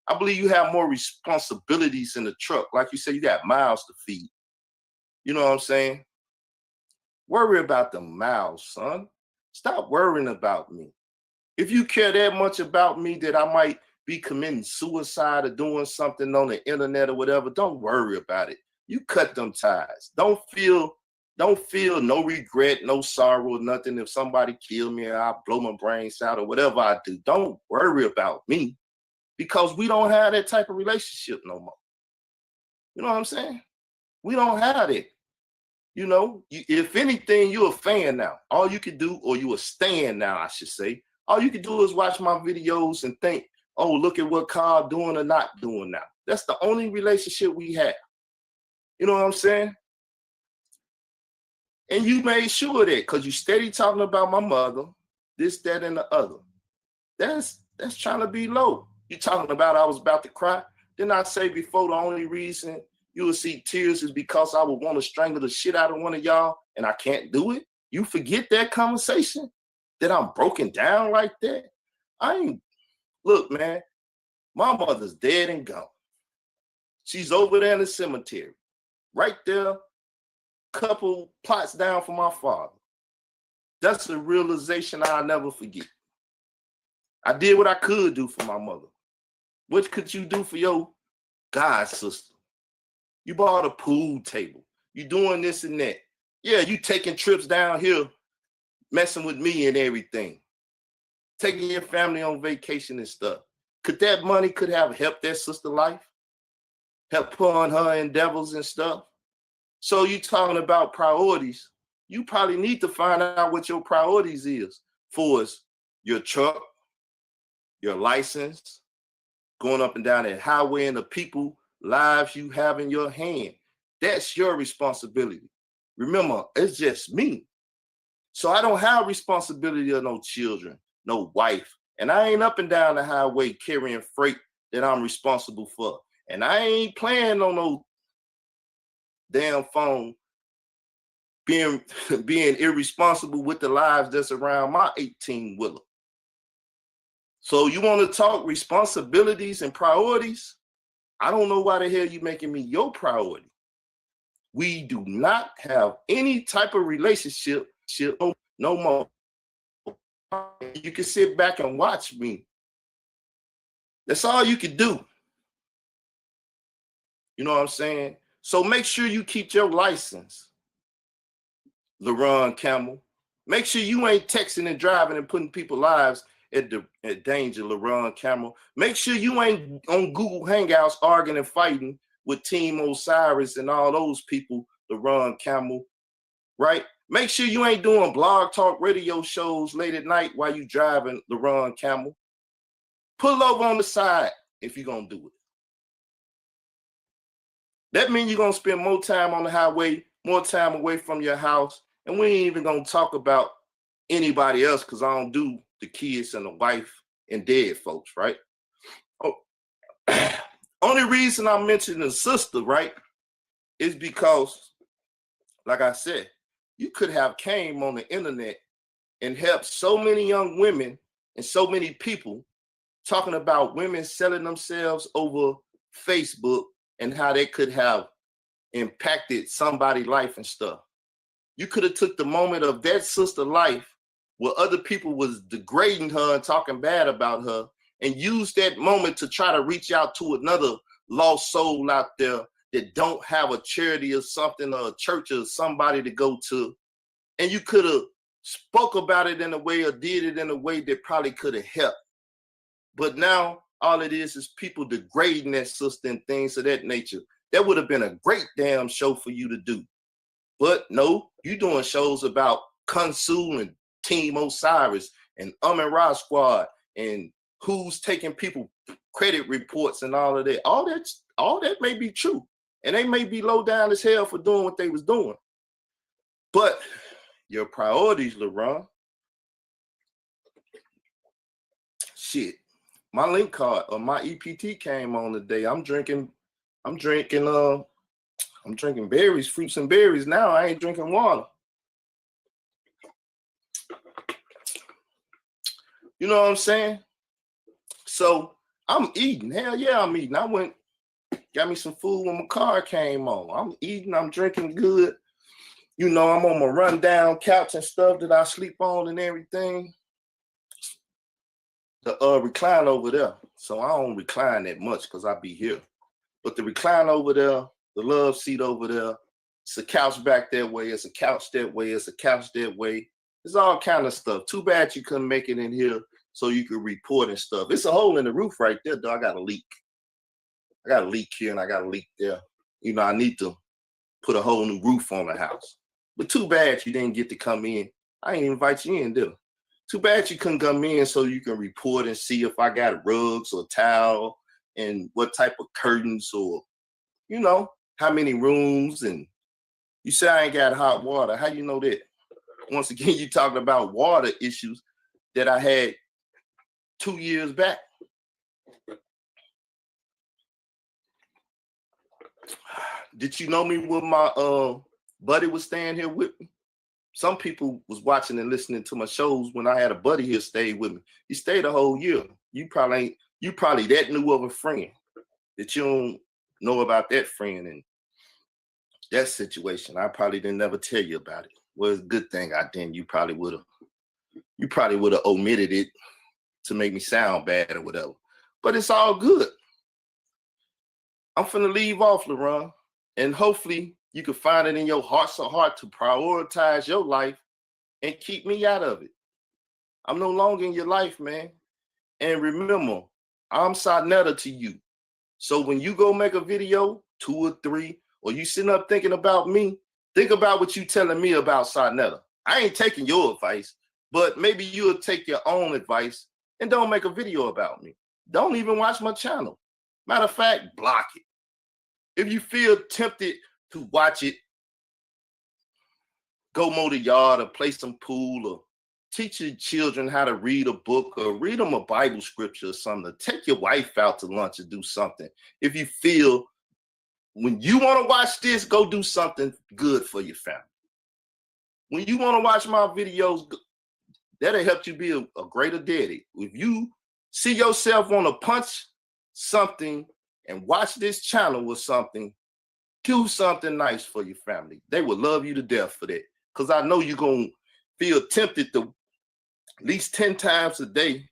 I believe you have more responsibilities in the truck. Like you said, you got miles to feed. You know what I'm saying? Worry about the miles, son. Stop worrying about me. If you care that much about me that I might be committing suicide or doing something on the internet or whatever, don't worry about it. You cut them ties. Don't feel no regret, no sorrow, nothing. If somebody kill me or I blow my brains out or whatever I do, don't worry about me, because we don't have that type of relationship no more. You know what I'm saying? We don't have it. You know, if anything, you're a fan now. All you can do, or you a stan now, I should say, all you can do is watch my videos and think, oh, look at what Carl doing or not doing now. That's the only relationship we have. You know what I'm saying? And you made sure of that because you steady talking about my mother, this, that, and the other. That's trying to be low. You talking about I was about to cry. Didn't I say before the only reason you will see tears is because I would want to strangle the shit out of one of y'all and I can't do it? You forget that conversation? That I'm broken down like that? Look, man, my mother's dead and gone. She's over there in the cemetery. Right there, couple plots down from my father. That's a realization I'll never forget. I did what I could do for my mother. What could you do for your god sister? You bought a pool table. You doing this and that. Yeah, you taking trips down here, messing with me and everything. Taking your family on vacation and stuff. Could that money have helped that sister life? Help her on her endeavors and stuff? So you talking about priorities. You probably need to find out what your priorities is for us. Your truck, your license, going up and down that highway, and the people lives you have in your hand. That's your responsibility. Remember, it's just me. So I don't have responsibility of no children, no wife. And I ain't up and down the highway carrying freight that I'm responsible for. And I ain't playing on no damn phone being irresponsible with the lives that's around my 18-wheeler. So you want to talk responsibilities and priorities? I don't know why the hell you making me your priority. We do not have any type of relationship no more. You can sit back and watch me. That's all you can do. You know what I'm saying? So make sure you keep your license, LaRon Campbell. Make sure you ain't texting and driving and putting people's lives at danger, LaRon Campbell. Make sure you ain't on Google Hangouts arguing and fighting with Team Osiris and all those people, LaRon Campbell, right? Make sure you ain't doing blog talk radio shows late at night while you driving, LaRon Campbell. Pull over on the side if you're going to do it. That means you're going to spend more time on the highway, more time away from your house, and we ain't even going to talk about anybody else because I don't do the kids and the wife and dead folks, right? Oh, only reason I mentioned the sister, right, is because, like I said, you could have came on the internet and helped so many young women and so many people talking about women selling themselves over Facebook and how they could have impacted somebody's life and stuff. You could have took the moment of that sister life where other people was degrading her and talking bad about her and used that moment to try to reach out to another lost soul out there that don't have a charity or something or a church or somebody to go to. And you could have spoke about it in a way or did it in a way that probably could have helped. But now all it is people degrading that sister and things of that nature. That would have been a great damn show for you to do. But no, you doing shows about Kunsu and Team Osiris and Amin-Ra Squad and who's taking people credit reports and all of that. All that may be true. And they may be low down as hell for doing what they was doing. But your priorities, LaRon. Shit. My link card or my EPT came on today. I'm drinking berries, fruits and berries now. I ain't drinking water. You know what I'm saying? So I'm eating. Hell yeah, I'm eating. I went, got me some food when my car came on. I'm eating, I'm drinking good. You know, I'm on my rundown couch and stuff that I sleep on and everything. The recline over there. So I don't recline that much because I be here. But the recline over there, the love seat over there, it's a couch back that way, it's a couch that way, it's a couch that way. It's all kind of stuff. Too bad you couldn't make it in here so you could report and stuff. It's a hole in the roof right there, though. I got a leak. I got a leak here and I got a leak there. You know, I need to put a whole new roof on the house. But too bad you didn't get to come in. I ain't invite you in, did I? Too bad you couldn't come in so you can report and see if I got rugs or towel and what type of curtains or, you know, how many rooms. And you say I ain't got hot water. How you know that? Once again, you talking about water issues that I had 2 years back. Did you know me when my buddy was staying here with me? Some people was watching and listening to my shows when I had a buddy here stay with me. He stayed a whole year. You probably that new of a friend that you don't know about that friend and that situation. I probably didn't never tell you about it. Well, it's a good thing I didn't. You probably would have omitted it to make me sound bad or whatever. But it's all good. I'm finna leave off, LaRon, and hopefully you can find it in your hearts of heart to prioritize your life and keep me out of it. I'm no longer in your life, man. And remember, I'm Sarnetta to you. So when you go make a video, 2 or 3, or you sitting up thinking about me, think about what you telling me about Sarnetta. I ain't taking your advice, but maybe you'll take your own advice and don't make a video about me. Don't even watch my channel. Matter of fact, block it. If you feel tempted to watch it, go mow the yard or play some pool or teach your children how to read a book or read them a Bible scripture or something. Take your wife out to lunch or do something. If you feel when you want to watch this, go do something good for your family. When you want to watch my videos, that'll help you be a greater daddy. If you see yourself want to punch something and watch this channel or something, do something nice for your family. They will love you to death for that. Because I know you're going to feel tempted to at least 10 times a day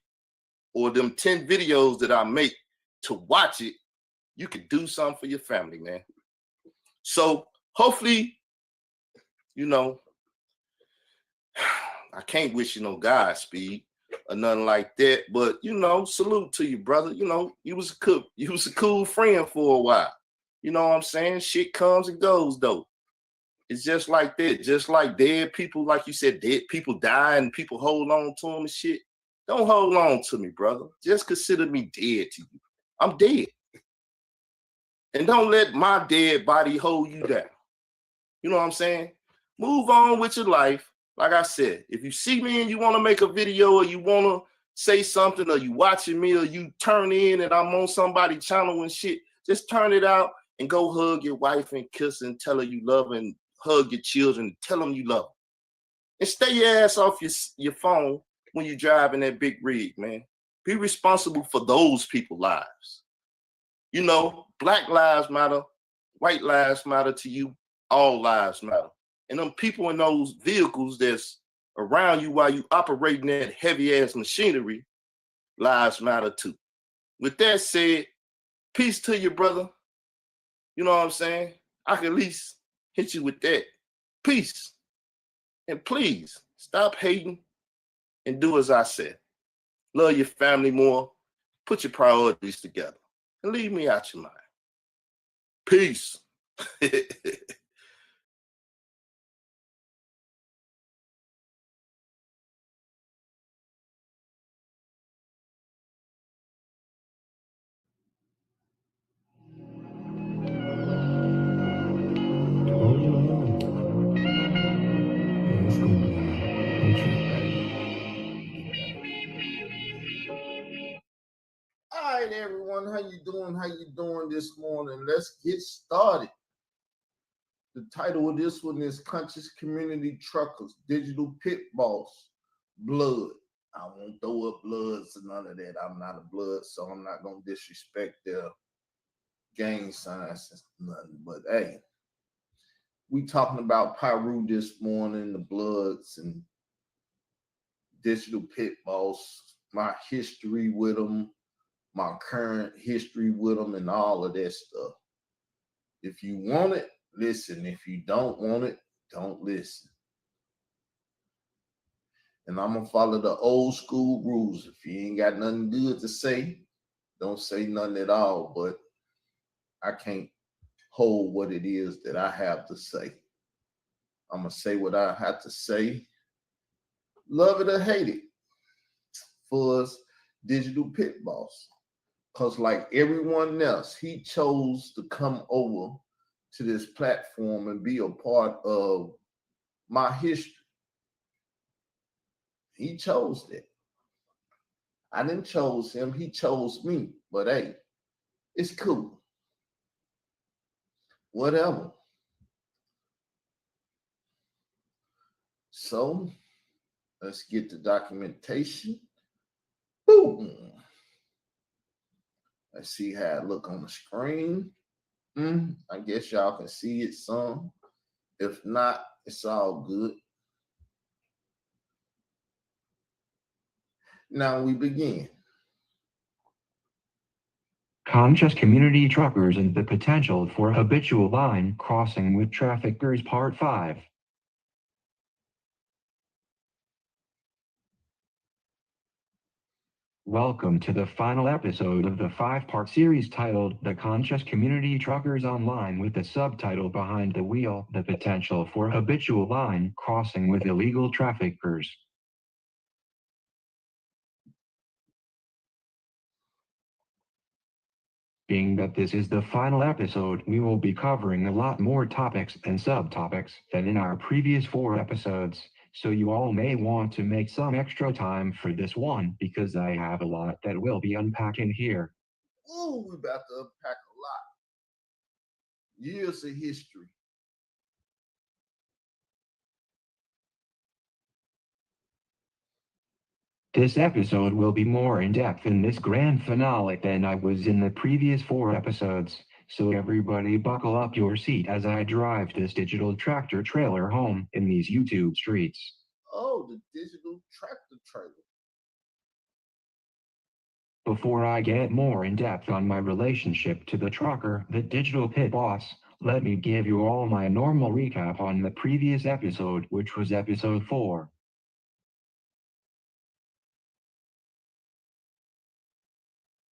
or them 10 videos that I make to watch it. You can do something for your family, man. So hopefully, you know, I can't wish you no Godspeed or nothing like that, but you know, salute to you, brother. You know, you was a cool friend for a while. You know what I'm saying? Shit comes and goes, though. It's just like that. Just like dead people, like you said, dead people die and people hold on to them and shit. Don't hold on to me, brother. Just consider me dead to you. I'm dead. And don't let my dead body hold you down. You know what I'm saying? Move on with your life. Like I said, if you see me and you want to make a video or you want to say something or you watching me or you turn in and I'm on somebody's channel and shit, just turn it out and go hug your wife and kiss and tell her you love her and hug your children, tell them you love them. And stay your ass off your phone when you're driving that big rig, man. Be responsible for those people's lives. You know, Black lives matter, white lives matter to you, all lives matter. And them people in those vehicles that's around you while you operating that heavy ass machinery, lives matter too. With that said, peace to you, brother. You know what I'm saying? I can at least hit you with that. Peace. And please stop hating and do as I said. Love your family more. Put your priorities together. And leave me out your mind. Peace. All right, everyone. How you doing? How you doing this morning? Let's get started. The title of this one is Conscious Community Truckers, Digital Pit Boss, Blood. I won't throw up bloods and none of that. I'm not a blood, so I'm not going to disrespect their gang signs and nothing. But hey, we talking about Pyru this morning, the Bloods and Digital Pit Boss, my history with them, my current history with them, and all of that stuff. If you want it, listen. If you don't want it, don't listen. And I'm going to follow the old school rules. If you ain't got nothing good to say, don't say nothing at all. But I can't hold what it is that I have to say. I'm going to say what I have to say. Love it or hate it. For us, Digital Pit Boss. Because like everyone else, he chose to come over to this platform and be a part of my history. He chose that. I didn't chose him. He chose me. But hey, it's cool. Whatever. So let's get the documentation. Boom. Let's see how it look on the screen. I guess y'all can see it some. If not, it's all good. Now we begin. Conscious Community Truckers and the Potential for Habitual Line Crossing with Traffickers Part 5. Welcome to the final episode of the 5-part series titled The Conscious Community Truckers Online with the subtitle Behind the Wheel, The Potential for Habitual Line Crossing with Illegal Traffickers. Being that this is the final episode, we will be covering a lot more topics and subtopics than in our previous 4 episodes. So you all may want to make some extra time for this one because I have a lot that we'll be unpacking here. Ooh, we're about to unpack a lot. Years of history. This episode will be more in-depth in this grand finale than I was in the previous 4 episodes. So everybody buckle up your seat as I drive this digital tractor trailer home in these YouTube streets. Oh, the digital tractor trailer. Before I get more in depth on my relationship to the trucker, the digital pit boss, let me give you all my normal recap on the previous episode, which was episode 4.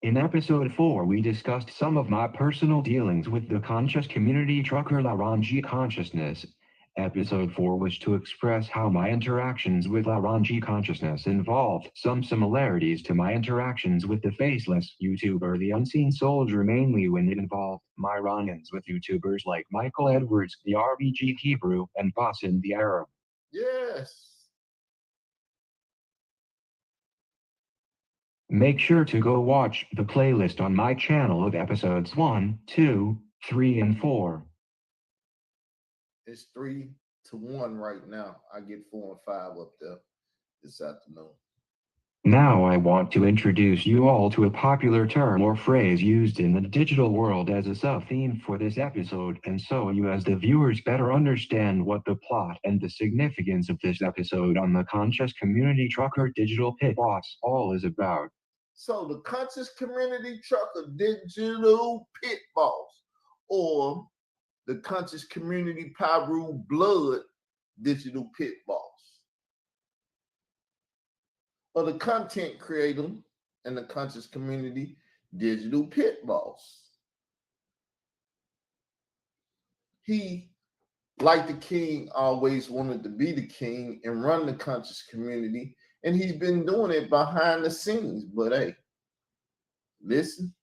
In episode 4, we discussed some of my personal dealings with the conscious community trucker Laranji consciousness. Episode 4 was to express how my interactions with Laranji consciousness involved some similarities to my interactions with the faceless YouTuber The Unseen Soldier, mainly when it involved my run-ins with YouTubers like Michael Edwards, the RBG Hebrew, and Bossin the Arab. Yes. Make sure to go watch the playlist on my channel of episodes 1, 2, 3, and 4. It's 3-1 right now. I get 4 and 5 up there this afternoon. Now I want to introduce you all to a popular term or phrase used in the digital world as a sub-theme for this episode, and so you as the viewers better understand what the plot and the significance of this episode on the Conscious Community Trucker Digital Pit Boss all is about. So the Conscious Community Trucker Digital Pit Boss, or the Conscious Community Pyru Blood Digital Pit Boss, or the content creator and the Conscious Community Digital Pit Boss. He, like the king, always wanted to be the king and run the conscious community, and he's been doing it behind the scenes. But hey, listen.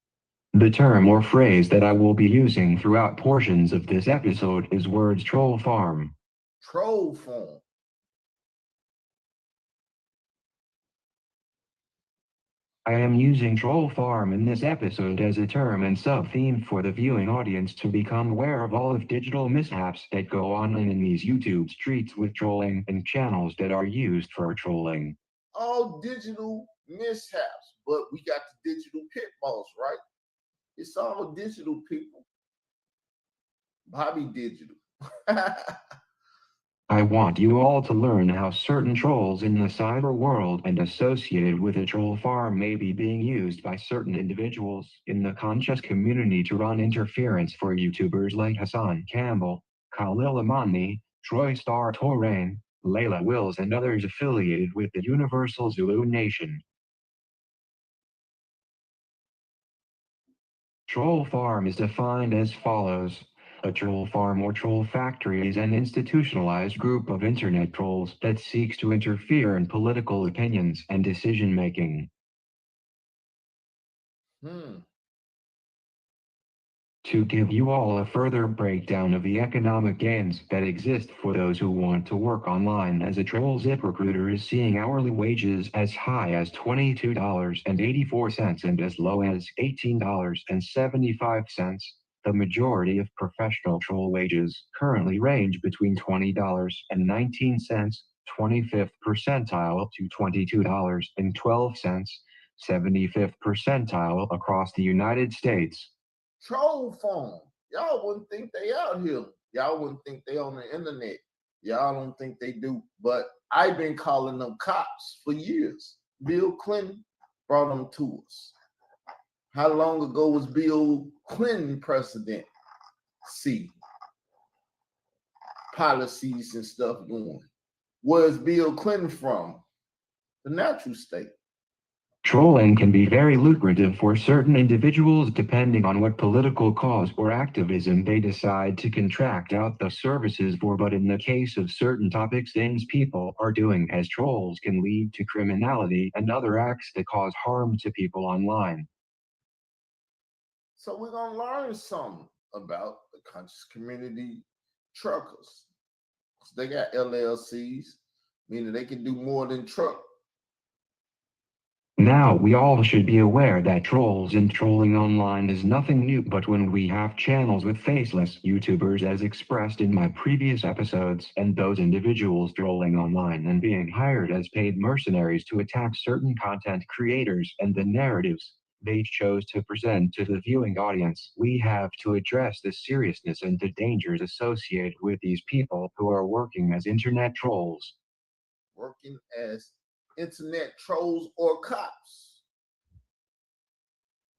The term or phrase that I will be using throughout portions of this episode is words troll farm. Troll farm. I am using troll farm in this episode as a term and sub-theme for the viewing audience to become aware of all of digital mishaps that go on in these YouTube streets with trolling and channels that are used for trolling. All digital mishaps, but we got the digital pit boss, right? It's all digital, people. Bobby Digital. I want you all to learn how certain trolls in the cyber world and associated with a troll farm may be being used by certain individuals in the conscious community to run interference for YouTubers like Hassan Campbell, Khalil Amani, Troy Star Torain, Layla Wills, and others affiliated with the Universal Zulu Nation. Troll farm is defined as follows. A troll farm or troll factory is an institutionalized group of internet trolls that seeks to interfere in political opinions and decision-making. To give you all a further breakdown of the economic gains that exist for those who want to work online as a troll, ZipRecruiter is seeing hourly wages as high as $22.84 and as low as $18.75. The majority of professional troll wages currently range between $20.19, 25th percentile, to $22.12, 75th percentile across the United States. Troll farm. Y'all wouldn't think they out here. Y'all wouldn't think they on the internet. Y'all don't think they do. But I've been calling them cops for years. Bill Clinton brought them to us. How long ago was Bill Clinton president? See, policies and stuff going. Where's Bill Clinton from? The natural state. Trolling can be very lucrative for certain individuals depending on what political cause or activism they decide to contract out the services for, but in the case of certain topics, things people are doing as trolls can lead to criminality and other acts that cause harm to people online. So we're going to learn something about the conscious community truckers. They got LLCs, meaning they can do more than truck. Now we all should be aware that trolls and trolling online is nothing new, but when we have channels with faceless YouTubers as expressed in my previous episodes, and those individuals trolling online and being hired as paid mercenaries to attack certain content creators and the narratives they chose to present to the viewing audience, we have to address the seriousness and the dangers associated with these people who are working as internet trolls. Working as internet trolls or cops.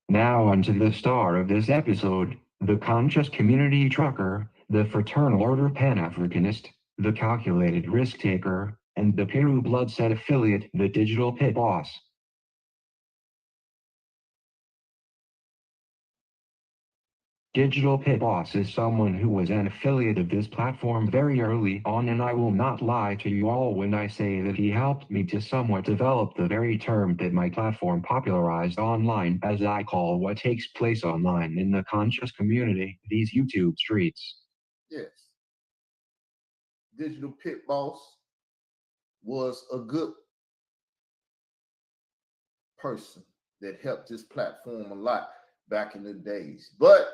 Now onto the star of this episode, the conscious community trucker, the fraternal order Pan-Africanist, the calculated risk taker, and the Pyru blood set affiliate, the digital pit boss. Digital Pit Boss is someone who was an affiliate of this platform very early on, and I will not lie to you all when I say that he helped me to somewhat develop the very term that my platform popularized online, as I call what takes place online in the conscious community, these YouTube streets. Yes. Digital Pit Boss was a good person that helped this platform a lot back in the days. But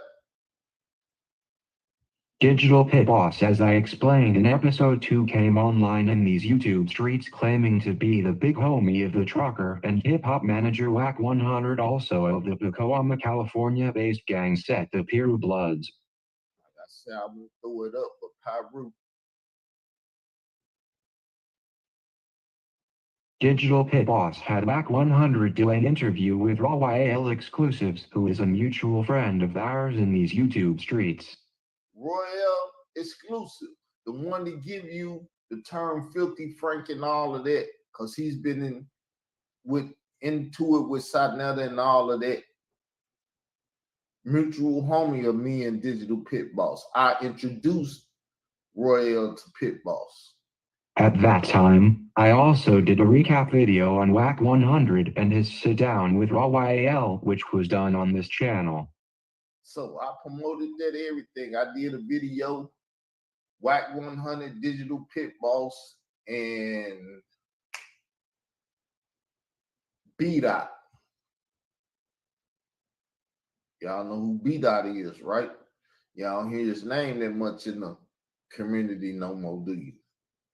Digital Pit Boss, as I explained in episode 2, came online in these YouTube streets claiming to be the big homie of the trucker and hip-hop manager Wack 100, also of the Pacoima, California-based gang set the Piru Bloods. Like I said, I'm gonna throw it up for Piru. Digital Pit Boss had Wack 100 do an interview with Raw YAL Exclusives, who is a mutual friend of ours in these YouTube streets. Royale Exclusive, the one to give you the term Filthy Frank and all of that, because he's been into it with Satnetta and all of that. Mutual homie of me and Digital Pit Boss. I introduced Royale to Pit Boss. At that time, I also did a recap video on Wack 100 and his sit down with Raw YAL, which was done on this channel. So I promoted that everything. I did a video, Wack 100, Digital Pit Boss, and B-Dot. Y'all know who B-Dot is, right? Y'all don't hear his name that much in the community no more, do you?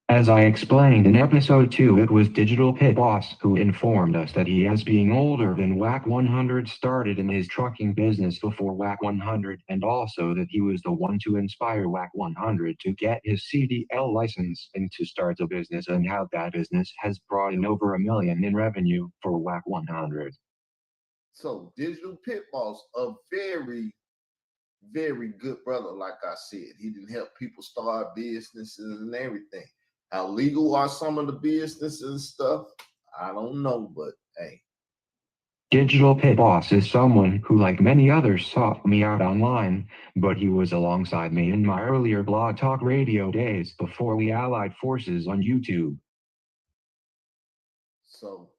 As I explained in episode 2, it was Digital Pit Boss who informed us that he, as being older than Wack 100, started in his trucking business before Wack 100, and also that he was the one to inspire Wack 100 to get his CDL license and to start the business, and how that business has brought in over $1 million in revenue for Wack 100. So Digital Pit Boss, a very, very good brother, like I said. He didn't help people start businesses and everything. How legal are some of the businesses and stuff? I don't know, but hey. Digital Pit Boss is someone who, like many others, sought me out online, but he was alongside me in my earlier Blog Talk Radio days before we allied forces on YouTube. So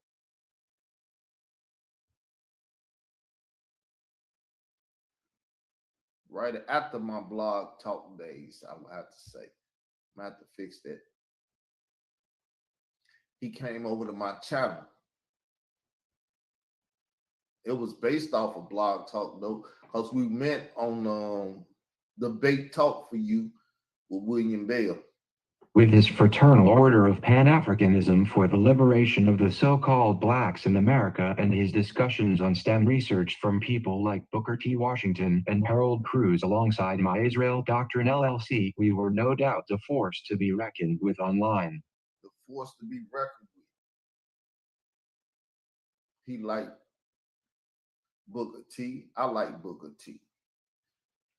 right after my Blog Talk days, I would have to say, I'm gonna have to fix that. He came over to my channel. It was based off of Blog Talk though, because we met on Debate Talk for You with William Bell. With his Fraternal Order of Pan-Africanism for the liberation of the so-called blacks in America, and his discussions on STEM research from people like Booker T. Washington and Harold Cruz alongside My Israel Doctrine LLC, we were no doubt the force to be reckoned with online. The force to be reckoned with. He liked Booker T. I like Booker T.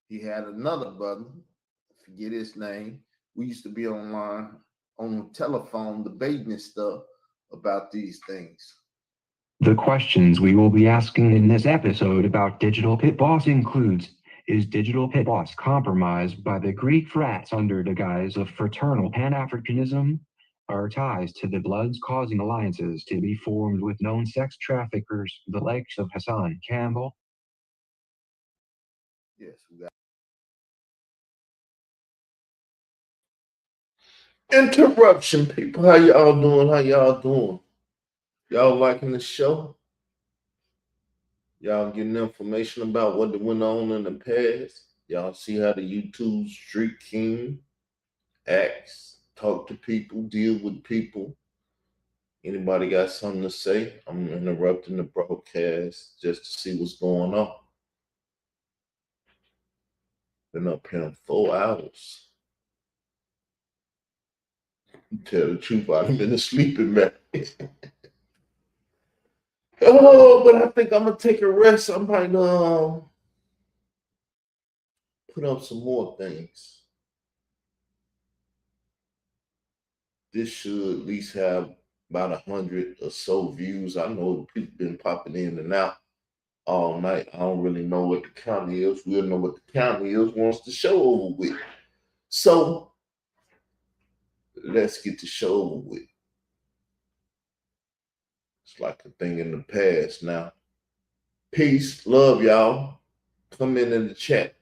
He had another brother, I forget his name. We used to be online on the telephone debating and stuff about these things. The questions we will be asking in this episode about Digital Pit Boss includes: is Digital Pit Boss compromised by the Greek frats under the guise of fraternal Pan-Africanism? Are ties to the Bloods causing alliances to be formed with known sex traffickers, the likes of Hassan Campbell? Yes, we got interruption, people. How y'all doing? How y'all doing? Y'all liking the show? Y'all getting information about what went on in the past? Y'all see how the YouTube Street King acts, talk to people, deal with people. Anybody got something to say? I'm interrupting the broadcast just to see what's going on. Been up here in 4 hours. Tell the truth, I've been sleeping, man. Oh, but I think I'm gonna take a rest. I might put up some more things. This should at least have about 100 or so views. I know people been popping in and out all night. I don't really know what the count is. We'll know what the count is once the show over with. So let's get the show over with. It's like a thing in the past now. Peace, love y'all. Come in the chat.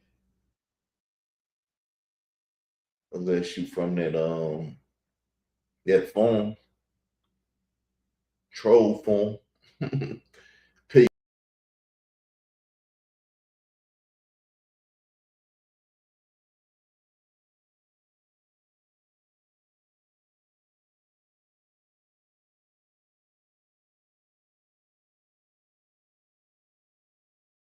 Unless you from that that phone, troll phone.